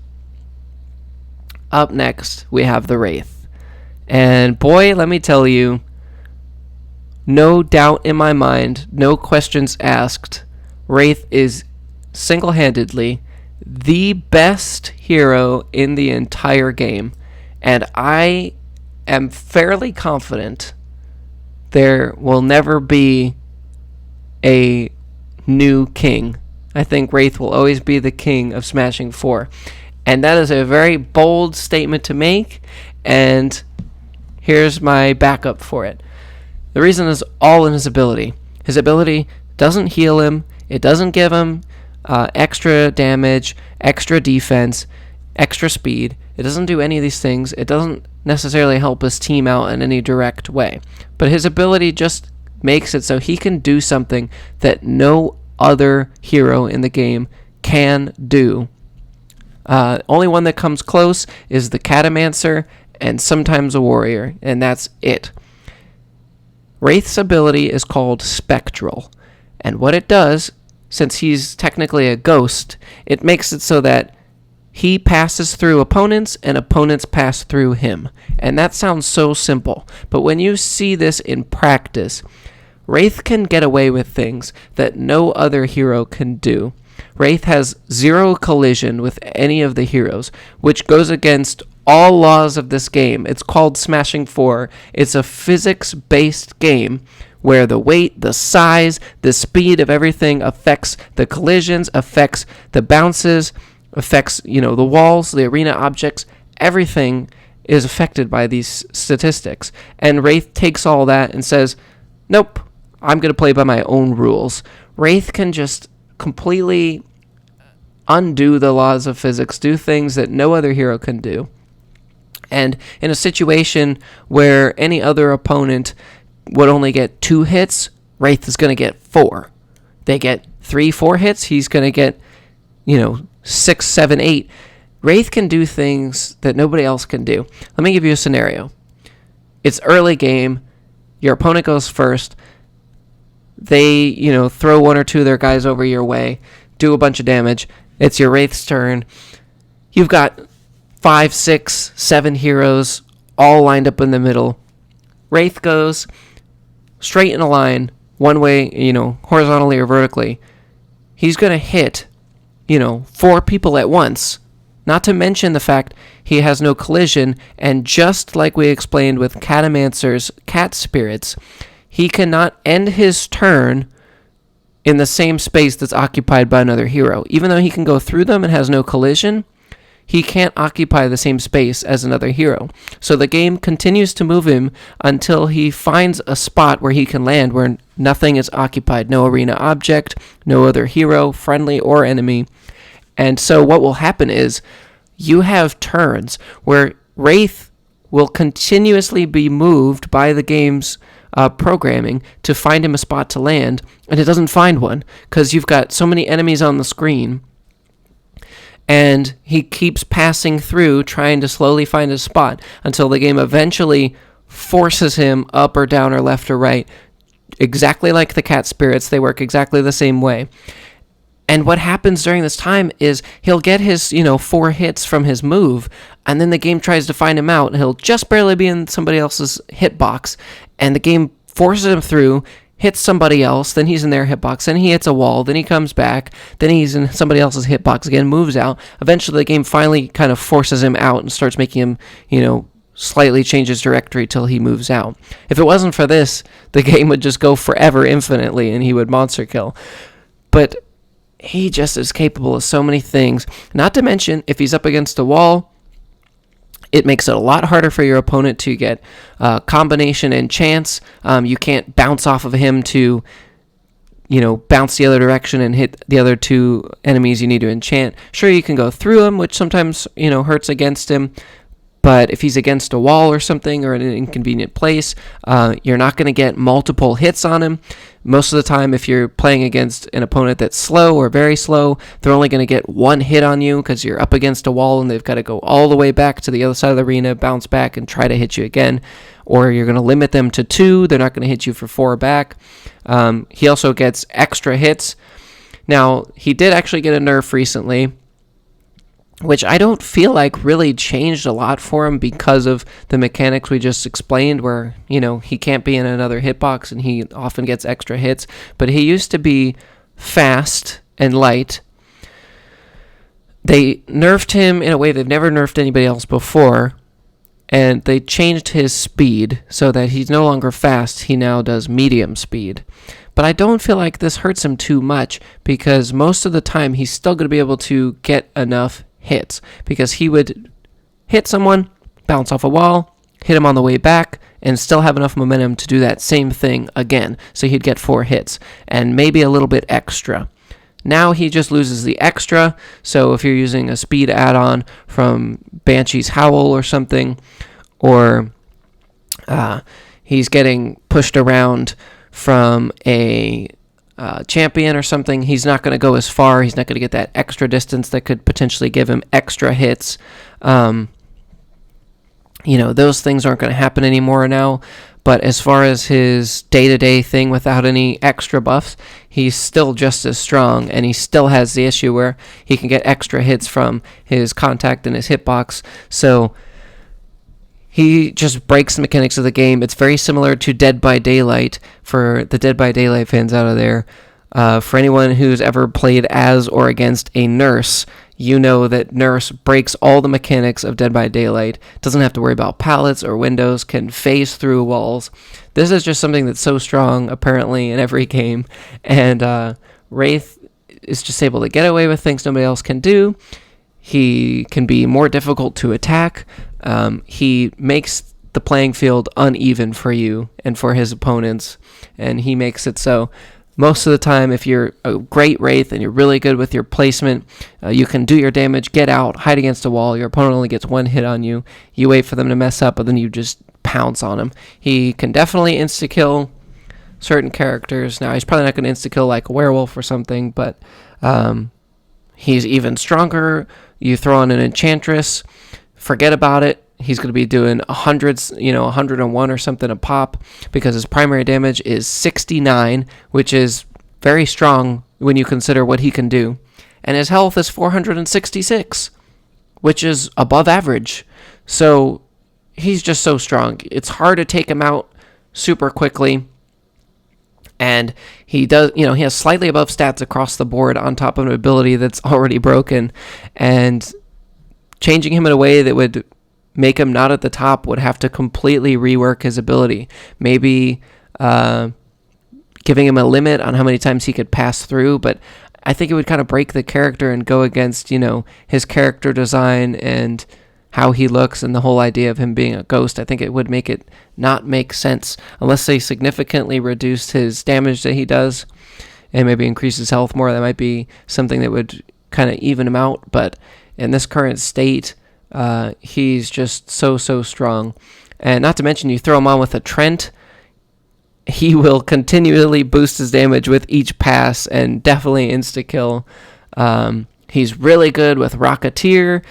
S1: Up next, we have the Wraith. And boy, let me tell you, no doubt in my mind, no questions asked, Wraith is single-handedly the best hero in the entire game. And I am fairly confident there will never be a new king. I think Wraith will always be the king of Smashing 4. And that is a very bold statement to make, and here's my backup for it. The reason is all in his ability. His ability doesn't heal him, it doesn't give him extra damage, extra defense, extra speed. It doesn't do any of these things. It doesn't necessarily help his team out in any direct way. But his ability just makes it so he can do something that no other hero in the game can do. Only one that comes close is the Catomancer and sometimes a Warrior, and that's it. Wraith's ability is called Spectral, and what it does, since he's technically a ghost, it makes it so that he passes through opponents and opponents pass through him. And that sounds so simple, but when you see this in practice, Wraith can get away with things that no other hero can do. Wraith has zero collision with any of the heroes, which goes against all laws of this game. It's called Smashing 4. It's a physics-based game where the weight, the size, the speed of everything affects the collisions, affects the bounces, affects, the walls, the arena objects. Everything is affected by these statistics. And Wraith takes all that and says, nope, I'm going to play by my own rules. Wraith can just completely undo the laws of physics, do things that no other hero can do. And in a situation where any other opponent would only get 2 hits, Wraith is going to get 4. They get 3, 4 hits, he's going to get, 6, 7, 8. Wraith can do things that nobody else can do. Let me give you a scenario. It's early game. Your opponent goes first. They, throw 1 or 2 of their guys over your way, do a bunch of damage. It's your Wraith's turn. You've got 5, 6, 7 heroes all lined up in the middle. Wraith goes straight in a line, one way, horizontally or vertically. He's going to hit, 4 people at once. Not to mention the fact he has no collision, and just like we explained with Catomancer's cat spirits, he cannot end his turn in the same space that's occupied by another hero. Even though he can go through them and has no collision, he can't occupy the same space as another hero. So the game continues to move him until he finds a spot where he can land where nothing is occupied. No arena object, no other hero, friendly or enemy. And so what will happen is you have turns where Wraith will continuously be moved by the game's programming to find him a spot to land, and it doesn't find one because you've got so many enemies on the screen, and he keeps passing through trying to slowly find a spot until the game eventually forces him up or down or left or right, exactly like the cat spirits. They work exactly the same way. And what happens during this time is he'll get his, 4 hits from his move, and then the game tries to find him out, and he'll just barely be in somebody else's hitbox, and the game forces him through, hits somebody else, then he's in their hitbox, then he hits a wall, then he comes back, then he's in somebody else's hitbox again, moves out. Eventually the game finally kind of forces him out and starts making him, slightly change his directory till he moves out. If it wasn't for this, the game would just go forever infinitely, and he would monster kill. But he just is capable of so many things. Not to mention, if he's up against a wall, it makes it a lot harder for your opponent to get combination and chance. You can't bounce off of him to, bounce the other direction and hit the other two enemies you need to enchant. Sure, you can go through him, which sometimes, hurts against him. But if he's against a wall or something or in an inconvenient place, you're not going to get multiple hits on him. Most of the time, if you're playing against an opponent that's slow or very slow, they're only going to get one hit on you because you're up against a wall and they've got to go all the way back to the other side of the arena, bounce back, and try to hit you again. Or you're going to limit them to 2. They're not going to hit you for 4 back. He also gets extra hits. Now, he did actually get a nerf recently, which I don't feel like really changed a lot for him because of the mechanics we just explained where, he can't be in another hitbox and he often gets extra hits. But he used to be fast and light. They nerfed him in a way they've never nerfed anybody else before, and they changed his speed so that he's no longer fast. He now does medium speed. But I don't feel like this hurts him too much because most of the time he's still going to be able to get enough hits because he would hit someone, bounce off a wall, hit him on the way back, and still have enough momentum to do that same thing again. So he'd get 4 hits and maybe a little bit extra. Now he just loses the extra. So if you're using a speed add-on from Banshee's Howl or something, or he's getting pushed around from a champion or something, he's not going to go as far. He's not going to get that extra distance that could potentially give him extra hits. Those things aren't going to happen anymore now. But as far as his day-to-day thing without any extra buffs, he's still just as strong, and he still has the issue where he can get extra hits from his contact and his hitbox. So he just breaks the mechanics of the game. It's very similar to Dead by Daylight, for the Dead by Daylight fans out of there. For anyone who's ever played as or against a nurse, you know that Nurse breaks all the mechanics of Dead by Daylight, doesn't have to worry about pallets or windows, can phase through walls. This is just something that's so strong, apparently, in every game. And Wraith is just able to get away with things nobody else can do. He can be more difficult to attack. He makes the playing field uneven for you and for his opponents, and he makes it so most of the time, if you're a great Wraith and you're really good with your placement, you can do your damage, get out, hide against a wall. Your opponent only gets 1 hit on you. You wait for them to mess up, but then you just pounce on him. He can definitely insta-kill certain characters. Now, he's probably not going to insta-kill like a Werewolf or something, but he's even stronger. You throw on an Enchantress, forget about it. He's going to be doing 101 or something a pop because his primary damage is 69, which is very strong when you consider what he can do. And his health is 466, which is above average. So he's just so strong. It's hard to take him out super quickly. And he does, he has slightly above stats across the board on top of an ability that's already broken. And changing him in a way that would make him not at the top would have to completely rework his ability. Maybe giving him a limit on how many times he could pass through, but I think it would kind of break the character and go against, his character design and how he looks and the whole idea of him being a ghost. I think it would make it not make sense unless they significantly reduced his damage that he does and maybe increase his health more. That might be something that would kind of even him out, but in this current state, he's just so strong. And not to mention, you throw him on with a Treant, he will continually boost his damage with each pass and definitely insta-kill. He's really good with Rocketeer,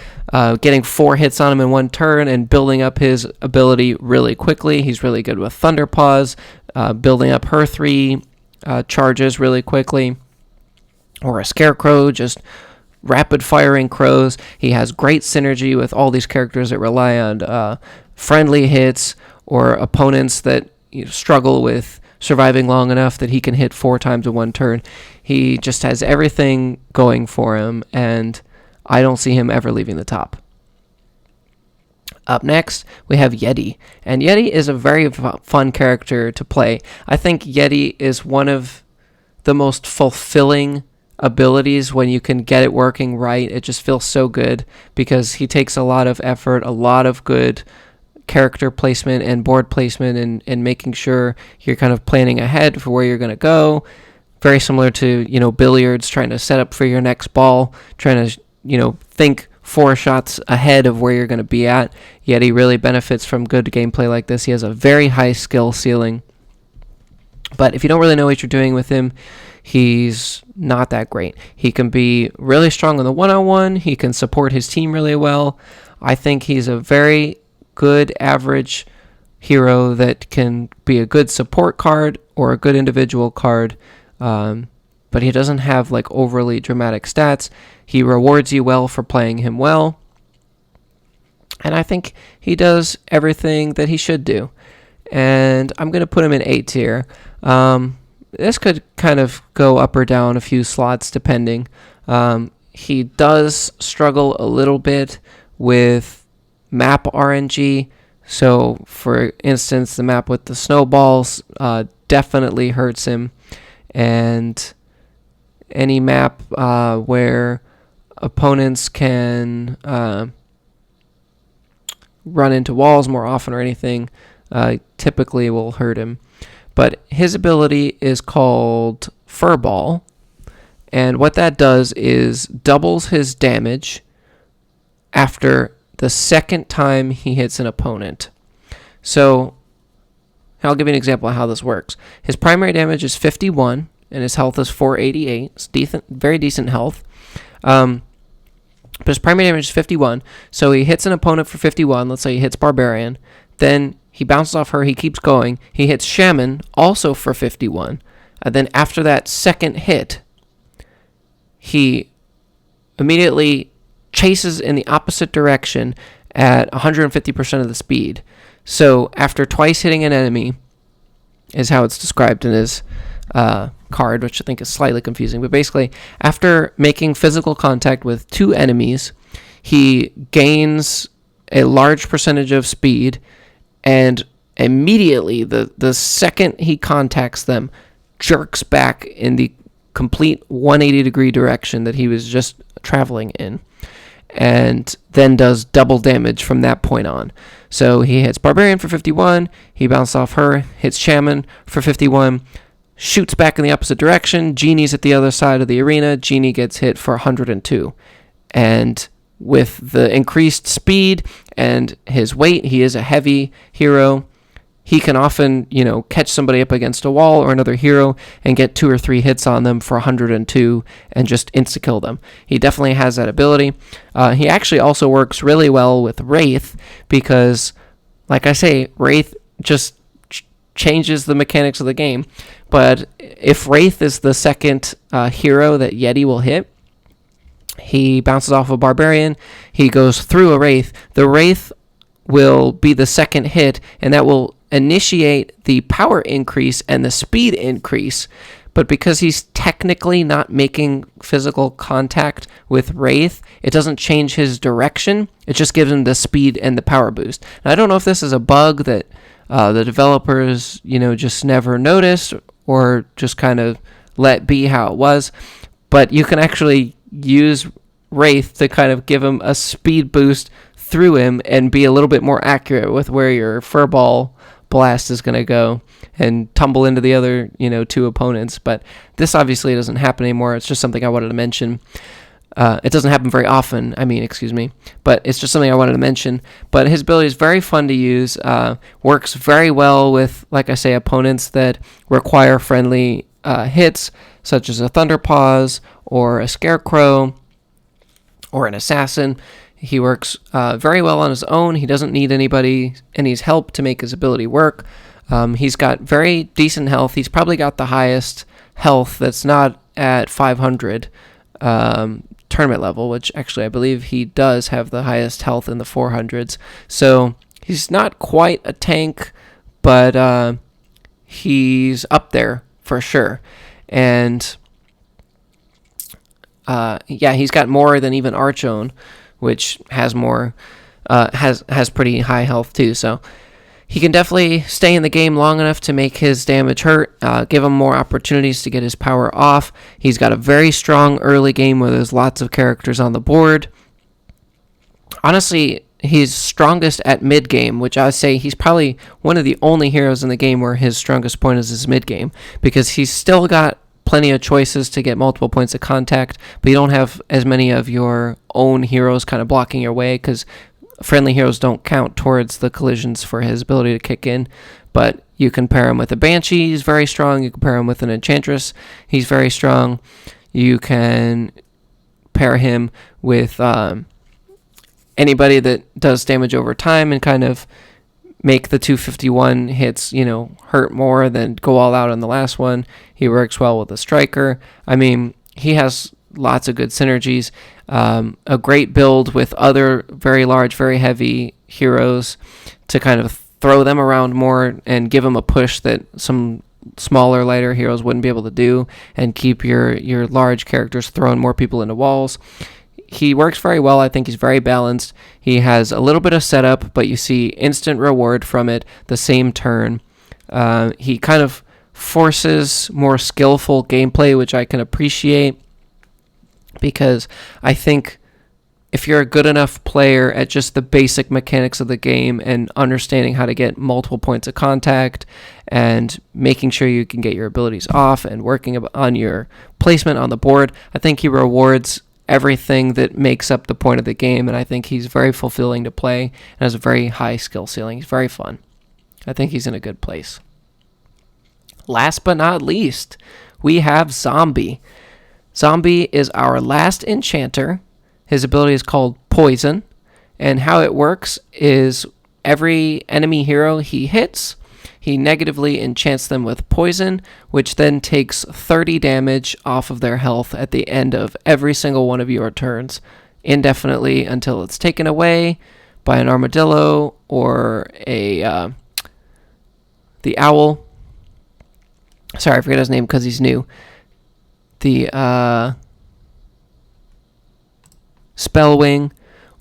S1: getting 4 hits on him in 1 turn and building up his ability really quickly. He's really good with Thunderpaws, building up her 3 charges really quickly. Or a Scarecrow, just rapid firing crows. He has great synergy with all these characters that rely on friendly hits or opponents that struggle with surviving long enough that he can hit 4 times in 1 turn. He just has everything going for him, and I don't see him ever leaving the top. Up next, we have Yeti, and Yeti is a very fun character to play. I think Yeti is one of the most fulfilling abilities, when you can get it working right, it just feels so good, because he takes a lot of effort, a lot of good character placement and board placement, and making sure you're kind of planning ahead for where you're going to go. Very similar to, billiards, trying to set up for your next ball, trying to, think 4 shots ahead of where you're going to be at. Yet he really benefits from good gameplay like this. He has a very high skill ceiling. But if you don't really know what you're doing with him, he's not that great. He can be really strong on the one-on-one. He can support his team really well. I think he's a very good average hero that can be a good support card or a good individual card. But he doesn't have like overly dramatic stats. He rewards you well for playing him well. And I think he does everything that he should do. And I'm going to put him in A tier. This could kind of go up or down a few slots depending. He does struggle a little bit with map RNG. So, for instance, the map with the snowballs definitely hurts him. And any map where opponents can run into walls more often or anything typically will hurt him. But his ability is called Furball, and what that does is doubles his damage after the second time he hits an opponent. So I'll give you an example of how this works. His primary damage is 51, and his health is 488. It's decent, very decent health. But his primary damage is 51, so he hits an opponent for 51. Let's say he hits Barbarian. Then he bounces off her, he keeps going. He hits Shaman, also for 51. And then after that second hit, he immediately chases in the opposite direction at 150% of the speed. So after twice hitting an enemy, is how it's described in his card, which I think is slightly confusing. But basically, after making physical contact with 2 enemies, he gains a large percentage of speed, and immediately, the second he contacts them, jerks back in the complete 180-degree direction that he was just traveling in, and then does double damage from that point on. So he hits Barbarian for 51, he bounces off her, hits Shaman for 51, shoots back in the opposite direction, Genie's at the other side of the arena, Genie gets hit for 102. And with the increased speed and his weight, he is a heavy hero. He can often, catch somebody up against a wall or another hero and get 2 or 3 hits on them for 102 and just insta-kill them. He definitely has that ability. He actually also works really well with Wraith because, like I say, Wraith just changes the mechanics of the game. But if Wraith is the second hero that Yeti will hit, he bounces off a Barbarian, he goes through a Wraith. The Wraith will be the second hit, and that will initiate the power increase and the speed increase. But because he's technically not making physical contact with Wraith, it doesn't change his direction. It just gives him the speed and the power boost. And I don't know if this is a bug that the developers, just never noticed or just kind of let be how it was. But you can actually use Wraith to kind of give him a speed boost through him and be a little bit more accurate with where your Furball blast is going to go and tumble into the other, 2 opponents. But this obviously doesn't happen anymore. It's just something I wanted to mention. It doesn't happen very often, but it's just something I wanted to mention. But his ability is very fun to use, works very well with, like I say, opponents that require friendly hits, such as a Thunderpaws or a Scarecrow or an Assassin. He works very well on his own. He doesn't need anybody's help to make his ability work. He's got very decent health. He's probably got the highest health that's not at 500 tournament level, which actually I believe he does have the highest health in the 400s. So he's not quite a tank, but he's up there for sure. And he's got more than even Archon, which has more, has pretty high health too. So he can definitely stay in the game long enough to make his damage hurt, give him more opportunities to get his power off. He's got a very strong early game where there's lots of characters on the board. Honestly, he's strongest at mid game, which I would say he's probably one of the only heroes in the game where his strongest point is his mid game, because he's still got plenty of choices to get multiple points of contact, but you don't have as many of your own heroes kind of blocking your way, because friendly heroes don't count towards the collisions for his ability to kick in. But you can pair him with a Banshee, he's very strong. You can pair him with an Enchantress, he's very strong. You can pair him with anybody that does damage over time and kind of make the 251 hits, hurt more than go all out on the last one. He works well with a striker. I mean, he has lots of good synergies. A great build with other very large, very heavy heroes to kind of throw them around more and give them a push that some smaller, lighter heroes wouldn't be able to do, and keep your large characters throwing more people into walls. He works very well. I think he's very balanced. He has a little bit of setup, but you see instant reward from it the same turn. He kind of forces more skillful gameplay, which I can appreciate, because I think if you're a good enough player at just the basic mechanics of the game and understanding how to get multiple points of contact and making sure you can get your abilities off and working on your placement on the board, I think he rewards everything that makes up the point of the game, and I think he's very fulfilling to play and has a very high skill ceiling. He's very fun. I think he's in a good place. Last but not least, we have Zombie. Zombie is our last enchanter. His ability is called Poison, and how it works is every enemy hero he hits, he negatively enchants them with poison, which then takes 30 damage off of their health at the end of every single one of your turns, indefinitely until it's taken away by an Armadillo or the Owl. Sorry, I forget his name because he's new. The Spellwing,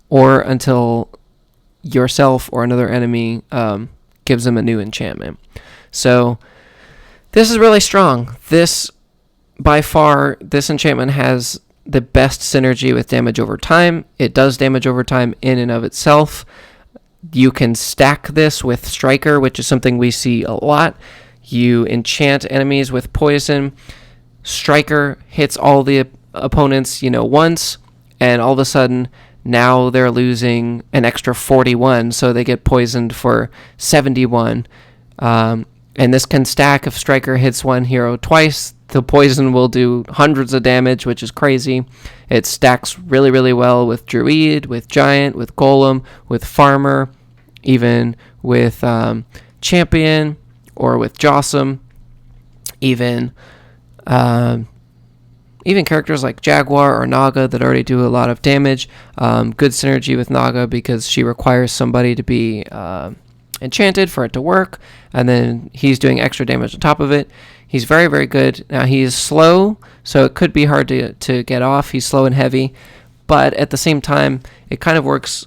S1: or until yourself or another enemy gives them a new enchantment. So this is really strong. By far, this enchantment has the best synergy with damage over time. It does damage over time in and of itself. You can stack this with Striker, which is something we see a lot. You enchant enemies with poison. Striker hits all the opponents, once, and all of a sudden now they're losing an extra 41, so they get poisoned for 71. And this can stack. If Striker hits one hero twice, the poison will do hundreds of damage, which is crazy. It stacks really, really well with Druid, with Giant, with Golem, with Farmer, even with Champion, or with Jawsome, even characters like Jaguar or Naga that already do a lot of damage. Good synergy with Naga because she requires somebody to be enchanted for it to work, and then he's doing extra damage on top of it. He's very, very good. Now, he is slow, so it could be hard to get off. He's slow and heavy, but at the same time, it kind of works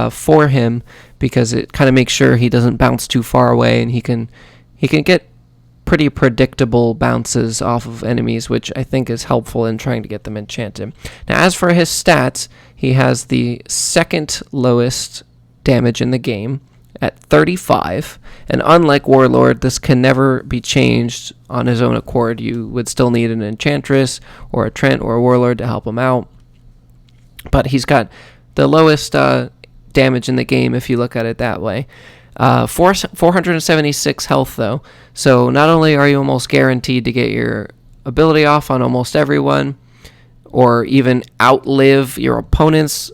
S1: for him because it kind of makes sure he doesn't bounce too far away, and he can get pretty predictable bounces off of enemies, which I think is helpful in trying to get them enchanted. Now, as for his stats, he has the second lowest damage in the game at 35, and unlike Warlord, this can never be changed on his own accord. You would still need an Enchantress or a Treant or a Warlord to help him out, but he's got the lowest damage in the game if you look at it that way. 476 health though, so not only are you almost guaranteed to get your ability off on almost everyone, or even outlive your opponent's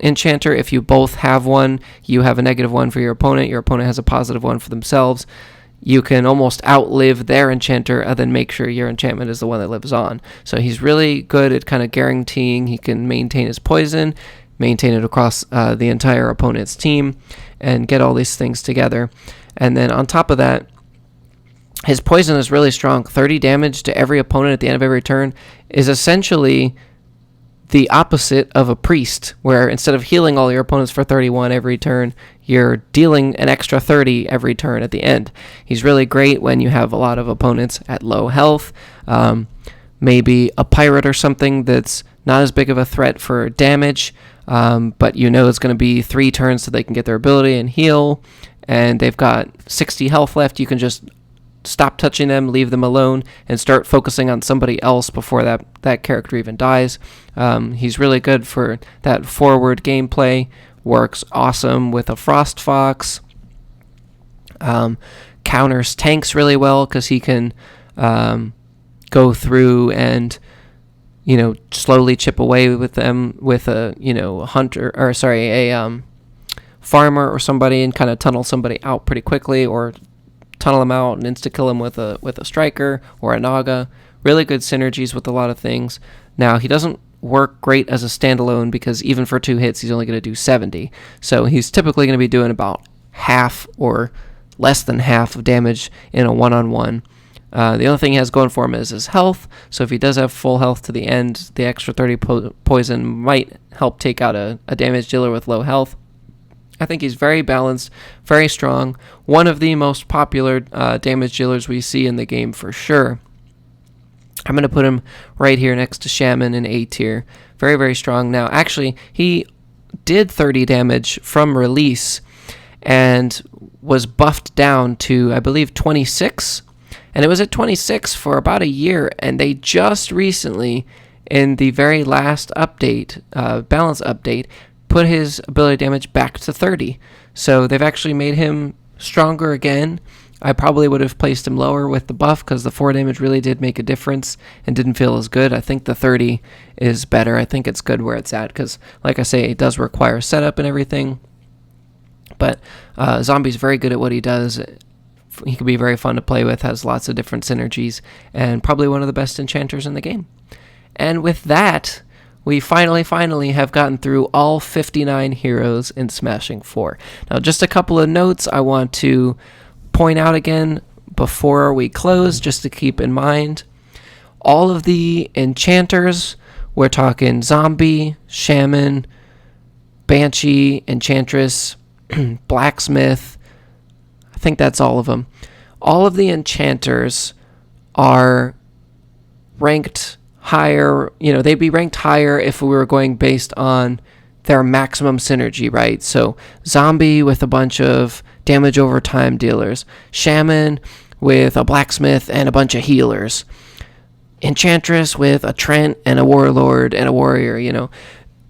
S1: enchanter. If you both have one, you have a -1 for your opponent has a +1 for themselves. You can almost outlive their enchanter and then make sure your enchantment is the one that lives on. So he's really good at kind of guaranteeing he can maintain his poison, maintain it across the entire opponent's team, and get all these things together. And then on top of that, his poison is really strong. 30 damage to every opponent at the end of every turn is essentially the opposite of a priest, where instead of healing all your opponents for 31 every turn, you're dealing an extra 30 every turn at the end. He's really great when you have a lot of opponents at low health. Maybe a pirate or something that's not as big of a threat for damage, but you know it's going to be 3 turns so they can get their ability and heal, and they've got 60 health left. You can just stop touching them, leave them alone, and start focusing on somebody else before that character even dies. He's really good for that forward gameplay. Works awesome with a Frost Fox. Counters tanks really well because he can go through and slowly chip away with them with a farmer or somebody, and kind of tunnel somebody out pretty quickly, or tunnel them out and insta-kill them with a striker or a Naga. Really good synergies with a lot of things. Now, he doesn't work great as a standalone because even for 2 hits, he's only going to do 70. So he's typically going to be doing about half or less than half of damage in a one-on-one. The other thing he has going for him is his health. So if he does have full health to the end, the extra 30 poison might help take out a damage dealer with low health. I think he's very balanced, very strong. One of the most popular damage dealers we see in the game for sure. I'm going to put him right here next to Shaman in A tier. Very, very strong. Now, actually, he did 30 damage from release and was buffed down to, I believe, 26. And it was at 26 for about a year, and they just recently, in the very last update, balance update, put his ability damage back to 30. So they've actually made him stronger again. I probably would have placed him lower with the buff because the 4 damage really did make a difference and didn't feel as good. I think the 30 is better. I think it's good where it's at because, like I say, it does require setup and everything. But Zombie's very good at what he does. He can be very fun to play with, has lots of different synergies, and probably one of the best enchanters in the game. And with that, we finally have gotten through all 59 heroes in Smashing 4. Now, just a couple of notes I want to point out again before we close, just to keep in mind. All of the enchanters, we're talking Zombie, Shaman, Banshee, Enchantress, Blacksmith. I think that's all of them. All of the enchanters are ranked higher. They'd be ranked higher if we were going based on their maximum synergy, right? So Zombie with a bunch of damage over time dealers, Shaman with a Blacksmith and a bunch of healers, Enchantress with a Treant and a Warlord and a Warrior.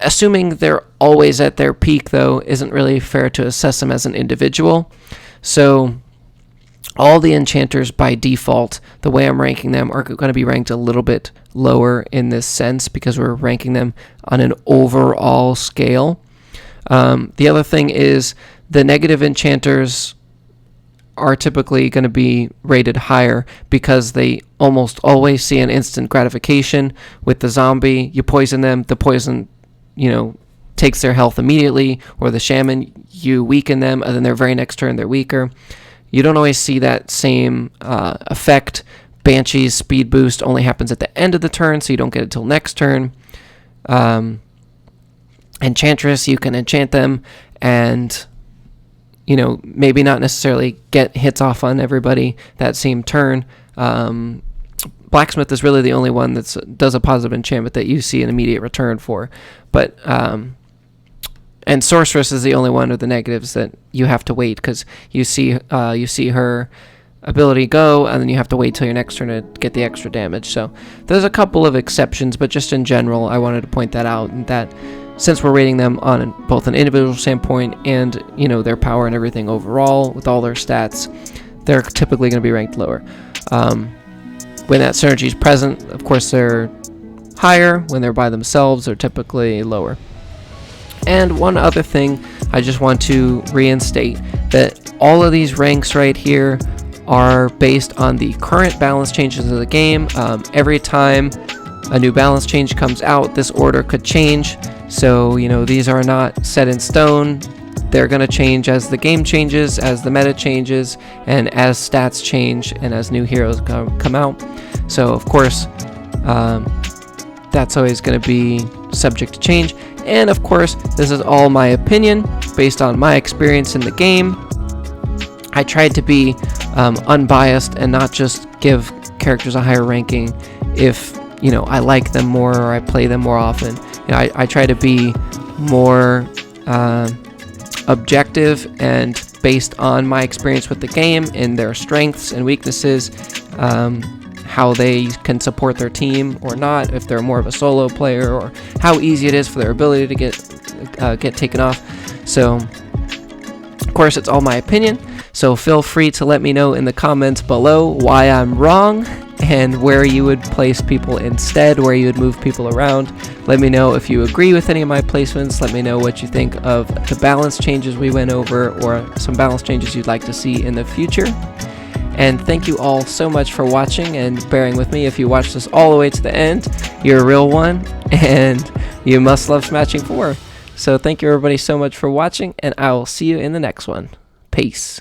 S1: Assuming they're always at their peak, though, isn't really fair to assess them as an individual. So all the enchanters by default, the way I'm ranking them, are going to be ranked a little bit lower in this sense because we're ranking them on an overall scale. The other thing is the negative enchanters are typically going to be rated higher because they almost always see an instant gratification. With the Zombie, you poison them, the poison takes their health immediately, or the Shaman, you weaken them, and then their very next turn they're weaker. You don't always see that same effect. Banshee's speed boost only happens at the end of the turn, so you don't get it till next turn. Enchantress, you can enchant them and maybe not necessarily get hits off on everybody that same turn. Blacksmith is really the only one that does a positive enchantment that you see an immediate return for. But and Sorceress is the only one of the negatives that you have to wait because you see her ability go, and then you have to wait till your next turn to get the extra damage. So there's a couple of exceptions, but just in general, I wanted to point that out, and that since we're rating them on both an individual standpoint and their power and everything overall with all their stats, they're typically going to be ranked lower. When that synergy is present, of course, they're higher. When they're by themselves, they're typically lower. And one other thing, I just want to reinstate that all of these ranks right here are based on the current balance changes of the game. Every time a new balance change comes out, this order could change. So, these are not set in stone. They're going to change as the game changes, as the meta changes, and as stats change, and as new heroes come out. So, of course, that's always going to be subject to change. And of course, this is all my opinion based on my experience in the game. I tried to be unbiased and not just give characters a higher ranking if, you know, I like them more or I play them more often. You know, I try to be more objective and based on my experience with the game and their strengths and weaknesses, how they can support their team or not, if they're more of a solo player, or how easy it is for their ability to get taken off. So, of course, it's all my opinion. So feel free to let me know in the comments below why I'm wrong and where you would place people instead, where you would move people around. Let me know if you agree with any of my placements. Let me know what you think of the balance changes we went over, or some balance changes you'd like to see in the future. And thank you all so much for watching and bearing with me. If you watched this all the way to the end, you're a real one, and you must love Smashing 4. So thank you everybody so much for watching, and I will see you in the next one. Peace.